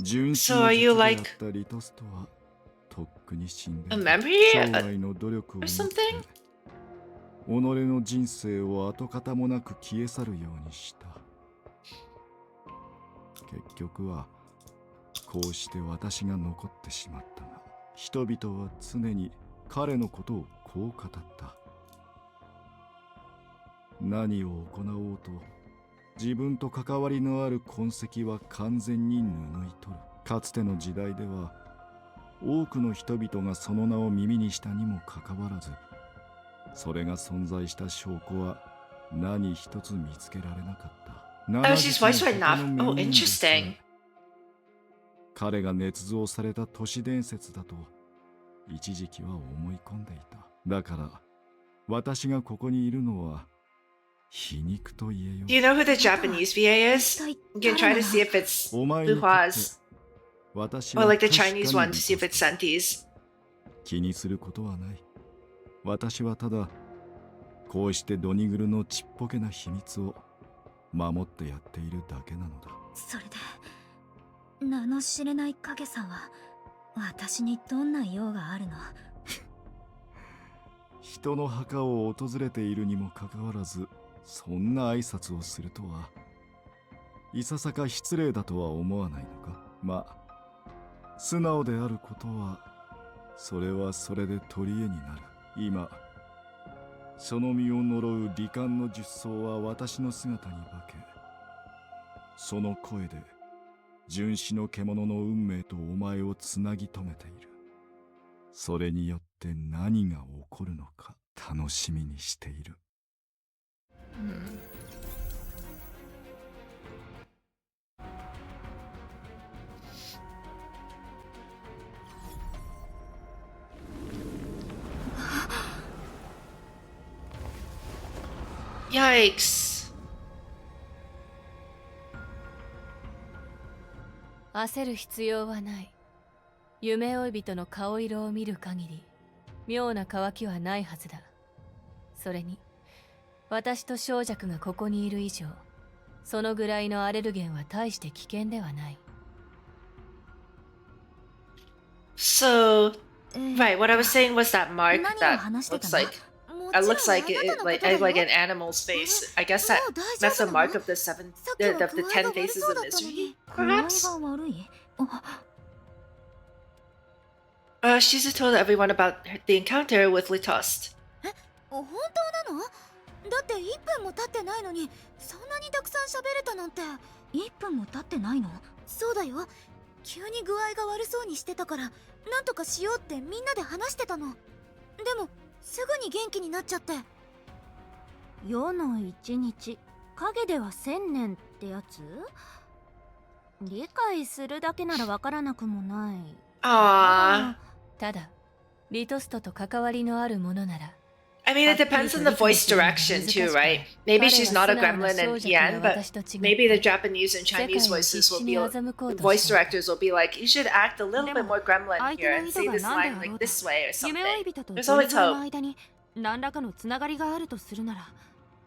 [SPEAKER 13] 純粋
[SPEAKER 1] so
[SPEAKER 13] な
[SPEAKER 1] are you
[SPEAKER 13] 実であっ
[SPEAKER 1] like
[SPEAKER 13] たリトスとはとっくに死んで
[SPEAKER 1] a
[SPEAKER 13] いる。
[SPEAKER 1] memory
[SPEAKER 13] 生涯の努力をも
[SPEAKER 1] or
[SPEAKER 13] って
[SPEAKER 1] something?
[SPEAKER 13] 己の人生を跡形もなく消え去るようにした。結局はこうして私が残ってしまったが、人々は常に彼のことをこう語った。何を行おうと自分と関わりのある痕跡は完全に拭い取る。かつての時代では多くの人々がその名を耳にしたにもかかわらず、それが存在した証拠は何一つ見つけられなかった。
[SPEAKER 1] Oh, she's voiced by Nav. Oh, interesting.
[SPEAKER 13] 彼が捏造された都市伝説だと一時期は思い込んでいた。だから私がここにいるのは皮肉と言えよ。
[SPEAKER 1] Do you know who the Japanese VA is? You can try to see if it's Luha's. Or like the Chinese one to see if it's Senti's.
[SPEAKER 13] 気にすることはない。私はただこうしてドニグルのちっぽけな秘密を守ってやっているだけなのだ。
[SPEAKER 4] それで名の知れない影さんは私にどんな用があるの？
[SPEAKER 13] 人の墓を訪れているにもかかわらずそんな挨拶をするとはいささか失礼だとは思わないのか。まあ素直であることはそれはそれで取り柄になる。今その身を呪う罹患の術草は私の姿に化け、その声で純子の獣の運命とお前をつなぎ止めている。それによって何が起こるのか楽しみにしている。
[SPEAKER 1] Yikes.
[SPEAKER 3] 焦る必要はない。夢追い人の顔色を見る限り妙な渇きはないはずだ。それに私と小弱がここにいる以上、そのぐらいのアレルゲンは大して危険ではない。
[SPEAKER 1] So, right, what I was saying was that mark that looks like an animal's face. I guess that's a mark of the 10 faces of misery, perhaps? Shizuru told everyone about the encounter with Litost.
[SPEAKER 7] 本当なの？だって1分も経ってないのにそんなにたくさん喋れたなんて。
[SPEAKER 4] 1分も経ってないの？
[SPEAKER 7] そうだよ。急に具合が悪そうにしてたからなんとかしようってみんなで話してたの。でもすぐに元気になっちゃって。
[SPEAKER 5] 世の一日、影では1000年ってやつ？理解するだけならわからなくもない。
[SPEAKER 1] ああ。
[SPEAKER 3] ただ、リトストと関わりのあるものなら。
[SPEAKER 1] I mean, it depends on the voice direction too, right? Maybe she's not a gremlin and Yan, but maybe the Japanese and Chinese voices will be, voice directors will be like, you should act a little bit more gremlin here and say this line like this way or something. There's always hope.
[SPEAKER 6] 何らかのつながりがあるとするなら、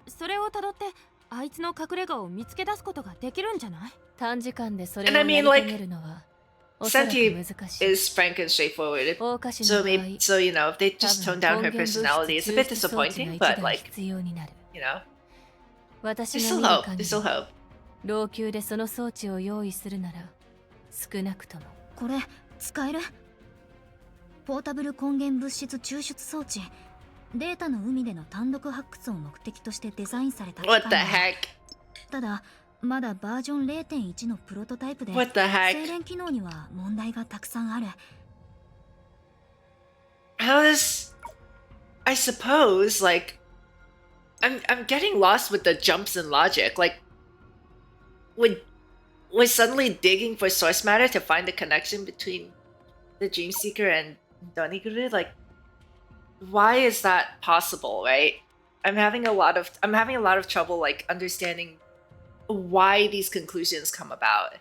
[SPEAKER 6] それをたどってあいつの隠れ家を見つけ出すことができるんじゃない？
[SPEAKER 3] 短時間でそれをやり遂げるのは。
[SPEAKER 1] Senti is frank and straightforward, so maybe, so you know, if they just tone down her personality, it's a bit disappointing, but like, you know, there's still hope, there's still hope.
[SPEAKER 3] 老朽でその装置を用意するなら、少なくとも。
[SPEAKER 4] これ使える？ポータブル根源物質抽出装置。データの海での単独発掘を目的としてデザインされた。
[SPEAKER 1] What the heck?
[SPEAKER 4] ただ。まだバージョン 0.1 のプロトタイプで精錬機能には問題がたくさんある。
[SPEAKER 1] How does I suppose like I'm getting lost with the jumps in logic. Like would suddenly digging for source matter to find the connection between the Dreamseeker and Doniguru? Like why is that possible, right? I'm having a lot of trouble like understanding why these conclusions come about.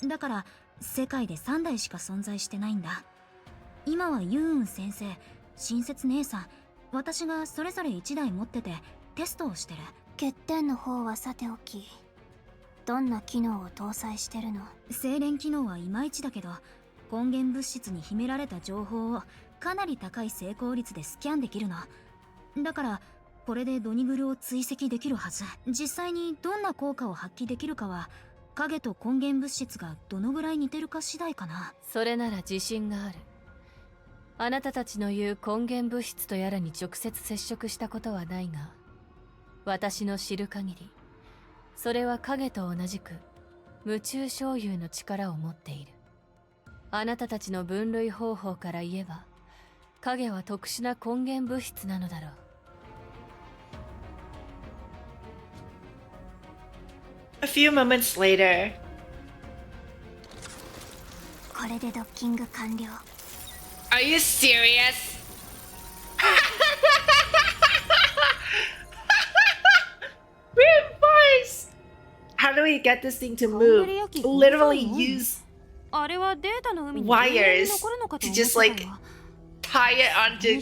[SPEAKER 4] だから世界で3台しか存在してないんだ。今はユーン先生、新節姉さん、私がそれぞれ1台持っててテストをしてる。
[SPEAKER 7] 欠点の方はさておき、どんな機能を搭載してるの？
[SPEAKER 4] 精錬機能はいまいちだけど、根源物質に秘められた情報をかなり高い成功率でスキャンできるの。だからこれでドニグルを追跡できるはず。実際にどんな効果を発揮できるかは影と根源物質がどのぐらい似てるか次第かな。
[SPEAKER 3] それなら自信がある。あなたたちの言う根源物質とやらに直接接触したことはないが、私の知る限りそれは影と同じく無中生有の力を持っている。あなたたちの分類方法から言えば影は特殊な根源物質なのだろう。
[SPEAKER 1] A few moments later.
[SPEAKER 4] これでドッキング完了。
[SPEAKER 1] Are you serious? Weird voice. How do we get this thing to move? Literally use wires to just like tie it onto.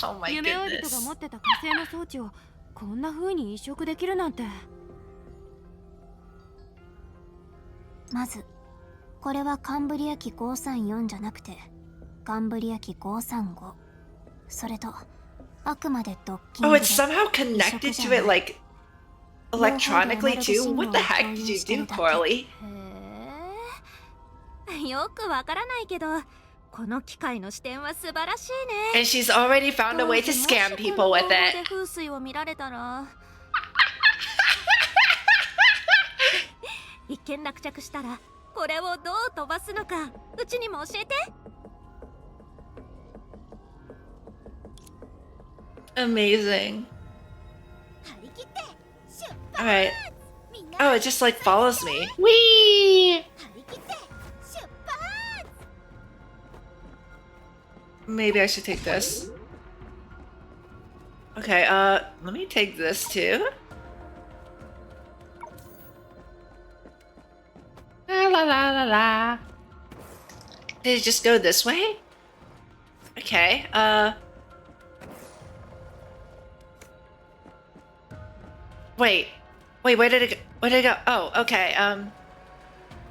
[SPEAKER 1] Oh my
[SPEAKER 6] 夢追い人
[SPEAKER 1] goodness.
[SPEAKER 6] が持ってた火星の装置をこんな風に移植できるなんて。
[SPEAKER 4] まずこれはカンブリア紀534じゃなくてカンブリア紀535。それとあくまでドッキン
[SPEAKER 1] Oh,
[SPEAKER 4] グ
[SPEAKER 1] it's somehow connected to it like electronically too? What the heck did you do, Coralie?
[SPEAKER 7] よくわからないけど、この機械の視点は素晴らしいね。
[SPEAKER 1] And she's already found a way to scam people with
[SPEAKER 7] で
[SPEAKER 1] it.
[SPEAKER 7] 風水を見られたら一見落着したらこれをどう飛ばすのかうちにも教えて。
[SPEAKER 1] Amazing. Alright. Oh, it just like follows me. Whee! Maybe I should take this. Okay, let me take this too. La la la la la. Did it just go this way? Okay, Wait, where did it go? Where did it go? Oh, okay,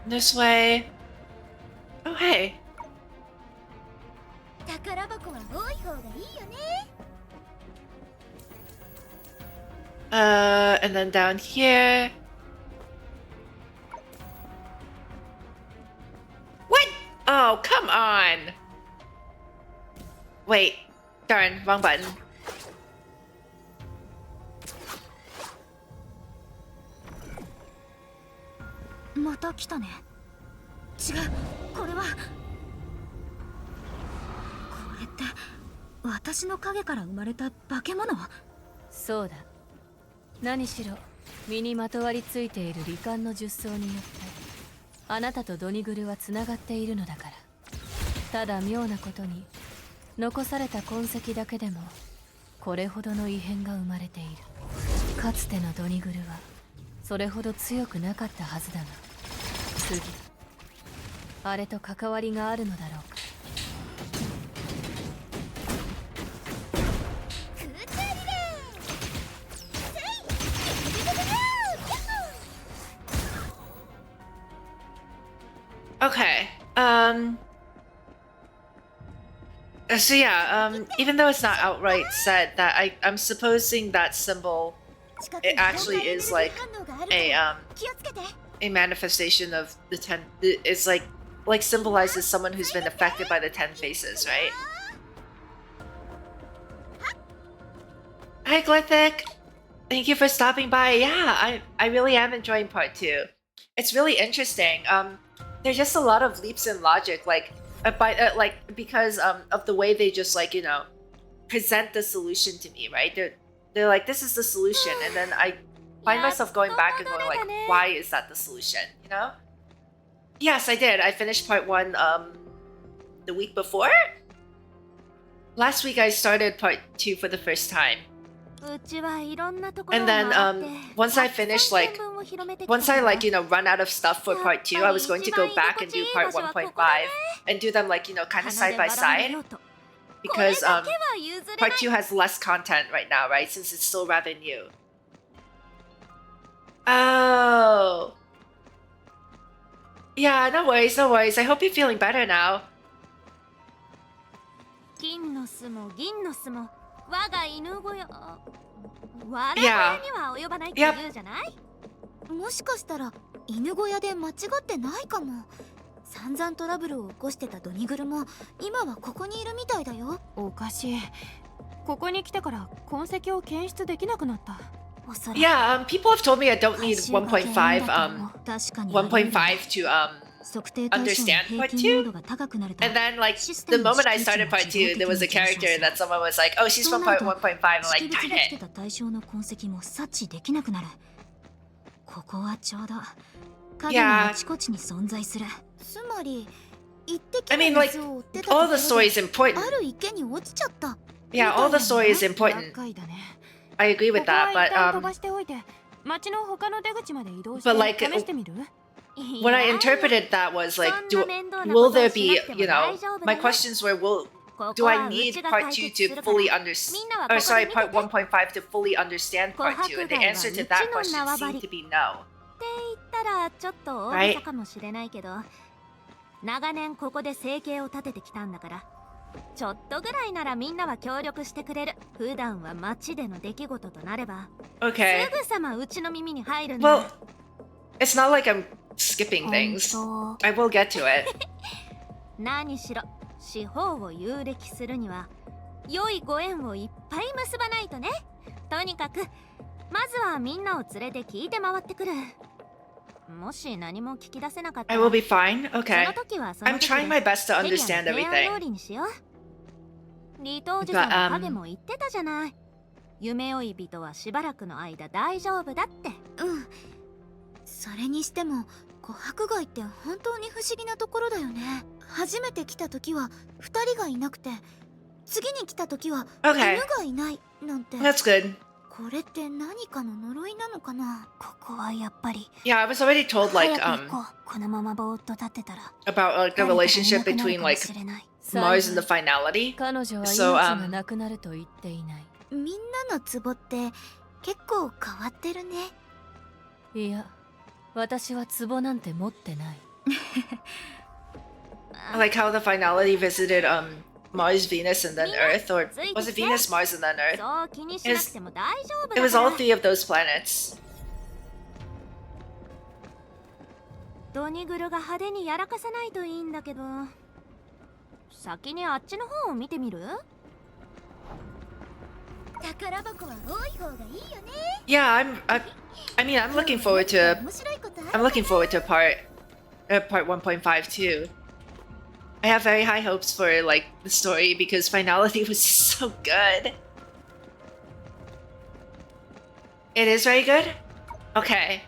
[SPEAKER 1] this way. Oh, hey.
[SPEAKER 7] 宝箱は多い方がいいよね。
[SPEAKER 1] And then down here. What? Oh, come on. Wait, darn, wrong button.
[SPEAKER 7] また来たね。違う、これは。これって私の影から生まれた化け物？
[SPEAKER 3] そうだ。何しろ身にまとわりついている罹患の術草によってあなたとドニグルはつながっているのだから。ただ妙なことに残された痕跡だけでもこれほどの異変が生まれている。かつてのドニグルはそれほど強くなかったはずだが、次あれと関わりがあるのだろうか。
[SPEAKER 1] Okay, so yeah, even though it's not outright said that I'm supposing that symbol, it actually is like a manifestation of the 10, it's like symbolizes someone who's been affected by the 10 faces, right? Hi Glythic! Thank you for stopping by. Yeah, I really am enjoying part 2. It's really interesting. There's just a lot of leaps in logic, because of the way they just like, you know, present the solution to me, right? They're like, this is the solution, and then I find myself going back and going like, why is that the solution? You know? Yes, I did. I finished part 1 the week before. Last week I started part 2 for the first time. And then once I finished once I you know run out of stuff for part 2, I was going to go back and do part 1.5 and do them like, you know, kind of side by side, because part 2 has less content right now, right, since it's still rather new. Oh yeah, no worries, no worries. I hope you're feeling better now.
[SPEAKER 7] 銀の巣も銀の巣も我が犬小屋。わら小屋には及ばないって言うじゃない？もしかしたら犬小屋で間違ってないかも。散々トラブルを起こしてたドニグルも今はここにいるみたいだよ。
[SPEAKER 6] おかしい。ここに来てから痕跡を検出できなくなった。
[SPEAKER 1] Yeah, people have told me I don't need 1.5 1.5 to understand part 2. And then like the moment I started part 2, there was a character that someone was like, oh, she's from part 1.5. I'm like, darn it.
[SPEAKER 4] ここはちょうど影のあちこちに存在する。つまり
[SPEAKER 1] I mean, like, all the story is important. Yeah, all the story is important. I agree with that, but like, when I interpreted that was like, will there be, you know, my questions were, do I need part 2 to fully understand, or sorry, part 1.5 to fully understand part 2? And the answer to that question seemed to be no. Right?
[SPEAKER 4] 長年ここで生計を立ててきたんだから、ちょっとぐらいならみんなは協力してくれる。普段は街での出来事となれば、
[SPEAKER 1] Okay.
[SPEAKER 4] すぐさまうちの耳に入るんだ。
[SPEAKER 1] Well, it's not like I'm skipping things. I will get to it.
[SPEAKER 4] 何しろ四方を遊歴するには良いご縁をいっぱい結ばないとね。とにかくまずはみんなを連れて聞いて回ってくる。もし何も聞き出せなかったら、
[SPEAKER 1] I will be fine. Okay.
[SPEAKER 4] その時はその
[SPEAKER 1] I'm
[SPEAKER 4] 時で
[SPEAKER 1] trying my best to
[SPEAKER 4] ケリア
[SPEAKER 1] understand
[SPEAKER 4] の提案
[SPEAKER 1] everything.
[SPEAKER 4] 通りにしよう。リトおじさんの影も言ってたじゃない。夢追い人はしばらくの間大丈夫だって。うん。それにしても琥珀街って本当に不思議なところだよね。初めて来た時は2人がいなくて、次に来た時は犬
[SPEAKER 1] Okay.
[SPEAKER 4] がいないなんて。
[SPEAKER 1] That's good.
[SPEAKER 4] これって何かの呪いなのかな。ここはやっぱり。
[SPEAKER 1] Yeah, I was already told like
[SPEAKER 4] このままぼーっと立ってたら
[SPEAKER 1] about like the relationship between like Mars and the finality.
[SPEAKER 3] 彼女は命
[SPEAKER 1] So
[SPEAKER 3] がなくなると言っていない。
[SPEAKER 4] みんなのツボって結構変わってるね。
[SPEAKER 3] いや、私は壺なんて持ってない。
[SPEAKER 1] I like how the finality visited Mars, Venus, and then Earth, or was it Venus, Mars, and then Earth?
[SPEAKER 4] そう気にしなくても大丈夫だ
[SPEAKER 1] It
[SPEAKER 4] か
[SPEAKER 1] was
[SPEAKER 4] ら。
[SPEAKER 1] all 3 of those planets.
[SPEAKER 4] ドニグルが派手にやらかさないといいんだけど、先にあっちの方を見てみる？宝箱は多い方がいいよね。
[SPEAKER 1] Yeah, I mean, I'm looking forward to part 1.5 too. I have very high hopes for like the story because finality was just so good. It is very good? Okay.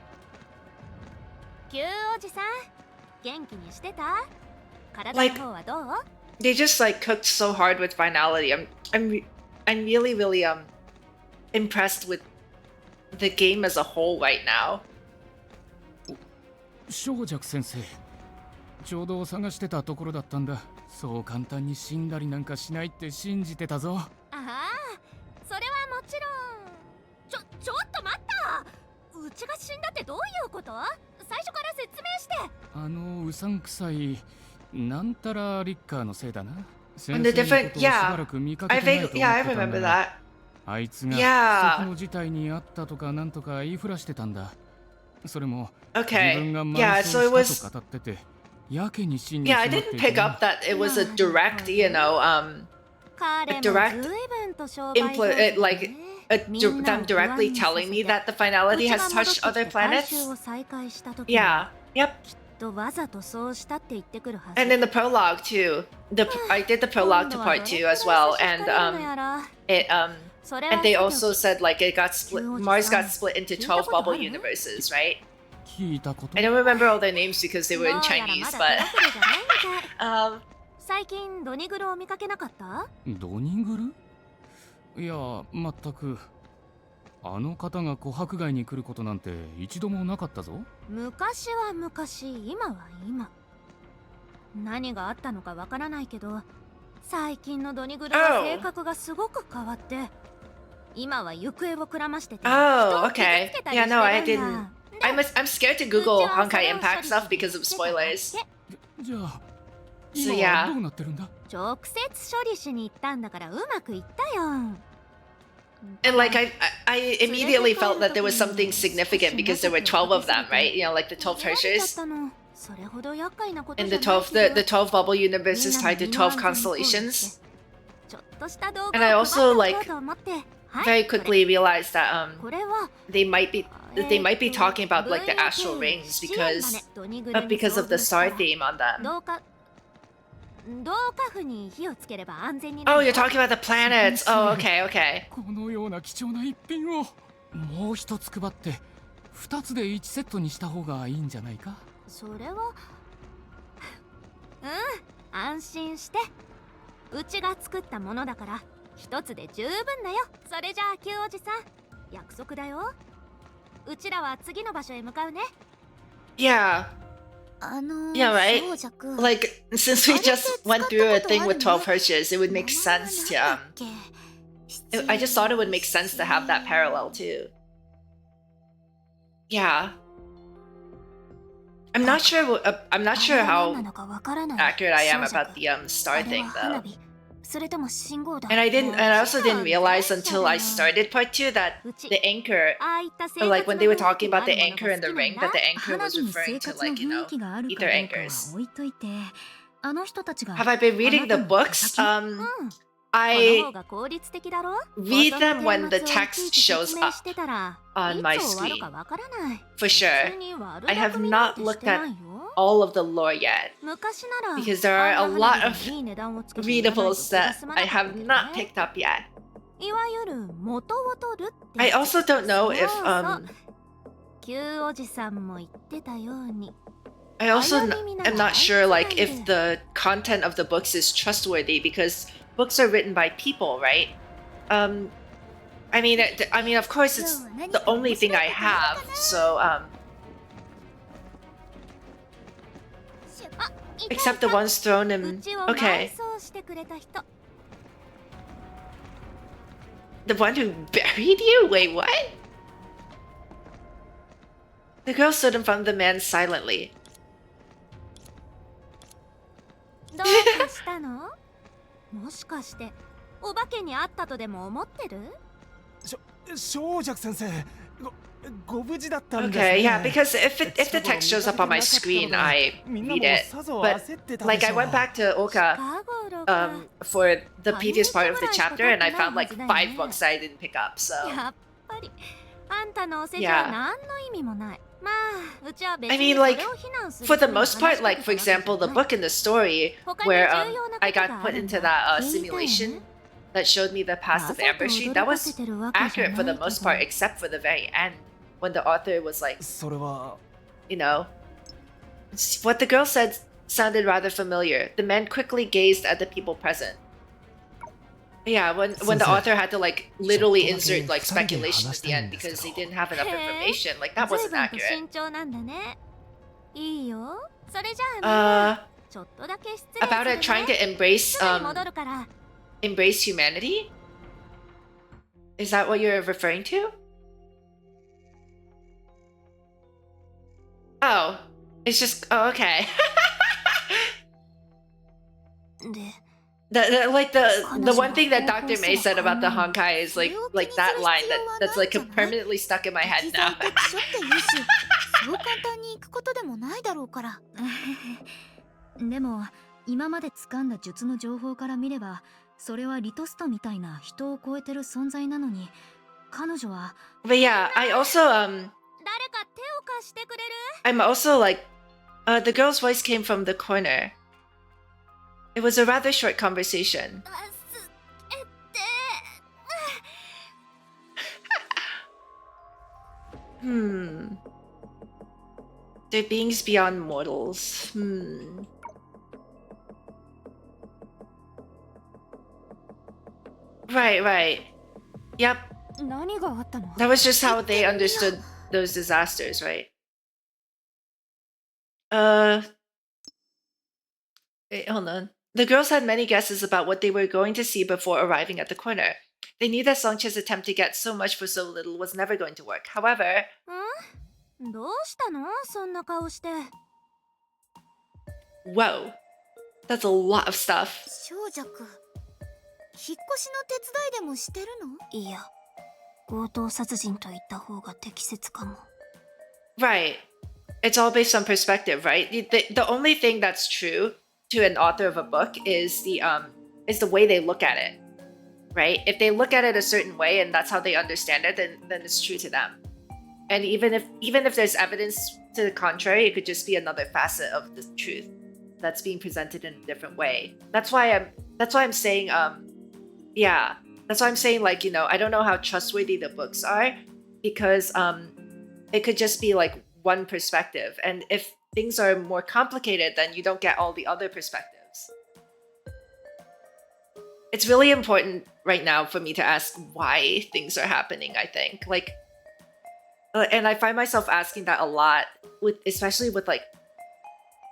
[SPEAKER 4] キューおじさん、元気にしてた？体の方はどう？
[SPEAKER 1] They just like cooked so hard with finality. I'm really impressed with the game as a whole right now.
[SPEAKER 14] 小弱先生、ちょうど探してたところだったんだ。そう簡単に死んだりなんかしないって信じてたぞ。
[SPEAKER 4] ああ、それはもちろん。ちょっと待った。うちが死んだってどういうこと？最初から説明して。
[SPEAKER 14] うさんくさいなんたらリッカーのせいだな。
[SPEAKER 1] And the different, yeah, I remember that.
[SPEAKER 14] あいつが不測の事態にあったとかなんとか言いふらしてたんだ。それも自分が埋葬したと語ってて、やけに真に
[SPEAKER 1] Yeah, I didn't pick up that it was a direct, you know, a direct like them directly telling me that the finality has touched other planets. Yeah, yep. And in the prologue too. I did the prologue to part 2 as well, and and they also said like it got split. Mars got split into 12 bubble universes, right? I don't remember all their names because they were in Chinese, but
[SPEAKER 4] 最近ドニグルを見かけなかった？
[SPEAKER 14] ドニグル？いや、全く。あの方が琥珀街に来ることなんて一度もなかったぞ。
[SPEAKER 4] 昔は昔、今は今。何があったのかわからないけど、最近のドニグルは性格がすごく変わって、今は行方をくらましてて。
[SPEAKER 1] Oh, okay. Yeah, no, I didn't. I'm scared to Google Honkai Impact stuff because of spoilers.
[SPEAKER 14] じゃあ、
[SPEAKER 1] So
[SPEAKER 14] 今はど
[SPEAKER 1] yeah.
[SPEAKER 14] うなってるんだ？
[SPEAKER 4] 直接処理しに行ったんだからうまくいったよ。
[SPEAKER 1] And like I immediately felt that there was something significant because there were 12 of them, right? You know, like the 12 treasures. And the 12 bubble universes tied to 12 constellations. And I also like very quickly realized that they might be talking about like the astral rings because of the star theme on them. Oh, you're talking about the planets. Oh, okay, okay.
[SPEAKER 14] このような貴重な一品をもう一つ配って2つで1セットにした方がいいんじゃないか。
[SPEAKER 6] それは安心して。うちが作ったものだから一つで十分だよ。それじゃあ旧おじさん、約束だよ。うちらは次の場所へ向かうね。
[SPEAKER 1] Yeah. Yeah, right? Like, since we just went through a thing with 12 Hershey's, it would make sense to, I just thought it would make sense to have that parallel, too. Yeah. I'm not sure how accurate I am about the, star thing, though. And I also didn't realize until I started part 2 that the anchor, like when they were talking about the anchor and the ring, that the anchor was referring to, like, you know, ether anchors. Have I been reading the books? I read them when the text shows up on my screen. For sure. I have not looked at all of the lore yet, because there are a lot of readables that I have not picked up yet. I also don't know if I also am not sure like if the content of the books is trustworthy, because books are written by people, right? I mean, of course, it's the only thing I have, so except the ones thrown in. Okay. The one who buried you? Wait, what? The girl stood in front of the man silently. Okay, yeah, because if the text shows up on my screen, I read it. But like, I went back to Oka for the previous part of the chapter, and I found like 5 books I didn't pick up. So yeah. I mean, like, for the most part, like, for example, the book in the story where I got put into that simulation that showed me the past of Amber Street, that was accurate for the most part, except for the very end, when the author was like, you know, what the girl said sounded rather familiar. The man quickly gazed at the people present. Yeah, when the author had to like literally insert like speculation at the end because they didn't have enough information, like that wasn't accurate. About it trying to embrace humanity? Is that what you're referring to? Oh, it's just okay. The one thing that Dr. May said about the Honkai is like that line that's like permanently stuck in my head now.
[SPEAKER 5] でも今まで掴んだ術の情報から見れば、それはリトストみたいな人を超えてる存在なのに、彼女は。
[SPEAKER 1] But yeah, I also I'm also like, the girl's voice came from the corner. It was a rather short conversation. They're beings beyond mortals. Right. Yep. That was just how they understood those disasters, right? Wait, hold on. The girls had many guesses about what they were going to see before arriving at the corner. They knew that Songche's attempt to get so much for so little was never going to work. However... Whoa. That's a lot of stuff. Right. It's all based on perspective, right? The only thing that's true to an author of a book is the way they look at it. right? If they look at it a certain way and that's how they understand it, then it's true to them. And even if there's evidence to the contrary, it could just be another facet of the truth that's being presented in a different way. That's why I'm saying yeah, that's why I'm saying, like, you know, I don't know how trustworthy the books are, because it could just be like one perspective, and if things are more complicated, then you don't get all the other perspectives. It's really important right now for me to ask why things are happening, I think. Like, and I find myself asking that a lot, especially with like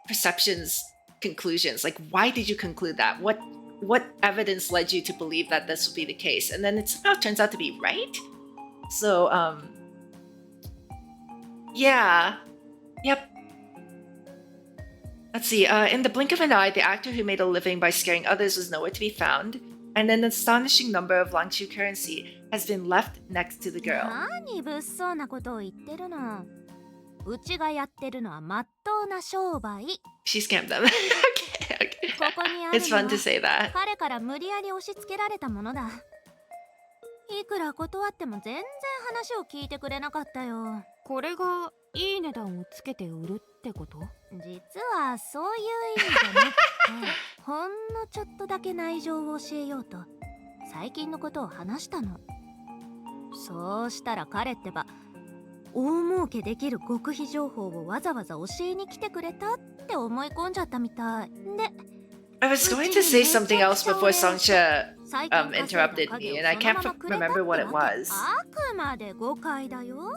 [SPEAKER 1] perceptions, conclusions. Like, why did you conclude that? What evidence led you to believe that this would be the case? And then it somehow turns out to be right. So, yeah. Yep. Let's see. In the blink of an eye, the actor who made a living by scaring others was nowhere to be found, and an astonishing number of Langshu currency has been left next to the girl.
[SPEAKER 7] 何物騒なことを言ってるの。うちがやってるのは真っ当な商売。
[SPEAKER 1] She scammed them. Okay.
[SPEAKER 7] ここにある
[SPEAKER 1] It's
[SPEAKER 7] の
[SPEAKER 1] fun to
[SPEAKER 7] は
[SPEAKER 1] say that.
[SPEAKER 7] 彼から無理やり押し付けられたものだ。いくら断っても全然話を聞いてくれなかったよ。
[SPEAKER 6] これがいい値段をつけて売るってこと？
[SPEAKER 7] 実はそういう意味じゃなくて、ほんのちょっとだけ内情を教えようと最近のことを話したの。そうしたら彼ってば大儲けできる極秘情報をわざわざ教えに来てくれたって思い込んじゃったみたいで。
[SPEAKER 1] I was going to say something else before Songcha interrupted me, and I can't remember what it was.
[SPEAKER 7] あくまで誤解だよ。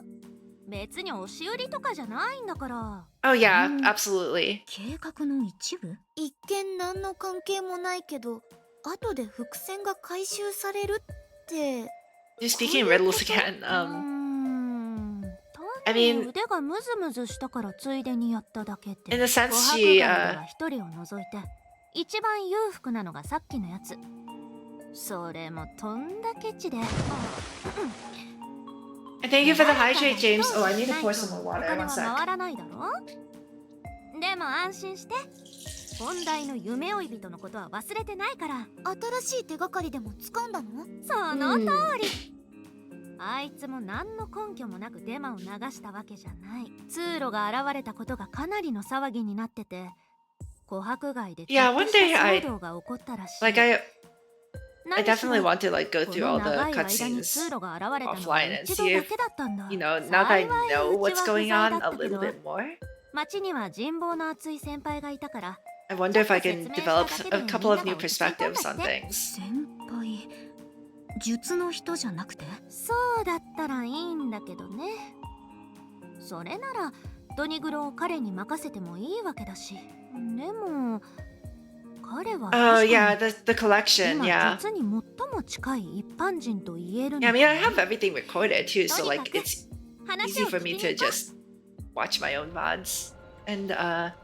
[SPEAKER 7] 別に押し売りとかじゃないんだから。
[SPEAKER 1] Oh yeah, absolutely.
[SPEAKER 7] 計画の一部？一見何の関係もないけど、後で伏線が回収されるって。
[SPEAKER 1] You're speaking riddles again. I mean,
[SPEAKER 7] 腕がムズムズしたからついでにやっただけで。
[SPEAKER 1] in a sense, she
[SPEAKER 7] 一人を除いて一番裕福なのがさっきのやつ。それもとんだケチで。
[SPEAKER 1] Thank you for the hydrate, James. Oh, I need to pour some more
[SPEAKER 7] お
[SPEAKER 1] water.
[SPEAKER 7] 金
[SPEAKER 1] One
[SPEAKER 7] は
[SPEAKER 1] sec.
[SPEAKER 7] 回らないだろ。でも安心して。本題の夢追い人のことは忘れてないから。新しい手がかりでも掴んだの？その通り。あいつも何の根拠もなくデマを流したわけじゃない。通路が現れたことがかなりの騒ぎになってて、琥珀街で
[SPEAKER 1] Yeah, one day
[SPEAKER 7] 騒動が起こったらしい。
[SPEAKER 1] Like I definitely want to like go through all the
[SPEAKER 7] 長い間に
[SPEAKER 1] cutscenes
[SPEAKER 7] 通路が現れたの
[SPEAKER 1] offline
[SPEAKER 7] は
[SPEAKER 1] and
[SPEAKER 7] 一度
[SPEAKER 1] see
[SPEAKER 7] だ
[SPEAKER 1] if
[SPEAKER 7] けだったんだ。
[SPEAKER 1] you know, now that I know what's going on a little bit more.
[SPEAKER 7] 街には人望の厚い先輩がいたから。
[SPEAKER 1] I wonder if I can develop a couple of new perspectives on things.
[SPEAKER 7] 先輩、術の人じゃなくて？そうだったらいいんだけどね。それならドニグロを彼に任せてもいいわけだし。でも彼は
[SPEAKER 1] Oh yeah, the collection,
[SPEAKER 7] 今
[SPEAKER 1] yeah.
[SPEAKER 7] 術に最も近い一般人と言えるの。
[SPEAKER 1] Yeah, I mean, I have everything recorded too, so like it's easy for me to just watch my own VODs. And
[SPEAKER 12] あ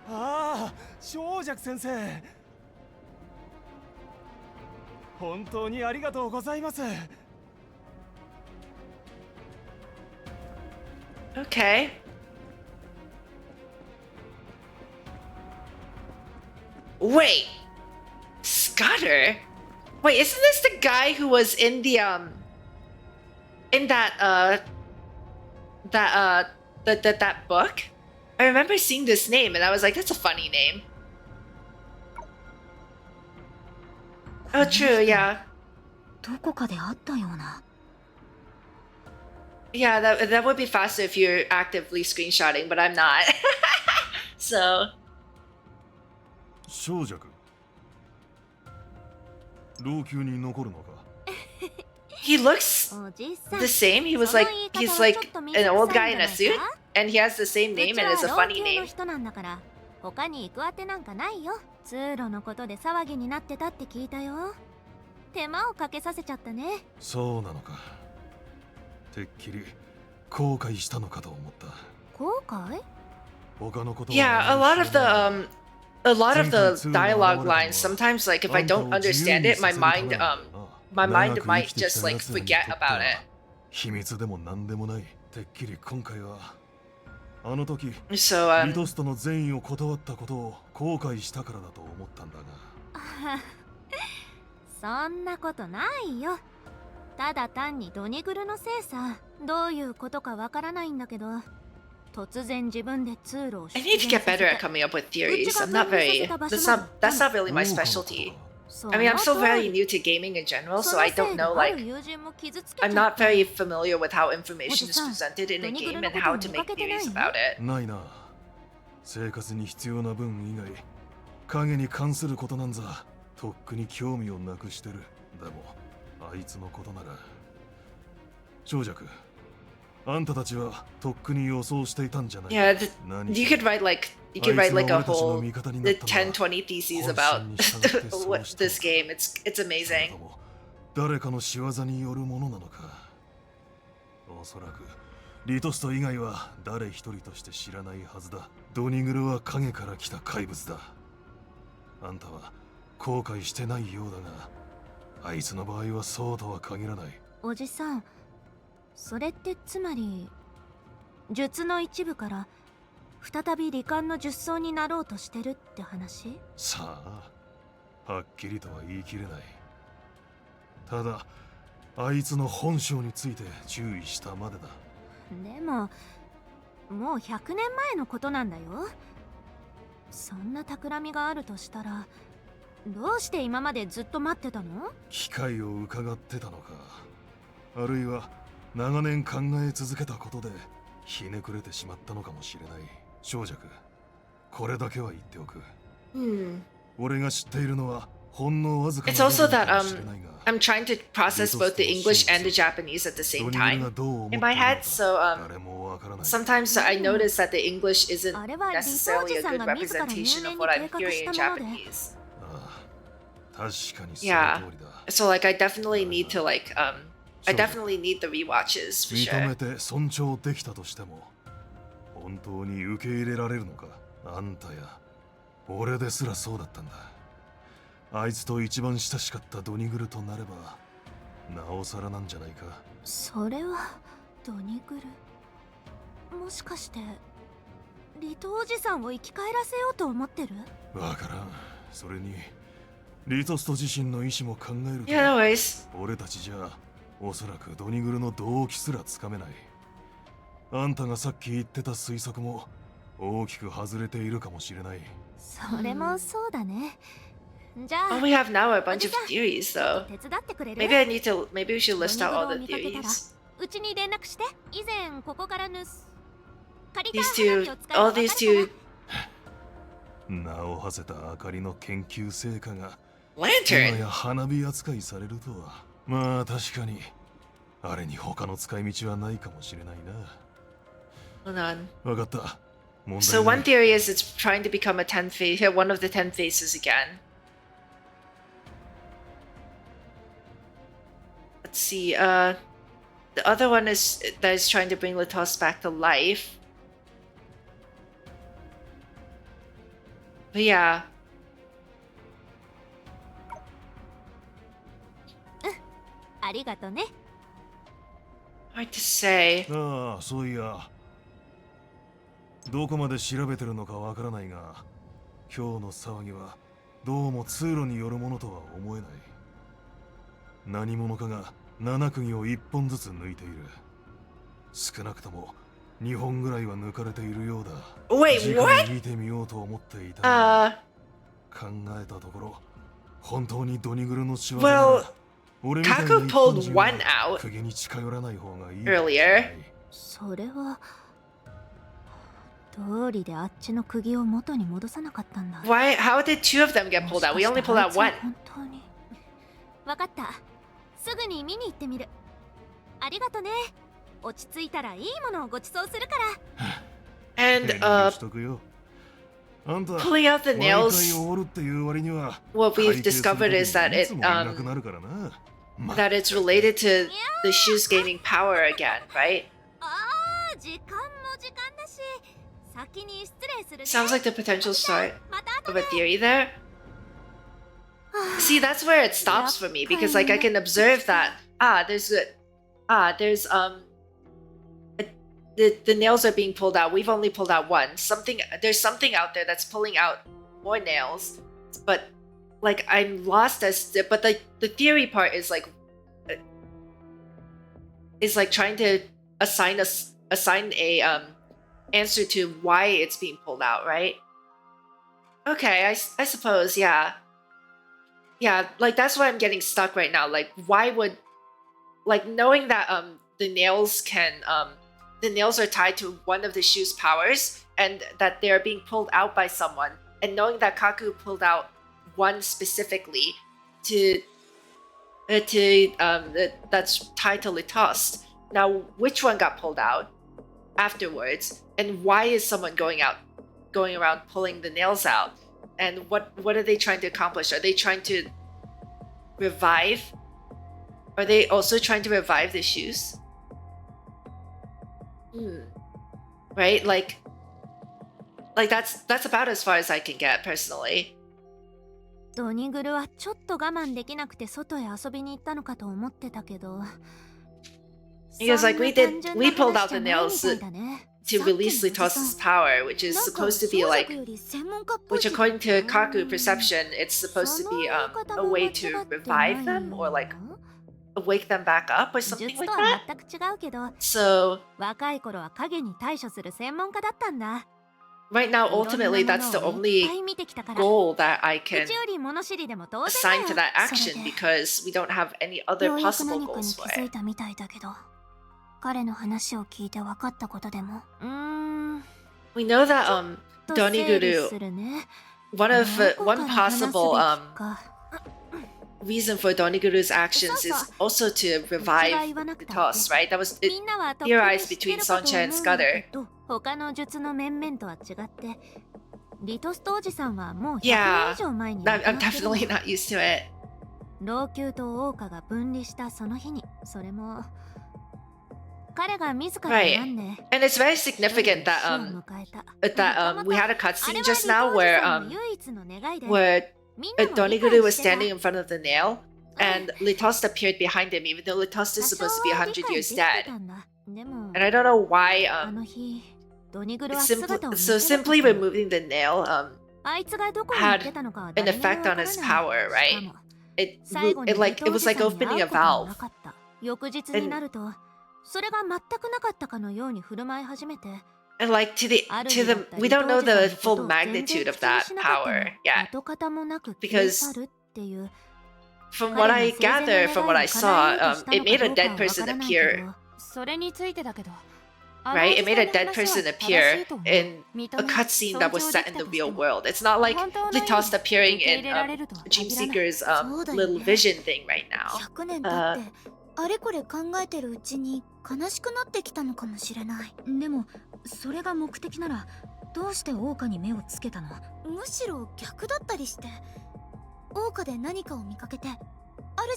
[SPEAKER 12] あ、正尺先生。本当にありがとうございます。
[SPEAKER 1] okay. Wait, Scudder? Wait, isn't this the guy who was in the in that book? I remember seeing this name and I was like, that's a funny name. Oh, true, yeah.
[SPEAKER 7] どこかで会ったような。
[SPEAKER 1] Yeah, that would be faster if you're actively screenshotting, but I'm not. So.
[SPEAKER 8] 小弱。老朽に残るのか。
[SPEAKER 1] He looks the same. He's like an old guy in a suit, and he has the same name, and it's a funny name.
[SPEAKER 7] 他に行くあてなんかないよ。通路のことで騒ぎになってたって聞いたよ。手間をかけさせちゃったね。
[SPEAKER 8] そうなのか。てっきり後悔したのかと思った。
[SPEAKER 7] 後悔？
[SPEAKER 8] 他のことは
[SPEAKER 1] Yeah, a lot of the dialogue lines. Sometimes, like if I don't understand it, my mind might just like forget about it.
[SPEAKER 8] 秘密でも何でもない。てっきり今回はあの時、リトストの善意を断ったことを後悔したからだと思ったんだが。
[SPEAKER 7] そんなことないよ。ただ単にドニグルのせいさ。どういうことかわからないんだけど、突然自分で通路を
[SPEAKER 1] I need to get better at coming up with theories. I'm not very. That's not really my specialty. I mean, I'm still very new to gaming in general, so I don't know, like, I'm not very familiar with how information is presented in a game and how to make theories about it.
[SPEAKER 8] ないな。生活に必要な分以外、影に関することなんざ、とっくに興味をなくしてる。でも、あいつのことなら。長尺、あんたたちはとっくに予想していたんじゃない。
[SPEAKER 1] Yeah, you could write like a whole 10, 20 theses about what this game. It's amazing.
[SPEAKER 8] 誰かの仕業によるものなのか。おそらくリトスト以外は誰一人として知らないはずだ。ドニグルは影から来た怪物だ。あんたは後悔してないようだが、あいつの場合はそうとは限らない。
[SPEAKER 7] おじさん、それってつまり術の一部から再び罹患の術層になろうとしてるって話？
[SPEAKER 8] さあ、はっきりとは言い切れない。ただ、あいつの本性について注意したまでだ。
[SPEAKER 7] でも、もう100年前のことなんだよ。そんな企みがあるとしたら、どうして今までずっと待ってたの？
[SPEAKER 8] 機会を伺ってたのか。あるいは長年考え続けたことでひねくれてしまったのかもしれない。長尺、これだけは言っておく。俺が知っているのはほんのわずかな。
[SPEAKER 1] It's also that I'm trying to process both the English and the Japanese at the same time in my head, so sometimes I notice that the English isn't necessarily a good representation of what I'm hearing in Japanese. Yeah, so like I definitely need to I definitely need the rewatches for sure.
[SPEAKER 8] 認めて尊重できたとしても、本当に受け入れられるのか。あんたや俺ですらそうだったんだ。あいつと一番親しかったドニグルとなればなおさらなんじゃないか。
[SPEAKER 7] それはドニグル、もしかしてリトおじさんを生き返らせようと思ってる？
[SPEAKER 8] わからん。それにリトスト自身の意志も考えると、俺たちじゃおそらくドニグルの動機すらつかめない。あんたがさっき言ってた推測も大きく外れているかもしれない。
[SPEAKER 7] それもそうだね。じゃあ、
[SPEAKER 1] we have now a bunch of theories though. Maybe we should list out all the theories.
[SPEAKER 7] うちに連絡して。以前ここから
[SPEAKER 1] all these two
[SPEAKER 8] 名を馳せた明かりの研究成果が
[SPEAKER 1] Lantern
[SPEAKER 8] 今や花火扱いされるとは。まあ確かにあれに他の使い道はないかもしれないな。
[SPEAKER 1] Hold on.
[SPEAKER 8] わかった。
[SPEAKER 1] So one theory is it's trying to become a 10 face, one of the 10 faces again. Let's see. The other one is that is trying to bring Latos back to life. But yeah.
[SPEAKER 7] ありがとね。
[SPEAKER 1] Hard to say.
[SPEAKER 8] ああ、そういや。どこまで調べてるのかわからないが、今日の騒ぎはどうも通路によるものとは思えない。何者かが7釘を1本ずつ抜いている。少なくとも2本ぐらいは抜かれているようだ。
[SPEAKER 1] Wait, what?
[SPEAKER 8] 見てみようと思っていたが、考えたところ本当にドニグルの仕業だ。俺みたいな一本人は釘に近寄らない方がいい。
[SPEAKER 1] Earlier.
[SPEAKER 7] それは通りであっちの釘を元に戻さなかったんだ。
[SPEAKER 1] Why? How did two of them get pulled out? We only pulled out one.
[SPEAKER 7] 本当に。わかった。すぐに見に行ってみる。ありがとね。落ち着いたらいいものをご馳走するから。
[SPEAKER 1] And pulling out the nails. What we've discovered is that that it's related to the shoes gaining power again, right? Sounds like the potential start of a theory there. See, that's where it stops for me because like I can observe that there's the nails are being pulled out. We've only pulled out one. There's something out there that's pulling out more nails, but like I'm lost but the theory part is like trying to assign a answer to why it's being pulled out, right? Okay, I suppose, yeah. Yeah, like that's why I'm getting stuck right now. Like why would, like, knowing that the nails are tied to one of the shoe's powers and that they're being pulled out by someone, and knowing that Kaku pulled out one specifically that's tied to Litost. Now, which one got pulled out afterwards, and why is someone going around pulling the nails out? And what are they trying to accomplish? Are they trying to revive? Are they also trying to revive the shoes? Right? Like that's about as far as I can get personally.
[SPEAKER 4] ドニグルはちょっと我慢できなくて外へ遊びに行ったのかと思ってたけど。
[SPEAKER 1] Because like we pulled out the nails to release Litost's power, which is supposed to be like, which according to Kaku perception, it's supposed to be a way to revive them or like wake them back up or something like that. So right now, ultimately, that's the only goal that I can assign to that action because we don't have any other possible goals for it.
[SPEAKER 4] 彼の話を聞いて分かったことでも
[SPEAKER 1] We know that Doniguru, one possible reason for Doniguru's actions is also to revive the toss, right? That was theorized between Soncha and Scudder.
[SPEAKER 4] 他の術の面々とは違ってリトストおじさんはもう100
[SPEAKER 1] Yeah,
[SPEAKER 4] 年以上前に
[SPEAKER 1] I'm definitely not used to it.
[SPEAKER 4] 老朽と桜花が分離したその日にそれも
[SPEAKER 1] Right, and it's very significant that we had a cutscene just now where Doniguru was standing in front of the nail, and Litost appeared behind him, even though Litost is supposed to be 100 years dead. And I don't know why. Simply removing the nail had an effect on his power, right? It was like opening a valve.
[SPEAKER 4] それが全くなかったかのように振る舞い始めて
[SPEAKER 1] And like we don't know the full magnitude of that power yet. Because from what I gather, from what I saw, it made a dead person appear. Right? It made a dead person appear in a cutscene that was set in the real world. It's not like Litost appearing in Dreamseeker's little vision thing right now.
[SPEAKER 7] あれこれ考えてるうちに悲しくなってきたのかもしれない。でもそれが目的ならどうして桜花に目をつけたの？むしろ逆だったりして。桜花で何かを見かけて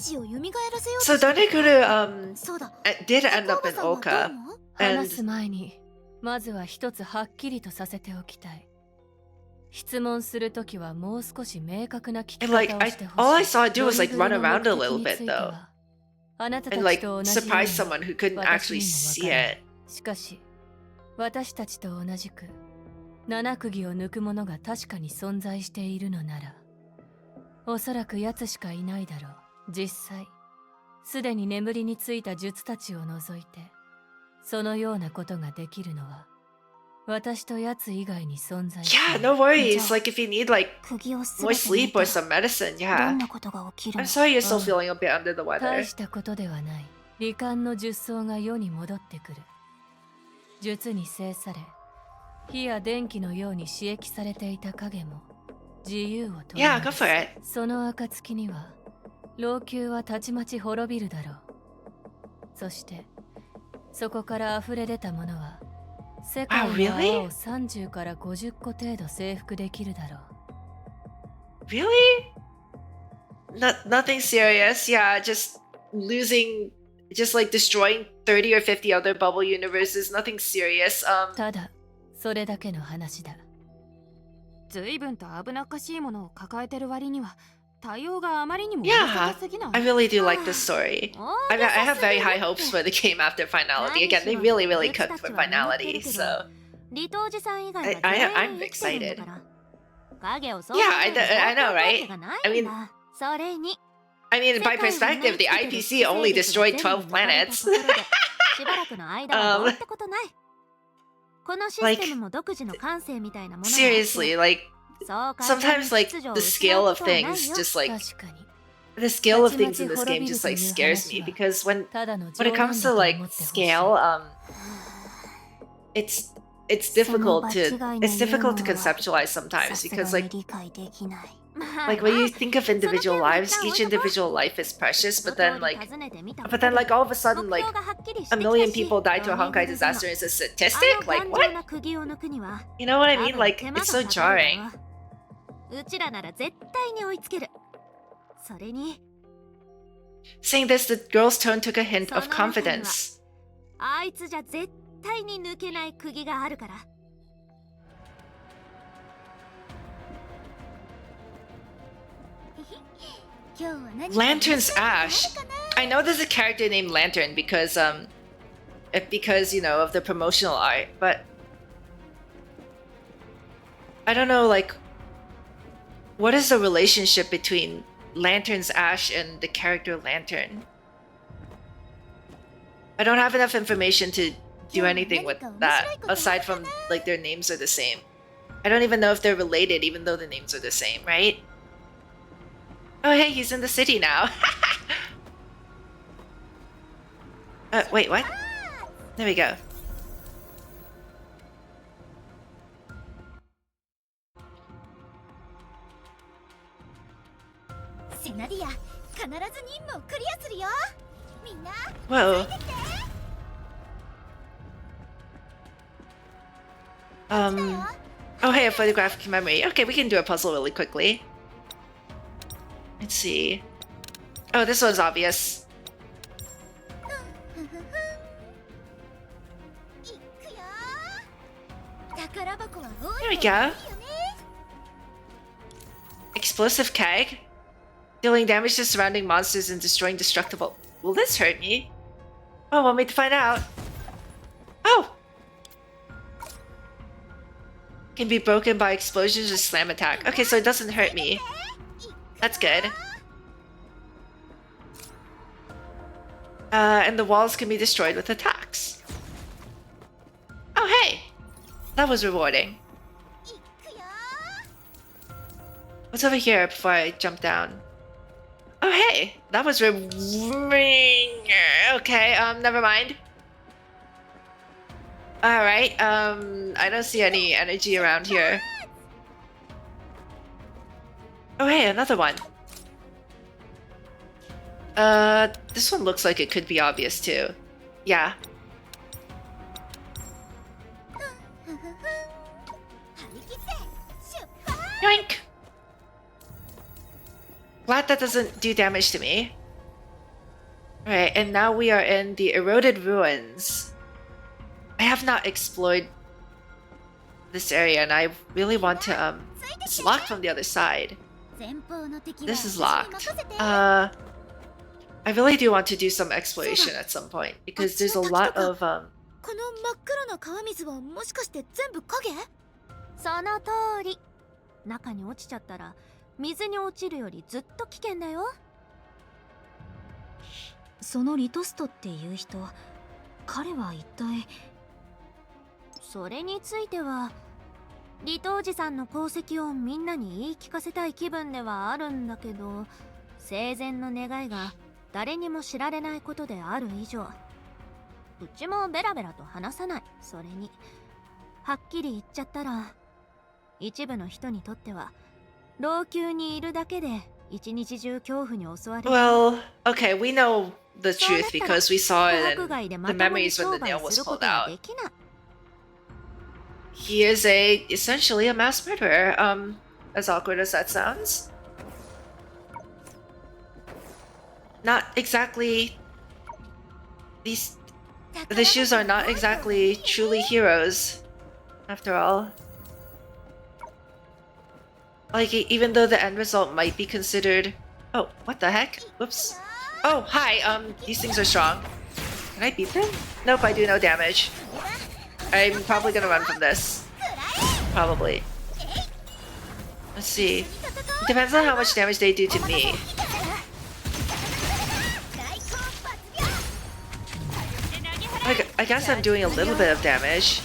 [SPEAKER 7] 主を蘇らせようと。
[SPEAKER 1] So Doniguru did end up in Oka.
[SPEAKER 3] 話す前にまずは一つはっきりとさせておきたい。質問するときはもう少し明確な聞き方をしてほしい。
[SPEAKER 1] All I saw it do was like run around a little bit though. And like surprise someone who couldn't actually see it.
[SPEAKER 3] しかし私たちと同じく七釘を抜く者が確かに存在しているのならおそらく奴しかいないだろう。実際すでに眠りについた術たちを除いてそのようなことができるのは私と奴以外に存在。
[SPEAKER 1] Yeah, no worries. Like if you need like more sleep or some medicine, yeah. I'm sorry you're still feeling a bit under the weather.
[SPEAKER 3] 大したことではない。罹患の術草が世に戻ってくる。術に制され、火や電気のように刺激されていた影も自由を取り戻す。
[SPEAKER 1] Yeah, go for it.
[SPEAKER 3] その暁には老朽はたちまち滅びるだろう。そしてそこから溢れ出たものは世界の泡を30から50個程度征服できるだろう。
[SPEAKER 1] Really? Nothing serious. Yeah, just like destroying 30 or 50 other bubble universes. Nothing serious.
[SPEAKER 3] ただそれだけの話だ。
[SPEAKER 6] 随分と危なっかしいものを抱えてる割には
[SPEAKER 1] Yeah, I really do like this story. I have very high hopes for the game after finality. Again, they really cooked for finality, so I'm excited. Yeah, I know, right? I mean, by perspective, the IPC only destroyed 12 planets. Like, seriously, like, sometimes, like, the scale of things just, like, the scale of things in this game just, like, scares me, because when it comes to, like, scale, it's difficult to conceptualize sometimes, because, like when you think of individual lives, each individual life is precious, but then like all of a sudden, like, a million people died to a Honkai disaster is a statistic? Like, what? You know what I mean? Like, it's so jarring. Saying this, the girl's tone took a hint of confidence. Lantern's Ash. I know there's a character named Lantern because you know, of the promotional art, but I don't know, like, what is the relationship between Lantern's Ash and the character Lantern? I don't have enough information to do anything with that, aside from, like, their names are the same. I don't even know if they're related, even though the names are the same, right? Oh, hey, he's in the city now. Wait, what? There we go. Whoa. Oh, hey, a photographic memory. Okay, we can do a puzzle really quickly. Let's see. Oh, this one's obvious. There we go. Explosive keg. Dealing damage to surrounding monsters and destroying destructible. Will this hurt me? Oh, want me to find out? Oh! Can be broken by explosions or slam attack. Okay, so it doesn't hurt me. That's good. And the walls can be destroyed with attacks. Oh, hey! That was rewarding. What's over here before I jump down? Oh, hey! That was rewarding. Okay, never mind. Alright, I don't see any energy around here. Oh, hey, another one. This one looks like it could be obvious too. Yeah. Yoink! Glad that doesn't do damage to me. Alright, and now we are in the eroded ruins. I have not explored this area, and I really want to, it's locked from the other side. This is locked. I really do want to do some exploration at some point, because there's a lot of,
[SPEAKER 7] この真っ黒な川水はもしかして全部影？
[SPEAKER 3] その通り。中に落ちちゃったら水に落ちるよりずっと危険だよ。
[SPEAKER 5] そのリトストっていう人、彼は一体。
[SPEAKER 3] それについては、リトおじさんの功績をみんなに言い聞かせたい気分ではあるんだけど、生前の願いが誰にも知られないことである以上、うちもベラベラと話さない。それにはっきり言っちゃったら、一部の人にとっては老朽にいるだけで一日中恐怖に襲われる。
[SPEAKER 1] Well, okay, we know the truth because we saw it in the memories when the nail was pulled out. He is essentially a mass murderer, as awkward as that sounds. Not exactly... The shoes are not exactly truly heroes, after all. Like, even though the end result might be considered... Oh, what the heck? Whoops. Oh, hi, these things are strong. Can I beat them? Nope, I do no damage. I'm probably gonna run from this. Probably. Let's see. It depends on how much damage they do to me. I guess I'm doing a little bit of damage.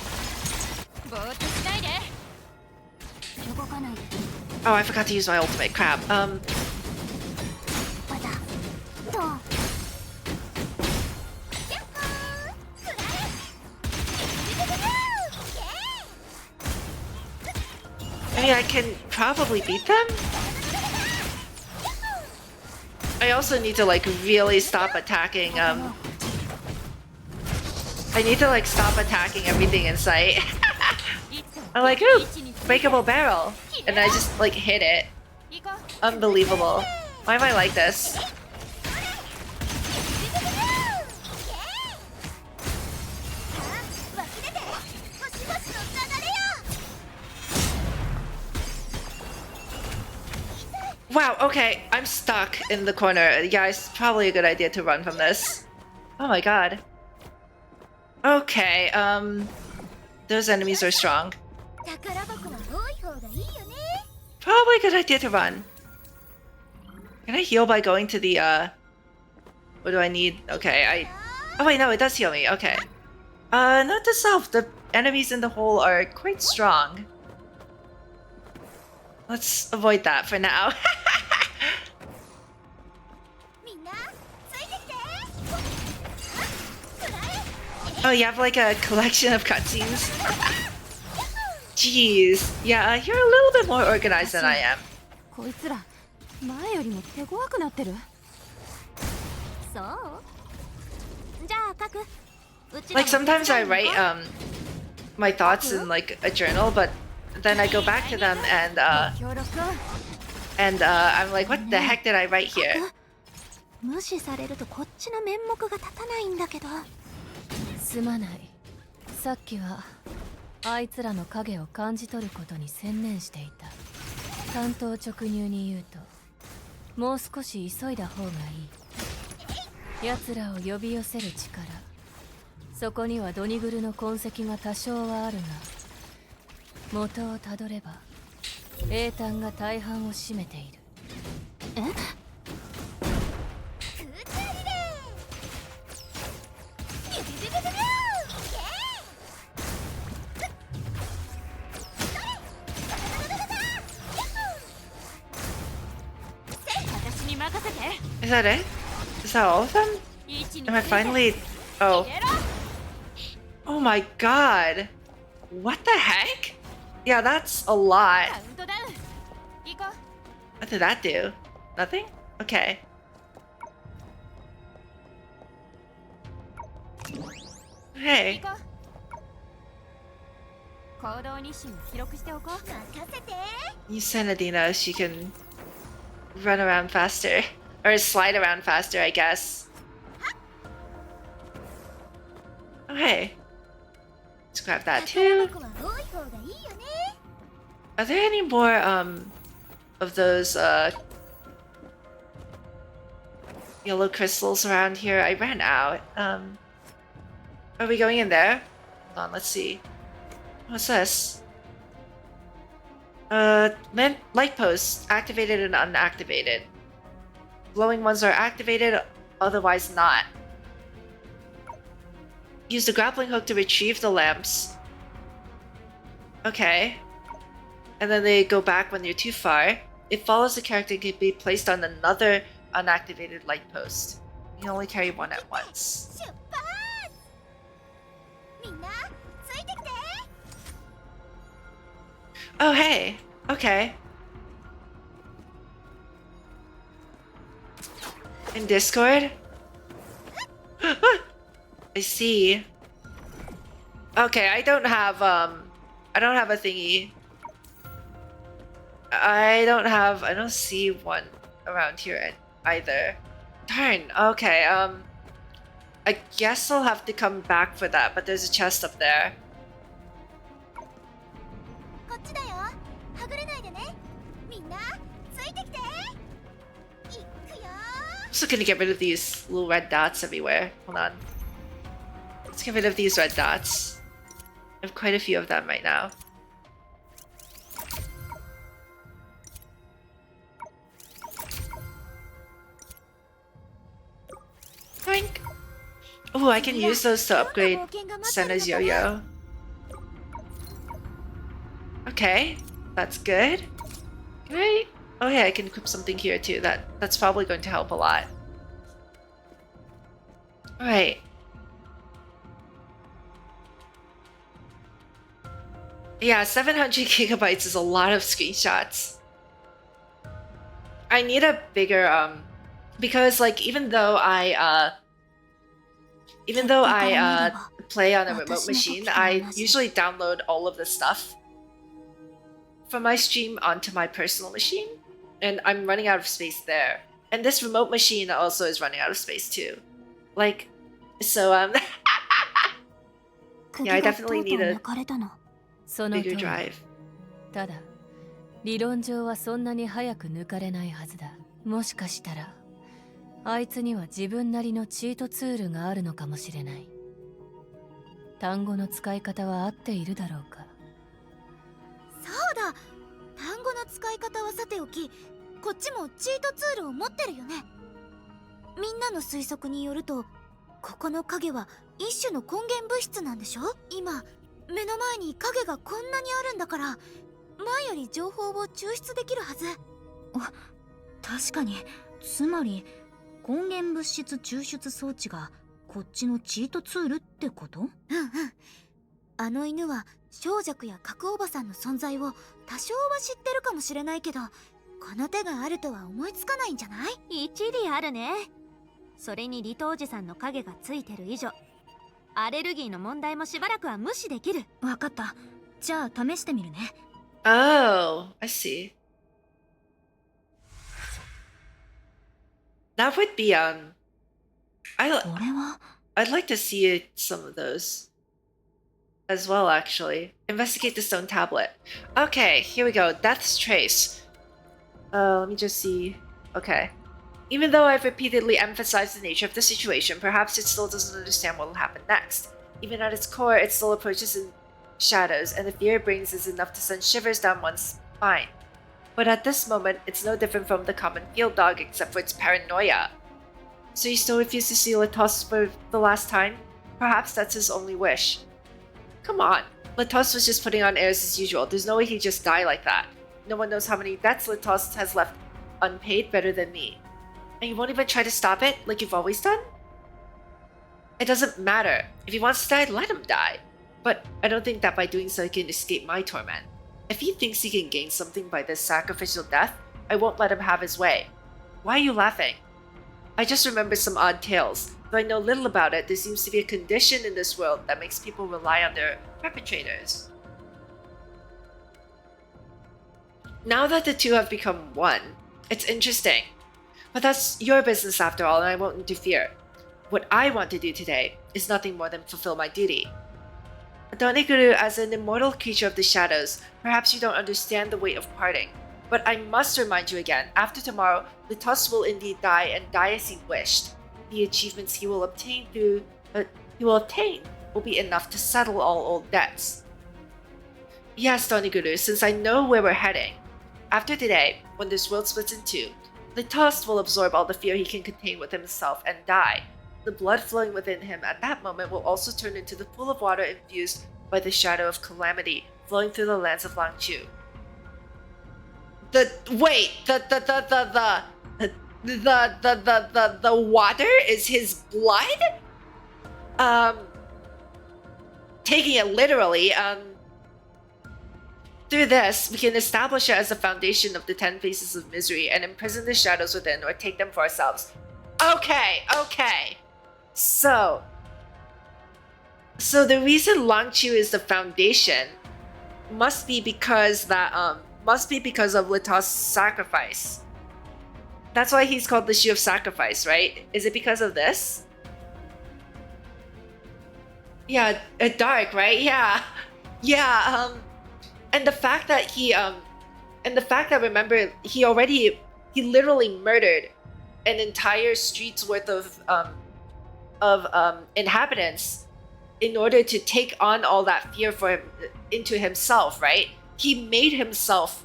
[SPEAKER 1] Oh, I forgot to use my ultimate. Crap. I mean, I can probably beat them. I also need to like really stop attacking. I need to like stop attacking everything in sight. I'm like, ooh, breakable barrel, and I just like hit it. Unbelievable. Why am I like this? Wow, okay, I'm stuck in the corner. Yeah, it's probably a good idea to run from this. Oh my god. Okay, those enemies are strong. Probably a good idea to run. Can I heal by going to the, what do I need? Okay, oh wait, no, it does heal me, okay. Note to self, the enemies in the hole are quite strong. Let's avoid that for now. Oh, you have like a collection of cutscenes? Jeez. Yeah, you're a little bit more organized than I am. Like sometimes I write my thoughts in like a journal, but then I go back to them and I'm like, what the heck did I write here?
[SPEAKER 3] 無視されるとこっちの面目が立たないんだけど。すまない。さっきはあいつらの影を感じ取ることに専念していた。単刀直入に言うと、もう少し急いだ方がいい。奴らを呼び寄せる力、そこにはドニグルの痕跡が多少はあるが、元をたどれば英単が大半を占めている。え？Is
[SPEAKER 1] that it? Is that all of them? Am I finally... Oh. Oh my god. What the heck? Yeah, that's a lot. What did that do? Nothing? Okay. Hey. You send Adina, she can run around faster. Or slide around faster, I guess. Oh, hey. Let's grab that too. Are there any more, of those, yellow crystals around here? I ran out. Are we going in there? Hold on, let's see. What's this? Light posts, activated and unactivated. Glowing ones are activated, otherwise not. Use the grappling hook to retrieve the lamps. Okay. And then they go back when you're too far. It follows the character and can be placed on another unactivated light post. You can only carry one at once. Oh, hey. Okay. In Discord? I see. Okay, I don't have a thingy. I don't see one around here either. Darn, okay, I guess I'll have to come back for that, but there's a chest up there. also gonna get rid of these little red dots everywhere. Hold on. Let's get rid of these red dots. I have quite a few of them right now. Boink. Oh, I can use those to upgrade Senna's yo-yo. Okay, that's good. Great. Oh yeah, I can equip something here too. That's probably going to help a lot. Alright. Yeah, 700 gigabytes is a lot of screenshots. I need a bigger because like even though I play on a remote machine, I usually download all of the stuff from my stream onto my personal machine, and I'm running out of space there. And this remote machine also is running out of space too. Like, so yeah, I definitely need a bigger drive.
[SPEAKER 3] ただ、理論上はそんなに早く抜かれないはずだ。もしかしたら、あいつには自分なりのチートツールがあるのかもしれない。単語の使い方は合っているだろうか。
[SPEAKER 7] そうだ、単語の使い方はさておき、こっちもチートツールを持ってるよね。みんなの推測によると、ここの影は一種の根源物質なんでしょ。今目の前に影がこんなにあるんだから、前より情報を抽出できるはず。
[SPEAKER 5] 確かに。つまり根源物質抽出装置がこっちのチートツールってこと？
[SPEAKER 7] うんうん。あの犬は小弱や角おばさんの存在を多少は知ってるかもしれないけど、この手があるとは思いつかないんじゃない？
[SPEAKER 6] 一理あるね。それに離島寺さんの影がついてる以上、アレルギーの問題もしばらくは無視できる。
[SPEAKER 5] わかった。じゃあ試してみるね。
[SPEAKER 1] Oh, I see. That would be I'd like to see some of those as well, actually. Investigate the stone tablet. Okay, here we go. Death's Trace. Let me just see. Okay. Even though I've repeatedly emphasized the nature of the situation, perhaps it still doesn't understand what will happen next. Even at its core, it still approaches in shadows, and the fear it brings is enough to send shivers down one's spine. But at this moment, it's no different from the common field dog except for its paranoia. So you still refuse to see Latos for the last time? Perhaps that's his only wish. Come on, Latos was just putting on airs as usual. There's no way he'd just die like that. No one knows how many debts Latos has left unpaid better than me. And you won't even try to stop it, like you've always done? It doesn't matter. If he wants to die, let him die. But I don't think that by doing so he can escape my torment. If he thinks he can gain something by this sacrificial death, I won't let him have his way. Why are you laughing? I just remember some odd tales. Though I know little about it, there seems to be a condition in this world that makes people rely on their perpetrators. Now that the two have become one, it's interesting. But that's your business after all, and I won't interfere. What I want to do today is nothing more than fulfill my duty. Doniguru, as an immortal creature of the shadows, perhaps you don't understand the weight of parting. But I must remind you again, after tomorrow, Latos will indeed die, and die as he wished. The achievements he will obtain will be enough to settle all old debts. Yes, Doniguru, since I know where we're heading. After today, when this world splits in two, Latos will absorb all the fear he can contain with himself and die. The blood flowing within him at that moment will also turn into the pool of water infused by the shadow of calamity flowing through the lands of Langchu. The water is his blood? Taking it literally, through this, we can establish it as the foundation of the 10 faces of misery and imprison the shadows within or take them for ourselves. Okay. So the reason Langchu is the foundation must be because of Latos' sacrifice. That's why he's called the Shoe of Sacrifice, right? Is it because of this? Yeah, dark, right? Yeah. And the fact that remember, he literally murdered an entire street's worth of inhabitants in order to take on all that fear for him into himself, right? He made himself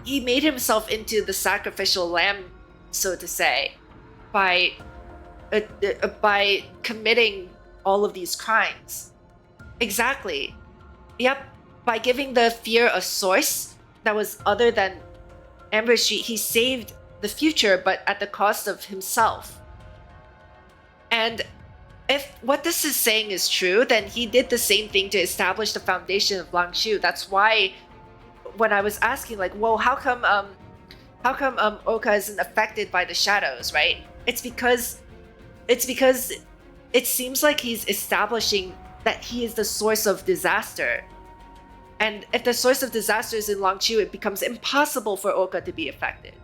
[SPEAKER 1] into the sacrificial lamb, so to say, by committing all of these crimes. Exactly. Yep. By giving the fear a source that was other than Amber Street, he saved the future, but at the cost of himself. And if what this is saying is true, then he did the same thing to establish the foundation of Langshu. That's why when I was asking, like, well, how come Oka isn't affected by the shadows, right? It's because it seems like he's establishing that he is the source of disaster. And if the source of disaster is in Langshu, it becomes impossible for Oka to be affected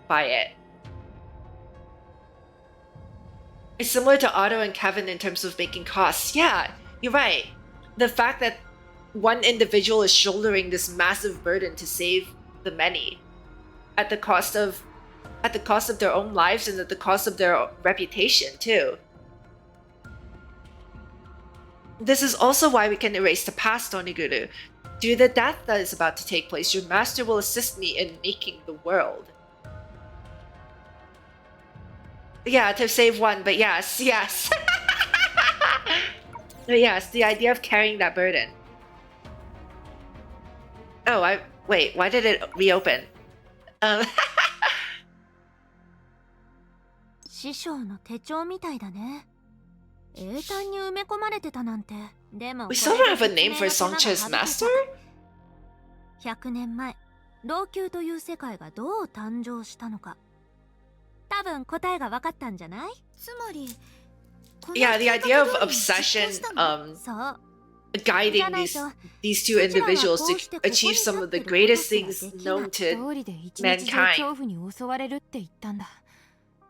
[SPEAKER 1] by it. It's similar to Otto and Kevin in terms of making costs. Yeah, you're right. The fact that one individual is shouldering this massive burden to save the many at the cost of their own lives and at the cost of their reputation too. This is also why we can erase the past, Oniguru. Due to the death that is about to take place, your master will assist me in making the world. Yeah, to save one, but yes. But yes, the idea of carrying that burden. Oh, wait, why did it reopen?
[SPEAKER 4] 師匠の手帳みたいだね。英単に埋め込まれてたなんて。でも
[SPEAKER 1] We still don't have a name for Songcha's master?
[SPEAKER 4] 100年前、老朽という世界がどう誕生したのか。多分答えが分かったんじゃない？つまり、
[SPEAKER 1] Yeah, the idea of obsession guiding these two individuals to achieve some of the greatest things known to mankind.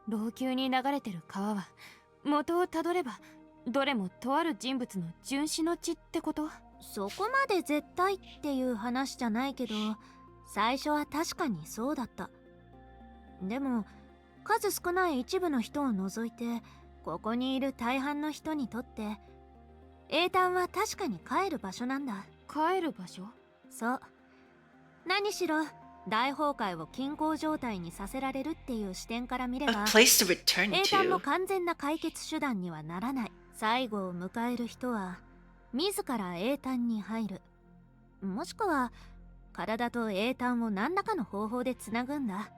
[SPEAKER 6] 老朽に流れてる川は元をたどればどれもとある人物の殉死の地ってこと？
[SPEAKER 4] そこまで絶対っていう話じゃないけど、最初は確かにそうだった。でも数少ない一部の人を除いて、ここにいる大半の人にとって英単は確かに帰る場所なんだ。
[SPEAKER 6] 帰る場所？
[SPEAKER 4] そう。何しろ大崩壊を均衡状態にさせられるっていう視点から見れば、英単の完全な解決手段にはならない。最後を迎える人は自ら英単に入る。もしくは体と英単を何らかの方法でつなぐんだ。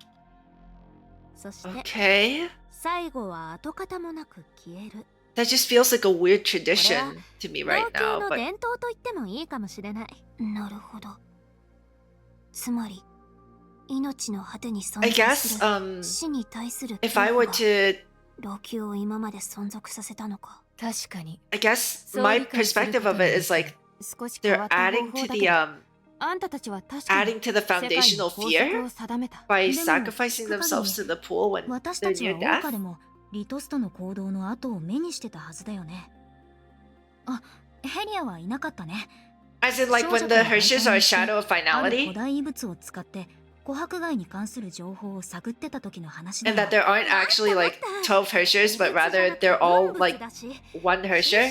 [SPEAKER 4] そして、最後は跡形もなく消える。
[SPEAKER 1] That just feels like a weird tradition to me right now.
[SPEAKER 4] 老朽の伝統と言ってもいいかもしれない。なるほど。つまり命の果てに存在する死に対する恐怖は老朽を今まで存続させたのか。
[SPEAKER 6] 確かに。
[SPEAKER 1] I guess my perspective of it is like they're adding to the foundational fear by sacrificing themselves to the pool when they're near death.
[SPEAKER 5] リトストの行動の後を目にしてたはずだよね。あ、ヘリアはいなかったね。
[SPEAKER 1] As in like when the Hershers are a shadow of finality?
[SPEAKER 5] 古代遺物を使って琥珀貝に関する情報を探ってた時の話だよ。
[SPEAKER 1] And that there aren't actually like 12 Hershers, but rather they're all like one Hersher?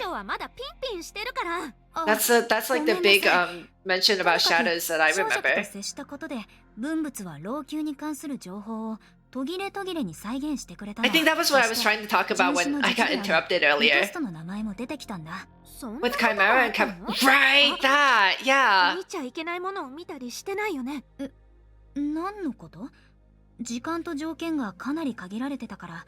[SPEAKER 1] That's like the big mention about shadows that I remember.
[SPEAKER 5] 接したことで文物は老朽に関する情報を途切れ途切れに再現してくれた。
[SPEAKER 1] I think that was what I was trying to talk about when I got interrupted earlier.
[SPEAKER 5] リトストの名前も出てきたんだ。
[SPEAKER 1] With Chimera and Right, that, yeah.
[SPEAKER 4] 見ちゃいけないものを見たりしてないよね。
[SPEAKER 5] 何のこと？時間と条件がかなり限られてたから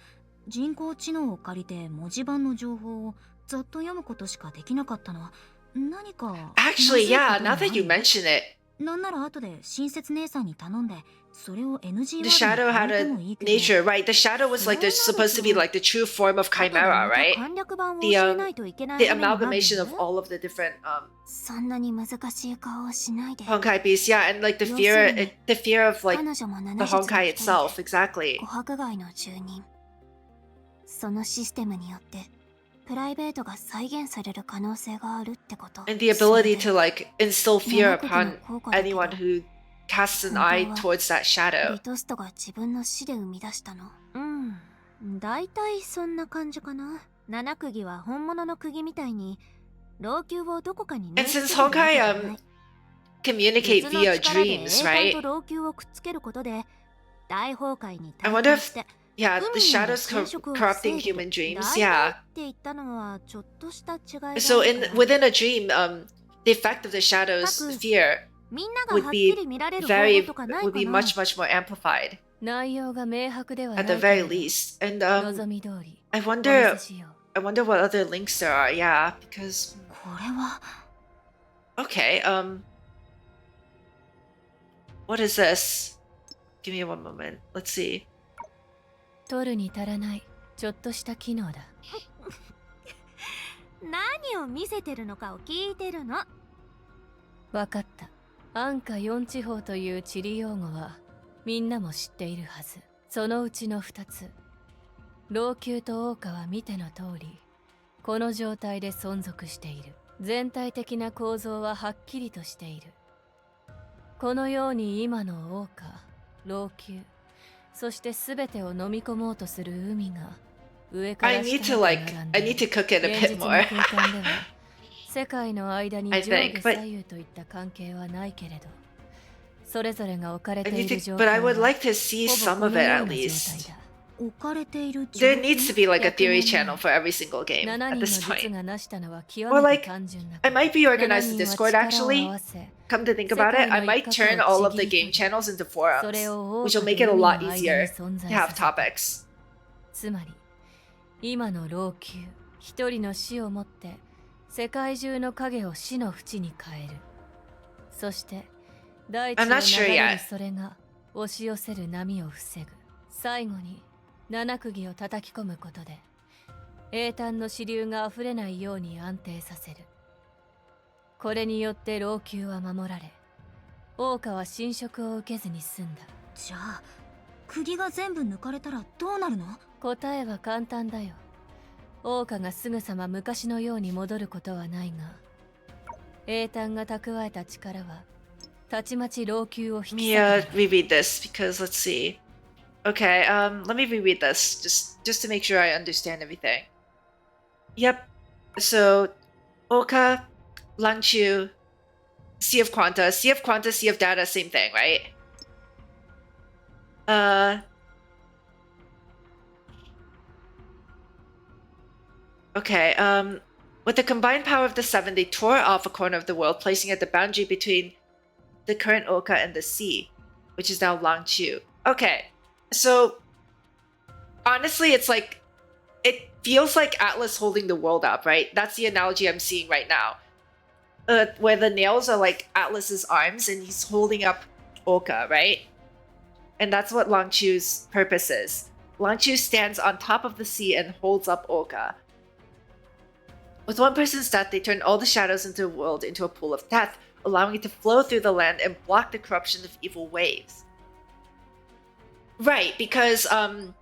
[SPEAKER 5] 人工知能を借りて文字盤の情報をざっと読むことしかできなかったの。何か
[SPEAKER 1] Actually, yeah, now that you mention it.
[SPEAKER 5] なんなら後で親切姉さんに頼んでそれを NG ワ
[SPEAKER 1] The shadow had a nature, right? The shadow was like there's supposed to be like the true form of Chimera, right? The amalgamation of all of the different
[SPEAKER 4] そんなに難しい顔をしないで。
[SPEAKER 1] Honkai beasts, yeah, and like the fear of like the Honkai itself, exactly.
[SPEAKER 4] 琥珀貝の住人。そのシステムによってプライベートが再現される可能性があるってこと。
[SPEAKER 1] And the ability to like instill fear upon anyone who casts an eye towards that shadow.
[SPEAKER 4] リトストが自分の死で生み出したの。だいたいそんな感じかな。七釘は本物の釘みたいに老朽をどこかに
[SPEAKER 1] And since Honkai communicate via dreams, right?
[SPEAKER 4] 老朽をくっつけることで大崩壊に
[SPEAKER 1] I wonder if yeah, the shadows corrupting human dreams. Yeah. So within a dream, the effect of the shadows, fear, would be much more amplified. At the very least. And I wonder what other links there are. Yeah, because okay, what is this? Give me one moment. Let's see.
[SPEAKER 3] 取るに足らないちょっとした機能だ。
[SPEAKER 4] 何を見せてるのかを聞いてるの。
[SPEAKER 3] わかった。安価4地方という地理用語はみんなも知っているはず。そのうちの2つ。老朽と桜花は見ての通り、この状態で存続している。全体的な構造ははっきりとしている。このように今の桜花、老朽、そして全てを飲み込もうとする海が上から下まで並んで現実の空間では世界の間に上下左右といった関係はないけれどそれぞれが置かれている状況はほぼこのような状態だ。
[SPEAKER 1] There needs to be like a theory channel for every single game at this point. Or like, I might reorganize the Discord actually. Come to think about it, I might turn all of the game channels into forums, which will make it a lot easier to have topics.
[SPEAKER 3] つまり、今の老朽、一人の死をもって世界中の影を死の淵に変える。そして、大地を流れるそれが押し寄せる波を防ぐ。最後に、七釘を叩き込むことで英単の支流があふれないように安定させる。これによって老朽は守られ桜花は侵食を受けずに済んだ。
[SPEAKER 4] じゃあ釘が全部抜かれたらどうなるの？
[SPEAKER 3] 答えは簡単だよ。桜花がすぐさま昔のように戻ることはないが英単が蓄えた力はたちまち老朽を引き下げる。
[SPEAKER 1] reread this because let's see. Okay, let me reread this just to make sure I understand everything. Yep. So, Oka, Lanchu, Sea of Quanta, Sea of Quanta, Sea of Data, same thing, right? Okay, with the combined power of the seven, they tore off a corner of the world, placing it at the boundary between the current Oka and the sea, which is now Langchu. Okay. So, honestly, it's like, it feels like Atlas holding the world up, right? That's the analogy I'm seeing right now. Where the nails are like Atlas's arms and he's holding up Oka, right? And that's what Langchu's purpose is. Langchu stands on top of the sea and holds up Oka. With one person's death, they turn all the shadows into the world into a pool of death, allowing it to flow through the land and block the corruption of evil waves. Right, because, and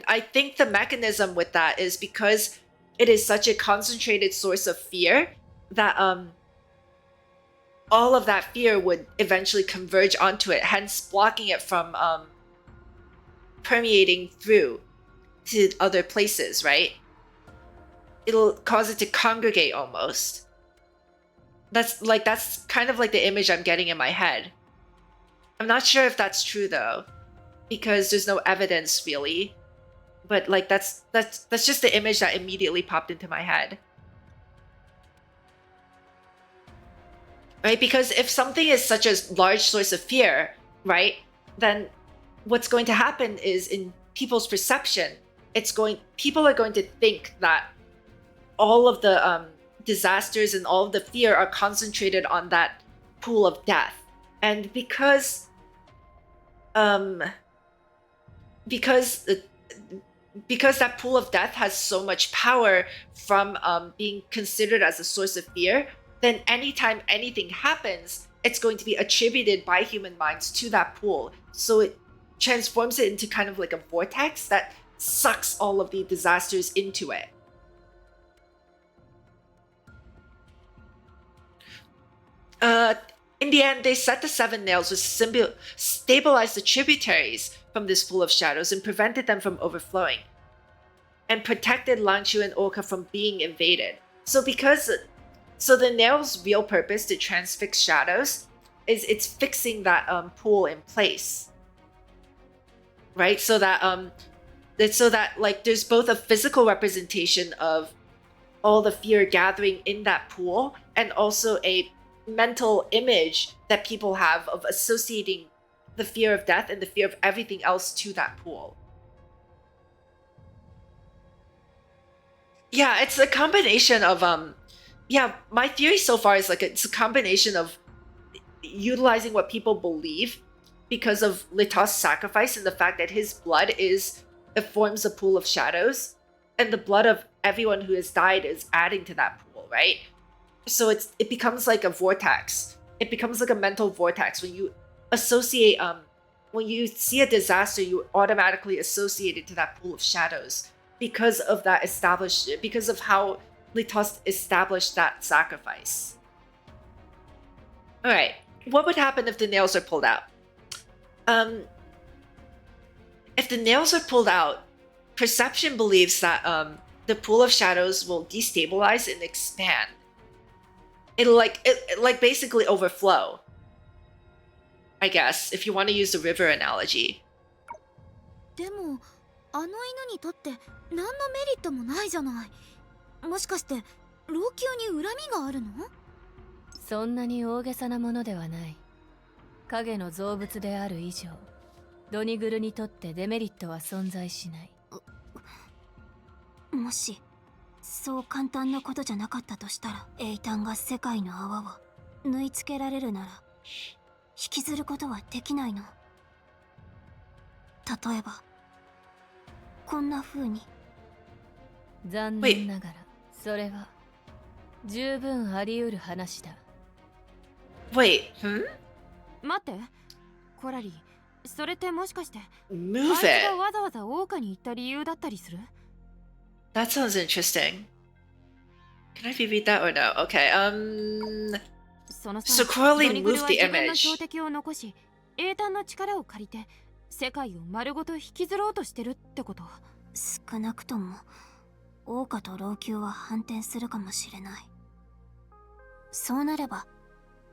[SPEAKER 1] I think the mechanism with that is because it is such a concentrated source of fear that, all of that fear would eventually converge onto it, hence blocking it from, permeating through to other places, right? It'll cause it to congregate almost. That's kind of like the image I'm getting in my head. I'm not sure if that's true though. Because there's no evidence really, but like that's just the image that immediately popped into my head. Right? Because if something is such a large source of fear, right, then what's going to happen is in people's perception, people are going to think that all of the disasters and all of the fear are concentrated on that pool of death, and because that pool of death has so much power from being considered as a source of fear, then anytime anything happens, it's going to be attributed by human minds to that pool. So it transforms it into kind of like a vortex that sucks all of the disasters into it. In the end, they set the seven nails which stabilized the tributaries from this pool of shadows and prevented them from overflowing. and protected Langchu and Orca from being invaded. So the nail's real purpose to transfix shadows is it's fixing that pool in place, right? So that like there's both a physical representation of all the fear gathering in that pool and also a mental image that people have of associating the fear of death and the fear of everything else to that pool. Yeah, it's a combination of my theory so far is like it's a combination of utilizing what people believe because of Litos' sacrifice and the fact that his blood forms a pool of shadows, and the blood of everyone who has died is adding to that pool, right? So it becomes like a vortex. It becomes like a mental vortex when you associate when you see a disaster, you automatically associate it to that pool of shadows because of because of how Litos established that sacrifice. All right, what would happen if the nails are pulled out? If the nails are pulled out, perception believes that the pool of shadows will destabilize and expand. It'll basically overflow, I guess, if you want to use the river analogy.
[SPEAKER 7] でもあの犬にとって何のメリットもないじゃない。もしかして老朽に恨みがあるの？
[SPEAKER 3] そんなに大げさなものではない。影の造物である以上、ドニグルにとってデメリットは存在しない。
[SPEAKER 4] もしそう簡単なことじゃなかったとしたら、エイタンが世界の泡を縫い付けられるなら引きずることはできないの？例えばこんな風に。
[SPEAKER 3] 残念ながらそれは十分あり得る話だ。
[SPEAKER 1] Wait,
[SPEAKER 6] 待って、コラリー、それってもしかして
[SPEAKER 1] Move
[SPEAKER 6] あいつ
[SPEAKER 1] it.
[SPEAKER 6] がわざわざ桜花に行った理由だったりする？
[SPEAKER 1] That sounds interesting. Can I reread that or no? Okay,
[SPEAKER 6] その
[SPEAKER 1] So
[SPEAKER 6] 際、
[SPEAKER 1] Coraline
[SPEAKER 6] ドニグル
[SPEAKER 1] moved
[SPEAKER 6] は
[SPEAKER 1] the
[SPEAKER 6] 自分の
[SPEAKER 1] image.
[SPEAKER 6] 標的を残し、英単の力を借りて世界を丸ごと引きずろうとしてるってこと？
[SPEAKER 4] 少なくとも桜花と老朽は反転するかもしれない。そうなれば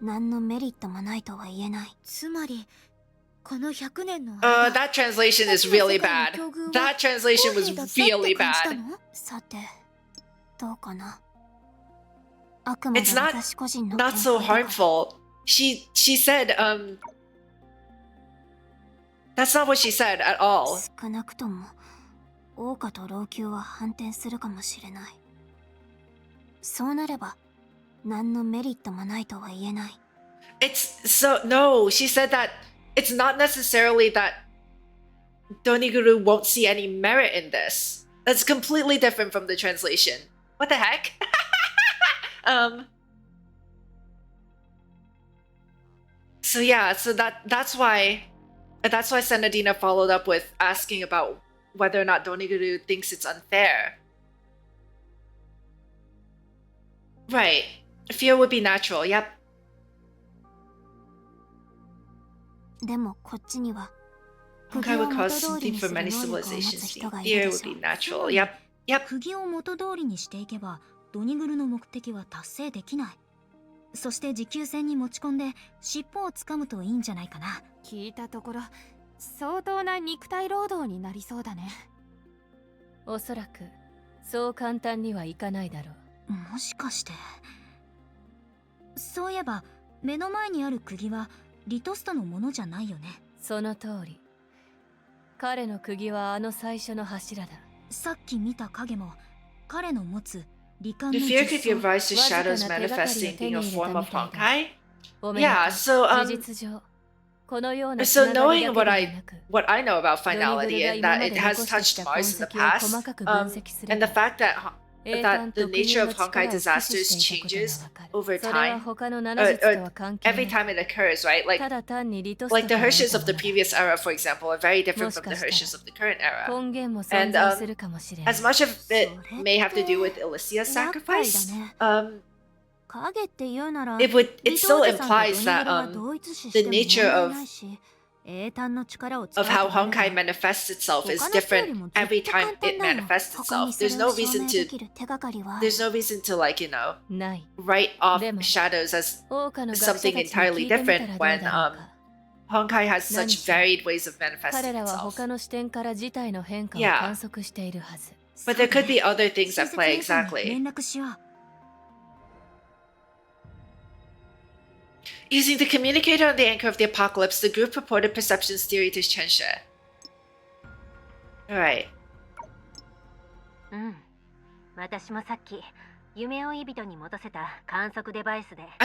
[SPEAKER 4] 何のメリットもないとは言えない。
[SPEAKER 7] つまりこの100年の
[SPEAKER 1] That translation is really bad. That translation was really bad.
[SPEAKER 4] さて、どうかな。あくまで
[SPEAKER 1] It's not
[SPEAKER 4] 私個人の
[SPEAKER 1] not so harmful. She said that's not what she said at all.
[SPEAKER 4] 少なくとも桜花と老朽は反転するかもしれない。そうなれば何のメリットもないとは言えない。
[SPEAKER 1] No, she said that it's not necessarily that Doniguru won't see any merit in this. That's completely different from the translation. What the heck? So yeah, so that's why Senadina followed up with asking about whether or not Doniguru thinks it's unfair. Right. Fear would be natural, yep.
[SPEAKER 7] でもこっちには
[SPEAKER 1] Honkai would cause something for many civilizations. Fear would be natural, yep. Yep.
[SPEAKER 7] 釘を元通りにしていけばドニグルの目的は達成できない。そして持久戦に持ち込んで尻尾をつかむといいんじゃないかな。
[SPEAKER 6] 聞いたところ相当な肉体労働になりそうだね。
[SPEAKER 3] おそらくそう簡単にはいかないだろう。
[SPEAKER 7] もしかしてそういえば目の前にある釘はリトストのものじゃないよね。
[SPEAKER 3] その通り。彼の釘はあの最初の柱だ。
[SPEAKER 7] さっき見た影も彼の持つ理感
[SPEAKER 1] The
[SPEAKER 7] の
[SPEAKER 1] fear
[SPEAKER 7] 実
[SPEAKER 1] could give rise to shadows manifesting being a form of Honkai? Yeah, so so knowing what I know about finality and that it has touched Mars in the past, and the fact that the nature of Honkai disasters changes over time, or every time it occurs, right? Like the Hershes of the previous era, for example, are very different from the Hershes of the current era. And as much of it may have to do with Elysia's sacrifice, it still implies that the nature of of how Honkai manifests itself is different every time it manifests itself. There's no reason to like, you know, write off shadows as something entirely different when Honkai has such varied ways of manifesting itself. Yeah. But there could be other things at play, exactly. Using the communicator on the anchor of the apocalypse, the group reported Perception's theory to Chensha. Alright. I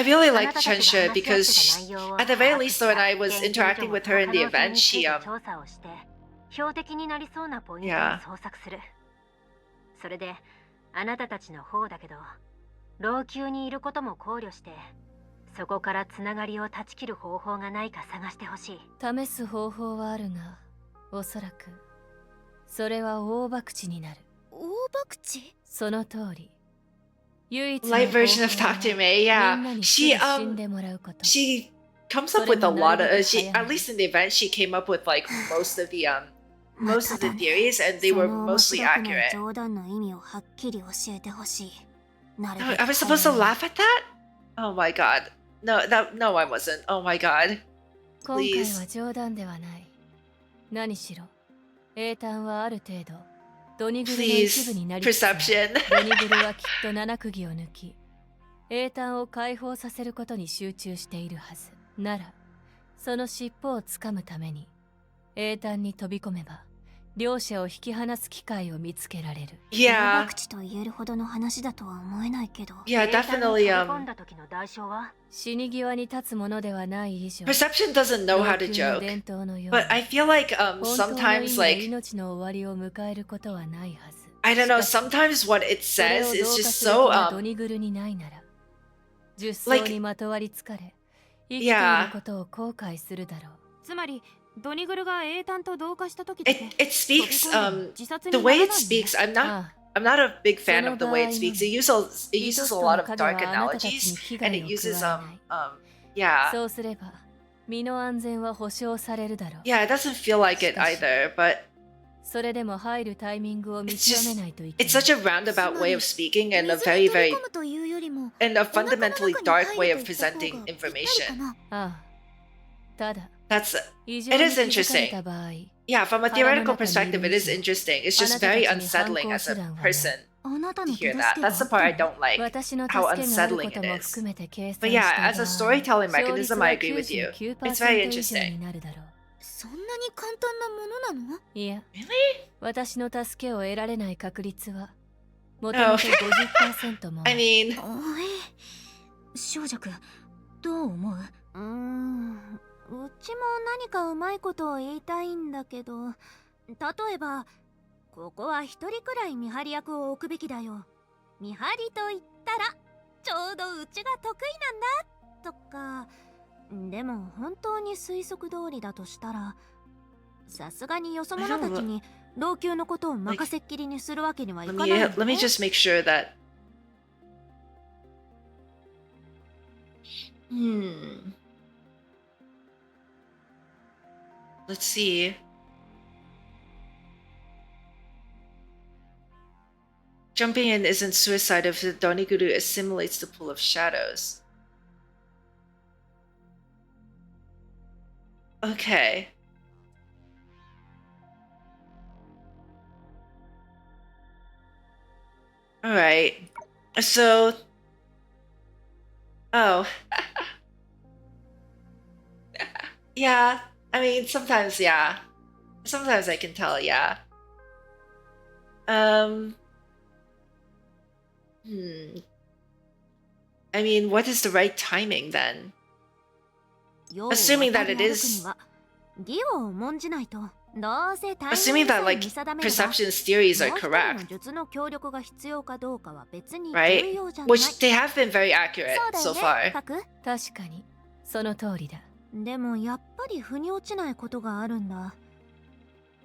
[SPEAKER 1] really like Chensha because she, at the very least when I was interacting with her in the event, she yeah.
[SPEAKER 5] それであなたたちの方だけど老朽にいることも考慮してそこからつながりを断ち切る方法がないか探してほしい。
[SPEAKER 3] 試す方法はあるが、おそらくそれは大博打になる。
[SPEAKER 7] 大博打？
[SPEAKER 3] その通り。唯一の
[SPEAKER 1] light version of Dr. May, yeah. She comes up with a lot of she at least in the event she came up with like most of the theories and they were mostly accurate. Oh, I was supposed to laugh at that? Oh my god. No, I wasn't. Oh my god. Please.
[SPEAKER 3] 今回は冗談ではない。何しろ、英単はある程度ドニグルの一部になりつつある。ドニグルはきっと7釘を抜き、英単を解放させることに集中しているはず。なら、その尻尾をつかむために、英単に飛び込めば、両者を引き離す機会を見つけられる。
[SPEAKER 1] Yeah. Yeah, definitely.
[SPEAKER 3] 死に際に立つものではない以上。
[SPEAKER 1] Perception doesn't know how to joke, but I feel like sometimes like
[SPEAKER 3] 命の終わりを迎えることはないはず。
[SPEAKER 1] I don't know. Sometimes what it says is just so
[SPEAKER 3] ドニグルにないなら、十層にまとわりつかれ、生きていることを後悔するだろう。
[SPEAKER 6] つまり。ドニグルが英単と同化した時
[SPEAKER 1] it speaks the way it speaks. I'm not a big fan of the way it speaks. It uses a lot of dark analogies and it uses yeah.
[SPEAKER 3] そうすれば身の安全は保証されるだろう。
[SPEAKER 1] Yeah, it doesn't feel like it either, but
[SPEAKER 3] それでも入るタイミングを見極めないといけない。
[SPEAKER 1] It's such a roundabout way of speaking and a very and a fundamentally dark way of presenting information.
[SPEAKER 3] ただ
[SPEAKER 1] it is interesting. Yeah, from a theoretical perspective, it is interesting. It's just very unsettling as a person to hear that. That's the part I don't like, how unsettling it is. But yeah, as a storytelling mechanism, I agree with you. It's very interesting.
[SPEAKER 7] そんなに簡単なものなの？
[SPEAKER 3] いや、私の助けを得られない確率はもと
[SPEAKER 1] No.
[SPEAKER 3] もと 50% も。
[SPEAKER 1] I mean,
[SPEAKER 5] 少女くん、どう思う？
[SPEAKER 7] うちも何かうまいことを言いたいんだけど、例えばここは一人くらい見張り役を置くべきだよ。見張りと言ったらちょうどうちが得意なんだとか。でも本当に推測通りだとしたら、さすがによそ者たちに老朽のことを任せっきりにするわけにはいかないよね。
[SPEAKER 1] let me just make sure that let's see. Jumping in isn't suicide if the Doniguru assimilates the pool of shadows. Okay. Alright. So... Oh. Yeah. I mean, sometimes, yeah. Sometimes I can tell, yeah. I mean, what is the right timing then? Assuming that it is... Assuming that, like, Perception's theories are correct. Right? Which they have been very accurate so far.
[SPEAKER 3] 確かに、その通りだ。
[SPEAKER 7] でもやっぱり腑に落ちないことがあるんだ。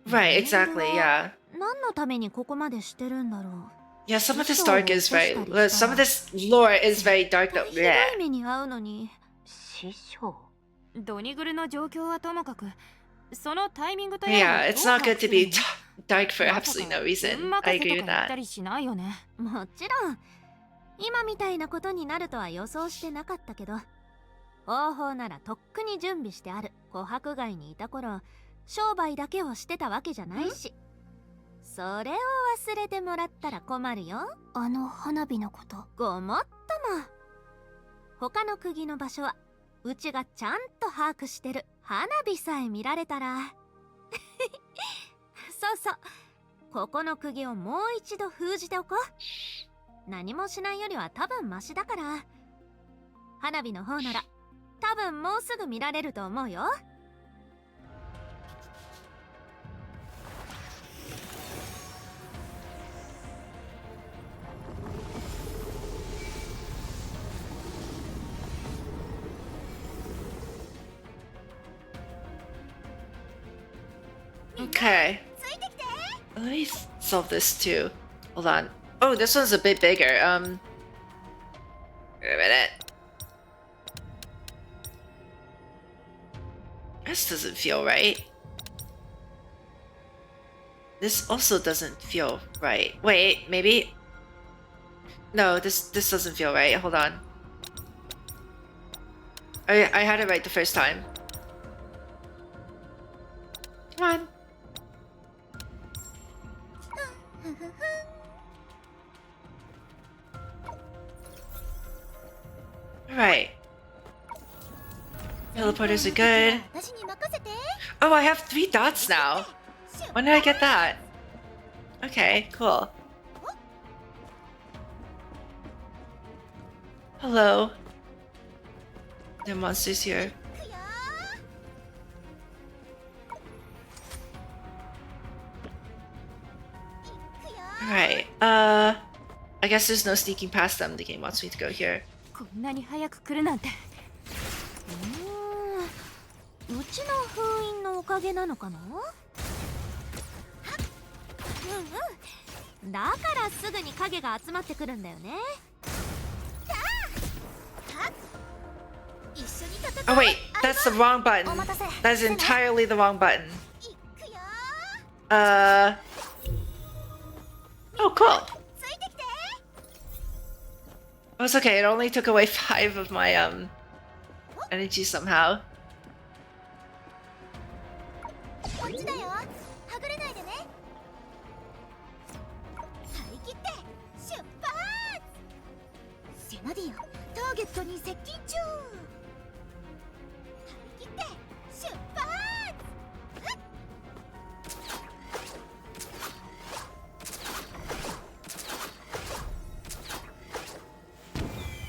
[SPEAKER 1] Right, exactly, yeah.
[SPEAKER 7] 何のためにここまでしてるんだろう。
[SPEAKER 1] Yeah, some of this dark is very... some of this lore is very dark though.
[SPEAKER 7] ひどい目に遭うのに。
[SPEAKER 6] ドニグルの状況はともかく、そのタイミングと
[SPEAKER 1] Yeah, it's not good to be dark for absolutely no reason. I agree with that.
[SPEAKER 4] もちろん今みたいなことになるとは予想してなかったけど、方法ならとっくに準備してある。琥珀街にいた頃商売だけをしてたわけじゃないし、それを忘れてもらったら困るよ。あの花火のこと。ごもっとも。他の釘の場所はうちがちゃんと把握してる。花火さえ見られたらそうそう、ここの釘をもう一度封じておこう。何もしないよりは多分マシだから。花火の方なら多分もうすぐ見られると思うよ。
[SPEAKER 1] Okay. Let me solve this too. Hold on. Oh, this one's a bit bigger. Wait a minute. This doesn't feel right. This also doesn't feel right. Wait, maybe? No, this doesn't feel right. Hold on. I had it right the first time. Come on. Alright. Teleporters are good. Oh, I have 3 dots now. When did I get that? Okay, cool. Hello. There are monsters here. Alright, I guess there's no sneaking past them. The game wants me to go here.
[SPEAKER 6] こんなに早く来るなんて。
[SPEAKER 4] うちの封印のおかげなのかな。だからすぐに影が集まってくるんだよね。
[SPEAKER 1] Oh wait, that's the wrong button. That's entirely the wrong button. Oh, cool. Oh, it's okay. It only took away 5 of my energy somehow.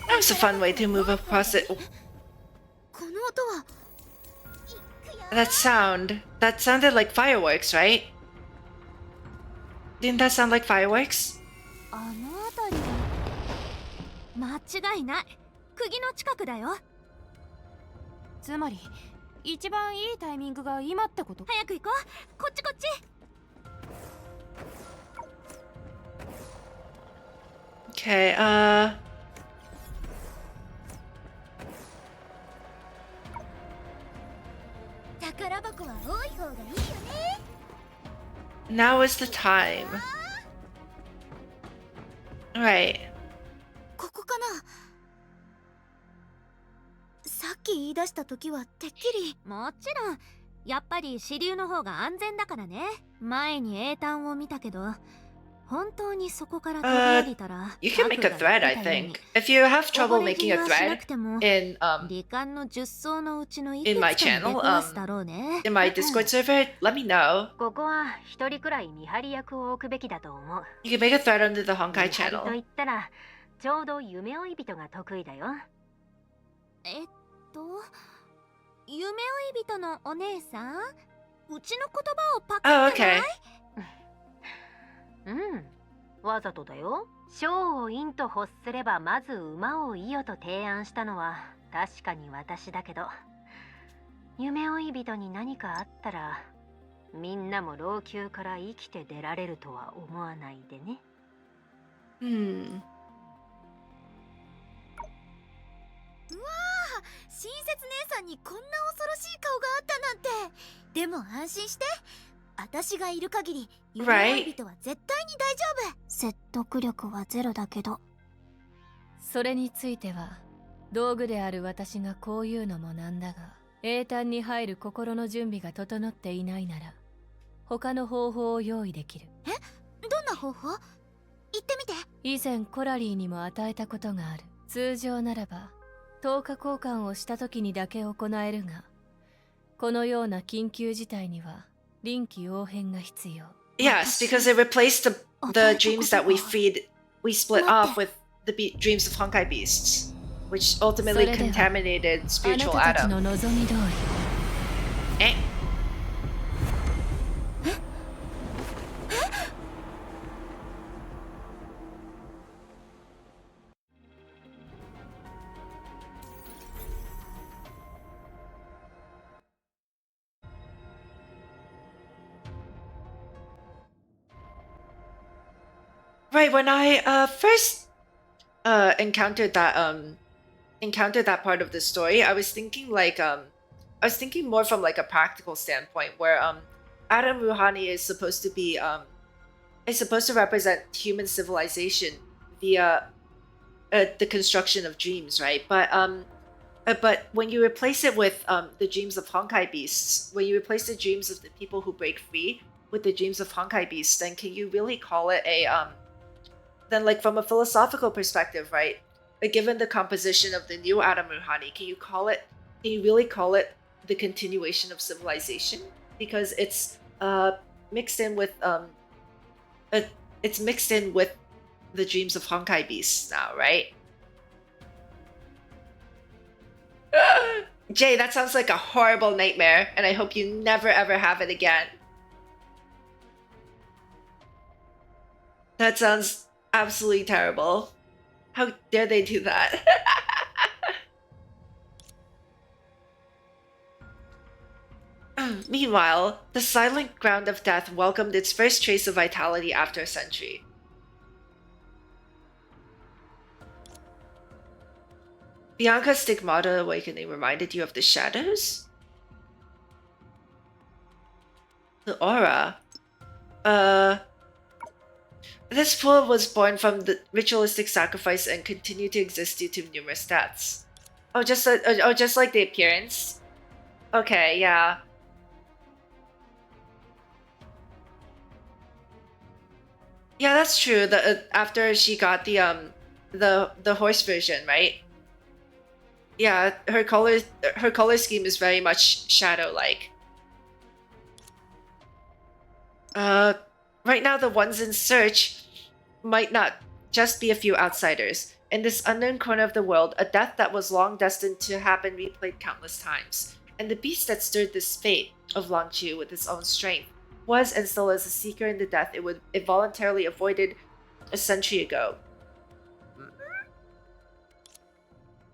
[SPEAKER 1] That was a fun way to move across it. That sounded like fireworks, right? Didn't that sound like fireworks?
[SPEAKER 4] あの辺り。間違いない。釘の近くだよ。
[SPEAKER 6] つまり一番いいタイミングが今ってこと。
[SPEAKER 4] 早く行こう。こっちこっち。
[SPEAKER 1] Okay, now is the time. Alright.
[SPEAKER 4] ここかな。さっき言い出した時はてっきり。もちろん。やっぱり支流の方が安全だからね。前に英単を見たけど。本当にそこから飛び降りたら。
[SPEAKER 1] You can make a thread, I think. If you have trouble making a thread in
[SPEAKER 4] 罹患の10層のうちの
[SPEAKER 1] in my channel, in my Discord server, let me know.
[SPEAKER 9] ここは一人くらい見張り役を置くべきだと思う。
[SPEAKER 1] You can make a thread under the Honkai
[SPEAKER 9] 見張りと
[SPEAKER 1] channel.
[SPEAKER 9] 言ったらちょうど夢追い人が得意だよ。
[SPEAKER 4] 夢追い人のお姉さん、うちの言葉をパクってない？
[SPEAKER 1] Oh, okay.
[SPEAKER 9] うん、わざとだよ。将を陰と欲すればまず馬をいよと提案したのは確かに私だけど、夢追い人に何かあったらみんなも老朽から生きて出られるとは思わないでね。
[SPEAKER 4] うわー、親切姉さん
[SPEAKER 7] んにこんな恐ろしい顔があったなんて。でも安心して、私がいる限り夢追い人は絶対に大丈夫。
[SPEAKER 4] 説得力はゼロだけど。
[SPEAKER 3] それについては道具である私がこういうのもなんだが、英単に入る心の準備が整っていないなら他の方法を用意できる。
[SPEAKER 7] どんな方法？言ってみて。
[SPEAKER 3] 以前コラリーにも与えたことがある。通常ならば10日交換をした時にだけ行えるが、このような緊急事態には臨機応変が必要。
[SPEAKER 1] Yes, because it replaced the dreams that we split off with the dreams of Honkai beasts, which ultimately contaminated spiritual Adam.
[SPEAKER 3] あなたたちの望み通り。
[SPEAKER 1] Right, when I first encountered that part of the story, I was thinking more from like a practical standpoint, where Adam Rouhani is supposed to represent human civilization via the construction of dreams, right? But when you replace it with the dreams of Honkai beasts, when you replace the dreams of the people who break free with the dreams of Honkai beasts, then can you really call it a then, like, from a philosophical perspective, right? Like, given the composition of the new Adam Rouhani, can you really call it the continuation of civilization? Because it's mixed in with the dreams of Honkai beasts now, right? Jay, that sounds like a horrible nightmare, and I hope you never ever have it again. That sounds absolutely terrible. How dare they do that? Meanwhile, the silent ground of death welcomed its first trace of vitality after a century. Bianca's Stigmata awakening reminded you of the shadows? The aura? This pool was born from the ritualistic sacrifice and continued to exist due to numerous deaths. Oh, just like the appearance? Okay, yeah. Yeah, that's true. After she got the horse version, right? Yeah, her color scheme is very much shadow-like. Right now, the ones in search might not just be a few outsiders. In this unknown corner of the world, a death that was long destined to happen replayed countless times. And the beast that stirred this fate of Long Chu with its own strength was and still is a seeker in the death it voluntarily avoided a century ago.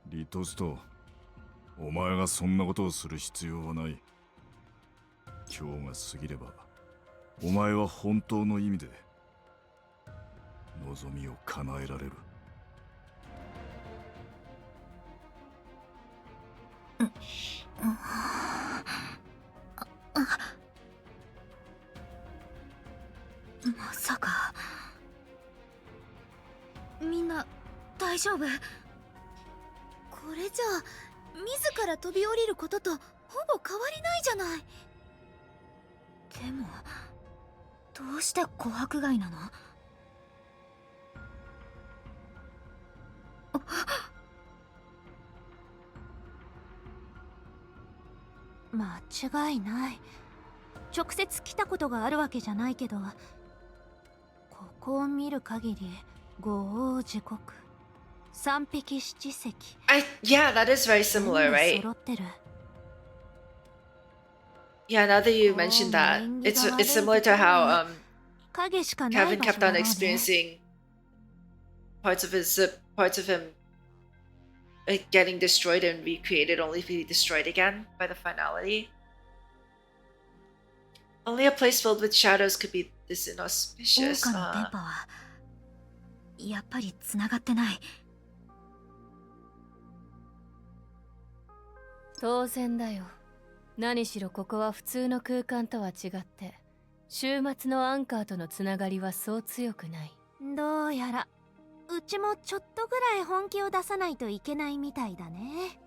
[SPEAKER 13] リトスト、お前がそんなことをする必要はない。今日が過ぎれば、お前は本当の意味で望みを叶えられる。
[SPEAKER 7] まさか。みんな大丈夫？これじゃあ自ら飛び降りることとほぼ変わりないじゃない。でもどうして琥珀貝なの？
[SPEAKER 5] 間違いない。直接来たことがあるわけじゃないけど、ここを見る限り五王子国、三匹七石。
[SPEAKER 1] Yeah, that is very similar, right?
[SPEAKER 5] 揃ってる。
[SPEAKER 1] Yeah, now that you mentioned that, it's similar to how Kevin kept on experiencing parts of him getting destroyed and recreated only to be destroyed again by the finality. Only a place filled with shadows could be this inauspicious.
[SPEAKER 7] 桜花の電波はやっぱり繋がってない。
[SPEAKER 3] 当然だよ。何しろここは普通の空間とは違って週末のアンカーとのつながりはそう強くない。
[SPEAKER 7] どうやらうちもちょっとぐらい本気を出さないといけないみたいだね。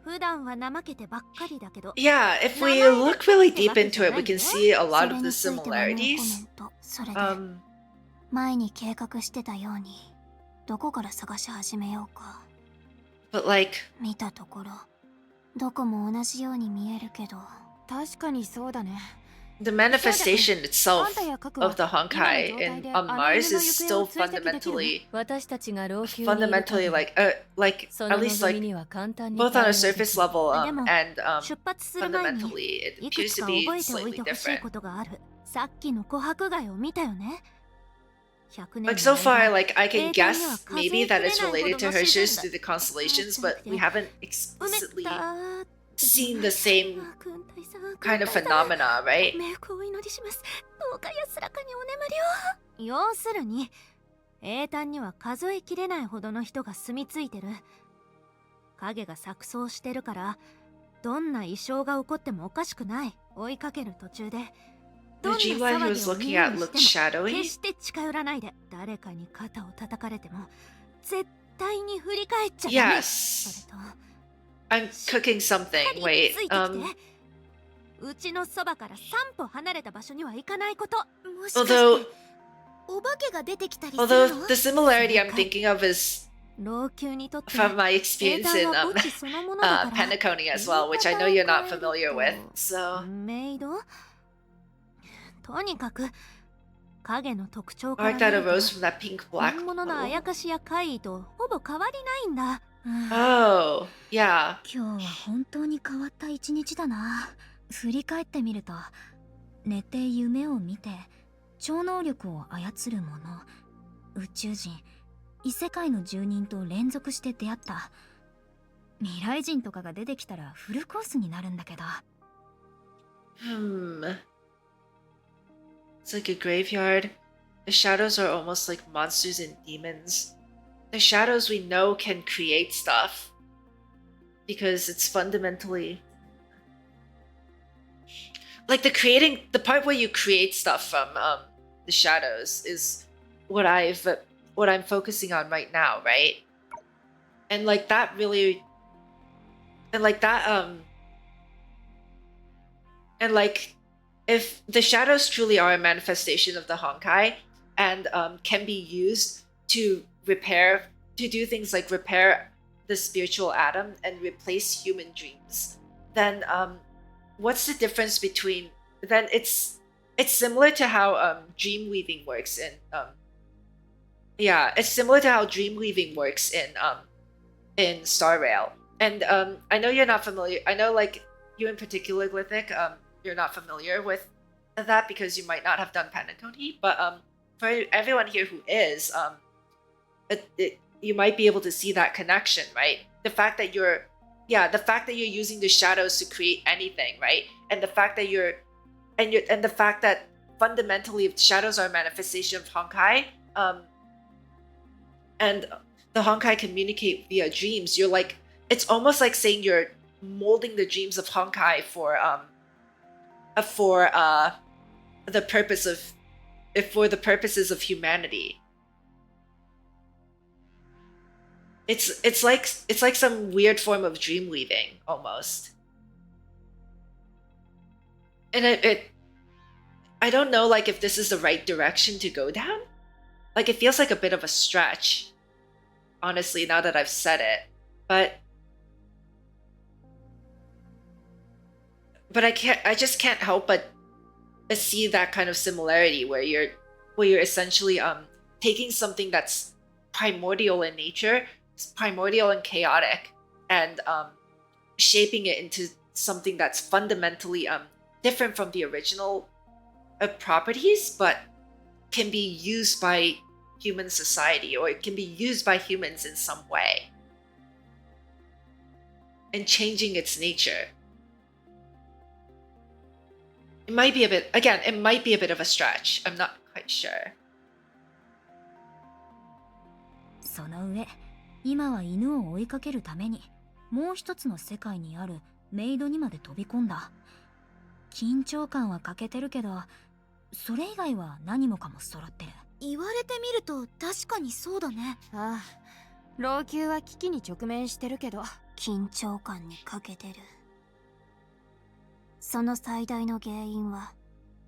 [SPEAKER 7] 普段は怠けてばっかりだけど。
[SPEAKER 1] Yeah, if we look really deep into it, we can see a lot of the similarities.
[SPEAKER 4] それで、前に計画してたようにどこから探し始めようか。
[SPEAKER 1] But like
[SPEAKER 4] 見たところどこも同じように見えるけど。
[SPEAKER 6] 確かにそうだね。
[SPEAKER 1] The manifestation itself of the Honkai on Mars is still fundamentally like at least like both on a surface level and fundamentally it appears to be slightly different.
[SPEAKER 7] さっきの琥珀貝を見たよね。
[SPEAKER 1] Like so far, like I can guess maybe that it's related to Hershey's through the constellations, but we haven't explicitly seen the same kind of phenomena, right?
[SPEAKER 7] 要するに英単には数えきれないほどの人が住み着いてる。影が錯綜してるからどんな異象が起こってもおかしくない。追いかける途中で
[SPEAKER 1] The G1 he was looking at looked shadowy.
[SPEAKER 7] 決して近寄らないで。誰かに肩を叩かれても絶対に振り返っちゃダメ。
[SPEAKER 1] Yes. I'm cooking something. Wait.
[SPEAKER 7] うちのそばから3歩離れた場所には行かないこと。
[SPEAKER 1] Although
[SPEAKER 7] お化けが出てきたりするの。
[SPEAKER 1] although the similarity I'm thinking of is from my experience in Penacony as well, which I know you're not familiar with. So
[SPEAKER 7] メイドとにかく影の特徴
[SPEAKER 1] arc that arose from that pink black
[SPEAKER 7] 本物のあやかしや怪異とほぼ変わりないんだ。
[SPEAKER 1] Oh, yeah.
[SPEAKER 4] 今日は本当に変わった一日だな。振り返ってみると、寝て夢を見て超能力を操る者、宇宙人、異世界の住人と連続して出会った。未来人とかが出てきたらフルコースになるんだけど。
[SPEAKER 1] It's like a graveyard. The shadows are almost like monsters and demons. The shadows we know can create stuff because it's fundamentally like the part where you create stuff from the shadows is what I'm focusing on right now, right? And like that really and like that and like if the shadows truly are a manifestation of the Honkai and can be used to do things like repair the spiritual atom and replace human dreams, then what's the difference between then it's similar to how dream weaving works it's similar to how dream weaving works in Star Rail. And I know you're not familiar. I know like you in particular, Glythic, you're not familiar with that because you might not have done Penacony, but for everyone here who is, you might be able to see that connection, right? The fact that you're using the shadows to create anything, right? And the fact that and the fact that fundamentally shadows are a manifestation of Honkai, and the Honkai communicate via dreams. You're like, it's almost like saying you're molding the dreams of Honkai for the purposes of humanity. It's like some weird form of dream weaving almost. And I don't know like if this is the right direction to go down. Like it feels like a bit of a stretch, honestly, now that I've said it. But I just can't help but see that kind of similarity where you're essentially taking something that's primordial in nature, primordial and chaotic, and shaping it into something that's fundamentally different from the original properties, but can be used by human society, or it can be used by humans in some way, and changing its nature. It might be a bit of a stretch. I'm not quite sure.
[SPEAKER 4] その上、今は犬を追いかけるために
[SPEAKER 7] もう一つの世界にあるメイドにまで飛び込んだ。緊張感は欠けてるけど、それ以外は何もかも揃ってる。
[SPEAKER 4] 言われてみると確かにそうだね。
[SPEAKER 6] ああ、老朽は危機に直面してるけど、
[SPEAKER 4] 緊張感に欠けてる。その最大の原因は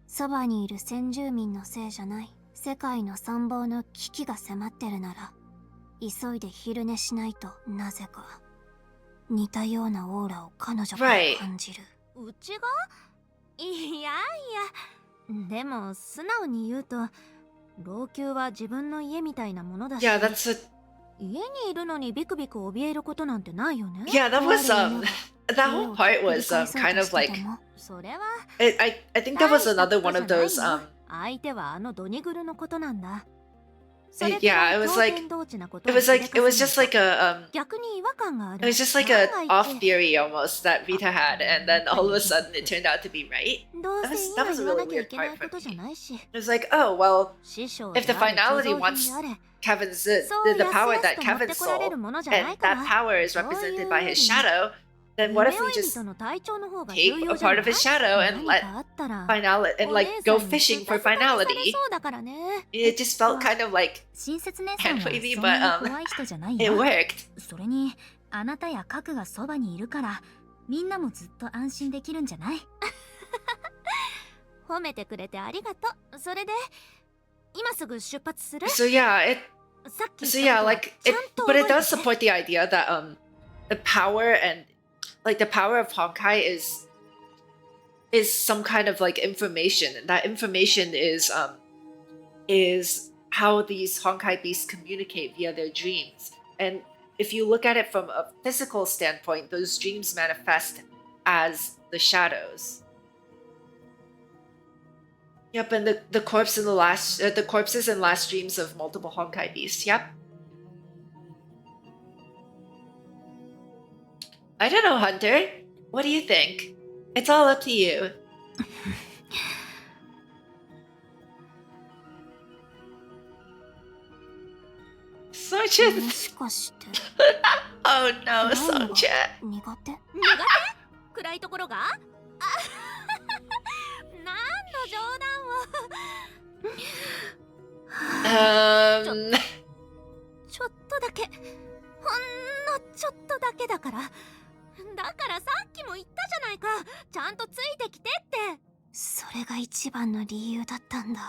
[SPEAKER 4] そばにいる先住民のせいじゃない。世界の存亡の危機が迫ってるなら急いで昼寝しないと。なぜか似たようなオーラを彼女から感じる。
[SPEAKER 7] うちが？いやでも素直に言うと、老朽は自分の家みたいなものだし、
[SPEAKER 1] Yeah, that's a...
[SPEAKER 7] 家にいるのにビクビク怯えることなんてないよね。
[SPEAKER 1] Yeah, that was that whole part was kind of like I think that was another one of those
[SPEAKER 7] 相手はあのドニグルのことなんだ。
[SPEAKER 1] Yeah, it was just like a it was just like a off theory almost that Vita had, and then all of a sudden it turned out to be right. That was a really weird part for me. It was like, oh well, if the finality wants Kevin's the power that Kevin saw, and that power is represented by his shadow, then what if we just take a part of his shadow and let finality and like go fishing for finality? It just felt kind of like hand-wavy, but it worked.
[SPEAKER 7] それにあなたやカクがそばにいるからみんなもずっと安心できるんじゃない？褒めてくれてありがとう。それで今すぐ出発する？
[SPEAKER 1] So yeah, like but it does support the idea that the power and like the power of Honkai is some kind of like information, and that information is how these Honkai beasts communicate via their dreams. And if you look at it from a physical standpoint, those dreams manifest as the shadows. Yep, and the corpse in the corpses and last dreams of multiple Honkai beasts. Yep. I don't know, Hunter. What do you think? It's all up to you. Sonja. Oh no, Sonja.
[SPEAKER 7] 苦手？暗いところが？何の冗談を。ちょっとだけ、ほんのちょっとだけだから。だからさっきも言ったじゃないか。ちゃんとついてきてって。
[SPEAKER 4] それが一番の理由だったんだ。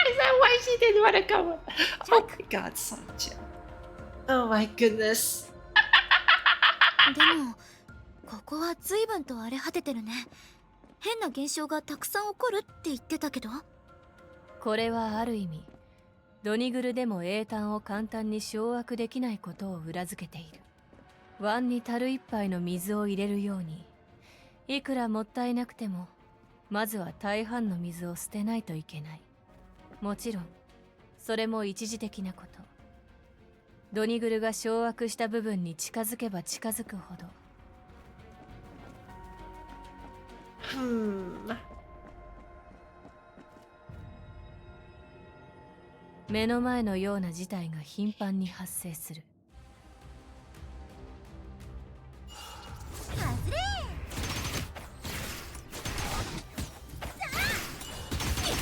[SPEAKER 1] Is that why she didn't want to come? Oh my god, Sonja. Oh my goodness.
[SPEAKER 4] でもここは随分と荒れ果ててるね。変な現象がたくさん起こるって言ってたけど。
[SPEAKER 3] これはある意味ドニグルでも英単を簡単に掌握できないことを裏付けている。碗に樽一杯の水を入れるように、いくらもったいなくてもまずは大半の水を捨てないといけない。もちろんそれも一時的なこと。ドニグルが掌握した部分に近づけば近づくほど。目の前のような事態が頻繁に発生する。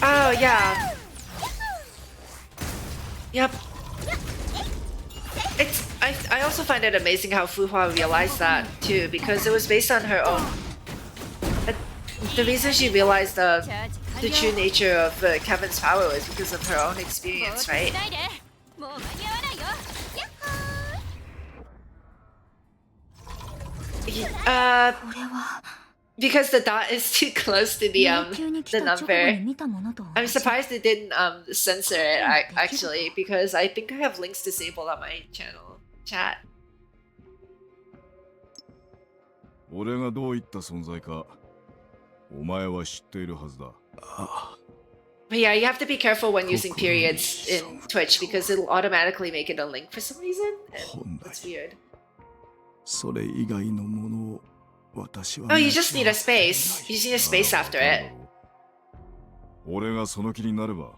[SPEAKER 1] Oh yeah. Yep. I also find it amazing how Fuhua realized that too, because it was based on her own. The reason she realized the true nature of Kevin's power was because of her own experience, right? Because the dot is too close to the number. I'm surprised it didn't censor it actually, because I think I have links disabled on my channel chat.
[SPEAKER 13] 俺がどういった存在かお前は知っているはずだ。
[SPEAKER 1] But yeah, you have to be careful when using periods in Twitch because it'll automatically make it a link for some reason. And it's weird.
[SPEAKER 13] それ以外のものを私は。
[SPEAKER 1] Oh, you just need a space. You just need a space after it.
[SPEAKER 13] 俺がその気になれば、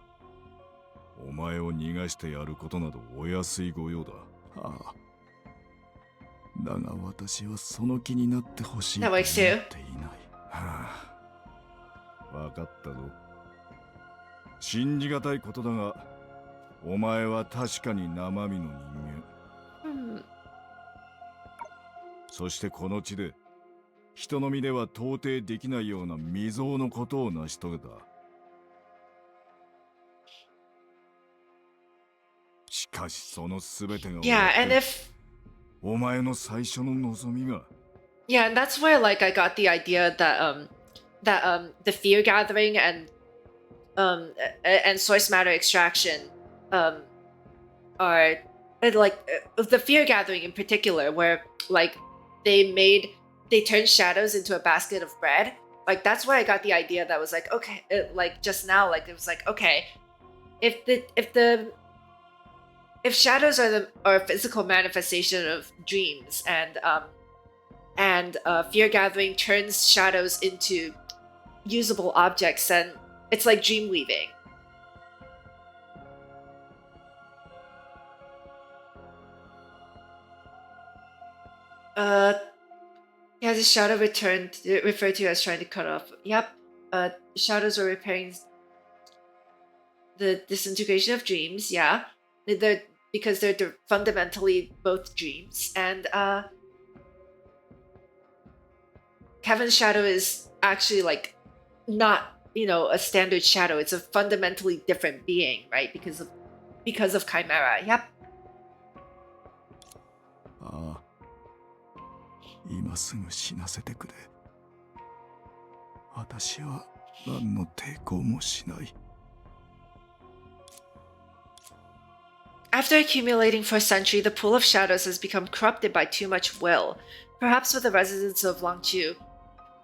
[SPEAKER 13] お前を逃がしてやることなどお安い御用だ。だが私はその気になってほしいと
[SPEAKER 1] That
[SPEAKER 13] 思っ
[SPEAKER 1] works
[SPEAKER 13] てい
[SPEAKER 1] too.
[SPEAKER 13] ない。はあ、わかったぞ。信じがたいことだが、お前は確かに生身の人間。そしてこの地で人の身では到底できないような未曾有のことを成し遂げた。しかしそのすべてが
[SPEAKER 1] Yeah, and if
[SPEAKER 13] お前の最初の望みが
[SPEAKER 1] yeah, and that's where like I got the idea that the fear gathering and source matter extraction are like the fear gathering in particular, where like they turned shadows into a basket of bread. Like that's where I got the idea that was like, okay, like just now, like it was like, okay, if shadows are a physical manifestation of dreams, and fear gathering turns shadows into usable objects, and it's like dream weaving. Yeah, the shadow returned, referred to as trying to cut off. Yep. Shadows are repairing the disintegration of dreams. Yeah, because they're fundamentally both dreams, and Kevin's shadow is actually like not, you know, a standard shadow. It's a fundamentally different being, right? Because of Chimera. Yep.
[SPEAKER 13] ああ、今すぐ死なせてくれ。私は何の抵抗もしない。
[SPEAKER 1] After accumulating for a century, the pool of shadows has become corrupted by too much will. Perhaps for the residents of Longchu,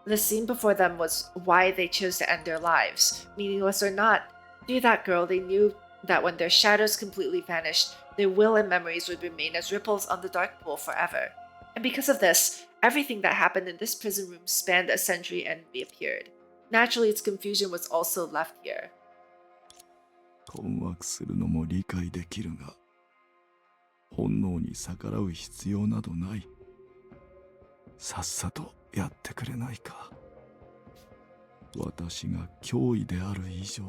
[SPEAKER 1] the scene before them was why they chose to end their lives. Meaningless or not, through that girl, they knew that when their shadows completely vanished, their will and memories would remain as ripples on the dark pool forever. And because of this, everything that happened in this prison room spanned a century and reappeared. Naturally, its confusion was also left here.
[SPEAKER 13] 困惑するのも理解できるが、本能に逆らう必要などない。さっさとやってくれないか。私が脅威である以上、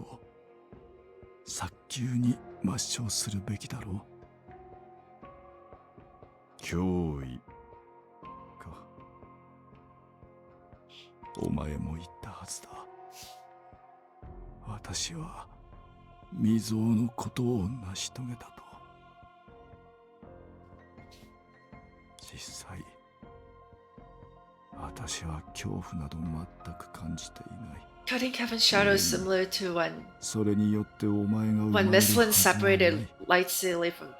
[SPEAKER 13] 早急に抹消するべきだろう。脅威か。お前も言ったはずだ。私は未曾有のことを成し遂げたと。実際、私は恐怖など全く感じていない。
[SPEAKER 1] Cutting Kevin's shadow is similar to when
[SPEAKER 13] それによってお前が生まれ
[SPEAKER 1] when
[SPEAKER 13] るは
[SPEAKER 1] Mislin
[SPEAKER 13] ずがない。
[SPEAKER 1] separated Light Sailor from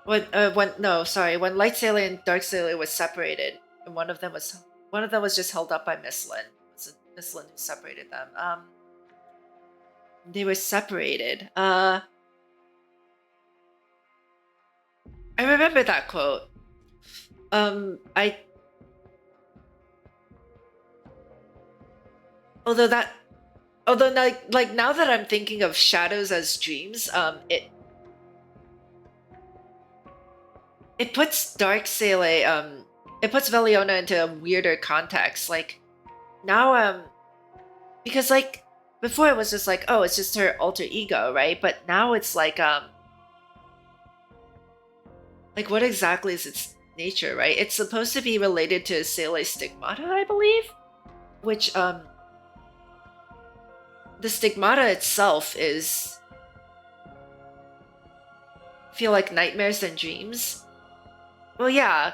[SPEAKER 1] when Light Sailor and Dark Sailor was separated, and one of them was just held up by Mislin. It was Mislin who separated them. They were separated. I remember that quote. Although like now that I'm thinking of shadows as dreams, it puts Dark Sailor, it puts Veliona into a weirder context. Like now, because like before it was just like, oh, it's just her alter ego, right? But now it's like what exactly is its nature, right? It's supposed to be related to Sailor's stigmata, I believe, which the stigmata itself is feel like nightmares and dreams. Well, yeah.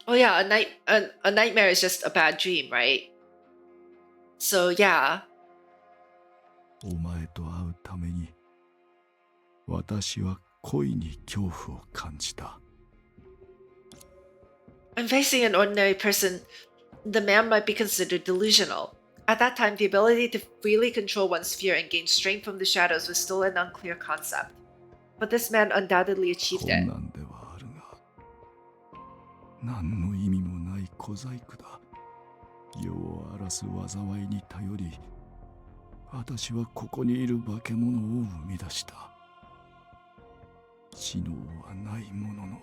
[SPEAKER 1] Well, yeah, a nightmare is just a bad dream, right? So, yeah.
[SPEAKER 13] お前と会うために、私は恋に恐怖を感じた。
[SPEAKER 1] When facing an ordinary person, the man might be considered delusional. At that time, the ability to freely control one's fear and gain strength from the shadows was still an unclear concept. But this man undoubtedly achieved it.
[SPEAKER 13] 困難ではあるが、何の意味もない小細工だ。世を荒らす災いに頼り、私はここにいる化け物を生み出した。知能はないものの、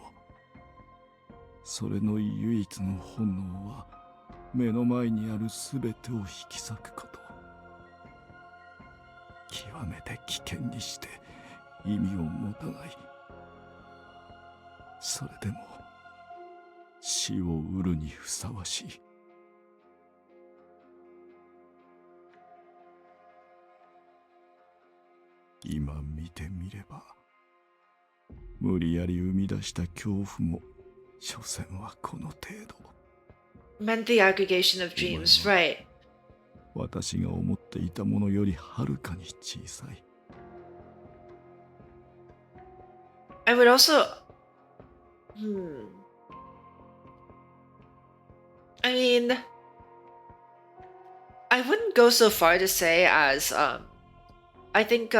[SPEAKER 13] それの唯一の本能は目の前にあるすべてを引き裂くこと。極めて危険にして意味を持たない。それでも死を得るにふさわしい。今見てみれば、無理やり生み出した恐怖も所詮はこの程度。
[SPEAKER 1] Meant the aggregation of dreams, right?
[SPEAKER 13] 私が思っていたものよりはるかに小さい。
[SPEAKER 1] I would also, I mean, I wouldn't go so far to say as, I think,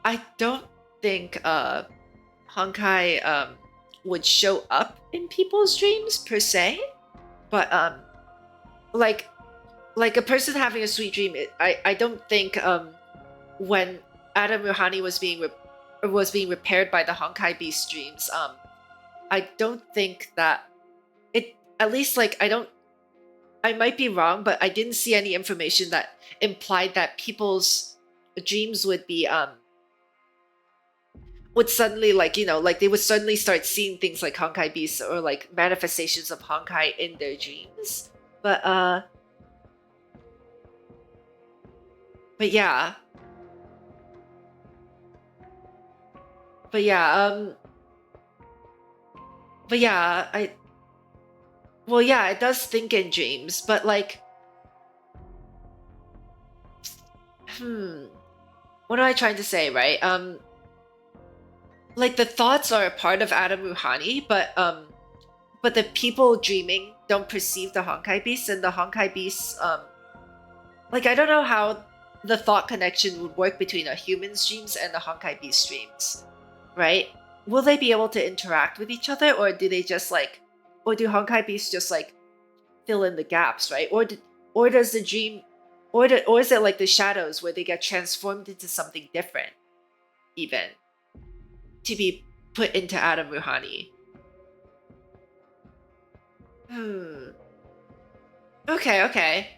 [SPEAKER 1] I don't think, Honkai, would show up in people's dreams per se, but, like a person having a sweet dream, I don't think, when Adam Ruhani was being repaired by the Honkai Beast dreams, I don't think that it, at least like I might be wrong, but I didn't see any information that implied that people's dreams would be would suddenly, like, you know, like they would suddenly start seeing things like Honkai Beasts or like manifestations of Honkai in their dreams. But yeah. But yeah, it does think in dreams, but like, what am I trying to say, right? Like the thoughts are a part of Adam Ruhani, but the people dreaming don't perceive the Honkai Beasts, and the Honkai Beasts, like I don't know how the thought connection would work between a human's dreams and the Honkai Beast dreams, right? Will they be able to interact with each other, or do they just like, or do Honkai Beasts just like fill in the gaps, right? Or does the dream, or is it like the shadows where they get transformed into something different, even to be put into Adam Ruhani? Okay.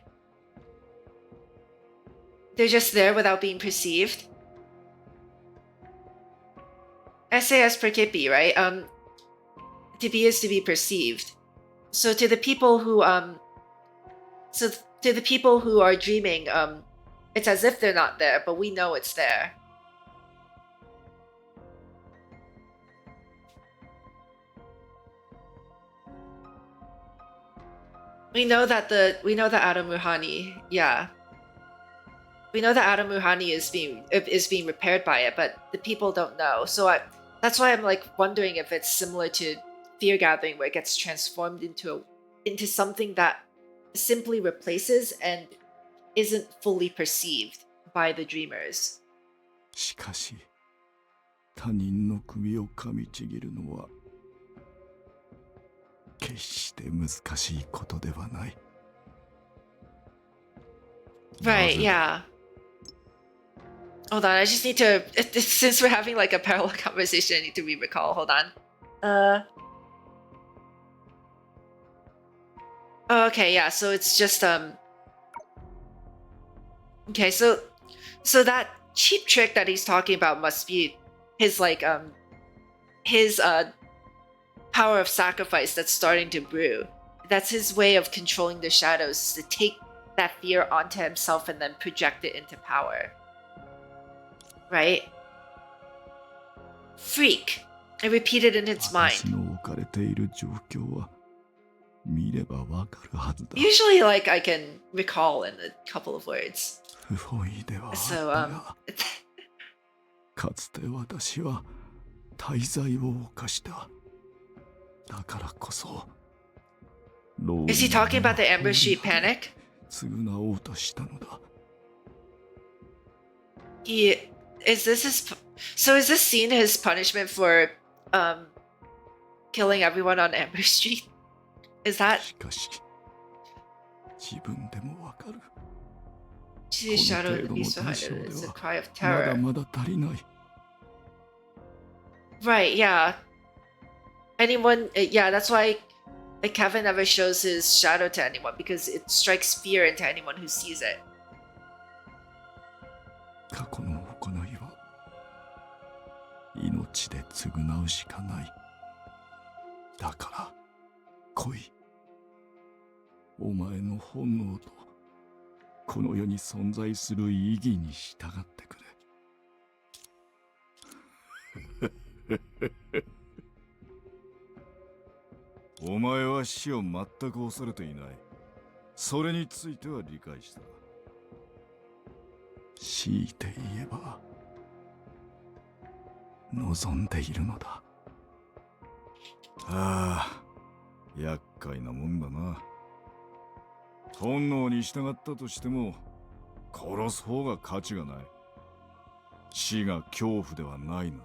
[SPEAKER 1] They're just there without being perceived. SAS per Kippy, right? To be is to be perceived. So to the people who are dreaming, it's as if they're not there, but we know it's there. We know that Adam Ruhani, yeah. We know that Adam Ruhani is being repaired by it, but the people don't know. So that's why I'm like wondering if it's similar to Fear Gathering, where it gets transformed into something that simply replaces and isn't fully perceived by the dreamers.
[SPEAKER 13] しかし、他人の首を噛みちぎるのは決して難しいことではない。
[SPEAKER 1] Right, yeah. Hold on, I just need to, since we're having like a parallel conversation, I need to re-recall. Hold on. Okay, yeah, so it's just, okay, so that cheap trick that he's talking about must be his, like, his, power of sacrifice that's starting to brew. That's his way of controlling the shadows, is to take that fear onto himself and then project it into power. Right? Freak. I repeat it in its mind. Usually, like, I can recall in a couple of words. So,
[SPEAKER 13] かつて私は大罪を犯した。だからこそ。
[SPEAKER 1] Is he talking about the Amber Street panic?
[SPEAKER 13] 償おうとしたのだ。
[SPEAKER 1] Is this scene his punishment for killing everyone on Amber Street? Is that?
[SPEAKER 13] しかし、自分でもわかる。
[SPEAKER 1] See the shadow of the beast behind it. It's a cry of terror. Right, yeah. anyone. Yeah, that's why Kevin never shows his shadow to anyone because it strikes fear into anyone who sees it.
[SPEAKER 13] 過去の行いは命で償うしかない。だから来い。お前の本能とこの世に存在する意義に従ってくれ。お前は死を全く恐れていない。それについては理解した。強いて言えば望んでいるのだ。ああ、厄介なもんだな。本能に従ったとしても殺す方が価値がない。死が恐怖ではないなら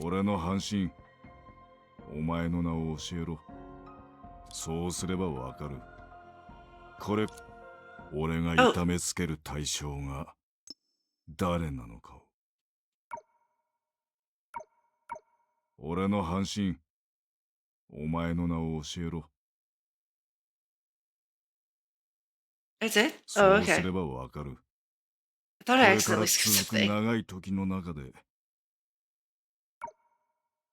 [SPEAKER 13] 俺の半身、お前の名を教えろ。そうすればわかる。これ、俺が痛めつける対象が誰なのかを。俺の半身、お前の名を教えろ。
[SPEAKER 1] Is it?
[SPEAKER 13] そ
[SPEAKER 1] Oh,
[SPEAKER 13] うす
[SPEAKER 1] okay.
[SPEAKER 13] ればわかる。
[SPEAKER 1] I thought I
[SPEAKER 13] これから
[SPEAKER 1] accidentally skipped
[SPEAKER 13] 続く
[SPEAKER 1] something.
[SPEAKER 13] 長い時の中で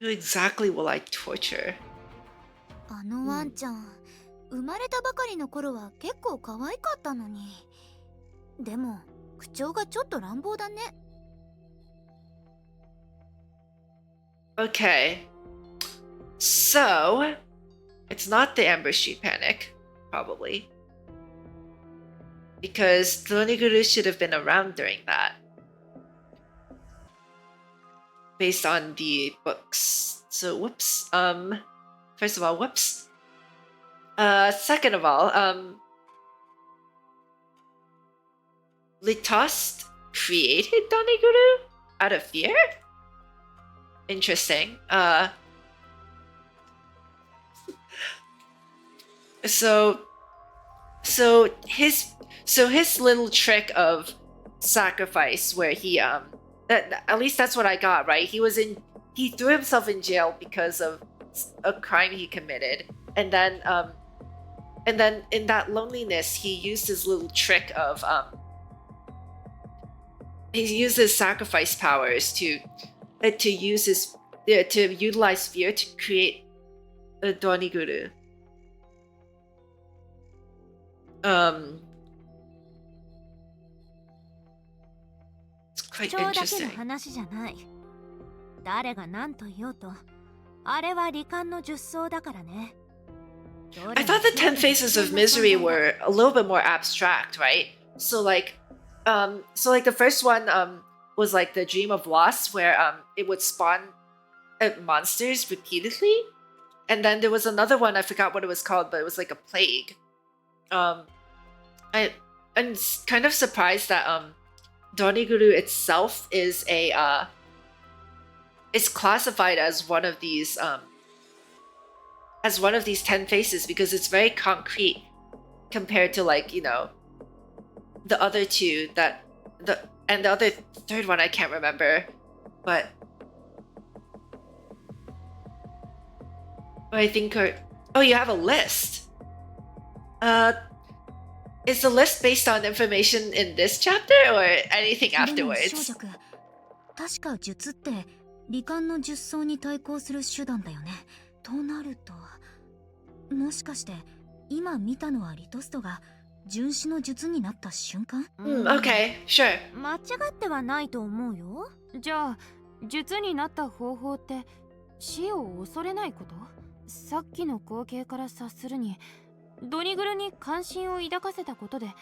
[SPEAKER 1] Who exactly will I torture?
[SPEAKER 7] あのワンちゃん、生まれたばかりの頃は結構可愛かったのに。でも口調がちょっと乱暴だね。
[SPEAKER 1] Okay. So, it's not the Amber Street Panic, probably. Because Doniguru should have been around during that. Based on the books. So, whoops. First of all, whoops. Second of all, Litost created Doniguru out of fear? Interesting. So his little trick of sacrifice where he at least that's what I got, right? He threw himself in jail because of a crime he committed, and then in that loneliness he used his little trick of he used his sacrifice powers to use his to utilize fear to create a Doniguru. It's quite
[SPEAKER 4] 口調だけの
[SPEAKER 1] interesting.
[SPEAKER 4] 話じゃない。誰が何と言おうと、あれは罹患の術相だからね。
[SPEAKER 1] I thought the 10 Faces of Misery were a little bit more abstract, right? So like the first one was like the Dream of Loss, where it would spawn monsters repeatedly, and then there was another one, I forgot what it was called, but it was like a plague. I'm kind of surprised that Doniguru itself is is classified as one of these 10 faces, because it's very concrete compared to, like, you know, the other two the other third one I can't remember, but I think you have a list. Is the list based on information in this chapter or anything afterwards?
[SPEAKER 7] 確か術って罹患の術相に対抗する手段だよね。となると、もしかして今見たのはリトストが純子の術になった瞬間？
[SPEAKER 1] Okay, sure.
[SPEAKER 6] 間違ってはないと思うよ。じゃあ術になった方法って死を恐れないこと？さっきの光景から察するに、ドニグルに関心を抱かせたことで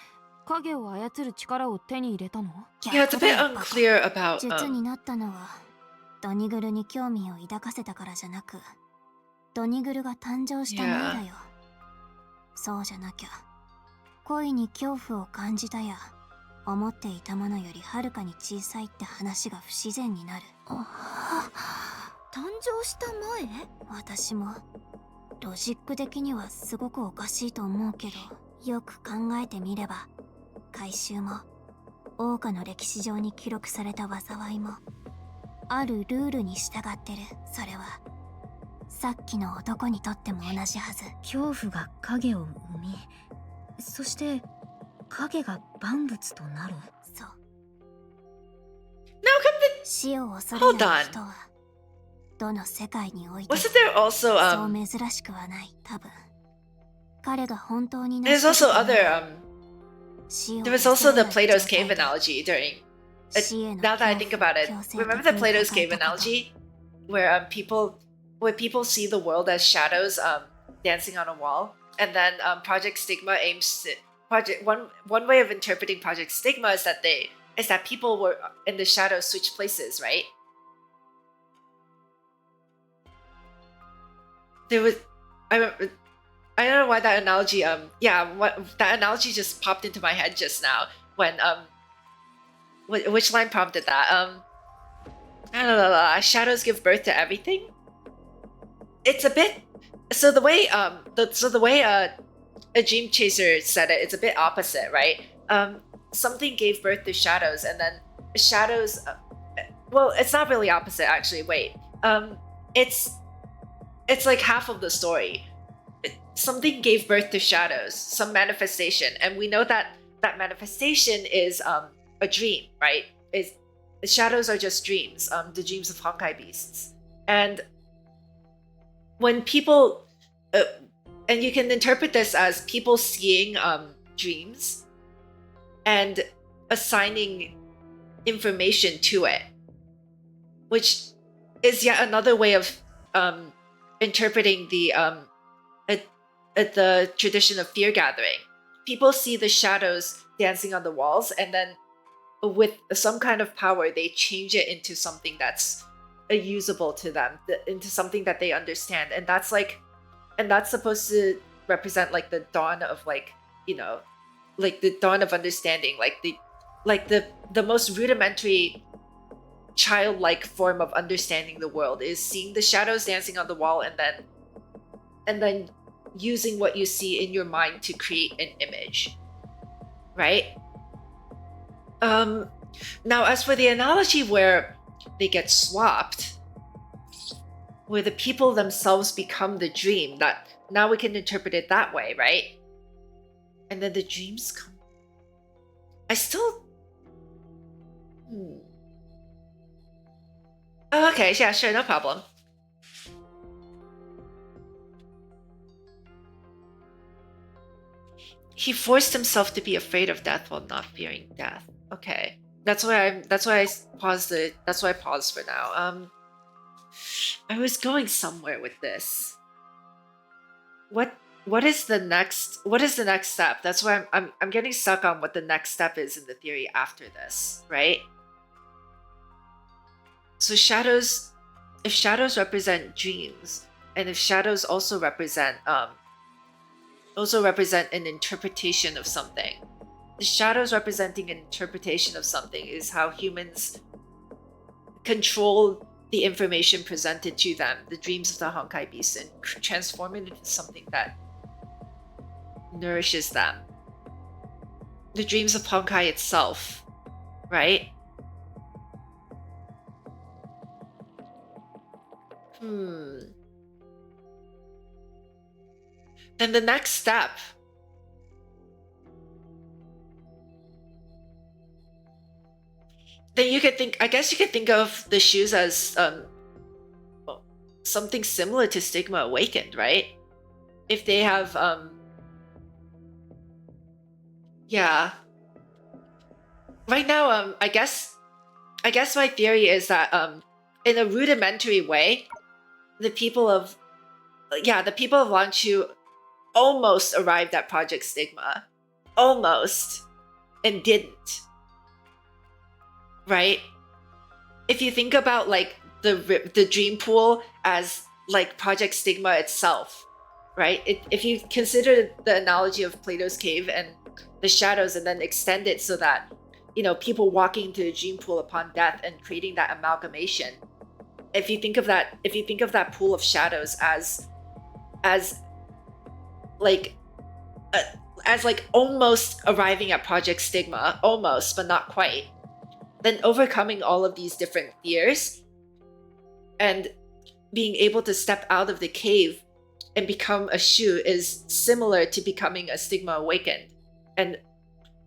[SPEAKER 6] 影を操る力を手に入れたの？
[SPEAKER 1] Yeah, it's a bit unclear about
[SPEAKER 4] 術になったのはドニグルに興味を抱かせたからじゃなく、ドニグルが誕生した前だよ。そうじゃなきゃ恋に恐怖を感じたや思っていたものよりはるかに小さいって話が不自然になる。誕生した前？私もロジック的にはすごくおかしいと思うけど、よく考えてみれば回収も桜花の歴史上に記録された災いもあるルールに従ってる。それはさっきの男にとっても同じはず。
[SPEAKER 7] 恐怖が影を生み、そして影が万物となる。
[SPEAKER 4] そう。
[SPEAKER 1] No, come
[SPEAKER 4] 死を恐れない人はどの世界においても
[SPEAKER 1] wasn't there also
[SPEAKER 4] そう珍しくはない。多分彼が本当に
[SPEAKER 1] there's also other there was also the Plato's cave analogy during now that I think about it, remember the Plato's cave analogy where people see the world as shadows dancing on a wall, and then Project Stigma aims to one way of interpreting Project Stigma is that people were in the shadows switch places, right? There was I don't know why that analogy that analogy just popped into my head just now when which line prompted that? I don't know, shadows give birth to everything. It's a bit so the way a dream chaser said it, it's a bit opposite, right? Something gave birth to shadows, and then shadows well, it's not really opposite actually. Wait. It's like half of the story. Something gave birth to shadows, some manifestation, and we know that that manifestation is a dream, right? Shadows are just dreams, the dreams of Honkai beasts. And when people, and you can interpret this as people seeing dreams and assigning information to it, which is yet another way of interpreting the tradition of fear gathering. People see the shadows dancing on the walls, and then with some kind of power, they change it into something that's usable to them, into something that they understand, and that's supposed to represent like the dawn of like the dawn of understanding, like the most rudimentary childlike form of understanding the world is seeing the shadows dancing on the wall, and then using what you see in your mind to create an image, right? Now, as for the analogy where they get swapped, where the people themselves become the dream, that now we can interpret it that way, right? And then the dreams come. I still. Oh, okay, yeah, sure, no problem. He forced himself to be afraid of death while not fearing death. Okay, that's why I paused it. That's why I paused for now. I was going somewhere with this. What is the next step? That's why I'm getting stuck on what the next step is in the theory after this, right? So shadows, if shadows represent dreams, and if shadows also represent an interpretation of something, the shadows representing an interpretation of something is how humans control the information presented to them, the dreams of the Honkai beasts, and transform it into something that nourishes them. The dreams of Honkai itself, right? Then the next step. Then you could think, I guess you could think of the shoes as something similar to Stigma Awakened, right? If they have, yeah. Right now, I guess my theory is that in a rudimentary way, the people of Lanshu almost arrived at Project Stigma. Almost. And didn't. Right? If you think about like the dream pool as like Project Stigma itself, right? If you consider the analogy of Plato's cave and the shadows and then extend it so that, people walking into the dream pool upon death and creating that amalgamation. If you think of that pool of shadows as almost arriving at Project Stigma, almost, but not quite, then overcoming all of these different fears and being able to step out of the cave and become a Shu is similar to becoming a Stigma Awakened and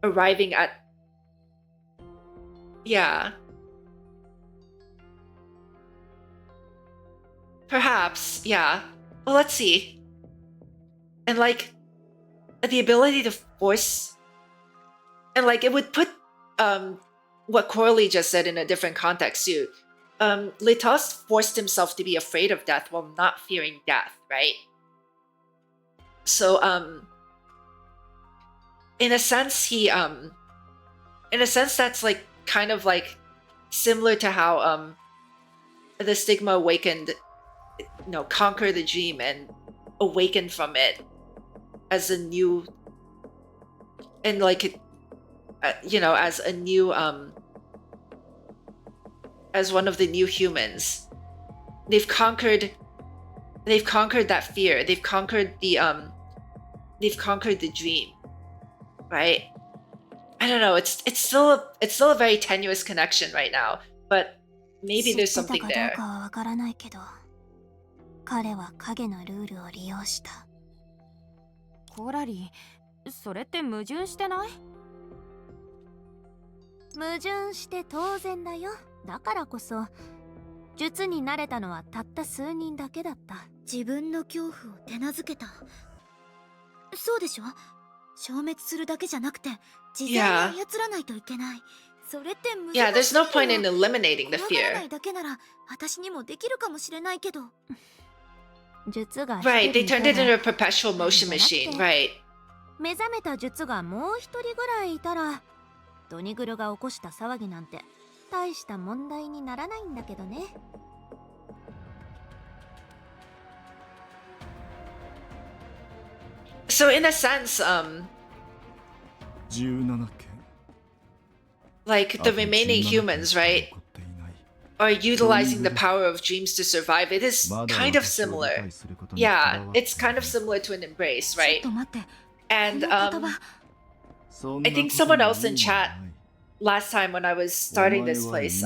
[SPEAKER 1] arriving at... Yeah. Perhaps, yeah. Well, let's see. And like, the ability to force... And like, it would put what Coralie just said in a different context too. Letos forced himself to be afraid of death while not fearing death, right? So, in a sense, that's like kind of like similar to how the Stigma Awakened, conquer the dream and awaken from it as a new, and like, as a new, as one of the new humans. They've conquered that fear. They've conquered the dream, right? I don't know. It's still a very tenuous connection right now, but maybe there's something there.
[SPEAKER 4] 彼は影のルールを利用した。
[SPEAKER 6] コラリ、それって矛盾してない？
[SPEAKER 7] 矛盾して当然だよ。だからこそ術に慣れたのはたった数人だけだった。自分の恐怖を手なずけた。そうでしょ？消滅するだけじゃなくて自在に操らないといけない。それって難しいよ。
[SPEAKER 1] Yeah, there's no point in eliminating the
[SPEAKER 7] 怖がら
[SPEAKER 1] fear.
[SPEAKER 7] ないだけなら私にもできるかもしれないけど。術が
[SPEAKER 1] Right, they turned it into a perpetual motion machine, right?
[SPEAKER 7] 目覚めた術がもう一人ぐらいいたらドニグルが起こした騒ぎなんて大した問題にならないんだけどね。
[SPEAKER 1] So in a sense,
[SPEAKER 13] 17件
[SPEAKER 1] like the remaining humans, right, are utilizing the power of dreams to survive. It is kind of similar. Yeah, it's kind of similar to an embrace, right? And I think someone else in chat last time when I was starting this place,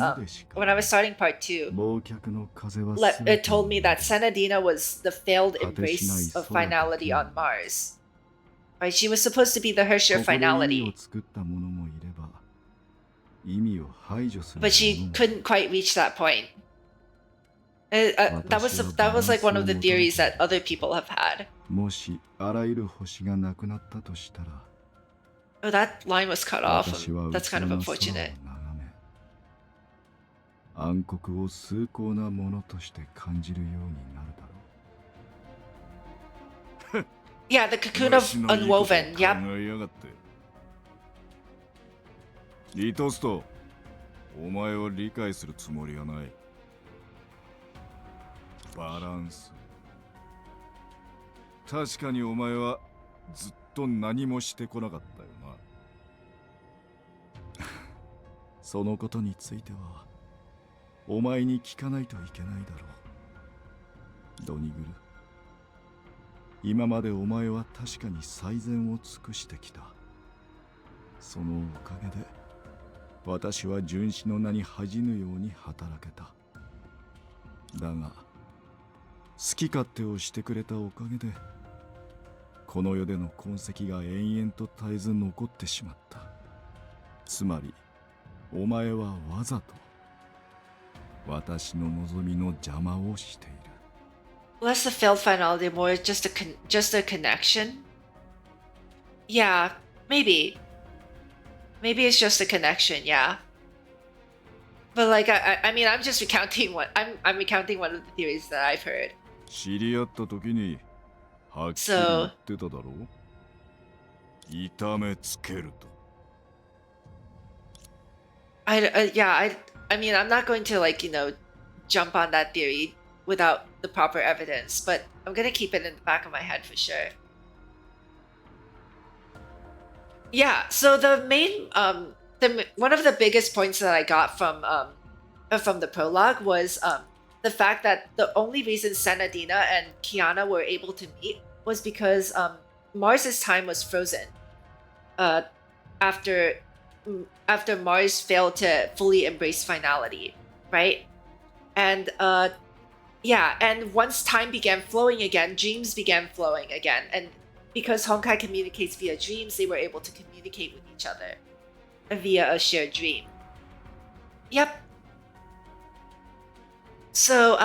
[SPEAKER 1] when I was starting part 2, it told me that Senadina was the failed embrace of finality on Mars. Right? She was supposed to be the Herrscher finality. But she couldn't quite reach that point. That was like one of the theories that other people have had. Oh, that line was cut off. That's kind of unfortunate. Yeah, the cocoon of unwoven. Yep.
[SPEAKER 13] リトスト、お前を理解するつもりはない。バランス。確かにお前はずっと何もしてこなかったよな。そのことについてはお前に聞かないといけないだろう。ドニグル。今までお前は確かに最善を尽くしてきた。そのおかげで私は殉死の名に恥じぬように働けた。だが好き勝手をしてくれたおかげでこの世での痕跡が延々と絶えず残ってしまった。つまりお前はわざと私の望みの邪魔をしている。
[SPEAKER 1] Less the failed finality, more just a connection? Yeah, maybe. Maybe it's just a connection, yeah. But like, I mean, I'm just recounting I'm recounting one of the theories that I've heard.
[SPEAKER 13] 知り合った時にはっきり言ってただろう。痛めつけると。
[SPEAKER 1] Yeah, I mean, I'm not going to like, jump on that theory without the proper evidence, but I'm gonna keep it in the back of my head for sure. Yeah, so the main, one of the biggest points that I got from the prologue was the fact that the only reason Senadina and Kiana were able to meet was because Mars's time was frozen after Mars failed to fully embrace finality, right? And Yeah, and once time began flowing again, dreams began flowing again. And because Honkai communicates via dreams, they were able to communicate with each other via a shared dream. Yep. So,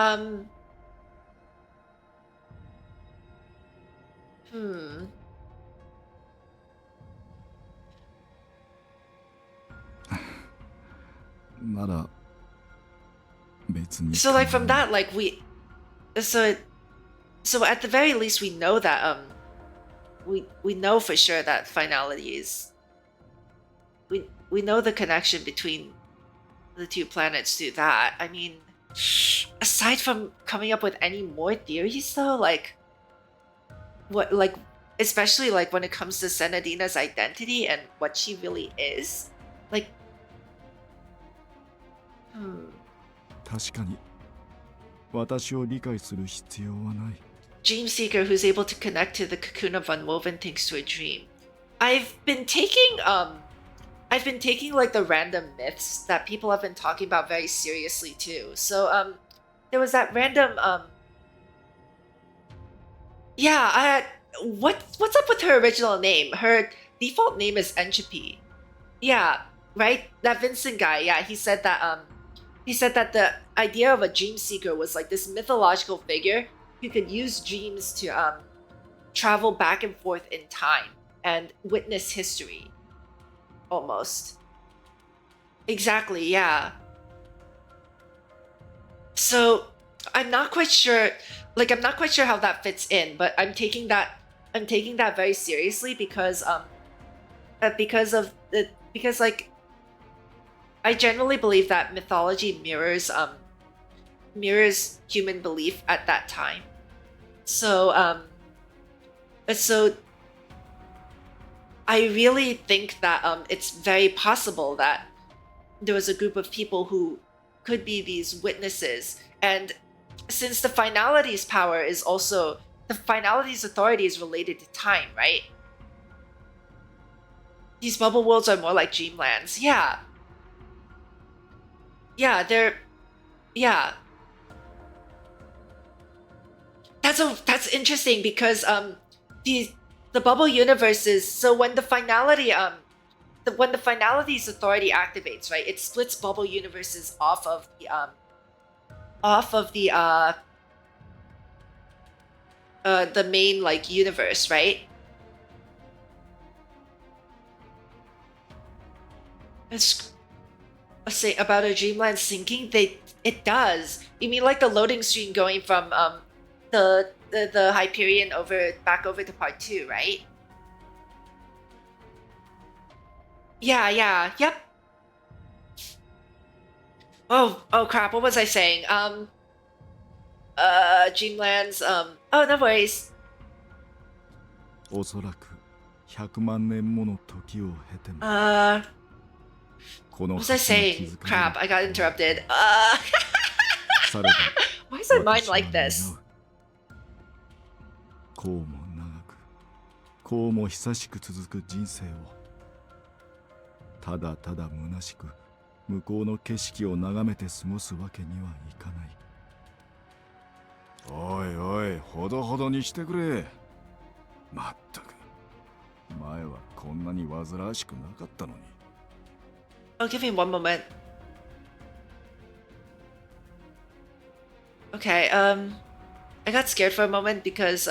[SPEAKER 1] So like from that, like so at the very least we know that we know for sure that finality is we know the connection between the two planets through that. I mean, aside from coming up with any more theories though, like what, like especially like when it comes to Senadina's identity and what she really is, like
[SPEAKER 13] 確かに私を理解する必要はない。
[SPEAKER 1] Dream seeker who's able to connect to the cocoon of unwoven things to a dream. I've been taking like the random myths that people have been talking about very seriously too. So there was that random what's up with her original name? Her default name is Entropy. Yeah, right? That Vincent guy, yeah, he said that the idea of a dream seeker was like this mythological figure who could use dreams to travel back and forth in time and witness history. Almost. Exactly, yeah. So I'm not quite sure how that fits in, but I'm taking that very seriously because like I generally believe that mythology mirrors human belief at that time. So I really think that it's very possible that there was a group of people who could be these witnesses, and since the finality's power is also the finality's authority is related to time, right? These bubble worlds are more like dreamlands. Yeah. Yeah, they're That's interesting because the bubble universes, so when the finality's authority activates, right, it splits bubble universes off of the main like universe, right? Let's say about a dreamland sinking, it does. You mean like the loading screen going from the Hyperion back over to part 2, right? Yeah, yep. Oh crap, what was I saying? Dreamlands, oh, no worries.
[SPEAKER 13] おそらく100万年もの時を経ても
[SPEAKER 1] What was I saying? Crap, I got interrupted.
[SPEAKER 13] されば
[SPEAKER 1] Why is my mind like this?
[SPEAKER 13] こうも長くこうも久しく続く人生をただただ虚しく向こうの景色を眺めて過ごすわけにはいかない。おいおい、ほどほどにしてくれ。まったく前はこんなに煩わしくなかったのに。
[SPEAKER 1] Oh, give me one moment. Okay, I got scared for a moment because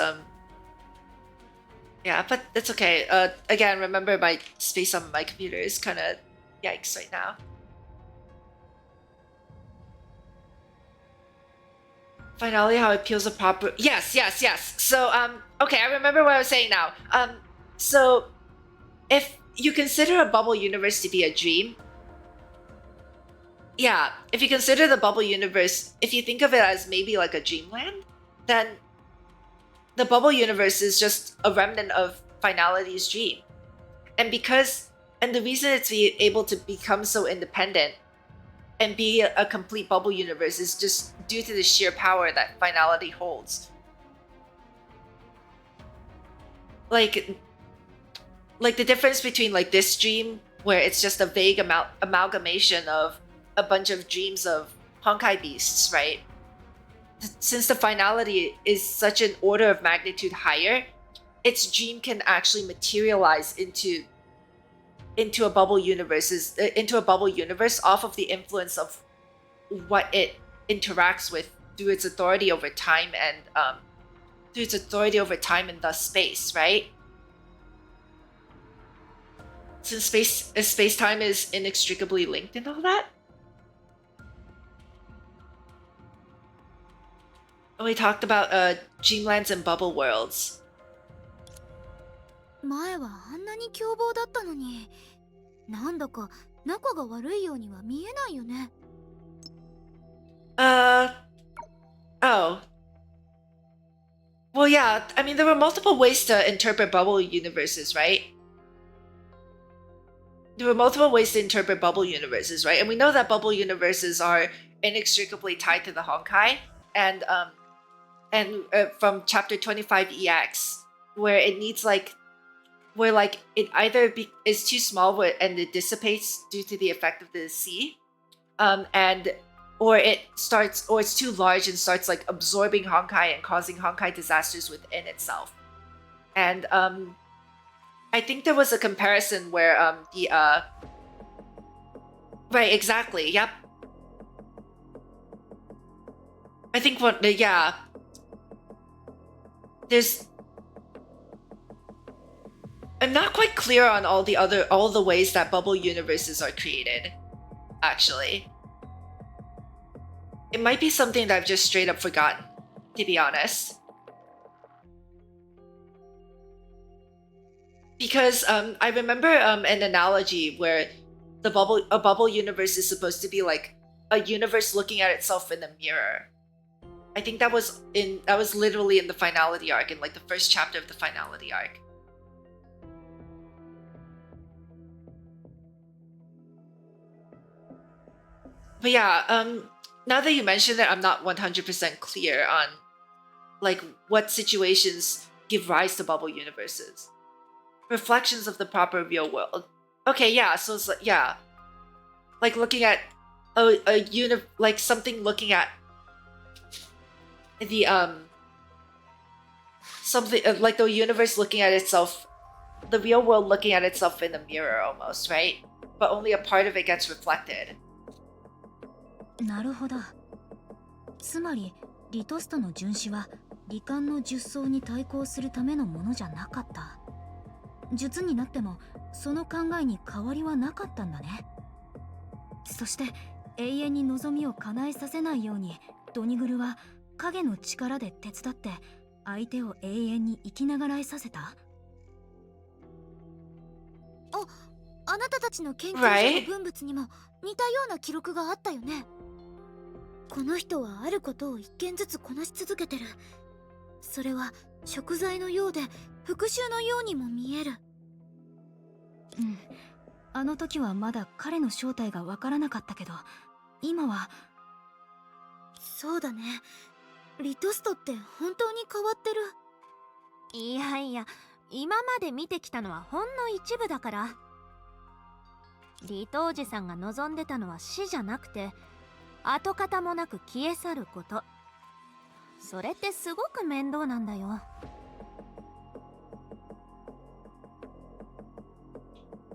[SPEAKER 1] yeah, but it's okay. Again, remember my space on my computer is kind of yikes right now. Finally, how it peels a proper. Yes. So, okay, I remember what I was saying now. So, if you consider a bubble universe to be a dream, yeah, if you consider the bubble universe, if you think of it as maybe like a dreamland, then the bubble universe is just a remnant of finality's dream. And the reason it's able to become so independent and be a complete bubble universe is just due to the sheer power that finality holds. Like the difference between like this dream, where it's just a vague amalgamation of a bunch of dreams of Honkai beasts, right? since the finality is such an order of magnitude higher, its dream can actually materialize into a bubble universe off of the influence of what it interacts with through its authority over time and thus space, right? Since space-time is inextricably linked and all that. And we talked about dreamlands and bubble worlds.
[SPEAKER 7] 前はあんなに凶暴だったのに、なんだか仲が悪いようには見えないよね。
[SPEAKER 1] Oh. Well, yeah, I mean, there were multiple ways to interpret bubble universes, right? And we know that bubble universes are inextricably tied to the Honkai, and from chapter 25 EX, where it needs it either is too small and it dissipates due to the effect of the sea, or it's too large and starts like absorbing Honkai and causing Honkai disasters within itself. And I think there was a comparison where right, exactly, yep. I think I'm not quite clear on all the ways that bubble universes are created, actually. It might be something that I've just straight up forgotten, to be honest. Because I remember an analogy where a bubble universe is supposed to be like a universe looking at itself in a mirror. I think that was literally in the finality arc, in like the first chapter of the finality arc. But yeah, now that you mention it, I'm not 100% clear on like what situations give rise to bubble universes. Reflections of the proper real world. Okay, yeah, so it's like, yeah, like looking at like something looking at the something like the universe looking at itself, the real world looking at itself in a mirror almost, right? But only a part of it gets reflected.
[SPEAKER 4] なるほど。つまりリトストの殉死は罹患の術層に対抗するためのものじゃなかった。術になってもその考えに変わりはなかったんだね。そして永遠に望みを叶えさせないようにドニグルは影の力で手伝って相手を永遠に生きながらえさせた。あなたたちの研究者の文物にも似たような記録があったよね。この人はあることを一件ずつこなし続けてる。それは贖罪のようで復讐のようにも見える。うん、あの時はまだ彼の正体がわからなかったけど、今は。そうだね。リトストって本当に変わってる。
[SPEAKER 6] いやいや、今まで見てきたのはほんの一部だから。リトおじさんが望んでたのは死じゃなくて、跡形もなく消え去ること。それってすごく面倒なんだよ。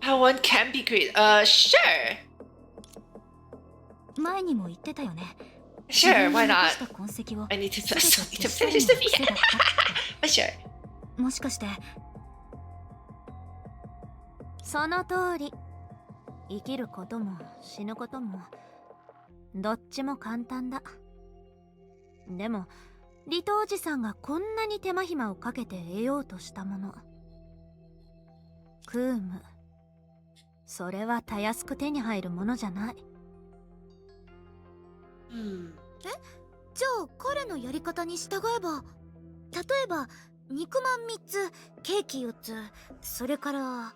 [SPEAKER 1] How one can be created? Sure.
[SPEAKER 4] 前にも言ってたよね。
[SPEAKER 1] Sure, why not?
[SPEAKER 4] I
[SPEAKER 1] need to finish the video. But sure.
[SPEAKER 4] もしかして。
[SPEAKER 6] その通り。生きることも死ぬこともどっちも簡単だ。でもリトおじさんがこんなに手間暇をかけて得ようとしたもの、クーム、それはたやすく手に入るものじゃない。
[SPEAKER 7] じゃあ彼のやり方に従えば、例えば肉まん3つ、ケーキ4つ、それから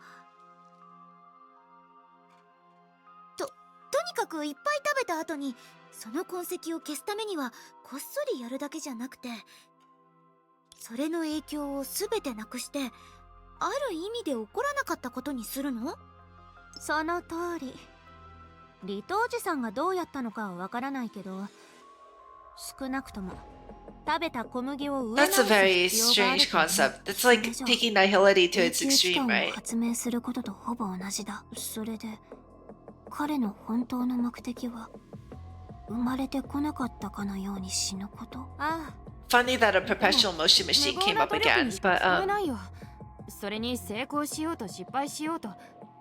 [SPEAKER 7] とにかくいっぱい食べた後にその痕跡を消すためにはこっそりやるだけじゃなくて、それの影響を全てなくしてある意味で起こらなかったことにするの？
[SPEAKER 6] その通り。リトおじさんがどうやったのかはわからないけど、少なくとも
[SPEAKER 4] 食べた小麦を植え
[SPEAKER 1] That's a
[SPEAKER 4] 直す
[SPEAKER 1] very
[SPEAKER 4] 必要がある
[SPEAKER 1] strange
[SPEAKER 4] という
[SPEAKER 1] concept. It's like taking nihility to its
[SPEAKER 4] 永久期
[SPEAKER 1] extreme,
[SPEAKER 4] 間を
[SPEAKER 1] right?
[SPEAKER 4] 発明することとほぼ同じだ。それで彼の本当の目的は生まれてこなかったかのように死ぬこと。
[SPEAKER 6] ああ、
[SPEAKER 1] Funny that a perpetual motion machine came up again, but
[SPEAKER 6] ないよ。それに成功しようと失敗しようと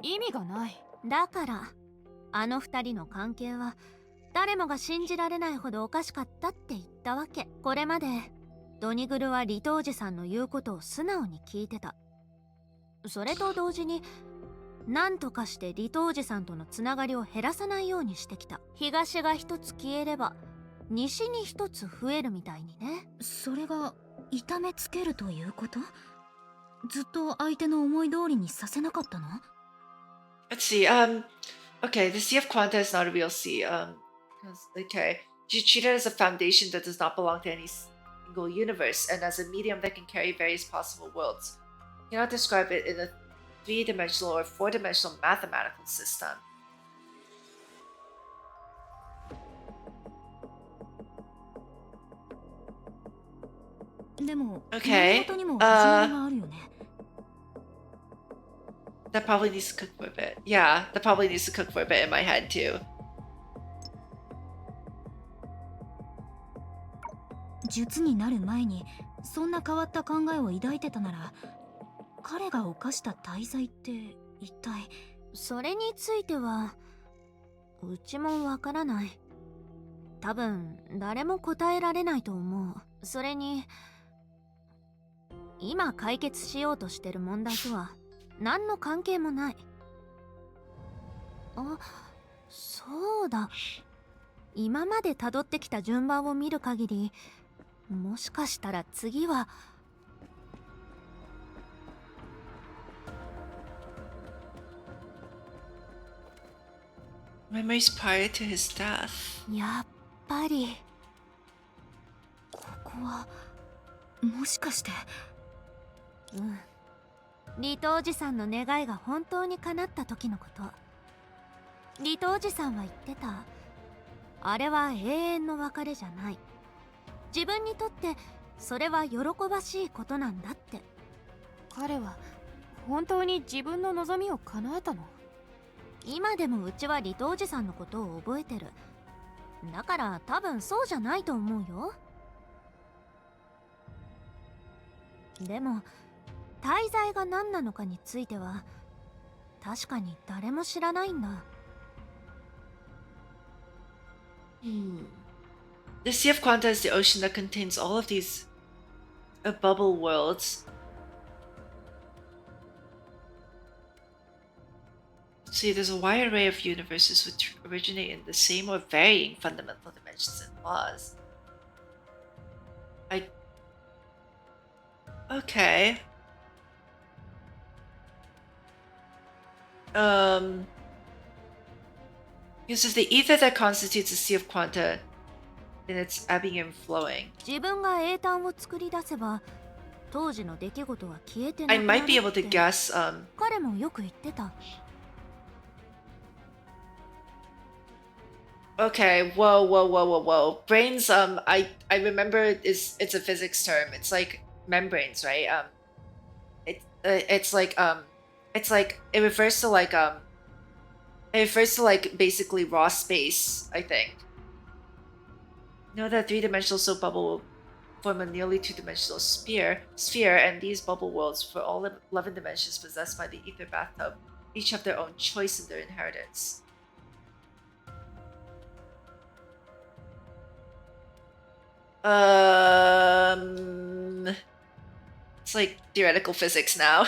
[SPEAKER 6] 意味がない。
[SPEAKER 4] だからあの二人の関係は誰もが信じられないほどおかしかったって言ったわけ。これまでドニグルはリトージさんの言うことを素直に聞いてた。それと同時に何とかしてリトージさんとのつながりを減らさないようにしてきた。東が一つ消えれば西に一つ増えるみたいにね。
[SPEAKER 7] それが痛めつけるということ？ずっと相手の思い通りにさせなかったの？
[SPEAKER 1] let's see. Okay, the Sea of Quanta is not a real sea. Okay, you treat it as a foundation that does not belong to any single universe, and as a medium that can carry various possible worlds. You cannot describe it in a three-dimensional or four-dimensional mathematical system. Okay. That probably needs to cook for a bit. Yeah, that probably needs to cook for a bit in my head too.
[SPEAKER 7] 術になる前にそんな変わった考えを抱いてたなら、彼が犯した大罪って一体？
[SPEAKER 4] それについてはうちもわからない。多分誰も答えられないと思う。それに今解決しようとしてる問題とは何の関係もない。あ、そうだ。今まで辿ってきた順番を見る限り、もしかしたら次は
[SPEAKER 1] Memories prior to his death.
[SPEAKER 4] やっぱりここはもしかして。うん。リトージさんの願いが本当に叶った時のこと。リトージさんは言ってた。あれは永遠の別れじゃない。自分にとってそれは喜ばしいことなんだって。
[SPEAKER 6] 彼は本当に自分の望みを叶えたの？
[SPEAKER 4] 今でもうちはリトージさんのことを覚えてる。だから多分そうじゃないと思うよ。でも大罪が何なのかについては確かに誰も知らないんだ。
[SPEAKER 1] The Sea of Quanta is the ocean that contains all of these bubble worlds. See, there's a wide array of universes which originate in the same or varying fundamental dimensions and laws. Okay. This is the ether that constitutes the Sea of Quanta in its ebbing and flowing.
[SPEAKER 4] 自分が英単を作り出せば当時の出来事は消えてなくなるって。
[SPEAKER 1] I might be able to guess.
[SPEAKER 4] 彼もよく言ってた。
[SPEAKER 1] Okay, whoa. Brains, I remember it's a physics term. It's like membranes, right? It's like it refers to basically raw space, I think. You know that three-dimensional soap bubble will form a nearly two-dimensional sphere, and these bubble worlds for all 11 dimensions possessed by the ether bathtub each have their own choice in their inheritance. It's like theoretical physics now.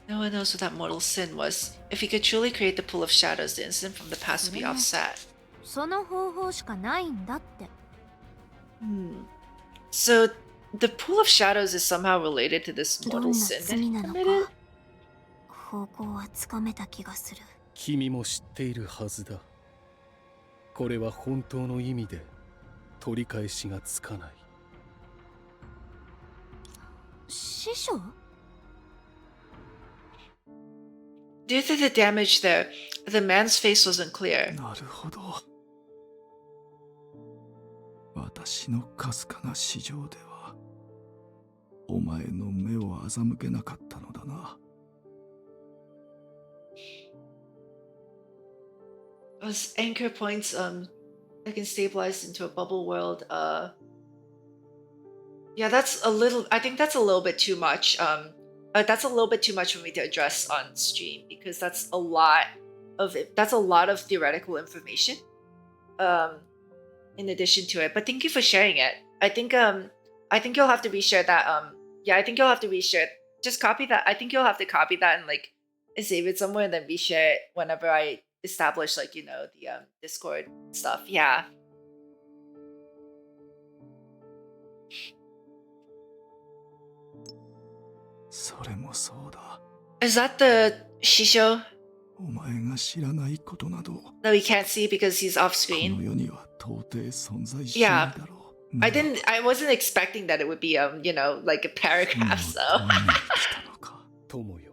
[SPEAKER 1] No one knows what that mortal sin was. If he could truly create the pool of shadows, the incident from the past would be offset.
[SPEAKER 4] その方法しかないんだって。
[SPEAKER 1] So the pool of shadows is somehow related to this mortal sin.
[SPEAKER 4] 罪なのか。方向はつかめた気がする。
[SPEAKER 14] 君も知っているはずだ。これは本当の意味で取り返しがつかない。
[SPEAKER 4] 師匠？
[SPEAKER 1] due to the damage there, the man's face wasn't clear.
[SPEAKER 13] なるほど。私のかすかな市場では、お前の目を欺けなかったのだな。
[SPEAKER 1] As anchor points, that can stabilize into a bubble world. Yeah, that's a little. I think that's a little bit too much. That's a little bit too much for me to address on stream because that's a lot of it. That's a lot of theoretical information. In addition to it, but thank you for sharing it. I think you'll have to reshare that. Yeah, I think you'll have to reshare. Just copy that. I think you'll have to copy that and like save it somewhere and then reshare it whenever I establish like the Discord stuff. Yeah. Is that the Shisho?
[SPEAKER 13] お前が知らないことなど
[SPEAKER 1] That we can't see because he's off
[SPEAKER 13] こ
[SPEAKER 1] screen.
[SPEAKER 13] の世には到底存在しないだろう。
[SPEAKER 1] I wasn't expecting that it would be like a paragraph, so.
[SPEAKER 15] 友よ、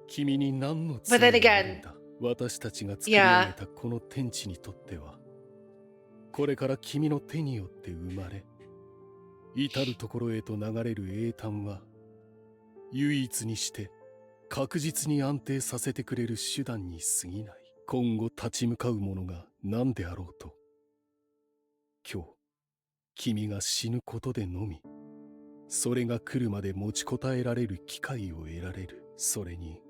[SPEAKER 15] 君に何の
[SPEAKER 1] But
[SPEAKER 15] 罪
[SPEAKER 1] then
[SPEAKER 15] があるん
[SPEAKER 1] again,
[SPEAKER 15] だ。私たちが作り上げたこの天地にとっては、これから君の手によって生まれ、至るところへと流れる英単は、唯一にして確実に安定させてくれる手段に過ぎない。今後立ち向かうものが何であろうと、今日君が死ぬことでのみ、それが来るまで持ちこたえられる機会を得られる。それに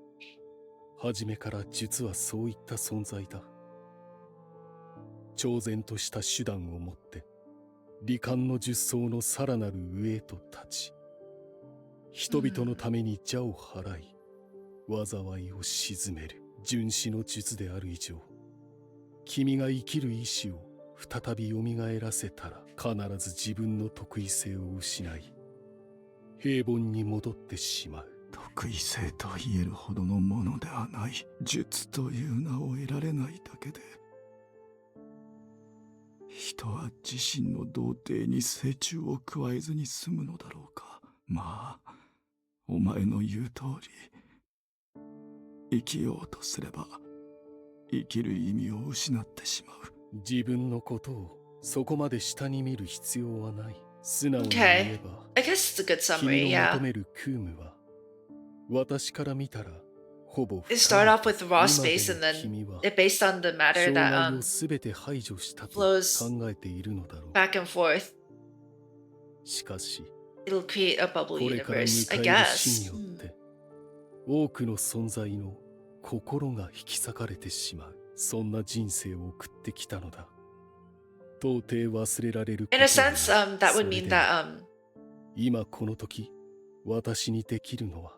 [SPEAKER 15] 初めから実はそういった存在だ。超然とした手段を持って罹患の術層のさらなる上へと立ち、人々のために邪を払い、災いを鎮める純子の術である以上、君が生きる意志を再び蘇らせたら、必ず自分の特異性を失い、平凡に戻ってしまう。
[SPEAKER 13] 特異性と言えるほどのものではない。術という名を得られないだけで、人は自身の童貞に成虫を加えずに済むのだろうか。まあ、お前の言う通り、生きようとすれば生きる意味を失ってしまう。
[SPEAKER 15] 自分のことをそこまで下に見る必要はない。素直に言えば、
[SPEAKER 1] I guess it's a good
[SPEAKER 15] 君
[SPEAKER 1] summary,
[SPEAKER 15] の
[SPEAKER 1] yeah.
[SPEAKER 15] 求める空無は、私から見たらほぼ
[SPEAKER 1] It started off with raw space and then it based on the matter
[SPEAKER 15] 障
[SPEAKER 1] that
[SPEAKER 15] 害をすべて排除したと考
[SPEAKER 1] flows
[SPEAKER 15] えているのだろう。
[SPEAKER 1] back and forth.
[SPEAKER 15] しかし、
[SPEAKER 1] It'll create a bubble
[SPEAKER 15] これから
[SPEAKER 1] universe,
[SPEAKER 15] 迎
[SPEAKER 1] I
[SPEAKER 15] える死
[SPEAKER 1] guess.
[SPEAKER 15] によって、多くの存在の心が引き裂かれてしまう。そんな人生を送ってきたのだ。到底忘れられること
[SPEAKER 1] In a
[SPEAKER 15] はない。
[SPEAKER 1] sense, that would mean that
[SPEAKER 15] 今この時、私にできるのは、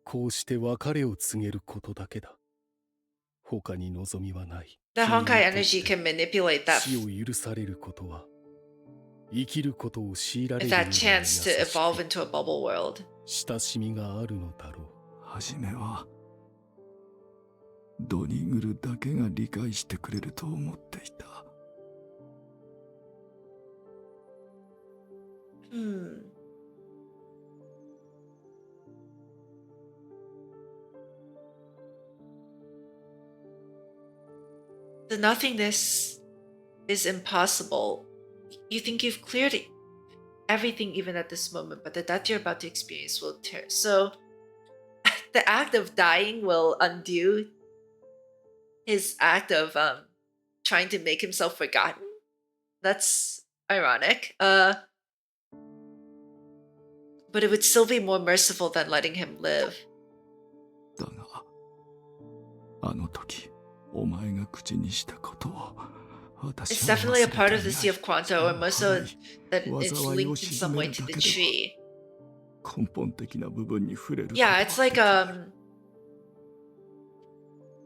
[SPEAKER 15] こうして別れを告げることだけだ。他に望みはない。
[SPEAKER 1] the Honkai energy can manipulate that
[SPEAKER 15] 死を許されることは、生きることを強いられるよう
[SPEAKER 1] that
[SPEAKER 15] な
[SPEAKER 1] chance to
[SPEAKER 15] 優しく
[SPEAKER 1] evolve into a bubble world.
[SPEAKER 15] 親しみがあるのだろう。
[SPEAKER 13] はじめはドニグルだけが理解してくれると思っていた。
[SPEAKER 1] The nothingness is impossible. You think you've cleared everything even at this moment, but the death you're about to experience will tear. So the act of dying will undo his act of trying to make himself forgotten. That's ironic. But it would still be more merciful than letting him live.
[SPEAKER 13] だが、あの時お前が口にしたことを
[SPEAKER 1] It's definitely a part of the Sea of Quanta, or most of that it's linked in some way to the tree.
[SPEAKER 13] 根本的な部分に触れる。
[SPEAKER 1] Yeah, it's like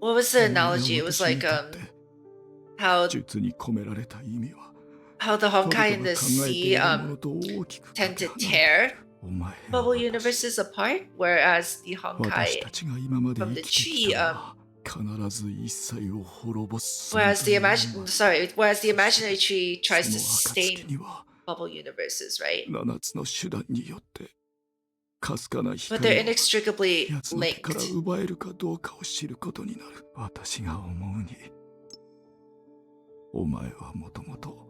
[SPEAKER 1] what was the analogy? It was like how
[SPEAKER 13] 術に込められた意味は
[SPEAKER 1] how the Honkai and the sea tend to tear bubble universes apart, whereas the Honkai from the tree whereas the imaginary tree tries to sustain bubble universes, right?
[SPEAKER 13] 7つの手段によってかすかな
[SPEAKER 1] but they're
[SPEAKER 13] 光を
[SPEAKER 1] inextricably
[SPEAKER 13] 奴の手から
[SPEAKER 1] linked.
[SPEAKER 13] 奪えるかどうかを知ることになる。私が思うに、お前はもともと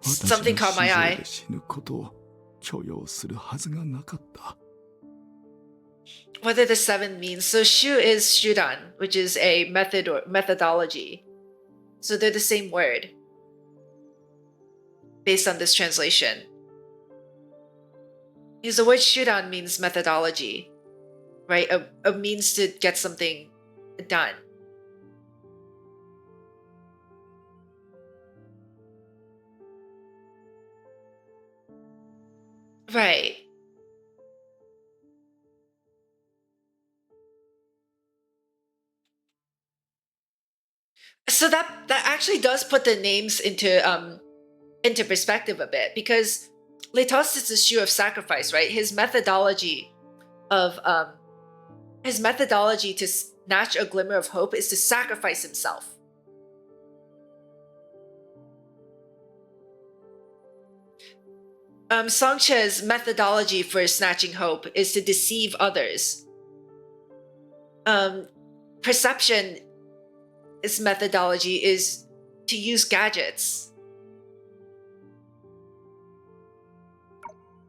[SPEAKER 1] Something caught my eye.
[SPEAKER 13] 死ぬことを許容するはずがなかった。
[SPEAKER 1] What did the 7 mean? So shu is shudan, which is a method or methodology. So they're the same word based on this translation. Because the word shudan means methodology, right? A means to get something done. Right. So that actually does put the names into perspective a bit, because Letos is the shoe of sacrifice, right? His methodology to snatch a glimmer of hope is to sacrifice himself. Songche's methodology for snatching hope is to deceive others. Perception, its methodology is to use gadgets.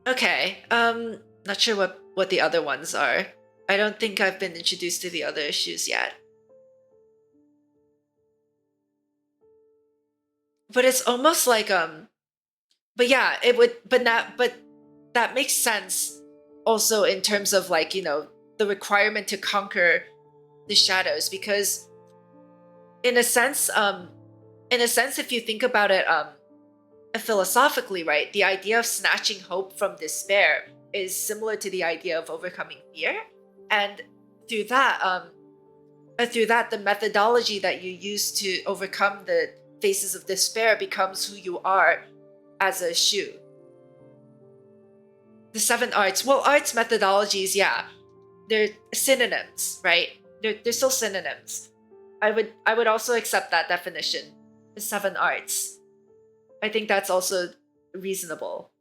[SPEAKER 1] Okay, not sure what the other ones are. I don't think I've been introduced to the other issues yet. But it's almost like but yeah, but that makes sense also in terms of, like, you know, the requirement to conquer the shadows, because in a sense if you think about it philosophically, right, the idea of snatching hope from despair is similar to the idea of overcoming fear, and through that the methodology that you use to overcome the faces of despair becomes who you are as a shu. The 7 arts, well, arts methodologies, yeah, they're synonyms, right? They're still synonyms. I would also accept that definition. The 7 arts, I think that's also reasonable,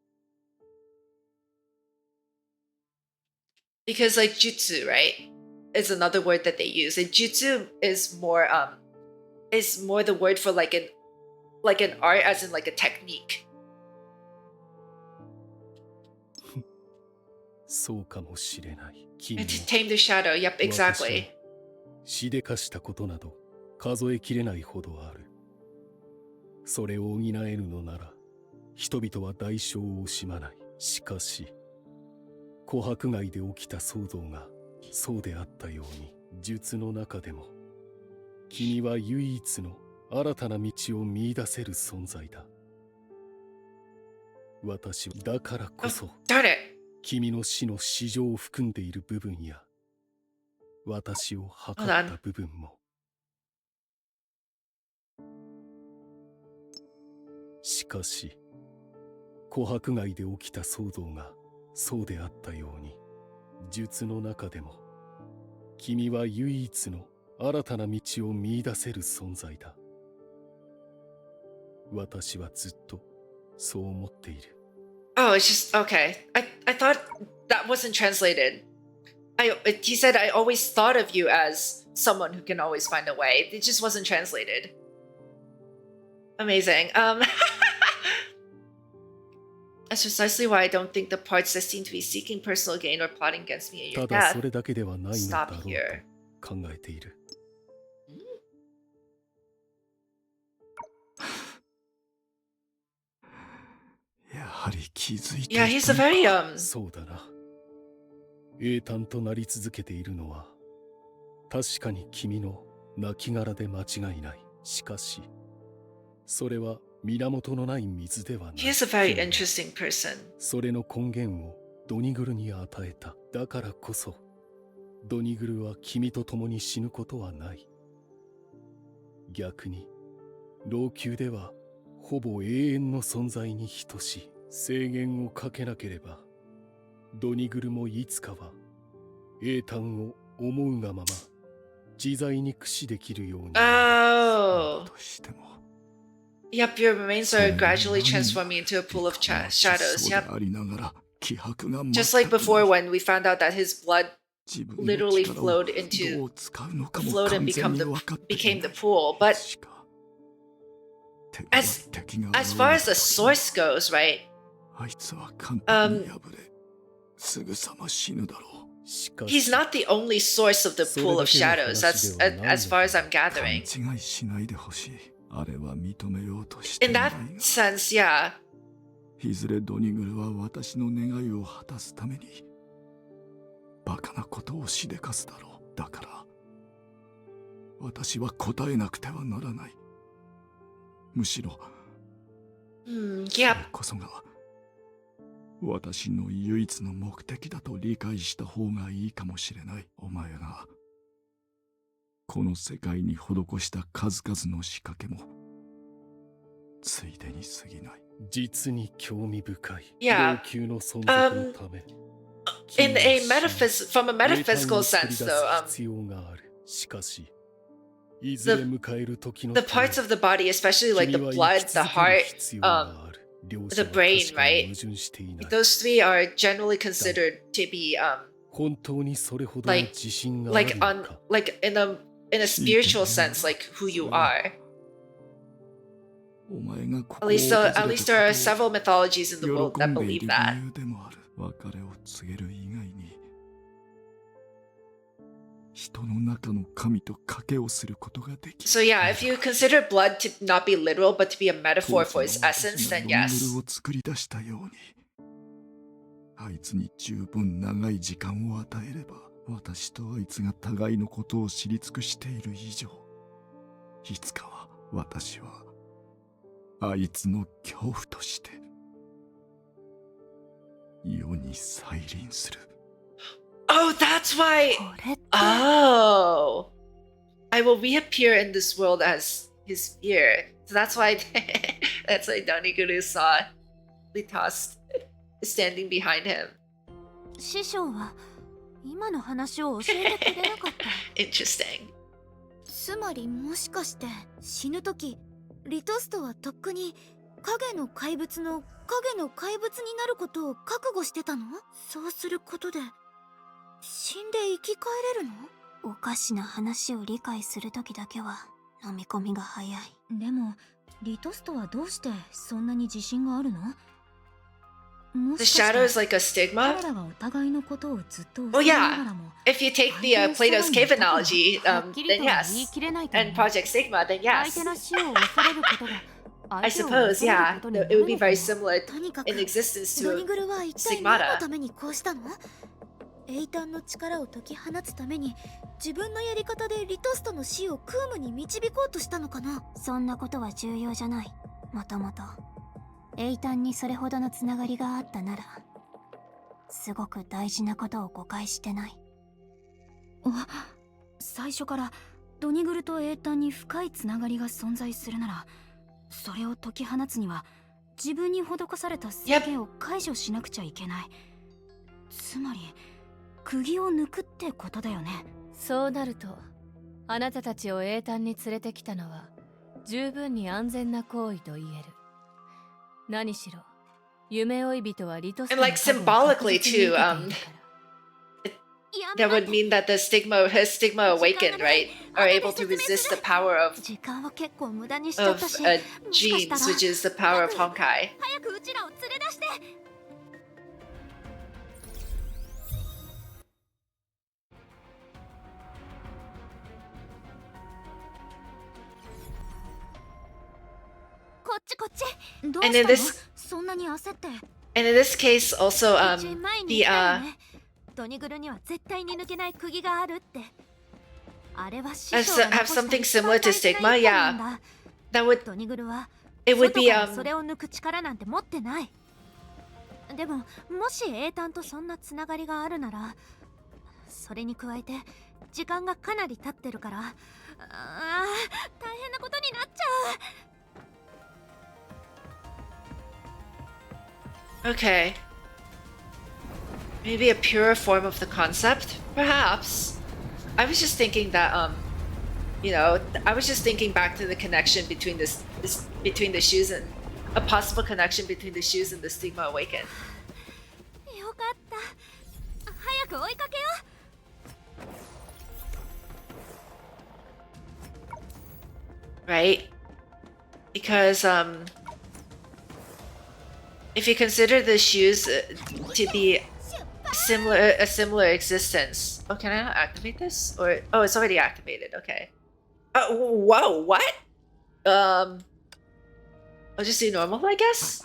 [SPEAKER 1] because like jutsu, right, is another word that they use, and jutsu is more the word for like an art, as in like a technique.
[SPEAKER 15] そうかもしれない。
[SPEAKER 1] And to tame the shadow, yep, exactly.
[SPEAKER 15] しでかしたことなど数えきれないほどある。それを補えぬのなら人々は代償を惜しまない。しかし琥珀街で起きた騒動がそうであったように、術の中でも君は唯一の新たな道を見出せる存在だ。私だからこそ、君の死の史上を含んでいる部分や私を測った部分も、しかし琥珀街で起きた騒動がそうであったように、術の中でも君は唯一の新たな道を見出せる存在だ。私はずっとそう思っている。
[SPEAKER 1] Oh, it's just okay. I thought that wasn't translated. He said I always thought of you as someone who can always find a way. It just wasn't translated. Amazing. That's precisely why I don't think the parts that seem to be seeking personal gain or plotting against me or your
[SPEAKER 15] ただ
[SPEAKER 1] death
[SPEAKER 15] それだけではないのだ
[SPEAKER 1] stop
[SPEAKER 15] ろう
[SPEAKER 1] here.
[SPEAKER 15] と考えている。
[SPEAKER 13] やはり気づいてい
[SPEAKER 1] Yeah,
[SPEAKER 13] た
[SPEAKER 1] he's a very
[SPEAKER 15] そうだな。英単となり続けているのは確かに君の亡骸で間違いない。しかしそれは源のない水ではない。
[SPEAKER 1] He is a very interesting person.
[SPEAKER 15] それの根源をドニグルに与えた。だからこそドニグルは君と共に死ぬことはない。逆に老朽ではほぼ永遠の存在に等しい。制限をかけなければドニグルもいつかは英単を思うがまま自在に駆使できるように。
[SPEAKER 1] Oh. Yep, your remains are gradually transforming into a pool of shadows. Yep.
[SPEAKER 13] ありながら
[SPEAKER 1] Just like before when we found out that his blood literally flowed and became the pool. But as far as the source goes, right? He's not the only source of the pool of shadows. That's as far as I'm gathering. In that sense, yeah.
[SPEAKER 13] いずれドニグルは私の願いを果たすためにバカなことをしでかすだろう。だから私は答えなくてはならない。むしろそれこそが私の唯一の目的だと理解した方がいいかもしれない。お前がこの世界に施した数々の仕掛けもついでに過ぎない。
[SPEAKER 15] 実に興味深い。
[SPEAKER 1] Yeah.
[SPEAKER 15] 永久の存続のため。
[SPEAKER 1] From a metaphysical sense, though,
[SPEAKER 15] 必要がある。しかし、いずれ迎える時の
[SPEAKER 1] the parts of the body, especially like the blood, the heart, the brain, right? Those three are generally considered to be like in a spiritual sense, like who you are. At least there are several mythologies in the world that believe that. So yeah, if you consider blood to not be literal but to be a metaphor for its essence, then yes.
[SPEAKER 13] あいつに十分長い時間を与えれば、私とあいつが互いのことを知り尽くしている以上、いつかは私はあいつの恐怖として世に再臨する。
[SPEAKER 1] Oh, that's why. Oh, I will reappear in this world as his fear. So that's why Doniguru saw Litos standing behind him.
[SPEAKER 7] 師匠は今の話を教えてくれなかった。
[SPEAKER 1] Interesting.
[SPEAKER 7] つまりもしかして死ぬ時リトストはとっくに影の怪物になることを覚悟してたの？そうすることで死んで生き返れるの？
[SPEAKER 4] おかしな話を理解する時だけは飲み込みが早い。
[SPEAKER 5] でもリトストはどうしてそんなに自信があるの？
[SPEAKER 1] The shadow is like a stigma? Oh yeah, if you take the Plato's cave analogy, then yes. And Project Sigma, then yes. I suppose, yeah, it would be very similar in existence to Stigmata.
[SPEAKER 7] エイタンの力を解き放つために自分のやり方でリトストの死を空無に導こうとしたのかな。
[SPEAKER 4] そんなことは重要じゃない。もともとエイタンにそれほどのつながりがあったならすごく大事なことを誤解してない。
[SPEAKER 5] 最初からドニグルとエイタンに深いつながりが存在するならそれを解き放つには自分に施された制限を解除しなくちゃいけない。つまり釘を抜くってことだよね。
[SPEAKER 3] そうなるとあなたたちをエイタンに連れてきたのは十分に安全な行為と言える。何しろ夢追い人はリトス
[SPEAKER 1] And like symbolically too, that would mean that his stigma awakened, right? Are able to resist the power of genes, which is the power of Honkai.
[SPEAKER 7] 早くうちらを連れ出して。こっちこっち。どうしたの？そんなに焦って。
[SPEAKER 1] And in this case, also,
[SPEAKER 7] ドニグルには絶対に抜けない釘があるって。あれは師匠が
[SPEAKER 1] have something similar to stigma, yeah. That would
[SPEAKER 7] ドニグルは
[SPEAKER 1] it would be
[SPEAKER 7] それを抜く力なんて持ってない。でももしエータンとそんなつながりがあるなら、それに加えて時間がかなり経ってるから、大変なことになっちゃう。
[SPEAKER 1] Okay. Maybe a purer form of the concept? Perhaps. I was just thinking that, I was just thinking back to the connection between between the shoes and a possible connection between the shoes and the stigma awakened. Right? Because if you consider the shoes to be a similar existence. Oh, can I not activate this? Or oh, it's already activated. Okay. Whoa, what? I'll just do normal, I guess.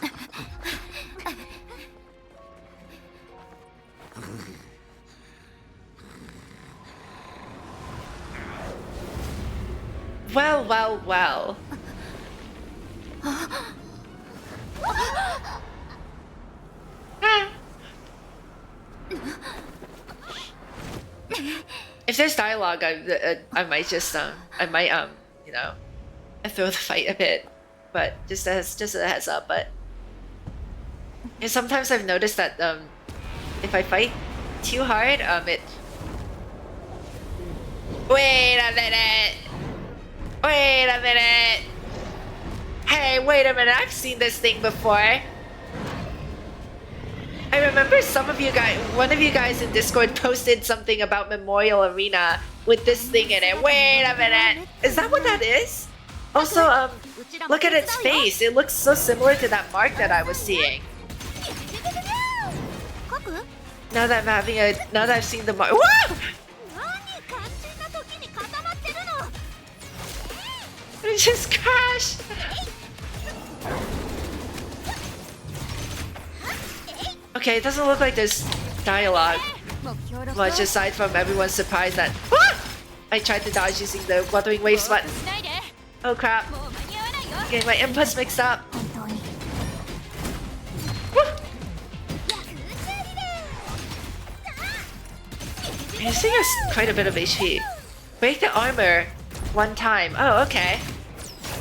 [SPEAKER 1] Well. If there's dialogue, I might just you know, throw the fight a bit, but just a heads up. But sometimes I've noticed that if I fight too hard, it. Wait a minute. Hey, wait a minute. I've seen this thing before. I remember one of you guys in Discord posted something about Memorial Arena with this thing in it. Wait a minute. Is that what that is? Also, look at its face. It looks so similar to that mark that I was seeing. Now that I've seen the mark. Whoa! It just crashed. Okay, it doesn't look like there's dialogue much aside from everyone's surprised that I tried to dodge using the Wuthering Waves button. Oh crap. Getting my inputs mixed up. This thing has quite a bit of HP. Break the armor one time. Oh, okay.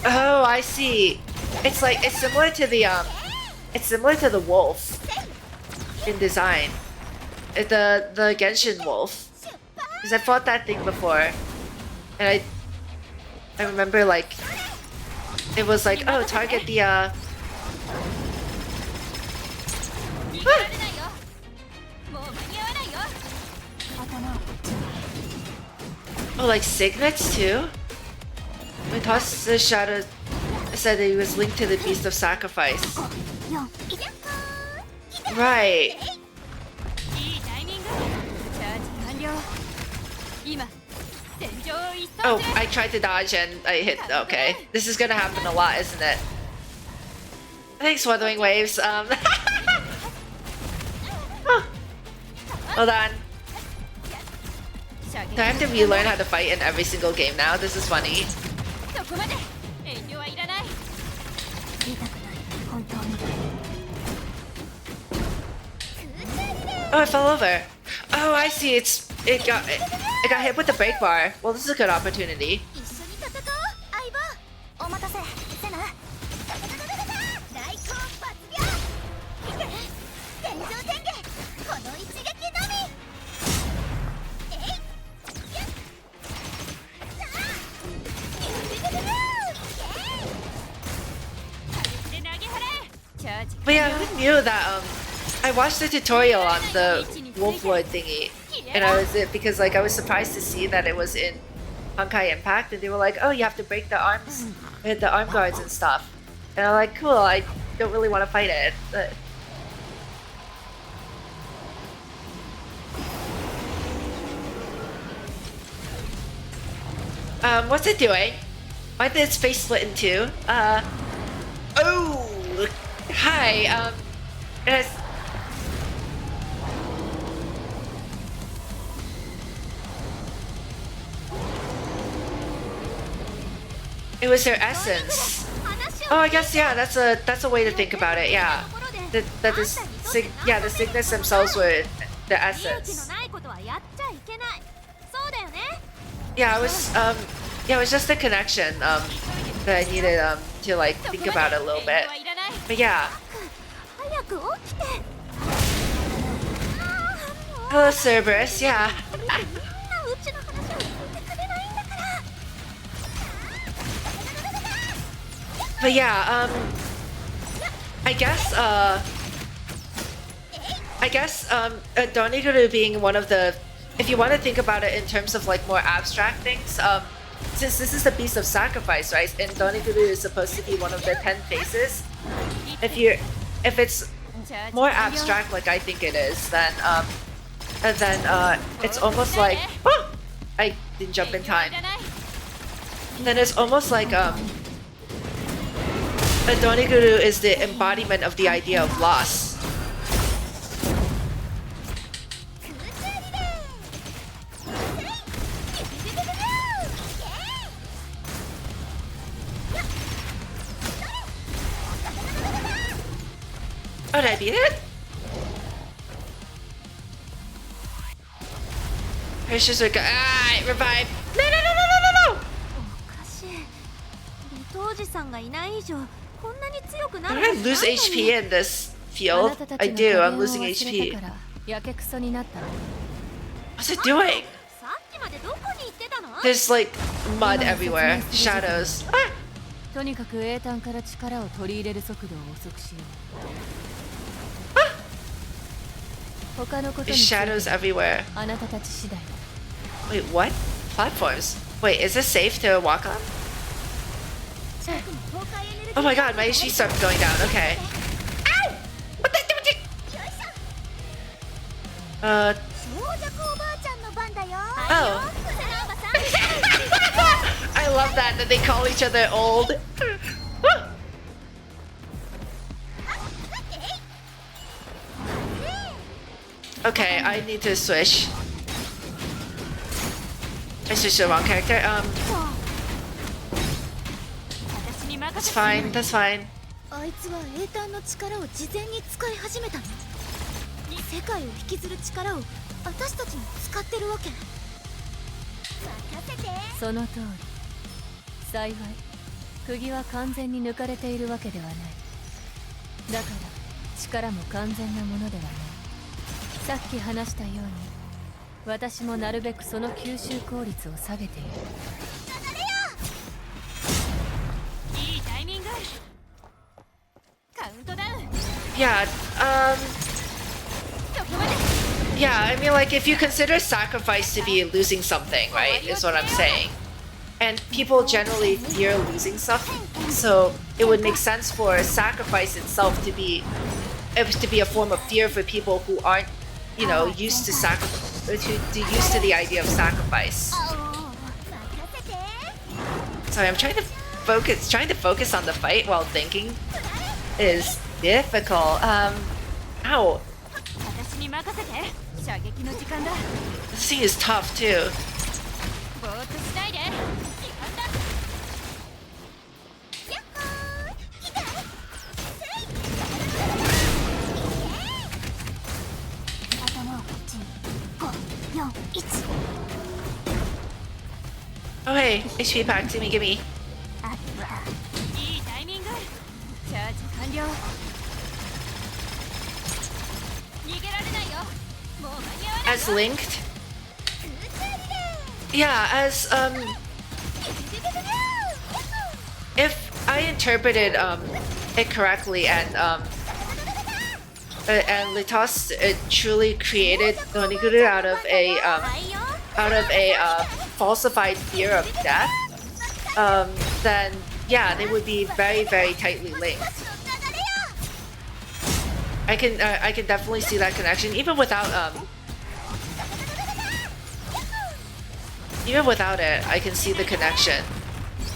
[SPEAKER 1] Oh, I see. It's similar to the wolf in design. The Genshin wolf. Because I fought that thing before. And I remember like it was like, oh, target the Oh, like signets too? My toss the shadow said that he was linked to the beast of sacrifice. Right. Oh, I tried to dodge and I hit. Okay, this is gonna happen a lot, isn't it? Thanks, Wuthering Waves. Hold on. Do I have to relearn how to fight in every single game now? This is funny. Oh, I fell over. Oh, I see. It got hit with the brake bar. Well, this is a good opportunity. But yeah, who knew that? I watched the tutorial on the Wolf Lord thingy, and I was surprised to see that it was in Honkai Impact, and they were like, "Oh, you have to break the arms, hit the arm guards and stuff," and I'm like, "Cool, I don't really want to fight it." But... what's it doing? Why did its face split in two? Oh, hi. It has. It was their essence. Oh, I guess yeah. That's a way to think about it. Yeah, the signets themselves were the essence. Yeah, it was just the connection that I needed to like think about it a little bit. But yeah. Hello, Cerberus. Yeah. But yeah, I guess I guess Doniguru being one of the, if you want to think about it in terms of like more abstract things, since this is the Beast of Sacrifice, right? And Doniguru is supposed to be one of the 10 faces. If it's more abstract, like I think it is, then it's almost like, oh, I didn't jump in time. Then it's almost like a Doniguru is the embodiment of the idea of loss. Oh, did I beat it? Her Shizuru, ah, revive! No, no, no, no, no, no, no! Don't I lose HP in this field? I do, I'm losing HP. What's it doing? There's like mud everywhere, shadows. Ah!
[SPEAKER 3] とにかく英単から力を取り入れる速度を遅くしよう。他のことに
[SPEAKER 1] shadows everywhere.
[SPEAKER 3] あなたたち次第。
[SPEAKER 1] Wait, what? Platforms? Wait, is this safe to walk on? Oh my god, my HP started going down. Okay. Ow! What the? Oh. I love that they call each other old. Okay, I need to switch. I switched to the wrong character. That's fine, that's fine.
[SPEAKER 7] あいつは英単の力を事前に使い始めたの。世界を引きずる力を私たちに使ってるわけ。
[SPEAKER 3] その通り。幸い、釘は完全に抜かれているわけではない。だから力も完全なものではない。さっき話したように、私もなるべくその吸収効率を下げている。いいタイミング。カウントダウン。
[SPEAKER 1] Yeah, yeah, I mean, like, if you consider sacrifice to be losing something, right, is what I'm saying. And people generally fear losing something, so it would make sense for sacrifice itself to be a form of fear for people who aren't, you know, used to used to the idea of sacrifice. Sorry, I'm trying to focus on the fight while thinking is difficult. Ow. This thing is tough too. Oh hey, HP pack, gimme. As linked? Yeah, as if I interpreted it correctly and Litos truly created Doniguru out of a falsified fear of death, then yeah, they would be very, very tightly linked. I can definitely see that connection, even without it. I can see the connection.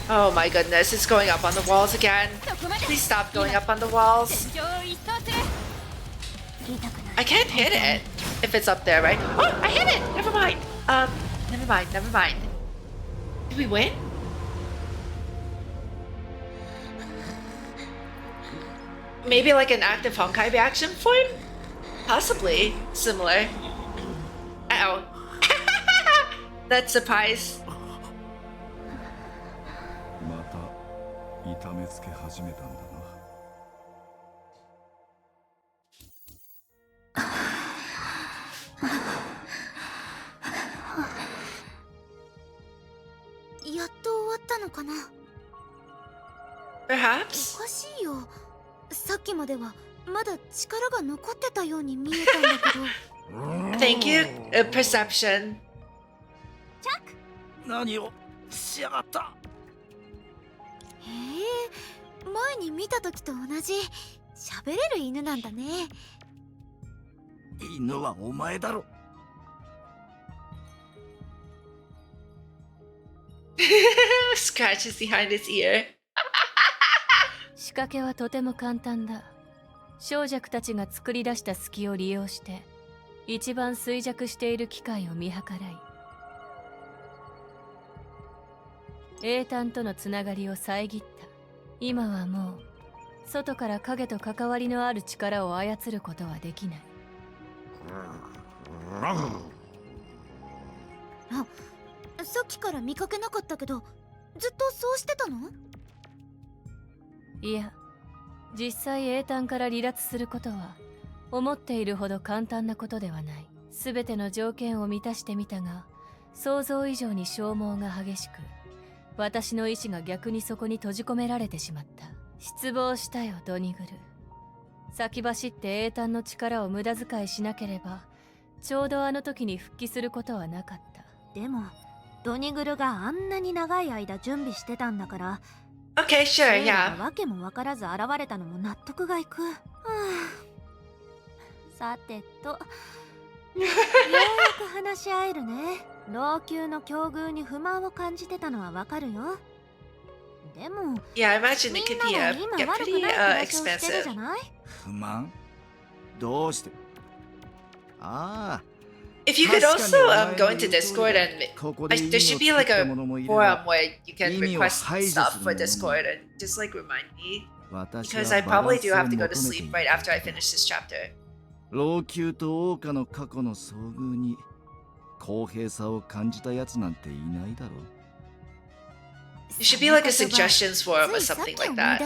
[SPEAKER 1] Oh my goodness, it's going up on the walls again. Please stop going up on the walls. I can't hit it if it's up there, right? Oh, I hit it! Never mind. Never mind. Did we win? Maybe like an active Honkai reaction form? Possibly. Similar. Uh-oh. That surprise.
[SPEAKER 13] また痛めつけ始めたんだな。
[SPEAKER 7] やっと終わったのかな。
[SPEAKER 1] Perhaps?
[SPEAKER 7] おかしいよ。さっきまではまだ力が残ってたように見えたんだけど。
[SPEAKER 1] Thank you, perception.
[SPEAKER 7] チャック。
[SPEAKER 12] 何をしやがった。
[SPEAKER 7] へえ、前に見た時と同じ喋れる犬なんだね。
[SPEAKER 12] 犬はお前だろ。
[SPEAKER 1] Scratches behind his ear.
[SPEAKER 3] 仕掛けはとても簡単だ。小弱たちが作り出した隙を利用して一番衰弱している機械を見計らい、英単とのつながりを遮った。今はもう外から影と関わりのある力を操ることはできない。
[SPEAKER 7] あ、さっきから見かけなかったけど、ずっとそうしてたの？
[SPEAKER 3] いや、実際英単から離脱することは思っているほど簡単なことではない。すべての条件を満たしてみたが、想像以上に消耗が激しく、私の意志が逆にそこに閉じ込められてしまった。失望したよ、ドニグル。先走って英単の力を無駄遣いしなければ、ちょうどあの時に復帰することはなかった。
[SPEAKER 4] でもドニグルがあんなに長い間準備してたんだから、
[SPEAKER 1] Okay, sure, yeah.
[SPEAKER 4] わけも分からず現れたのも納得がいく。さてと、ようやく話し合えるね。老朽の境遇に不満を感じてたのはわかるよ。でも
[SPEAKER 1] Yeah, I imagine it could be get pretty expensive.
[SPEAKER 12] 不満？どうして？ああ。
[SPEAKER 1] If you could also go into Discord and there should be like a forum where you can request stuff for Discord and just like remind me, because I probably do have to go to sleep right after I finish this chapter.
[SPEAKER 12] 老朽と桜花の過去の遭遇に公平さを感じたやつなんていないだろう。
[SPEAKER 1] It should be like a suggestions forum or something like that.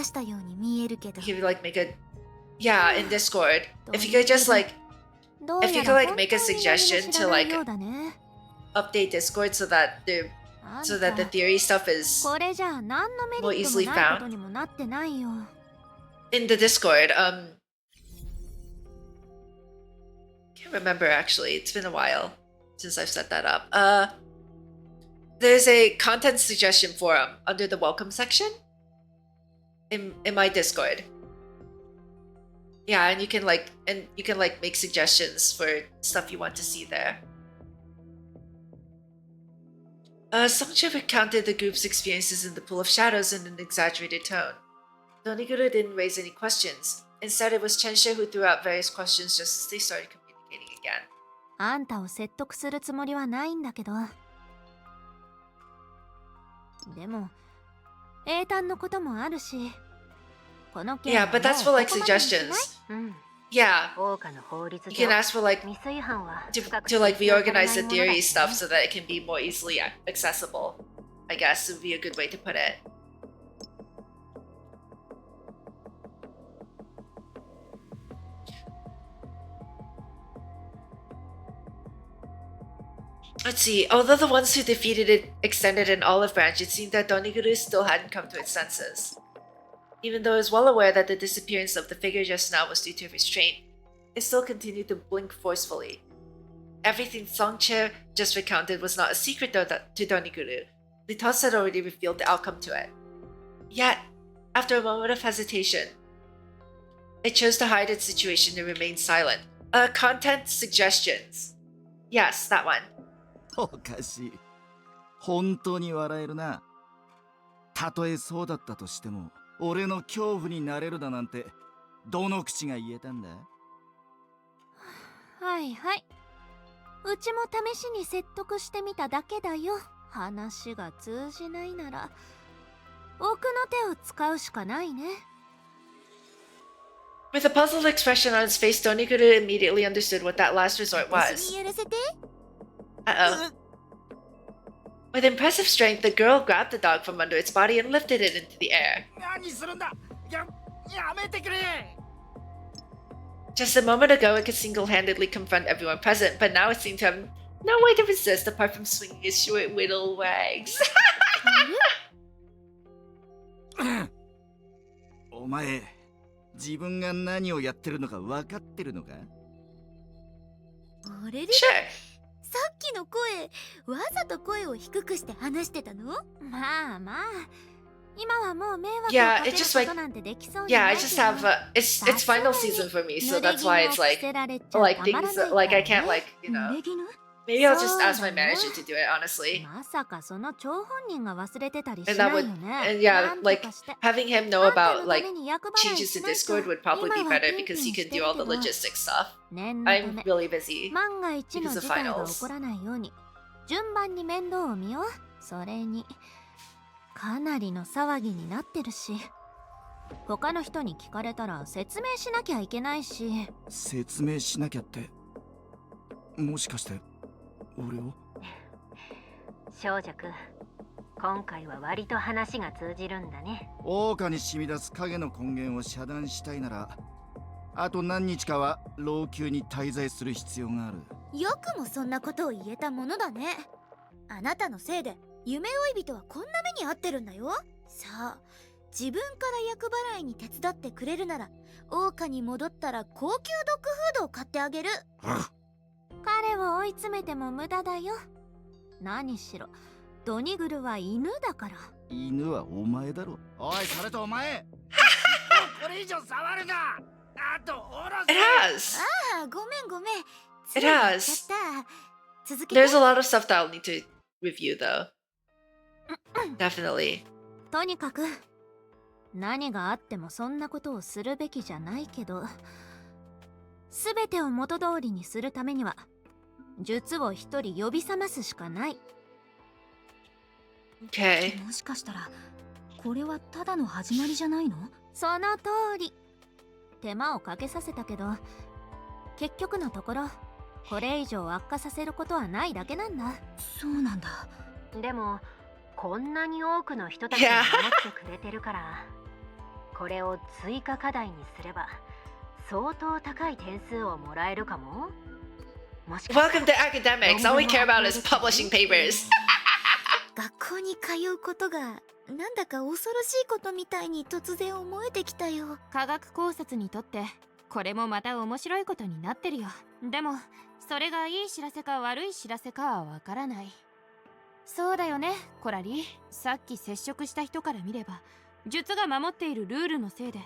[SPEAKER 1] You could like make a in Discord. If you could just like if you could like make a suggestion to like update Discord so that the theory stuff is more easily found in the Discord. Can't remember actually. It's been a while since I've set that up. There's a content suggestion forum under the welcome section in my Discord. Yeah, and you can like make suggestions for stuff you want to see there. Songcha recounted the group's experiences in the Pool of Shadows in an exaggerated tone. Doniguru didn't raise any questions. Instead, it was Chensha who threw out various questions just as they started communicating again.
[SPEAKER 4] あんたを説得するつもりはないんだけど。でも、英単のこともあるし。
[SPEAKER 1] Yeah, but that's for like suggestions. Yeah. You can ask for like to like reorganize the theory stuff so that it can be more easily accessible. I guess would be a good way to put it. Let's see. Although the ones who defeated it extended an olive branch, it seemed that Doniguru still hadn't come to its senses. Even though it was well aware that the disappearance of the figure just now was due to restraint, it still continued to blink forcefully. Everything Songche just recounted was not a secret to Doniguru. The toss had already revealed the outcome to it. Yet, after a moment of hesitation, it chose to hide its situation and remain silent. Content suggestions. Yes, that one.
[SPEAKER 12] おかしい。本当に笑えるな。たとえそうだったとしても、俺の恐怖になれるだなんて、どの口が言えたんだ？
[SPEAKER 4] はいはい。うちも試しに説得してみただけだよ。話が通じないなら、奥の手を使うしかないね。
[SPEAKER 1] With a puzzled expression on his face, Doniguru immediately understood what that last resort was. Uh-oh. With impressive strength, the girl grabbed the dog from under its body and lifted it into the air. Just a moment ago, it could single-handedly confront everyone present, but now it seemed to have no way to resist apart from swinging its short whittle wags.
[SPEAKER 12] お前、自分が何をやってるのか分かってるのか？
[SPEAKER 7] あれれ、さっきの声、わざと声を低くして話してたの？まあまあ、今はもう迷惑をかけることなんてできそうにないけど。
[SPEAKER 1] I just have it's final season for me, so that's why it's like things like I can't like, you know. Maybe I'll just ask my manager to do it, honestly.
[SPEAKER 7] まさかその張本人が忘れてたりし
[SPEAKER 1] And
[SPEAKER 7] な
[SPEAKER 1] that
[SPEAKER 7] いよ
[SPEAKER 1] would,
[SPEAKER 7] ね。
[SPEAKER 1] and yeah, like having him know about like changes to Discord would probably be better because he can do all the logistics stuff. I'm really busy
[SPEAKER 7] 万が一の
[SPEAKER 1] because of
[SPEAKER 7] 事態が起
[SPEAKER 1] finals.
[SPEAKER 7] こらないように順番に面倒を見よう。それにかなりの騒ぎになってるし、他の人に聞かれたら説明しなきゃいけないし。
[SPEAKER 12] 説明しなきゃって、もしかして俺を？
[SPEAKER 9] 少女くん、今回は割と話が通じるんだね。
[SPEAKER 12] 桜花に染み出す影の根源を遮断したいなら、あと何日かは老朽に滞在する必要がある。
[SPEAKER 7] よくもそんなことを言えたものだね。あなたのせいで夢追い人はこんな目に遭ってるんだよ。さあ、自分から厄払いに手伝ってくれるなら、桜花に戻ったら高級ドッグフードを買ってあげる。彼を追い詰めても無駄だよ。何しろドニグルは犬だから。
[SPEAKER 12] 犬はお前だろ。おい、それとお前これ以上触るな。あとおろせ。
[SPEAKER 1] It has.
[SPEAKER 7] ああ、ごめんごめん。
[SPEAKER 1] It has. There's a lot of stuff that I'll need to review though. Definitely.
[SPEAKER 7] とにかく何があってもそんなことをするべきじゃないけど、すべてを元通りにするためには術を一人呼び覚ますしかない。
[SPEAKER 1] Okay.
[SPEAKER 11] もしかしたらこれはただの始まりじゃないの？
[SPEAKER 7] その通り。手間をかけさせたけど、結局のところこれ以上悪化させることはないだけなんだ。
[SPEAKER 11] そうなんだ。
[SPEAKER 9] でもこんなに多くの人たちが守ってくれてるから、これを追加課題にすれば相当高い点数をもらえるかも。もしかしたら
[SPEAKER 1] Welcome to academics. All we care about is publishing papers.
[SPEAKER 7] 学校に通うことがなんだか恐ろしいことみたいに突然思えてきたよ。
[SPEAKER 6] 科学考察にとってこれもまた面白いことになってるよ。でもそれがいい知らせか悪い知らせかはわからない。そうだよね、コラリー。さっき接触した人から見れば、術が守っているルールのせいで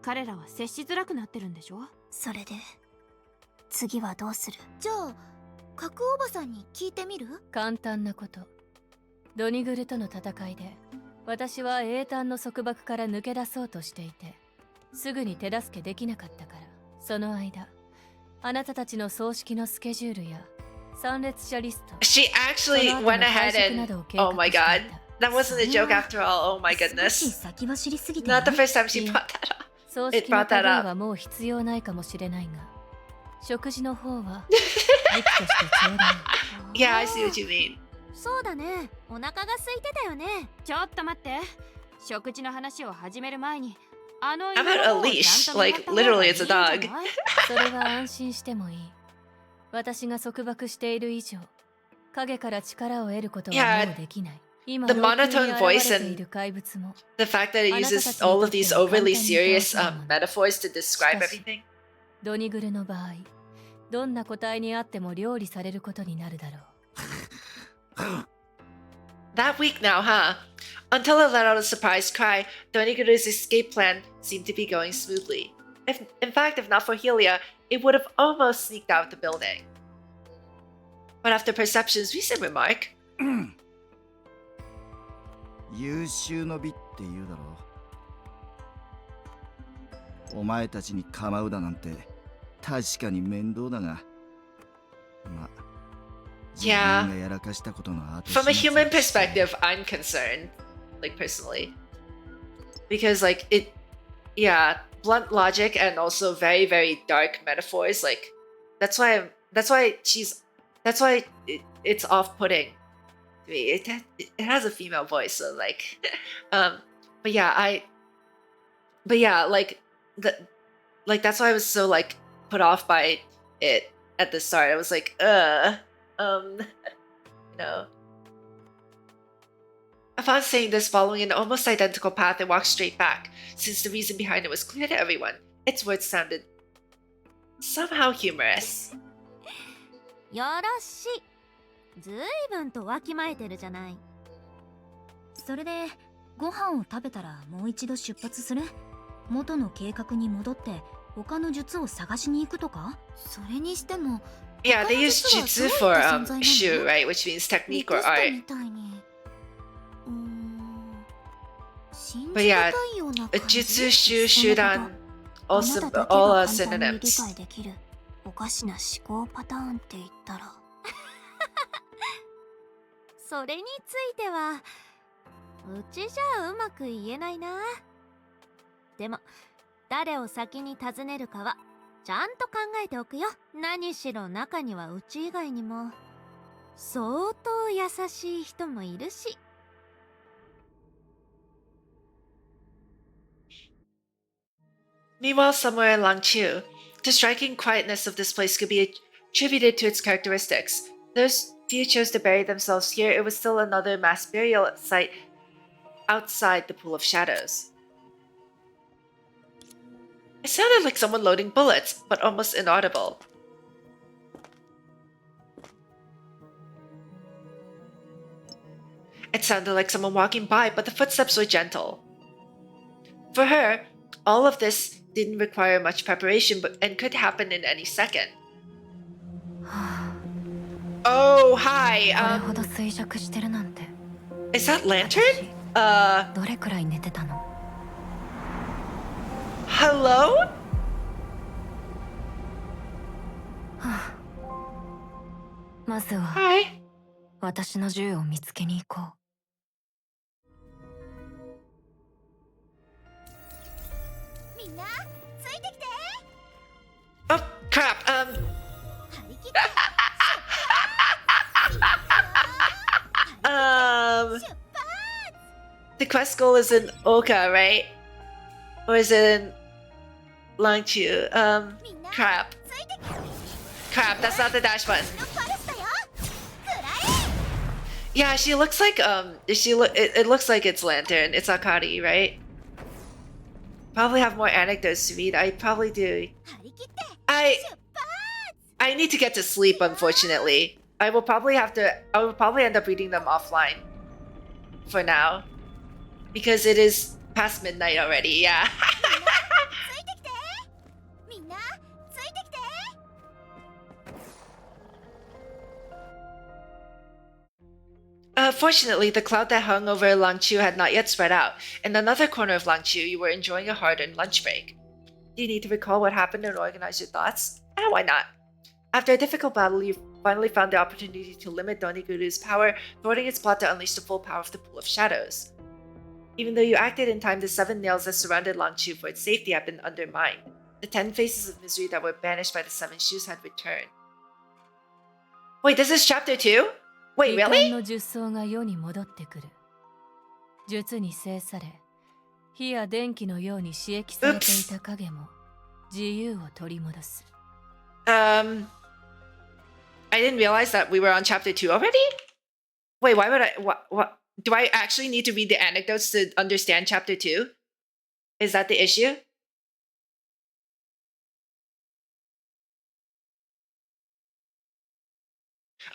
[SPEAKER 6] 彼らは接しづらくなってるんでしょ。
[SPEAKER 4] それで次はどうする？
[SPEAKER 7] じゃあ角おばさんに聞いてみる？
[SPEAKER 3] 簡単なこと。ドニグルとの戦いで私は英単の束縛から抜け出そうとしていて、すぐに手助けできなかったから、その間あなたたちの葬式のスケジュールや参列者リスト、
[SPEAKER 1] She actually went ahead and oh my god, that wasn't a joke after all. Oh my goodness.
[SPEAKER 7] 先走りすぎて
[SPEAKER 1] Not the first time she brought that up.
[SPEAKER 3] 葬
[SPEAKER 1] It
[SPEAKER 3] 式の
[SPEAKER 1] brought
[SPEAKER 3] タ
[SPEAKER 1] that
[SPEAKER 3] ブー
[SPEAKER 1] up.
[SPEAKER 3] はもう必要ないかもしれないが、食事の方はリクとしてちょうだい。
[SPEAKER 1] Yeah, I see what you mean.
[SPEAKER 7] そうだね、お腹が空いてたよね。
[SPEAKER 6] ちょっと待って、食事の話を始める前にあの
[SPEAKER 1] I'm at a leash, like literally it's a dog.
[SPEAKER 3] それは安心してもいい。私が束縛している以上、影から力を得ることはもうできない。今
[SPEAKER 1] The monotone voice and the fact that it uses all of these overly serious metaphors to describe everything.
[SPEAKER 3] ドニグルの場合、どんな個体にあっても料理されることになるだろう。
[SPEAKER 1] That week now, huh? Until I let out a surprised cry, Doniguru's escape plan seemed to be going smoothly. In fact, if not for Helia, it would have almost sneaked out of the building. But after Perception's recent remark,
[SPEAKER 12] 優秀の美って言うだろう。お前たちに構うだなんて確かに面倒だが、まあ
[SPEAKER 1] yeah, from a human perspective, I'm concerned, like personally, because like it, yeah, blunt logic and also very, very dark metaphors. Like that's why it's off-putting to me. It has a female voice, so like, but yeah, like that's why I was so like put off by it at the start. I was like, you know. Upon saying this, following an almost identical path, I walked straight back, since the reason behind it was clear to everyone. Its words sounded somehow humorous.
[SPEAKER 7] よろしい。ずいぶんとわきまえてるじゃない。それでご飯を食べたらもう一度出発する？元の計画に戻って他の術を探しに行くとか？それにしても
[SPEAKER 1] Yeah, they use jutsu for shu, right? Which means technique or art. But yeah, jutsu, shu, shudan, also all are synonyms.
[SPEAKER 4] おかしな思考パターンって言ったら
[SPEAKER 7] それについてはうちじゃうまく言えないな。でも誰を先に訪ねるかはちゃんと考えておくよ。何しろ中にはうち以外にも相当優しい人もいるし。
[SPEAKER 1] Meanwhile, somewhere in Langchu, the striking quietness of this place could be attributed to its characteristics. Those few chose to bury themselves here. It was still another mass burial site outside the Pool of Shadows. It sounded like someone loading bullets, but almost inaudible. It sounded like someone walking by, but the footsteps were gentle. For her, all of this didn't require much preparation and could happen in any second. Oh, hi. Is that Lantern? Hello? Hi.
[SPEAKER 3] 私の銃を見つけに行こう。
[SPEAKER 1] Oh, crap. The quest goal is in Oka, right? Or is it in Langchu? Crap. Crap, that's not the dash button. Yeah, she looks like it looks like it's Lantern. It's Akari, right? Probably have more anecdotes to read. I probably do. I need to get to sleep, unfortunately. I will probably end up reading them offline for now. Because it is past midnight already, yeah. Fortunately, the cloud that hung over Langchu had not yet spread out. In another corner of Langchu, you were enjoying a hard-earned lunch break. Do you need to recall what happened and organize your thoughts? Why not? After a difficult battle, you finally found the opportunity to limit Doniguru's power, thwarting its plot to unleash the full power of the Pool of Shadows. Even though you acted in time, the 7 nails that surrounded Langchu for its safety had been undermined. The 10 faces of misery that were banished by the 7 shoes had returned. Wait, this is chapter 2? Wait, really?
[SPEAKER 3] の術草が世に戻ってくる。術に制され、火や電気のように刺激されていた影も自由を取り戻す。
[SPEAKER 1] I didn't realize that we were on chapter 2 already? Wait, why would I... What? Do I actually need to read the anecdotes to understand chapter 2? Is that the issue?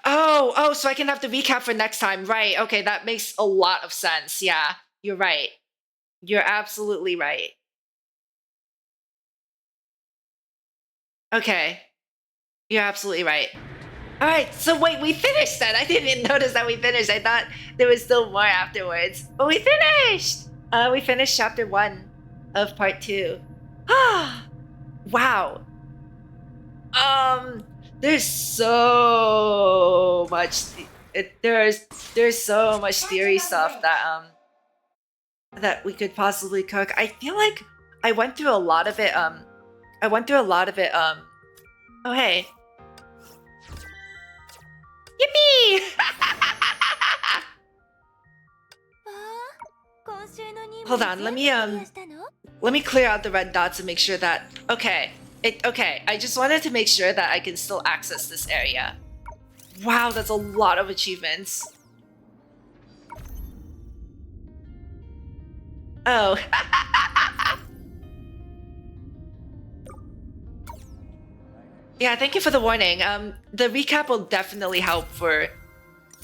[SPEAKER 1] Oh, so I can have the recap for next time. Right, okay, that makes a lot of sense. Yeah, you're right. You're absolutely right. Okay. You're absolutely right. Alright, so wait, we finished then. I didn't even notice that we finished. I thought there was still more afterwards. But we finished! We finished chapter 1 of part 2. Wow. There's so much there's so much theory stuff that that we could possibly cook. I feel like I went through a lot of it oh hey. Yippee! Hold on, let me clear out the red dots and make sure that okay, I just wanted to make sure that I can still access this area. Wow, that's a lot of achievements. Oh. Yeah, thank you for the warning. The recap will definitely help for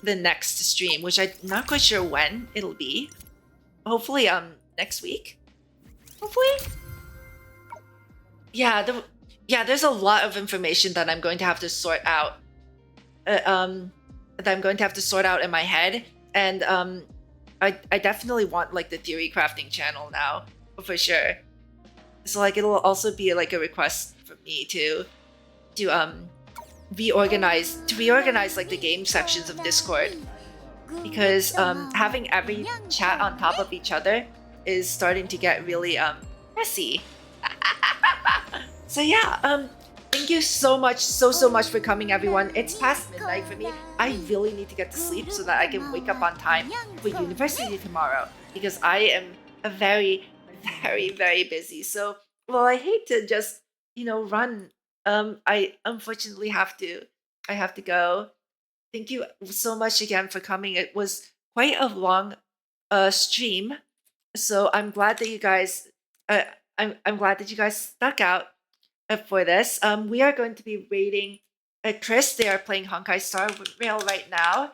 [SPEAKER 1] the next stream, which I'm not quite sure when it'll be. Hopefully, next week. Hopefully. Yeah, there's a lot of information that I'm going to have to sort out. That I'm going to have to sort out in my head, and I definitely want like the theory crafting channel now for sure. So like it'll also be like a request for me to reorganize like the game sections of Discord, because having every chat on top of each other is starting to get really messy. So yeah, thank you so much for coming, everyone. It's past midnight for me. I really need to get to sleep so that I can wake up on time for university tomorrow, because I am a very, very, very busy. So, well, I hate to just, run. I unfortunately have to. I have to go. Thank you so much again for coming. It was quite a long stream, so I'm glad that you guys. I'm glad that you guys stuck out for this. We are going to be rating Chris. They are playing Honkai Star Rail right now.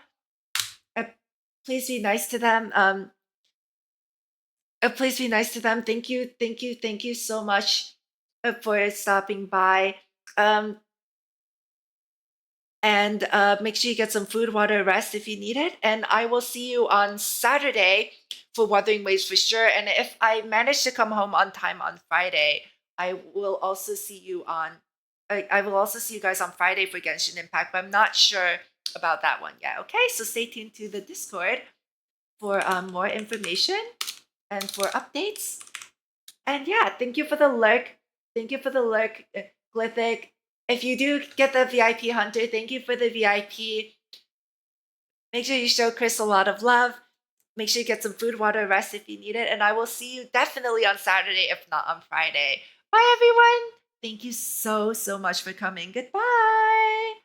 [SPEAKER 1] Please be nice to them. Please be nice to them. Thank you so much for stopping by. And make sure you get some food, water, rest if you need it. And I will see you on Saturday for Wuthering Waves for sure. And if I manage to come home on time on Friday, I will also see you on. I will also see you guys on Friday for Genshin Impact, but I'm not sure about that one yet. Okay, so stay tuned to the Discord for more information and for updates. And yeah, thank you for the lurk. Thank you for the lurk, Glythic. If you do get the VIP Hunter, thank you for the VIP. Make sure you show Chris a lot of love. Make sure you get some food, water, rest if you need it. And I will see you definitely on Saturday, if not on Friday. Bye, everyone. Thank you so much for coming. Goodbye.